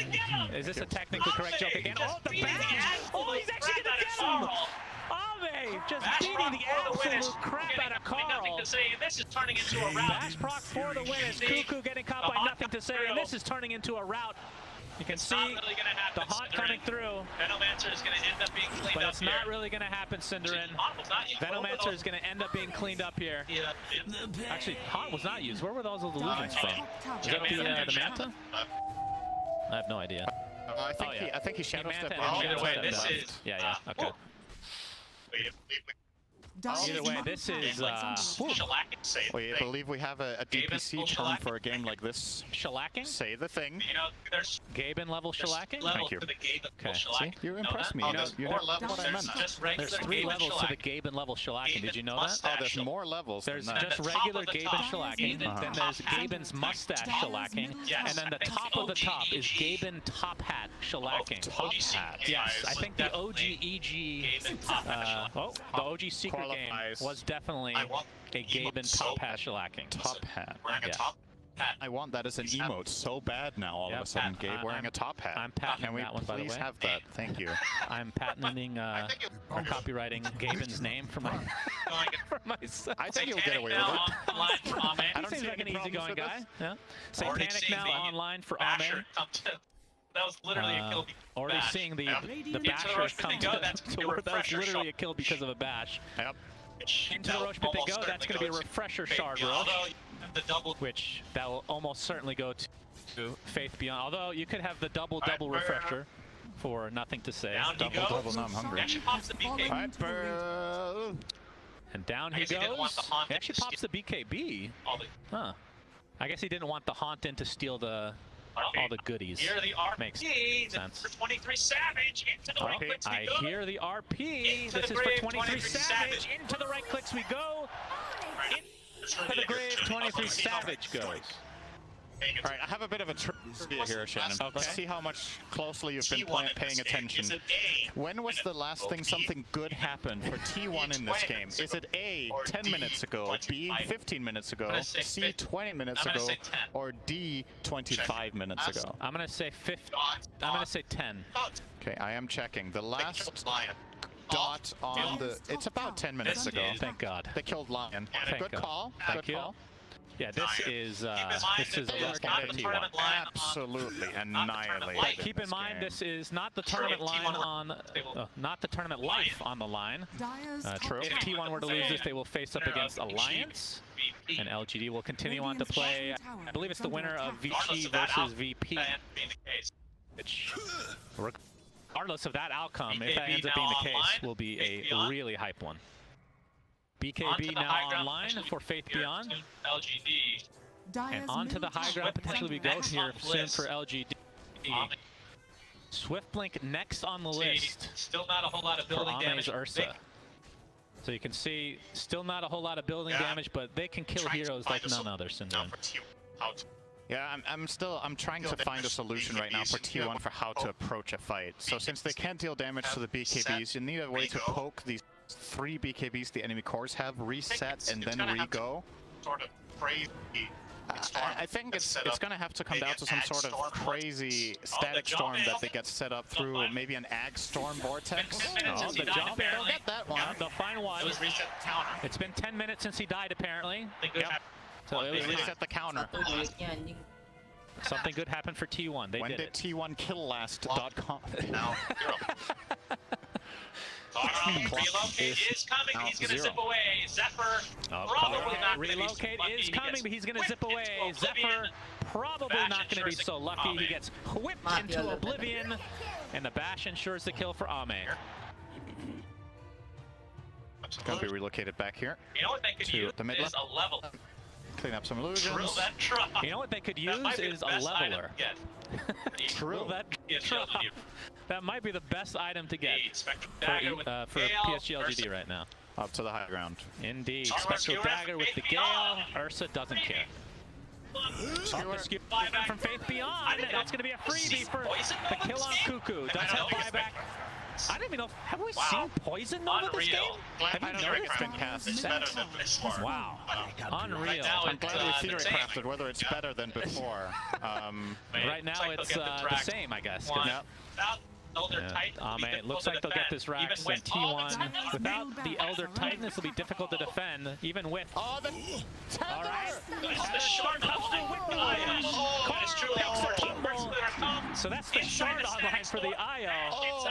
Is this a technically correct joke again? Oh, the bash! Oh, he's actually gonna get him! Ame just beating the absolute crap out of Carl. Nothing to say. This is turning into a rout. Bash proc for the win as Cuckoo getting caught by nothing to say, and this is turning into a rout. You can see really the haunt coming through. Venomancer is going to end up being cleaned but up it's here. not really going to happen, Cinderin. Venomancer is going to end up being cleaned up here. Actually, Haunt was not used. Where were those illusions from? Is that the Manta? I have no idea. I think he shadow stepped Either way, this is... Yeah, okay. Either way, this is... We believe we have a DPC term for a game like this. Shellacking? Say the thing. You know, there's Gaben level shellacking? Thank you. Okay. See, you impressed me. You know what I meant. There's 3 levels to the Gaben level shellacking. Did you know that? Oh, there's more levels. There's just regular Gaben shellacking, then there's Gaben's mustache shellacking, and then the top of the top is Gaben top hat shellacking. Top hat. Yes, I think the OG EG, the OG Secret game was definitely a Gaben top hat shellacking. Top hat. Yeah. I want that as an emote so bad now. All of a sudden, Gabe wearing a top hat. I'm patenting that one, by the way. Please have that. Thank you. I'm patenting or copywriting Gaben's name for my myself. I think you'll get away with it. He seems like an easygoing guy. Yeah. Satanic now online for Ame. That was literally a kill. Already seeing the bashers come to work. That was literally a kill because of a bash. Yep. Into the Roche pit they go. That's going to be a refresher shard Roche, which that will almost certainly go to Faith Beyond. Although you could have the double refresher for nothing to say. Double, now I'm hungry. And down he goes. He actually pops the BKB. Huh. I guess he didn't want the Haunt in to steal all the goodies. Here the RP. Makes sense. For 23 Savage into the right clicks we go. I hear the RP. This is for 23 Savage. Into the right clicks we go. Into the grave, 23 Savage goes. All right, I have a bit of a trivia here, Shannon. Okay. Let's see how much closely you've been paying attention. When was the last thing something good happened for T1 in this game? Is it A, 10 minutes ago, B, 15 minutes ago, C, 20 minutes ago, or D, 25 minutes ago? I'm going to say 50. I'm going to say 10. Okay, I am checking. The last dot on the... It's about 10 minutes ago. Thank God. They killed Lion. Good call. Thank you. Yeah, this is a absolutely annihilated. Keep in mind, this is not the tournament line on, not the tournament life on the line. True. If T1 were to lose this, they will face up against Alliance, and LGD will continue on to play. I believe it's the winner of VT versus VP. Which, regardless of that outcome, if that ends up being the case, will be a really hype one. BKB now online for Faith Beyond. And onto the high ground potentially we go here soon for LGD. Swift Blink next on the list. Still not a whole lot of building damage. Ursa. So you can see, still not a whole lot of building damage, but they can kill heroes like none other, Cinderin. Yeah, I'm trying to find a solution right now for T1 for how to approach a fight. So since they can't deal damage to the BKBs, you need a way to poke these 3 BKBs the enemy cores have, reset, and then re-go. Sort of crazy. I think it's going to have to come down to some sort of crazy static storm that they get set up through maybe an Ag Storm Vortex. Oh, the jump. They'll get that one. The final one. It's been 10 minutes since he died, apparently. Yep. So it was reset the counter. Something good happened for T1. When did T1 kill last.com? No. Relocate is coming. He's going to zip away. Zephyr probably not going to be Relocate is coming, but he's going to zip away. Zephyr probably not going to be so lucky. He gets whipped into oblivion, and the bash ensures the kill for Ame. It's going to be relocated back here. You know what they could use the mid is a level. Clean up some illusions. Drill that truck. You know what they could use is a leveler. True. That might be the best item to get for PSG LGD right now. Up to the high ground. Indeed. Spectral Dagger with the Gale. Ursa doesn't care. From Faith Beyond. That's going to be a freebie for the kill on Cuckoo. Does have buyback. I don't even know. Have we seen Poison Nova this game? Have you noticed? It's been cast. Wow. Unreal. I'm glad we theory crafted whether it's better than before. Right now it's the same, I guess. It looks like they'll get this Rax and T1. Without the Elder Titan, this will be difficult to defend, even with... Oh, the... All right. The shard it's truly unfortunate. So that's the shard online for the IO.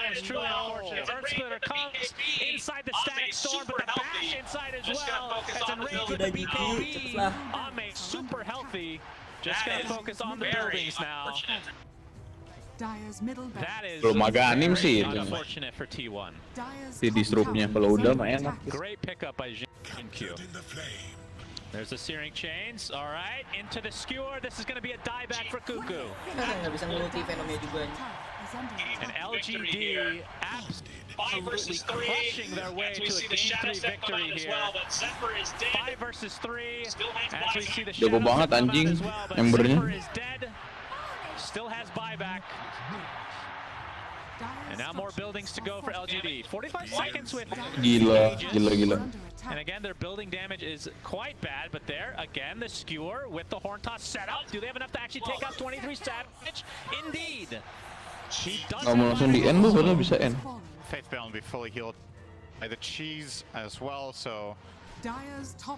It's truly unfortunate. Earth Splitter comes inside the Static Storm, but the bash inside as well. As Enraged with the BKB. Ame super healthy. Just gonna focus on the buildings now. That is Maganim sih itu. unfortunate for T1. Si disruptnya kalau udah mah enak. Great pickup by Jin Q. There's the Searing Chains. All right, into the Skewer. This is going to be a dieback for Cuckoo. Nggak bisa multi Venomnya juga. And LGD absolutely crushing their way to a Game 3 victory here. 5 versus 3. As we see the Jago banget anjing Embernya. is dead. Still has buyback. And now more buildings to go for LGD. 45 seconds with Gila. And again, their building damage is quite bad, but there, again, the Skewer with the Horn Toss set up. Do they have enough to actually take out 23 Savage? Indeed. He does Mau langsung di end bu, padahal bisa end. Faith Beyond will be fully healed by the cheese as well, so...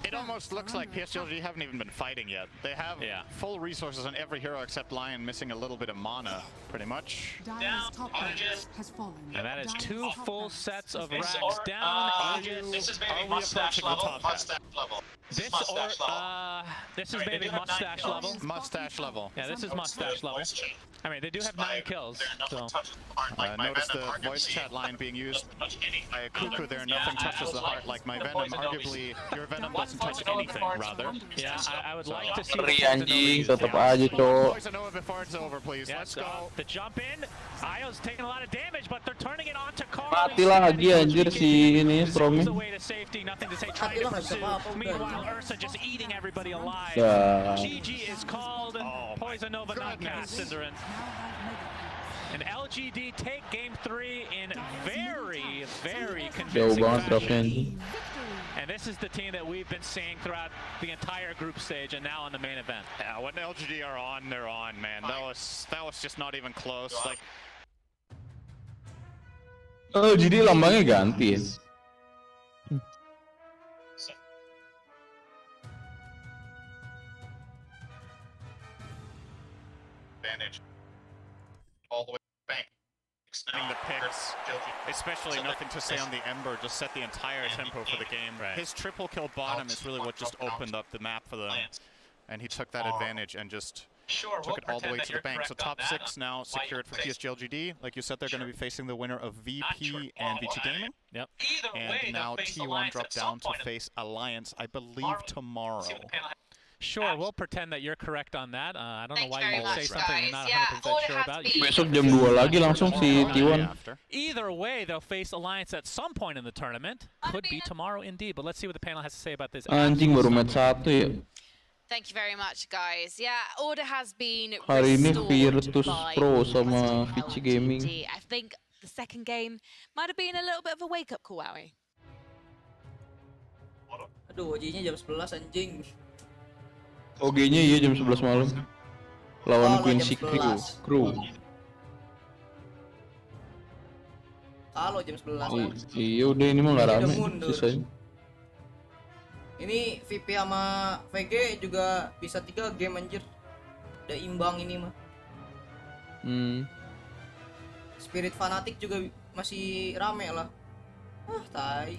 It almost looks like PSG haven't even been fighting yet. They have full resources on every hero except Lion, missing a little bit of mana, pretty much. And that is 2 full sets of Rax down. This is maybe mustache level. This is maybe mustache level. Mustache level. Yeah, this is mustache level. I mean, they do have 9 kills. So. Notice the voice chat line being used by Cuckoo there. Nothing touches the heart like my Venom. Arguably, your Venom doesn't touch anything, rather. Yeah, I would like to see anjing, tetap aja, cowok. Poison Nova before it's over, please. Let's go. The jump in. Io's taking a lot of damage, but they're turning it on to Carl. Mati lagi anjir si ini Stromnya. Meanwhile, Ursa just eating everybody alive. GG is called. Poison Nova not cast, Cinderin. And LGD take Game 3 in very, very convincing fashion. And this is the team that we've been seeing throughout the entire group stage and now in the main event. Yeah, when LGD are on, they're on, man. That was just not even close. Like. LGD lambangnya ganti ya. Advantage. All the way back. Extending the picks, especially nothing to say on the Ember, just set the entire tempo for the game. His triple kill bottom is really what just opened up the map for them, and he took that advantage and just took it all the way to the bank. So top 6 now secured for PSG LGD. Like you said, they're going to be facing the winner of VP and VT Gaming. Yep. And now T1 dropped down to face Alliance, I believe, tomorrow. Sure, we'll pretend that you're correct on that. I don't know why you would say something you're not 100% sure about. Besok jam 2 lagi langsung si T1. Either way, they'll face Alliance at some point in the tournament. Could be tomorrow indeed, but let's see what the panel has to say about this. Anjing baru match 1 ya. Thank you very much, guys. Yeah, order has been Hari ini restored Virtus by Pro sama VC Gaming. LGD. I think the second game might have been a little bit of a wake-up call, Wowie. Aduh, OG-nya jam 11 anjing. OG-nya iya jam 11 malam. Lawan Queen Sick Crew. Halo jam 11. Iya udah ini mah nggak rame. Selesai. Ini VP sama VG juga bisa 3 game anjir. Udah imbang ini mah. Spirit Fanatic juga masih rame lah. Tai.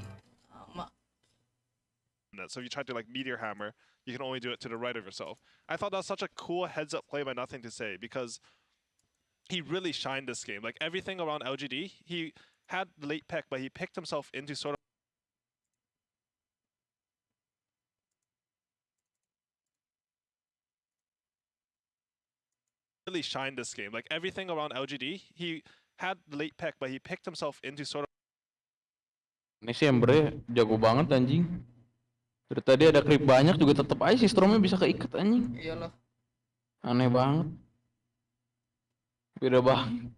So if you try to like Meteor Hammer, you can only do it to the right of yourself. I thought that was such a cool heads-up play by Nothing to Say because he really shined this game. Like everything around LGD, he had late pick, but he picked himself into sort of really shined this game. Like everything around LGD, he had late pick, but he picked himself into sort of. Ini sih Embre jago banget anjing. Dari tadi ada creep banyak juga tetap aja si Stromnya bisa keikat anjing. Iyalah. Aneh banget. Beda banget.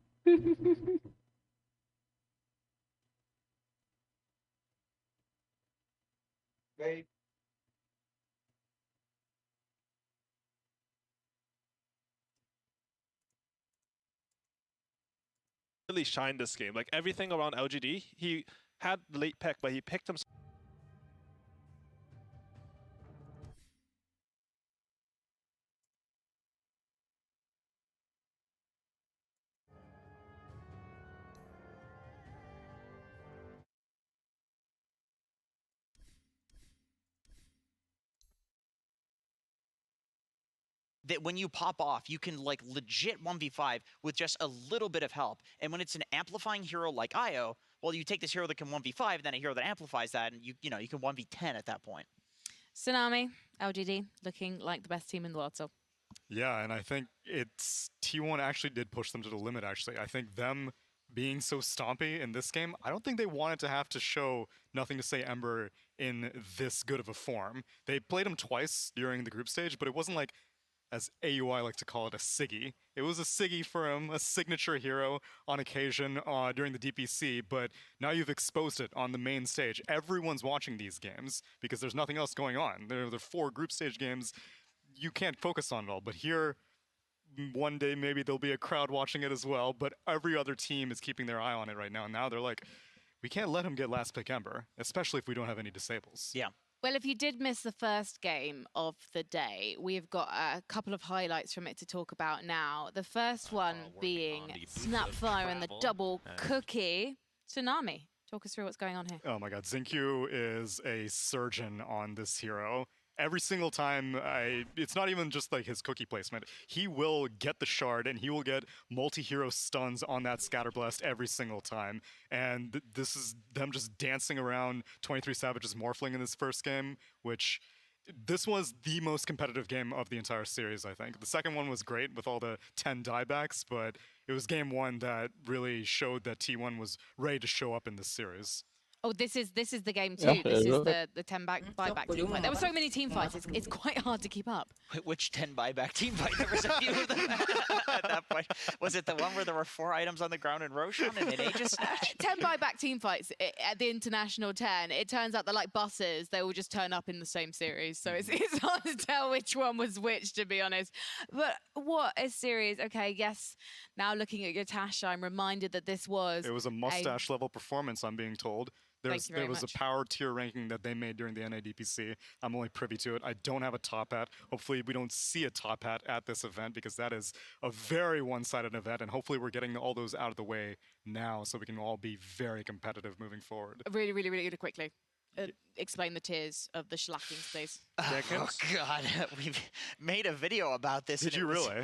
Really shined this game. Like everything around LGD, he had late pick, but he picked himself. That when you pop off, you can like legit 1v5 with just a little bit of help. And when it's an amplifying hero like Io, well, you take this hero that can 1v5, then a hero that amplifies that, and you know, you can 1v10 at that point. Tsunami, LGD, looking like the best team in the world, so. Yeah, and I think it's T1 actually did push them to the limit, actually. I think them being so stompy in this game, I don't think they wanted to have to show Nothing to Say Ember in this good of a form. They played him twice during the group stage, but it wasn't like, as AUI like to call it, a Siggy. It was a Siggy for him, a signature hero on occasion during the DPC, but now you've exposed it on the main stage. Everyone's watching these games because there's nothing else going on. There are 4 group stage games. You can't focus on it all, but here, one day maybe there'll be a crowd watching it as well, but every other team is keeping their eye on it right now. And now they're like, we can't let him get last pick Ember, especially if we don't have any disables. Yeah. Well, if you did miss the first game of the day, we've got a couple of highlights from it to talk about now. The first one being Snapfire and the double cookie. Tsunami, talk us through what's going on here. Oh my god, Xinkyu is a surgeon on this hero. Every single time, it's not even just like his cookie placement. He will get the shard and he will get multi-hero stuns on that Scatterblast every single time. And this is them just dancing around 23 Savage's Morphling in this first game, which this was the most competitive game of the entire series, I think. The second one was great with all the 10 diebacks, but it was game 1 that really showed that T1 was ready to show up in this series. Oh, this is the game too. Yeah, This is yeah. the 10 buyback team fight. There were so many team fights. It's quite hard to keep up. Which 10 buyback team fight? There was a few of them at that point. Was it the one where there were 4 items on the ground in Roshan and an Aegis snatch? 10 buyback team fights at the International 10. It turns out they're like buses. They all just turn up in the same series. So it's hard to tell which one was which, to be honest. But what a series. Okay, yes. Now looking at your Tasha, I'm reminded that this was... It was a mustache level performance, I'm being told. There was a power tier ranking that they made during the NADPC. I'm only privy to it. I don't have a top hat. Hopefully we don't see a top hat at this event because that is a very one-sided event, and hopefully we're getting all those out of the way now so we can all be very competitive moving forward. Really, really, really quickly. Explain the tiers of the shellackings, please. Oh God, we've made a video about this. Did you really?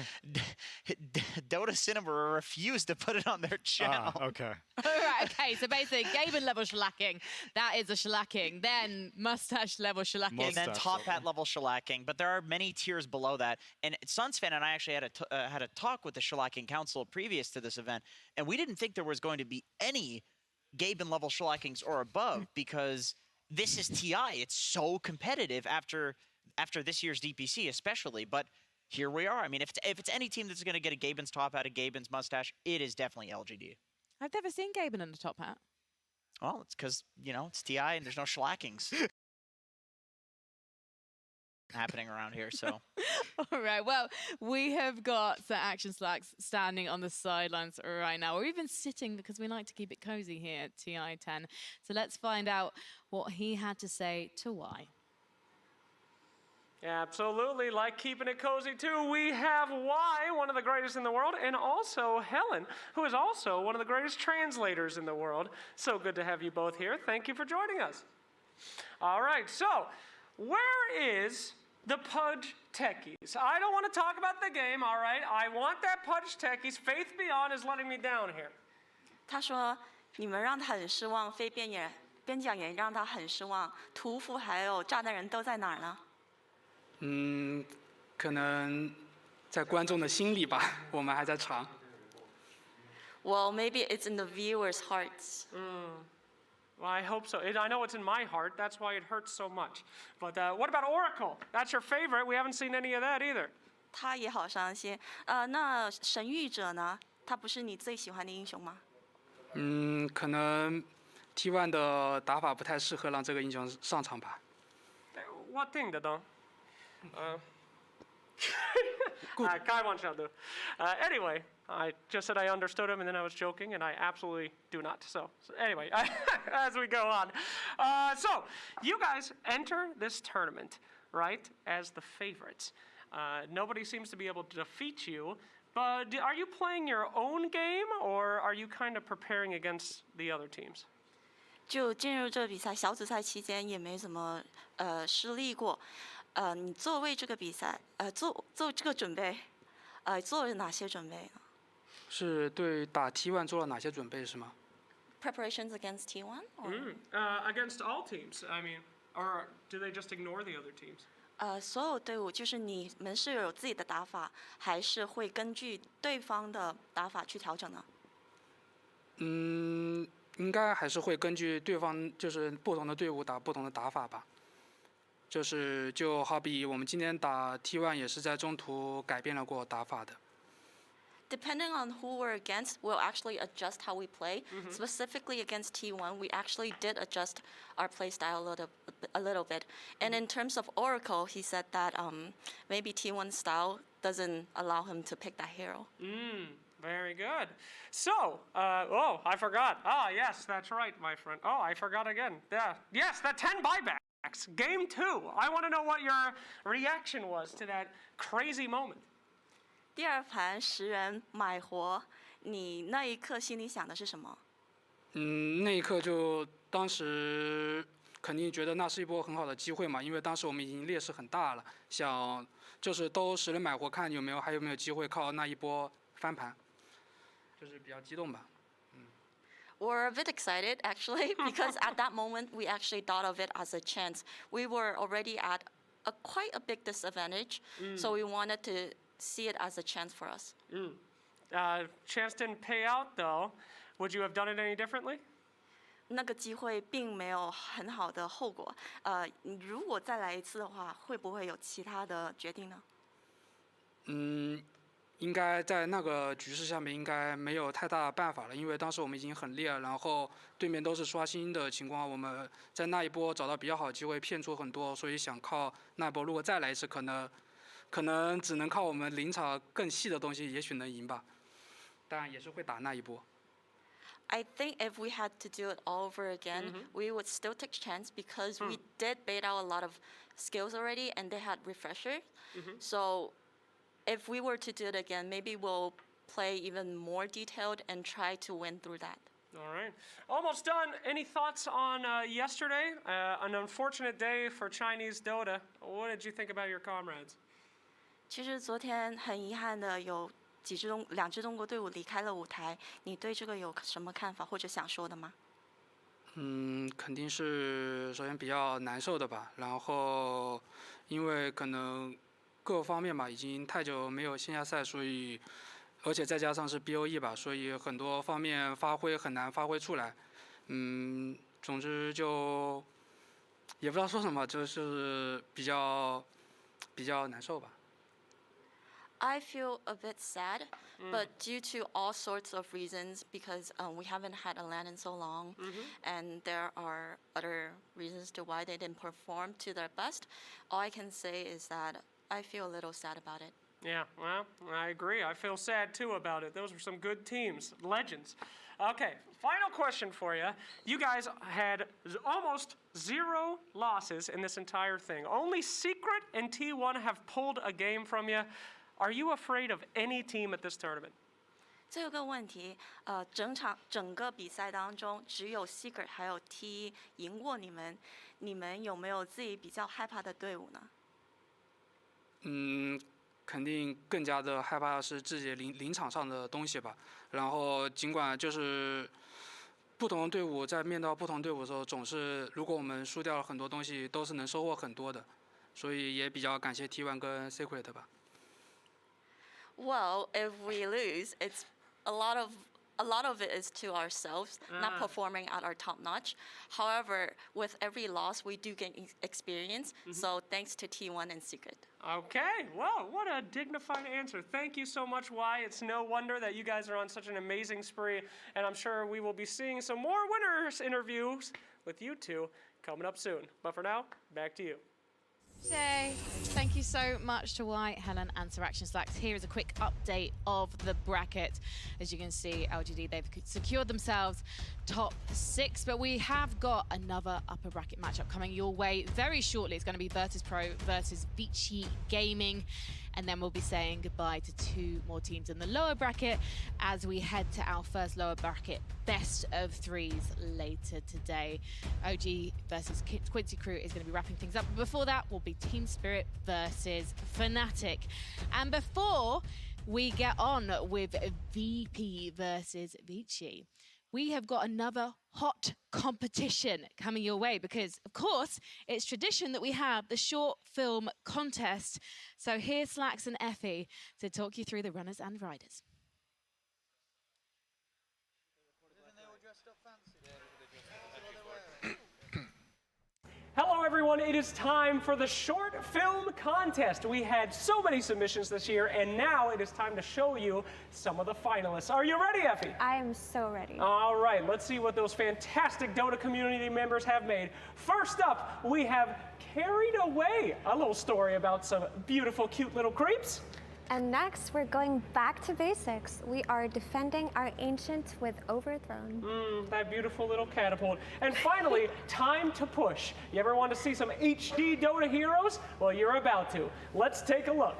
Dota Cinema refused to put it on their channel. Okay. All right, okay, so basically, Gaben level shellacking, that is a shellacking. Then mustache level shellacking. And then top hat level shellacking. But there are many tiers below that. And Sunsfan and I actually had a talk with the Shellacking Council previous to this event, and we didn't think there was going to be any Gaben level shellackings or above because this is TI. It's so competitive after this year's DPC, especially. But here we are. I mean, if it's any team that's going to get a Gaben's top hat, a Gaben's mustache, it is definitely LGD. I've never seen Gaben in a top hat. Well, it's because, you know, it's TI and there's no shellackings happening around here, so. All right, well, we have got Sir Action Slacks standing on the sidelines right now, or even sitting because we like to keep it cozy here at TI10. So let's find out what he had to say to why. Absolutely, like keeping it cozy too. We have Y, one of the greatest in the world, and also Helen, who is also one of the greatest translators in the world. So good to have you both here. Thank you for joining us. All right, so where is the Pudge Techies? I don't want to talk about the game, all right? I want that Pudge Techies. Faith Beyond is letting me down here. 他说你们让他很失望，非边疆也让他很失望，屠夫还有炸弹人都在哪儿呢？可能在观众的心里吧，我们还在查。Well, maybe it's in the viewers' hearts. Well, I hope so. I know it's in my heart. That's why it hurts so much. But what about Oracle? That's your favorite. We haven't seen any of that either. 他也好伤心。那神域者呢？他不是你最喜欢的英雄吗？可能 T1 的打法不太适合让这个英雄上场吧。What thing 的灯开玩笑的。Anyway, I just said I understood him and then I was joking and I absolutely do not. So anyway, as we go on. So you guys enter this tournament, right, as the favorites. Nobody seems to be able to defeat you, but are you playing your own game or are you kind of preparing against the other teams? 就进入这比赛小组赛期间也没怎么失利过。你做为这个比赛做这个准备，做了哪些准备呢？是对打 T1 做了哪些准备是吗 ？Preparations against T1? Against all teams, I mean, or do they just ignore the other teams? 所有队伍就是你们是有自己的打法，还是会根据对方的打法去调整呢？应该还是会根据对方就是不同的队伍打不同的打法吧。就好比我们今天打 T1 也是在中途改变了过打法的。Depending on who we're against, we'll actually adjust how we play. Specifically against T1, we actually did adjust our play style a little bit. And in terms of Oracle, he said that maybe T1 style doesn't allow him to pick that hero. Very good. So, I forgot. Yes, that's right, my friend. I forgot again. Yeah. Yes, the 10 buybacks. Game 2. I want to know what your reaction was to that crazy moment. 第二盘10人买活，你那一刻心里想的是什么？那一刻就当时肯定觉得那是一波很好的机会嘛，因为当时我们已经劣势很大了，想就是都10人买活，看还有没有机会靠那一波翻盘，就是比较激动吧。We're a bit excited actually because at that moment we actually thought of it as a chance. We were already at quite a big disadvantage, so we wanted to see it as a chance for us. Chance didn't pay out though. Would you have done it any differently? 那个机会并没有很好的后果。如果再来一次的话，会不会有其他的决定呢？应该在那个局势下面应该没有太大的办法了，因为当时我们已经很劣了，然后对面都是刷新的情况，我们在那一波找到比较好的机会，骗出很多，所以想靠那一波，如果再来一次，可能只能靠我们临场更细的东西，也许能赢吧。当然也是会打那一波。I think if we had to do it all over again, we would still take chance because we did bait out a lot of skills already, and they had refreshers. So if we were to do it again, maybe we'll play even more detailed and try to win through that. All right. Almost done. Any thoughts on yesterday? An unfortunate day for Chinese Dota. What did you think about your comrades? 其实昨天很遗憾的有2支中国队伍离开了舞台，你对这个有什么看法或者想说的吗？肯定是首先比较难受的吧，然后因为可能各方面嘛已经太久没有线下赛，所以而且再加上是 BOE 吧，所以很多方面很难发挥出来。总之就也不知道说什么，就是比较难受吧。I feel a bit sad, but due to all sorts of reasons, because we haven't had a LAN in so long, and there are other reasons to why they didn't perform to their best, all I can say is that I feel a little sad about it. Yeah, well, I agree. I feel sad too about it. Those were some good teams, legends. Okay, final question for you. You guys had almost 0 losses in this entire thing. Only Secret and T1 have pulled a game from you. Are you afraid of any team at this tournament? 最后一个问题，整个比赛当中，只有 Secret 还有 T 赢过你们，你们有没有自己比较害怕的队伍呢？肯定更加的害怕的是自己临场上的东西吧。然后尽管就是不同的队伍在面对不同队伍的时候，总是如果我们输掉了很多东西，都是能收获很多的，所以也比较感谢 T1 跟 Secret 吧。Well, if we lose, it's a lot a lot of it is to ourselves, not performing at our top notch. However, with every loss, we do gain experience. So thanks to T1 and Secret. Okay, well, what a dignified answer. Thank you so much, Y. It's no wonder that you guys are on such an amazing spree, and I'm sure we will be seeing some more winners interviews with you two coming up soon. But for now, back to you. Jay, thank you so much to Y, Helen, and Sir Action Slacks. Here is a quick update of the bracket. As you can see, LGD, they've secured themselves top 6, but we have got another upper bracket matchup coming your way very shortly. It's going to be Virtus Pro versus Vici Gaming, and then we'll be saying goodbye to 2 more teams in the lower bracket as we head to our first lower bracket best of 3s later today. OG versus Quincy Crew is going to be wrapping things up. But before that will be Team Spirit versus Fnatic. And before we get on with VP versus Vici, we have got another hot competition coming your way because, of course, it's tradition that we have the short film contest. So here's Slacks and Effie to talk you through the runners and riders. Hello everyone, it is time for the short film contest. We had so many submissions this year, and now it is time to show you some of the finalists. Are you ready, Effie? I am so ready. All right, let's see what those fantastic Dota community members have made. First up, we have Carried Away, a little story about some beautiful, cute little creeps. And next, we're going back to basics. We are defending our ancient with Overthrown. That beautiful little catapult. And finally, Time to Push. You ever want to see some HD Dota heroes? Well, you're about to. Let's take a look.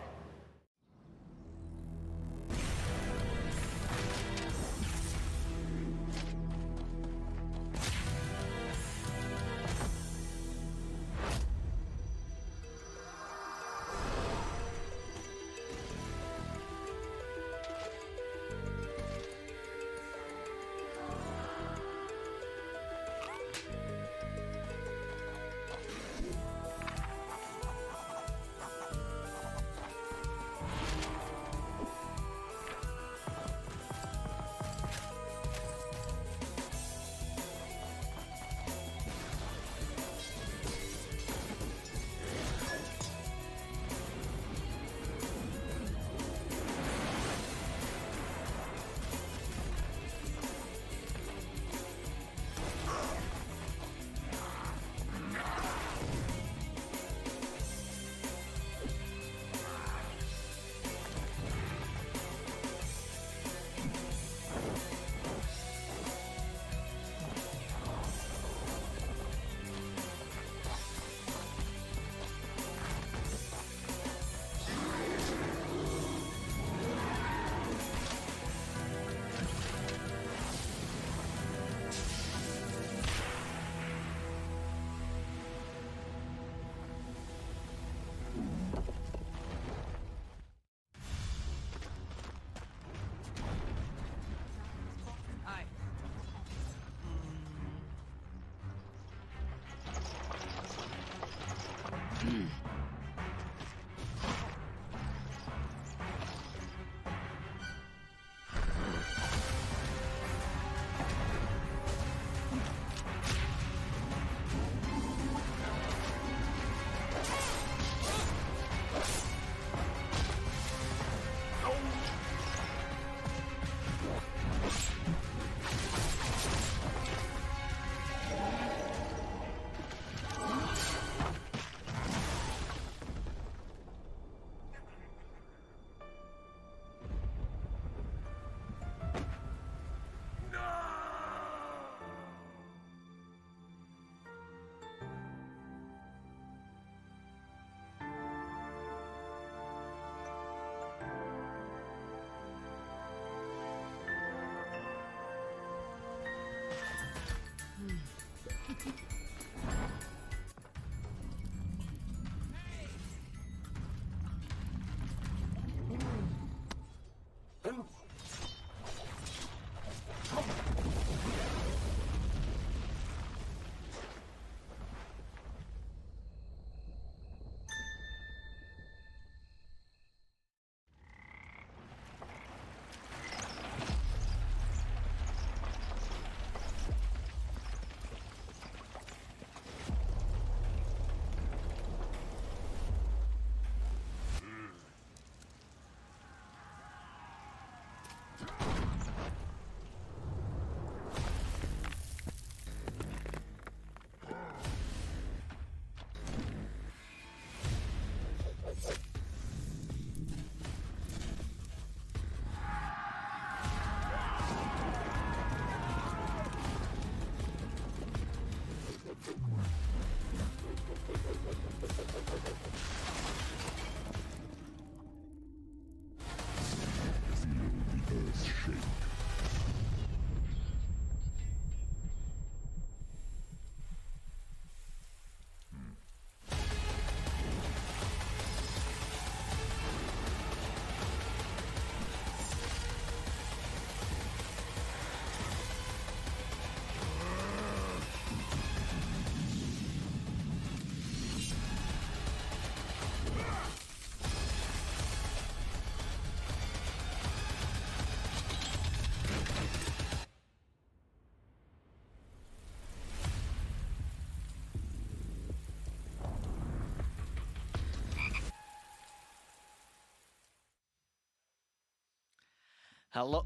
Hello.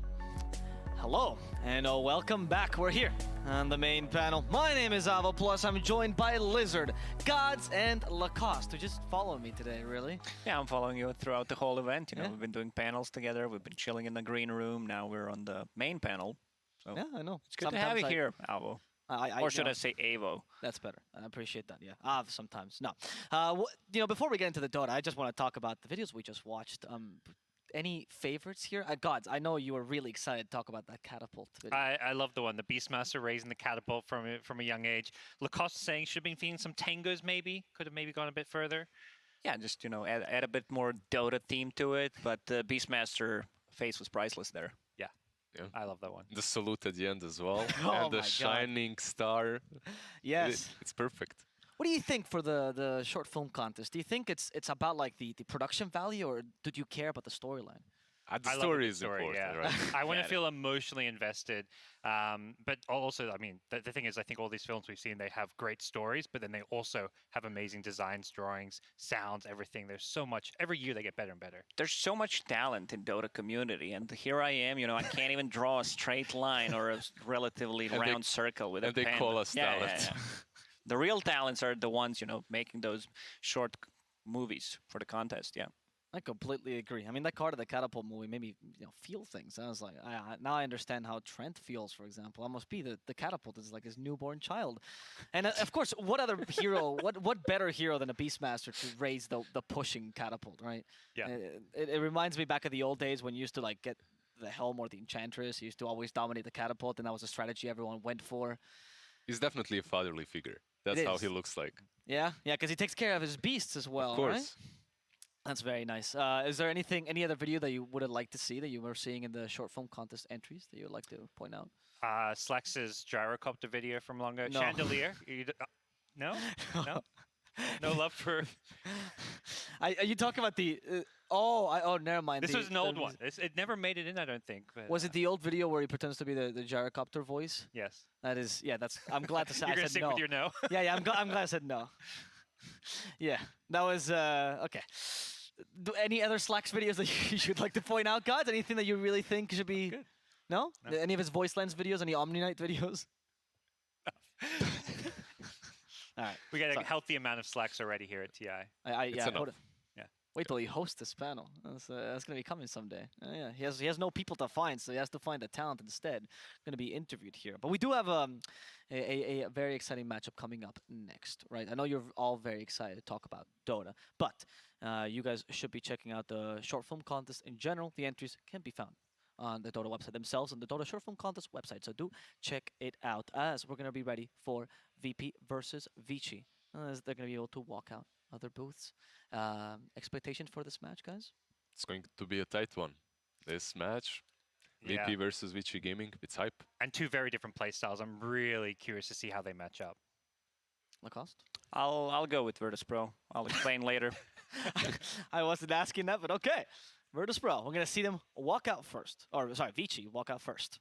Hello, and welcome back. We're here on the main panel. My name is Avo Plus. I'm joined by Lizard, Gods, and Lacoste, who just follow me today, really. Yeah, I'm following you throughout the whole event. You know, we've been doing panels together. We've been chilling in the green room. Now we're on the main panel. So Yeah, I know. It's good to have you here, Avo. Or should I say Avo? That's better. I appreciate that, yeah. Sometimes. No. Before we get into the Dota, I just want to talk about the videos we just watched. Any favorites here? Gods, I know you were really excited to talk about that catapult video. I love the one, the Beastmaster raising the catapult from a young age. Lacoste saying should have been feeling some tangos maybe, could have maybe gone a bit further. Yeah, just, add a bit more Dota theme to it, but the Beastmaster face was priceless there. Yeah, I love that one. The salute at the end as well, Oh and the my God. shining star. Yes. It's perfect. What do you think for the short film contest? Do you think it's about like the production value, or did you care about the storyline? The I love story the is story, important, yeah. right? I want to Yeah. feel emotionally invested. But also, I mean, the thing is, I think all these films we've seen, they have great stories, but then they also have amazing designs, drawings, sounds, everything. There's so much. Every year they get better and better. There's so much talent in Dota community, and here I am, I can't even draw a straight line or a relatively And they- round circle with a and they pen. call us Yeah, talent. yeah. The real talents are the ones, making those short movies for the contest, yeah. I completely agree. I mean, that card of the catapult movie made me, feel things. I was like, now I understand how Trent feels, for example. I must be the catapult is like his newborn child. And of course, what other hero, what better hero than a Beastmaster to raise the pushing catapult, right? Yeah. It reminds me back of the old days when you used to like get the Helm or the Enchantress. You used to always dominate the catapult, and that was a strategy everyone went for. He's definitely a fatherly figure. That's It how is. he looks like. Yeah, because he takes care of his beasts as well, Of course. right? That's very nice. Is there any other video that you would have liked to see that you were seeing in the short film contest entries that you would like to point out? Slax's gyrocopter video from longer. No. Chandelier. No? No? No love for... Are you talking about the... never mind. This the- was an old the- one. It never made it in, I don't think. But, Was it the old video where he pretends to be the gyrocopter voice? Yes. That is, that's... I'm glad to say You're I gonna said stick no. with your no? Yeah, I'm glad I said no. Yeah, that was... Okay. Any other Slacks videos that you'd like to point out, guys? Anything that you really think should be... Good. No? No. Any of his voice lens videos? Any Omni-Night videos? All right. We got a Sorry. healthy amount of Slacks already here at TI. Yeah, hold it. Yeah. Wait till he hosts this panel. That's gonna be coming someday. Yeah, he has no people to find, so he has to find the talent instead. Gonna be interviewed here, but we do have a very exciting matchup coming up next, right? I know you're all very excited to talk about Dota, but you guys should be checking out the short film contest in general. The entries can be found on the Dota website themselves, on the Dota Short Film Contest website. So do check it out, as we're gonna be ready for VP versus Vici. As they're gonna be able to walk out other booths. Expectations for this match, guys? It's going to be a tight one. This match, Yeah. VP versus Vici Gaming, it's hype. And two very different playstyles. I'm really curious to see how they match up. Lacoste? I'll go with Virtus Pro. I'll explain later. I wasn't asking that, but okay. Virtus Pro, we're gonna see them walk out first. Or sorry, Vici walk out first.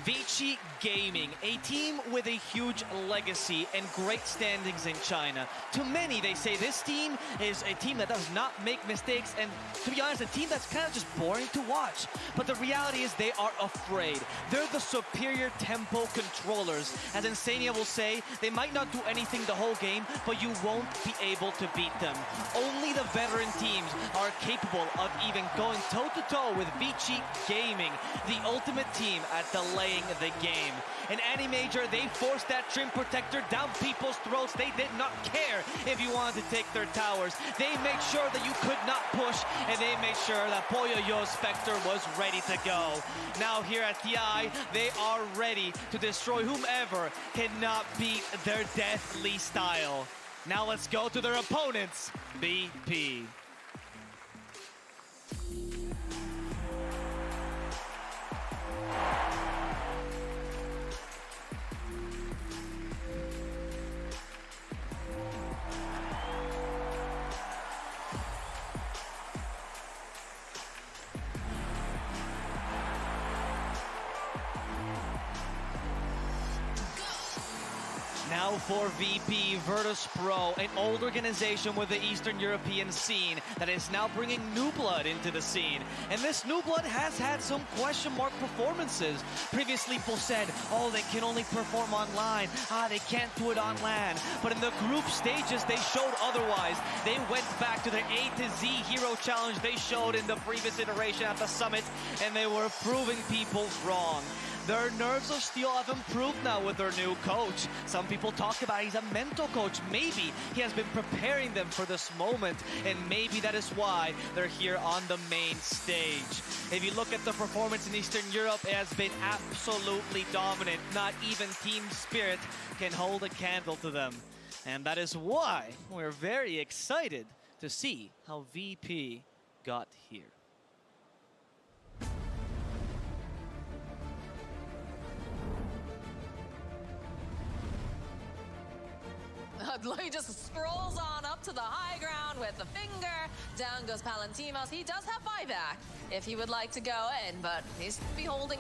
Vici Gaming, a team with a huge legacy and great standings in China. To many, they say this team is a team that does not make mistakes, and to be honest, a team that's kind of just boring to watch. But the reality is they are afraid. They're the superior tempo controllers. As Insania will say, they might not do anything the whole game, but you won't be able to beat them. Only the veteran teams are capable of even going toe-to-toe with Vici Gaming, the ultimate team at delaying the game. In Animajor, they forced that Trim Protector down people's throats. They did not care if you wanted to take their towers. They made sure that you could not push, and they made sure that Poyo Spectre was ready to go. Now here at TI, they are ready to destroy whomever cannot beat their deathly style. Now let's go to their opponents, BP. Now for VP, Virtus Pro, an old organization with the Eastern European scene that is now bringing new blood into the scene. And this new blood has had some question mark performances. Previously, people said, oh, they can only perform online. They can't do it on LAN. But in the group stages, they showed otherwise. They went back to their A to Z hero challenge they showed in the previous iteration at the summit, and they were proving people wrong. Their nerves of steel have improved now with their new coach. Some people talk about he's a mental coach. Maybe he has been preparing them for this moment, and maybe that is why they're here on the main stage. If you look at the performance in Eastern Europe, it has been absolutely dominant. Not even Team Spirit can hold a candle to them. And that is why we're very excited to see how VP got here. He just scrolls on up to the high ground with the finger. Down goes Palantimos. He does have buyback if he would like to go in, but he's be holding